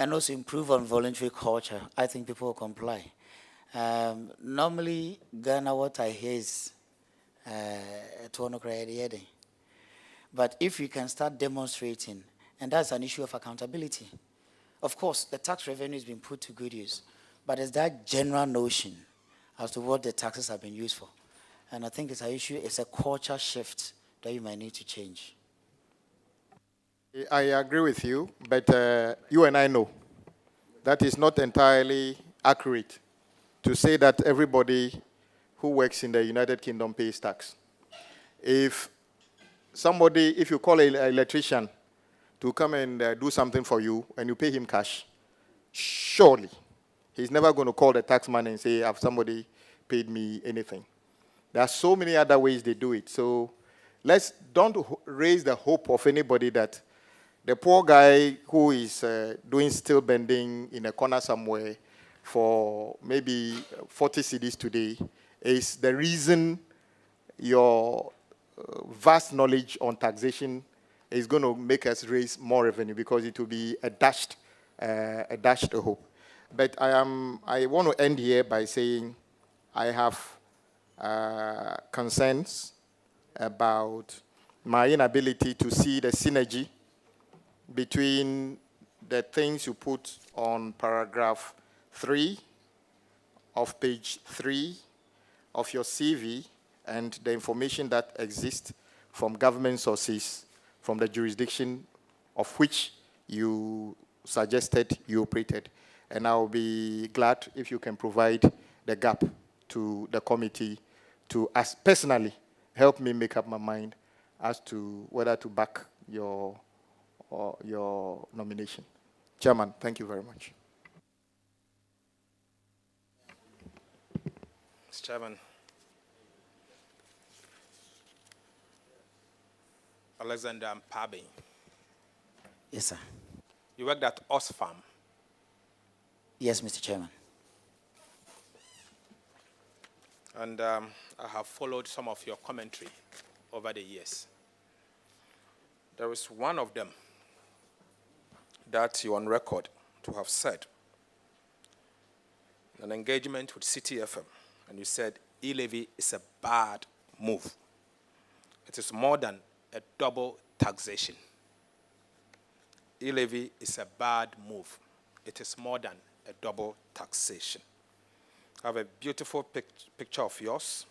Speaker 14: and also improve on voluntary culture, I think people will comply. Normally, Ghana, what I hear is but if we can start demonstrating, and that's an issue of accountability. Of course, the tax revenue has been put to good use, but there's that general notion as to what the taxes have been used for. And I think it's an issue, it's a culture shift that you might need to change.
Speaker 9: I agree with you, but you and I know that is not entirely accurate to say that everybody who works in the United Kingdom pays tax. If you call an electrician to come and do something for you and you pay him cash, surely he's never going to call the tax man and say, have somebody paid me anything? There are so many other ways they do it. So don't raise the hope of anybody that the poor guy who is doing steel bending in a corner somewhere for maybe 40 cedis today is the reason your vast knowledge on taxation is going to make us raise more revenue, because it will be a dashed hope. But I want to end here by saying I have concerns about my inability to see the synergy between the things you put on paragraph 3 of page 3 of your CV and the information that exists from government sources from the jurisdiction of which you suggested you operated. And I'll be glad if you can provide the gap to the committee to personally help me make up my mind as to whether to back your nomination. Chairman, thank you very much.
Speaker 13: Mr. Chairman, Alexander Mpabe.
Speaker 14: Yes, sir.
Speaker 13: You worked at Oxfam.
Speaker 14: Yes, Mr. Chairman.
Speaker 13: And I have followed some of your commentary over the years. There is one of them that you're on record to have said, an engagement with City FM, and you said e-levy is a bad move. It is more than a double taxation. E-levy is a bad move. It is more than a double taxation. I have a beautiful picture of yours.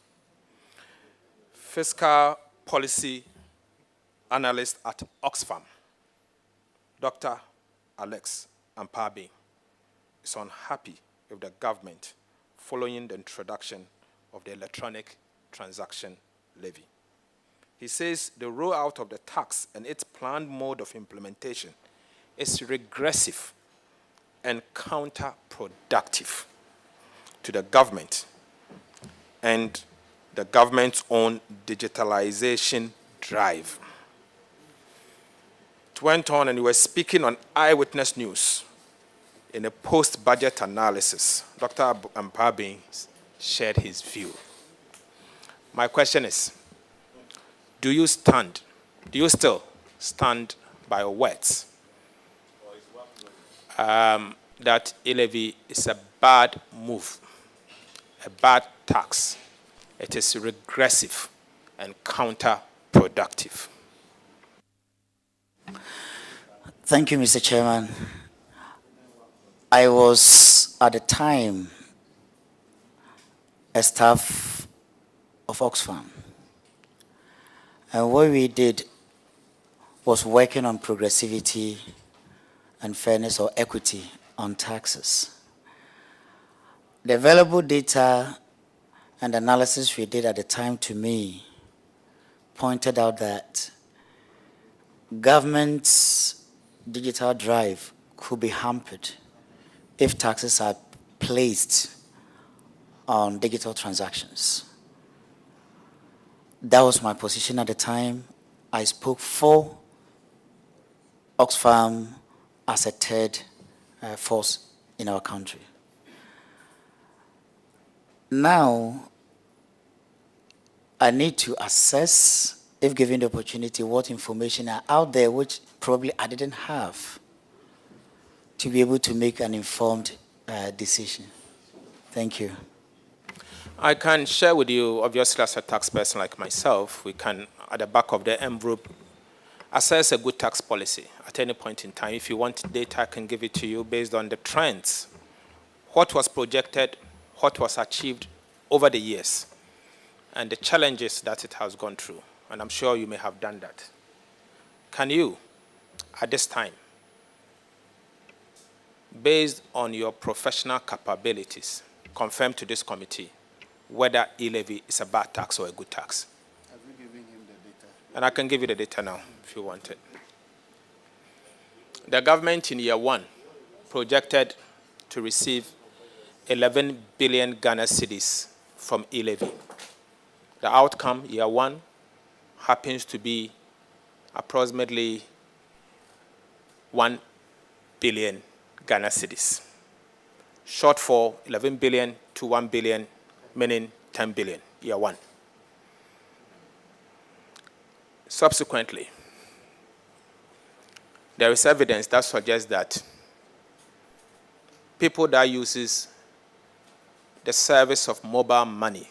Speaker 13: Fiscal policy analyst at Oxfam, Dr. Alex Mpabe, is unhappy with the government following the introduction of the electronic transaction levy. He says the rollout of the tax and its planned mode of implementation is regressive and counterproductive to the government and the government's own digitalization drive. It went on, and you were speaking on Eyewitness News in a post-budget analysis. Dr. Mpabe shared his view. My question is, do you still stand by your words that e-levy is a bad move, a bad tax? It is regressive and counterproductive.
Speaker 14: Thank you, Mr. Chairman. I was, at the time, a staff of Oxfam. And what we did was working on progressivity and fairness or equity on taxes. The available data and analysis we did at the time, to me, pointed out that government's digital drive could be hampered if taxes are placed on digital transactions. That was my position at the time. I spoke for Oxfam as a third force in our country. Now, I need to assess, if given the opportunity, what information are out there which probably I didn't have to be able to make an informed decision. Thank you.
Speaker 13: I can share with you, obviously, as a tax person like myself, we can, at the back of the envelope, assess a good tax policy at any point in time. If you want data, I can give it to you based on the trends, what was projected, what was achieved over the years, and the challenges that it has gone through. And I'm sure you may have done that. Can you, at this time, based on your professional capabilities, confirm to this committee whether e-levy is a bad tax or a good tax?
Speaker 1: Have you given him the data?
Speaker 13: And I can give you the data now, if you want it. The government in year one projected to receive 11 billion Ghana cedis from e-levy. The outcome, year one, happens to be approximately 1 billion Ghana cedis. Shortfall, 11 billion to 1 billion, meaning 10 billion, year one. Subsequently, there is evidence that suggests that people that uses the service of mobile money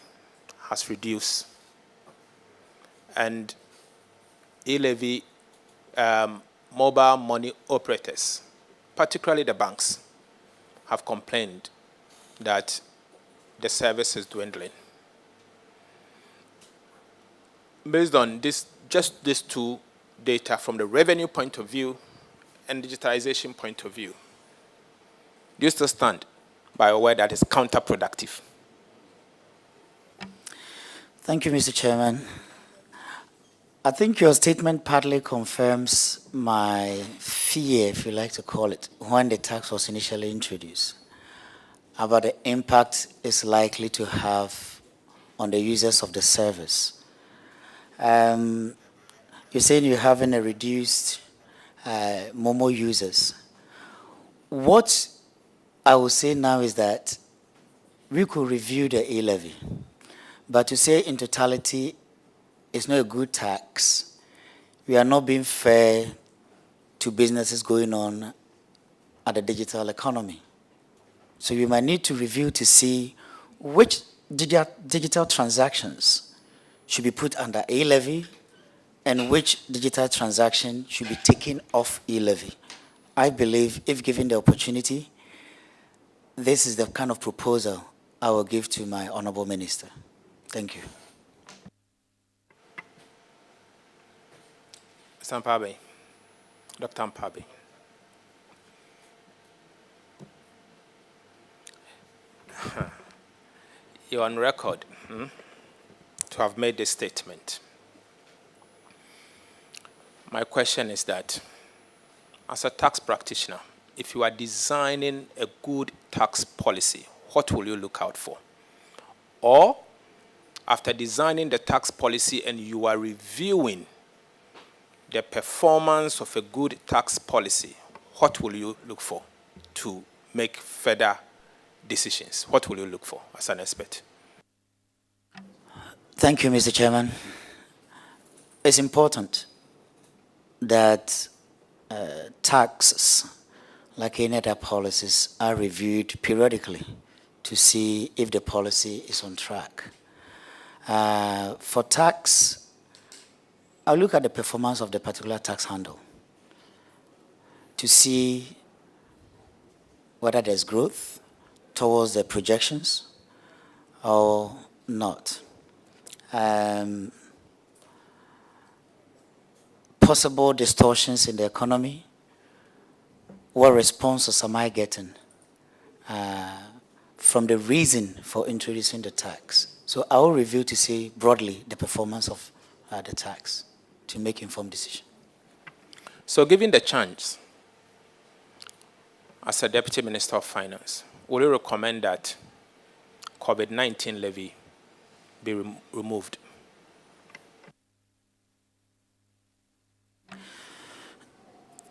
Speaker 13: has reduced, and e-levy mobile money operators, particularly the banks, have complained that the service is dwindling. Based on this, just these two data from the revenue point of view and digitization point of view, do you still stand by a word that is counterproductive?
Speaker 14: Thank you, Mr. Chairman. I think your statement partly confirms my fear, if you like to call it, when the tax was initially introduced, about the impact it's likely to have on the users of the service. You're saying you're having a reduced Momo users. What I will say now is that we could review the e-levy, but to say in totality it's not a good tax, we are not being fair to businesses going on at the digital economy. So we might need to review to see which digital transactions should be put under e-levy and which digital transaction should be taken off e-levy. I believe, if given the opportunity, this is the kind of proposal I will give to my honorable minister. Thank you.
Speaker 13: Mr. Mpabe, Dr. Mpabe. You're on record to have made this statement. My question is that, as a tax practitioner, if you are designing a good tax policy, what will you look out for? Or, after designing the tax policy and you are reviewing the performance of a good tax policy, what will you look for to make further decisions? What will you look for as an expert?
Speaker 14: Thank you, Mr. Chairman. It's important that taxes, like any other policies, are reviewed periodically to see if the policy is on track. For tax, I'll look at the performance of the particular tax handle to see whether there's growth towards the projections or not. Possible distortions in the economy, what responses am I getting from the reason for introducing the tax? So I will review to see broadly the performance of the tax to make informed decision.
Speaker 13: So given the chance, as a Deputy Minister of Finance, would you recommend that COVID-19 levy be removed?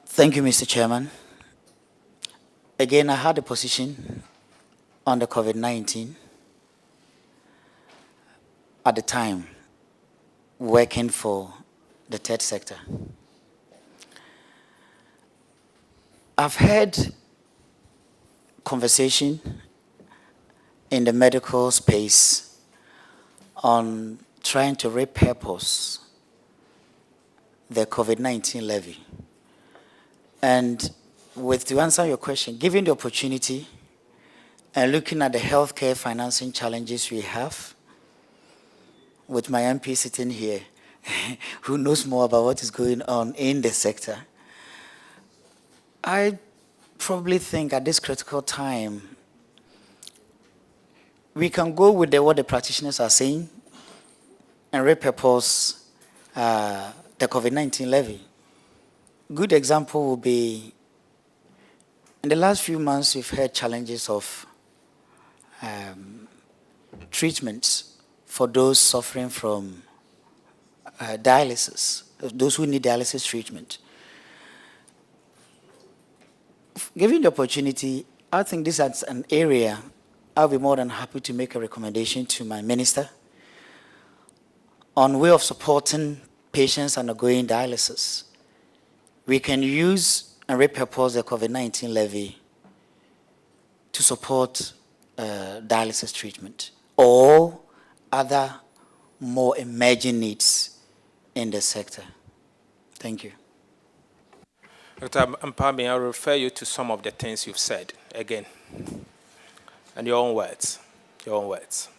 Speaker 14: Thank you, Mr. Chairman. Again, I had a position on the COVID-19 at the time, working for the third sector. I've heard conversation in the medical space on trying to repurpose the COVID-19 levy. And to answer your question, given the opportunity and looking at the healthcare financing challenges we have, with my MP sitting here, who knows more about what is going on in the sector, I probably think at this critical time, we can go with what the practitioners are saying and repurpose the COVID-19 levy. Good example will be, in the last few months, we've had challenges of treatments for those suffering from dialysis, those who need dialysis treatment. Given the opportunity, I think this is an area I'll be more than happy to make a recommendation to my minister on way of supporting patients undergoing dialysis. We can use and repurpose the COVID-19 levy to support dialysis treatment or other more emerging needs in the sector. Thank you.
Speaker 13: Dr. Mpami, I'll refer you to some of the things you've said again, and your own words. Your own words.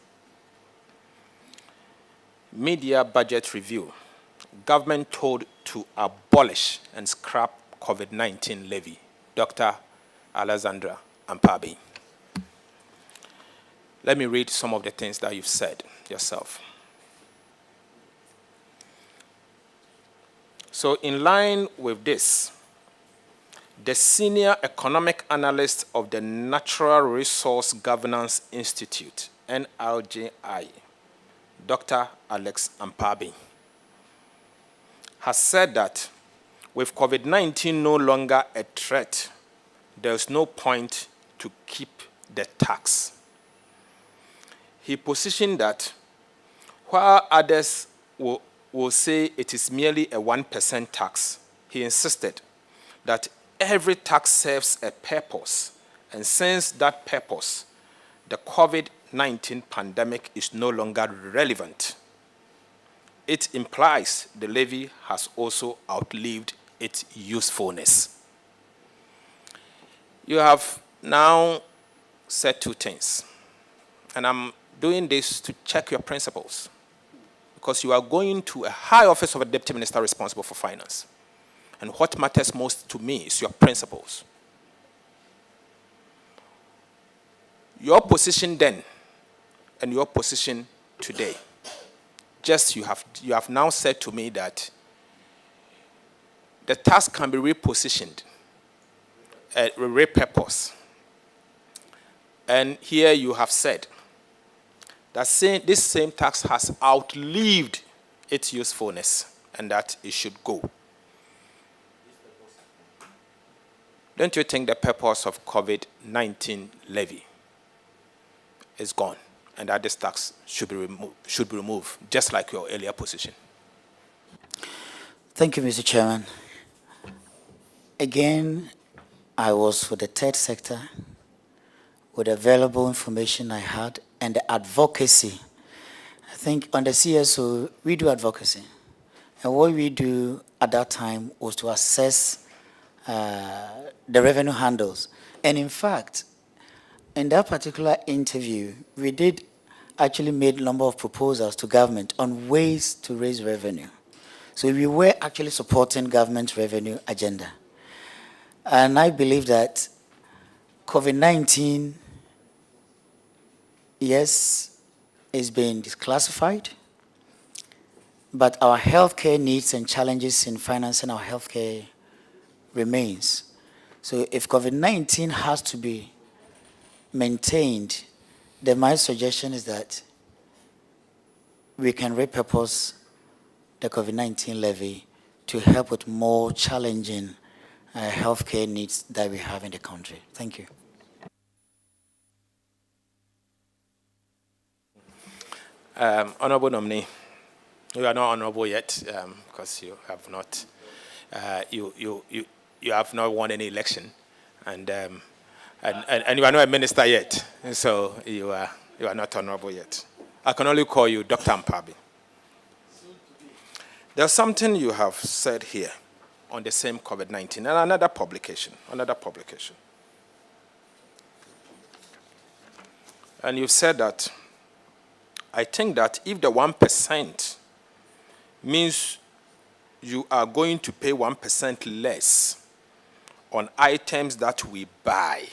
Speaker 13: Media budget review. Government told to abolish and scrap COVID-19 levy. Dr. Alexandra Mpabi. Let me read some of the things that you've said yourself. So in line with this, the senior economic analyst of the Natural Resource Governance Institute, NRGI, Dr. Alex Mpabi, has said that with COVID-19 no longer a threat, there's no point to keep the tax. He positioned that while others will say it is merely a 1% tax, he insisted that every tax serves a purpose, and since that purpose, the COVID-19 pandemic is no longer relevant. It implies the levy has also outlived its usefulness. You have now said two things, and I'm doing this to check your principles, because you are going to a high office of a deputy minister responsible for finance. And what matters most to me is your principles. Your position then and your position today. Just you have now said to me that the task can be repositioned, repurposed. And here you have said that this same tax has outlived its usefulness and that it should go. Don't you think the purpose of COVID-19 levy is gone and that this tax should be removed, just like your earlier position?
Speaker 14: Thank you, Mr. Chairman. Again, I was for the third sector with the available information I had and the advocacy. I think on the CSO, we do advocacy. And what we do at that time was to assess the revenue handles. And in fact, in that particular interview, we did actually made a number of proposals to government on ways to raise revenue. So we were actually supporting government revenue agenda. And I believe that COVID-19, yes, is being declassified, but our healthcare needs and challenges in financing our healthcare remains. So if COVID-19 has to be maintained, then my suggestion is that we can repurpose the COVID-19 levy to help with more challenging healthcare needs that we have in the country. Thank you.
Speaker 13: Honorable nominee, you are not honorable yet because you have not you have not won any election, and you are not a minister yet, so you are not honorable yet. I can only call you Dr. Mpabi. There's something you have said here on the same COVID-19 and another publication. And you've said that, I think that if the 1% means you are going to pay 1% less on items that we buy,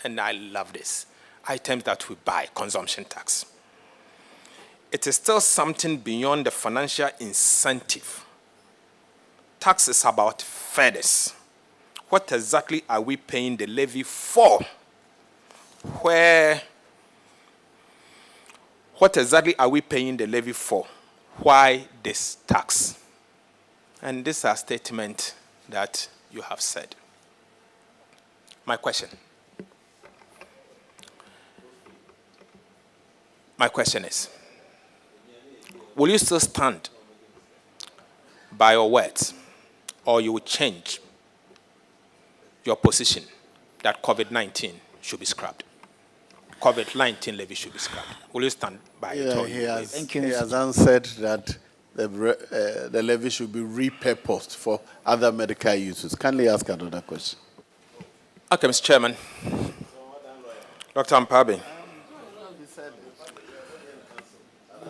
Speaker 13: and I love this, items that we buy, consumption tax, it is still something beyond the financial incentive. Tax is about fairness. What exactly are we paying the levy for? What exactly are we paying the levy for? Why this tax? And this is a statement that you have said. My question is, will you still stand by your words, or you will change your position that COVID-19 should be scrapped? COVID-19 levy should be scrapped. Will you stand by it? Or
Speaker 1: He has answered that the levy should be repurposed for other medical uses. Kindly ask another question.
Speaker 13: Okay, Mr. Chairman. Dr. Mpabi,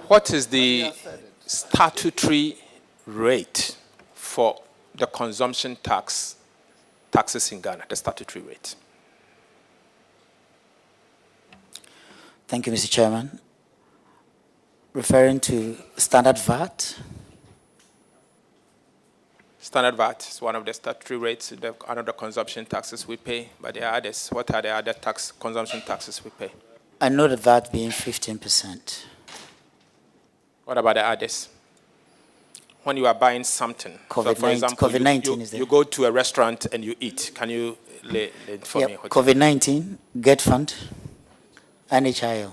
Speaker 13: what is the statutory rate for the consumption taxes in Ghana, the statutory rate?
Speaker 14: Thank you, Mr. Chairman. Referring to standard VAT?
Speaker 13: Standard VAT is one of the statutory rates, another consumption taxes we pay, but there are others. What are the other consumption taxes we pay?
Speaker 14: I know the VAT being 15%.
Speaker 13: What about the others? When you are buying something, so for example,
Speaker 14: COVID-19 is there.
Speaker 13: You go to a restaurant and you eat. Can you lay it for me?
Speaker 14: COVID-19, Get Fund, NHIL.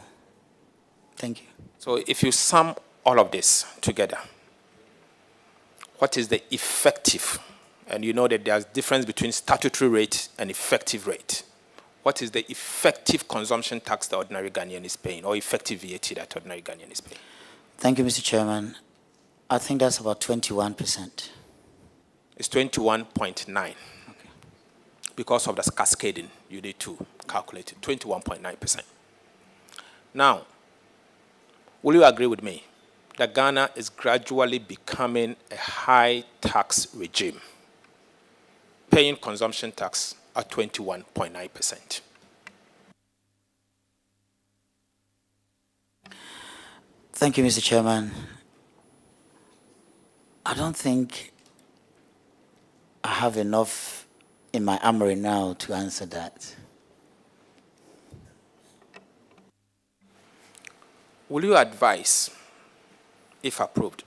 Speaker 14: Thank you.
Speaker 13: So if you sum all of this together, what is the effective? And you know that there's difference between statutory rate and effective rate. What is the effective consumption tax that ordinary Ghanaian is paying, or effective VAT that ordinary Ghanaian is paying?
Speaker 14: Thank you, Mr. Chairman. I think that's about 21%.
Speaker 13: It's 21.9.
Speaker 14: Okay.
Speaker 13: Because of the cascading, you need to calculate it, 21.9%. Now, will you agree with me that Ghana is gradually becoming a high tax regime, paying consumption tax at 21.9%?
Speaker 14: Thank you, Mr. Chairman. I don't think I have enough in my armory now to answer that.
Speaker 13: Will you advise, if approved,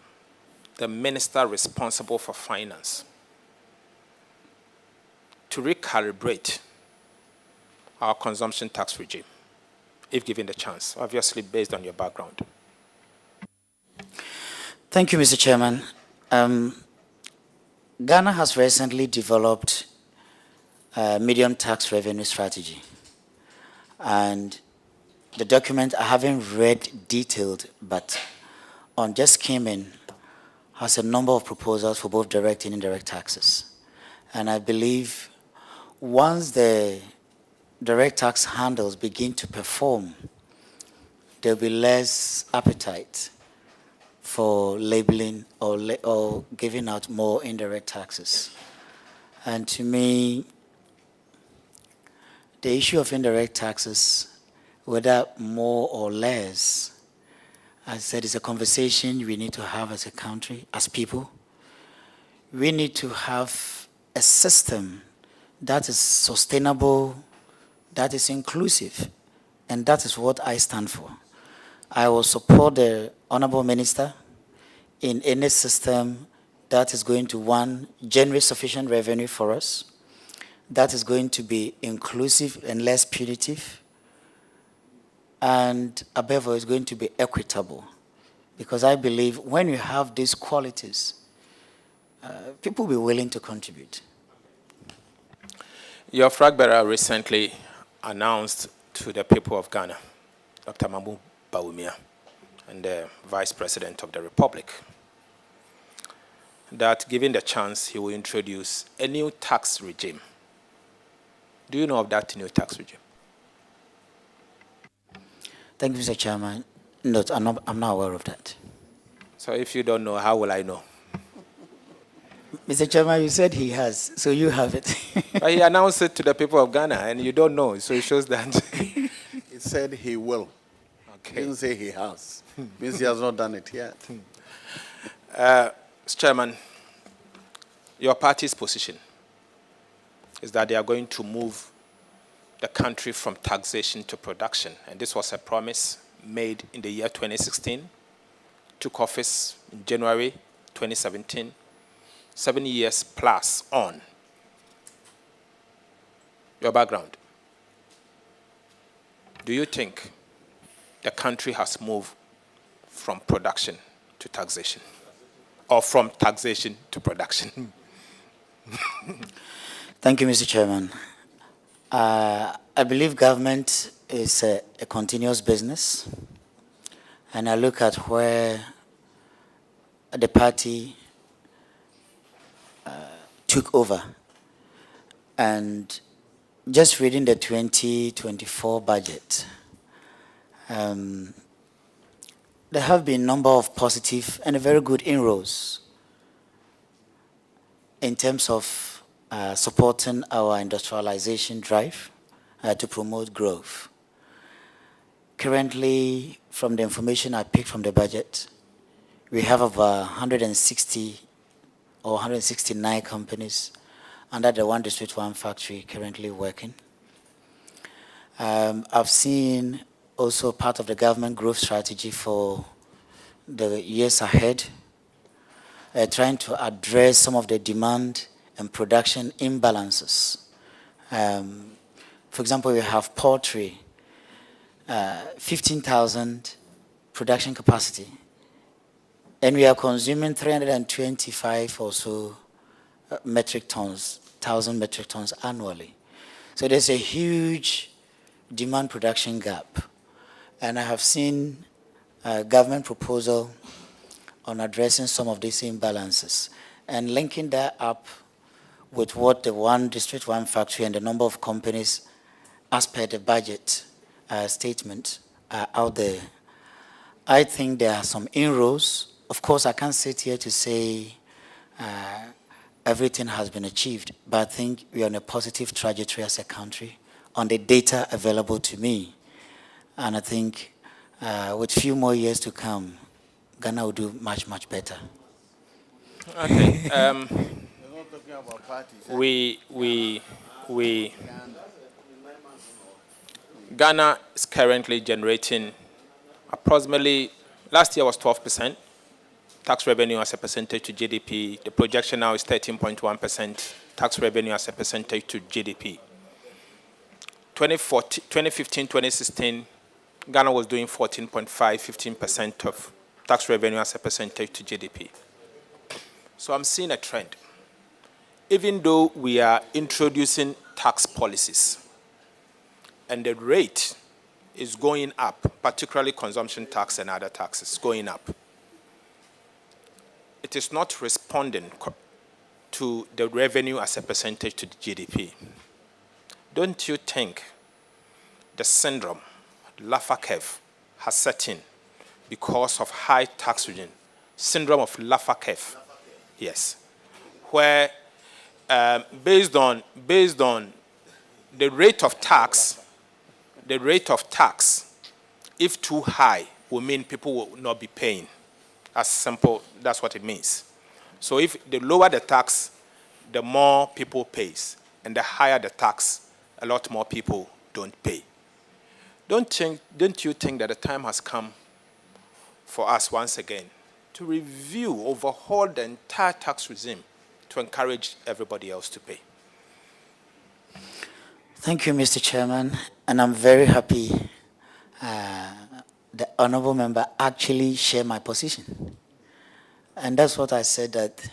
Speaker 13: the minister responsible for finance to recalibrate our consumption tax regime if given the chance, obviously based on your background?
Speaker 14: Thank you, Mr. Chairman. Ghana has recently developed a medium tax revenue strategy. And the document I haven't read detailed, but on just came in, has a number of proposals for both direct and indirect taxes. And I believe once the direct tax handles begin to perform, there'll be less appetite for labeling or giving out more indirect taxes. And to me, the issue of indirect taxes, whether more or less, as I said, is a conversation we need to have as a country, as people. We need to have a system that is sustainable, that is inclusive, and that is what I stand for. I will support the Honorable Minister in any system that is going to, one, generate sufficient revenue for us, that is going to be inclusive and less punitive, and above all, is going to be equitable. Because I believe when you have these qualities, people will be willing to contribute.
Speaker 13: Your flag bearer recently announced to the people of Ghana, Dr. Mambu Bawumia, and the Vice President of the Republic, that given the chance, he will introduce a new tax regime. Do you know of that new tax regime?
Speaker 14: Thank you, Mr. Chairman. No, I'm not aware of that.
Speaker 13: So if you don't know, how will I know?
Speaker 14: Mr. Chairman, you said he has, so you have it.
Speaker 13: But he announced it to the people of Ghana, and you don't know, so it shows that.
Speaker 1: He said he will.
Speaker 13: Okay.
Speaker 1: He didn't say he has. Means he has not done it yet.
Speaker 13: Mr. Chairman, your party's position is that they are going to move the country from taxation to production. And this was a promise made in the year 2016, took office in January 2017, 7 years plus on. Your background. Do you think the country has moved from production to taxation? Or from taxation to production?
Speaker 14: Thank you, Mr. Chairman. I believe government is a continuous business, and I look at where the party took over. And just reading the 2024 budget, there have been a number of positive and a very good inroads in terms of supporting our industrialization drive to promote growth. Currently, from the information I picked from the budget, we have over 160 or 169 companies under the One District, One Factory currently working. I've seen also part of the government growth strategy for the years ahead, trying to address some of the demand and production imbalances. For example, we have poultry, 15,000 production capacity, and we are consuming 325 or so metric tons, 1,000 metric tons annually. So there's a huge demand production gap. And I have seen a government proposal on addressing some of these imbalances and linking that up with what the One District, One Factory and the number of companies as per the budget statement are out there. I think there are some inroads. Of course, I can't sit here to say everything has been achieved, but I think we are on a positive trajectory as a country on the data available to me. And I think with few more years to come, Ghana will do much, much better.
Speaker 13: Okay. Ghana is currently generating approximately, last year was 12%, tax revenue as a percentage to GDP. The projection now is 13.1% tax revenue as a percentage to GDP. 2015, 2016, Ghana was doing 14.5, 15% of tax revenue as a percentage to GDP. So I'm seeing a trend. Even though we are introducing tax policies and the rate is going up, particularly consumption tax and other taxes going up, it is not responding to the revenue as a percentage to the GDP. Don't you think the syndrome, Laffer curve, has set in because of high tax regime? Syndrome of Laffer curve, yes, where based on the rate of tax, if too high, will mean people will not be paying. As simple, that's what it means. So if the lower the tax, the more people pays, and the higher the tax, a lot more people don't pay. Don't you think that the time has come for us once again to review, overhaul the entire tax regime to encourage everybody else to pay?
Speaker 14: Thank you, Mr. Chairman, and I'm very happy the honorable member actually shared my position. And that's what I said, that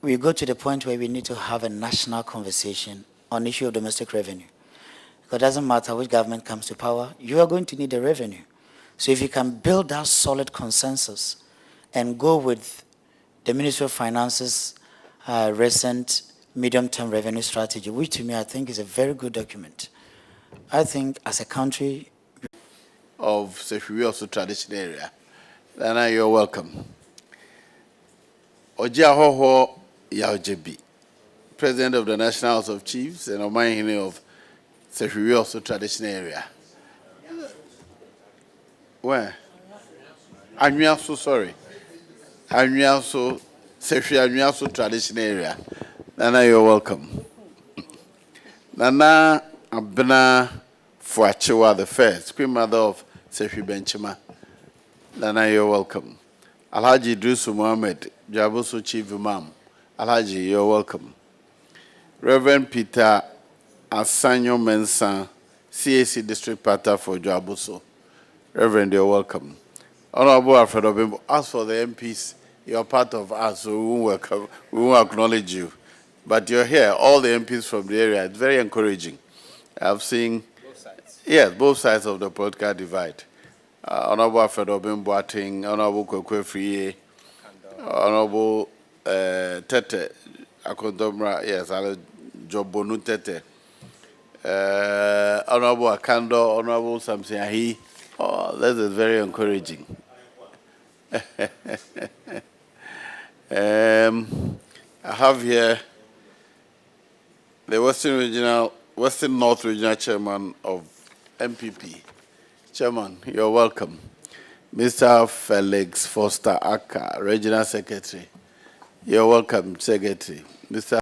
Speaker 14: we go to the point where we need to have a national conversation on the issue of domestic revenue. Because it doesn't matter which government comes to power, you are going to need the revenue. So if you can build that solid consensus and go with the Ministry of Finance's recent medium-term revenue strategy, which to me I think is a very good document. I think as a country,
Speaker 1: of Sefwi also traditional area. Nana, you're welcome. Ojiahoho Yaojebi, President of the National House of Chiefs and Omanhene of Sefwi also traditional area. Where? Anyaso, sorry. Anyaso, Sefwi Anyaso traditional area. Nana, you're welcome. Nana Abena Fuachewa the first, Queen Mother of Sefwi Benchima. Nana, you're welcome. Alhaji Drusu Mohammed, Jabuso Chief Imam. Alhaji, you're welcome. Reverend Peter Asanyo Mensah, CAC District Partner for Jabuso. Reverend, you're welcome. Honorable Alfred Obimbo, as for the MPs, you're part of us, so we won't acknowledge you. But you're here, all the MPs from the area. It's very encouraging. I've seen both sides. Yes, both sides of the political divide. Honorable Alfred Obimbo, Honorable Kwekwe Friye, Honorable Tete Akondomra, yes, Jobonu Tete, Honorable Akando, Honorable Samson Ahi. Oh, this is very encouraging. I have here the Western North Regional Chairman of MPP. Chairman, you're welcome. Mr. Felix Foster Aka, Regional Secretary. You're welcome, Secretary. Mr.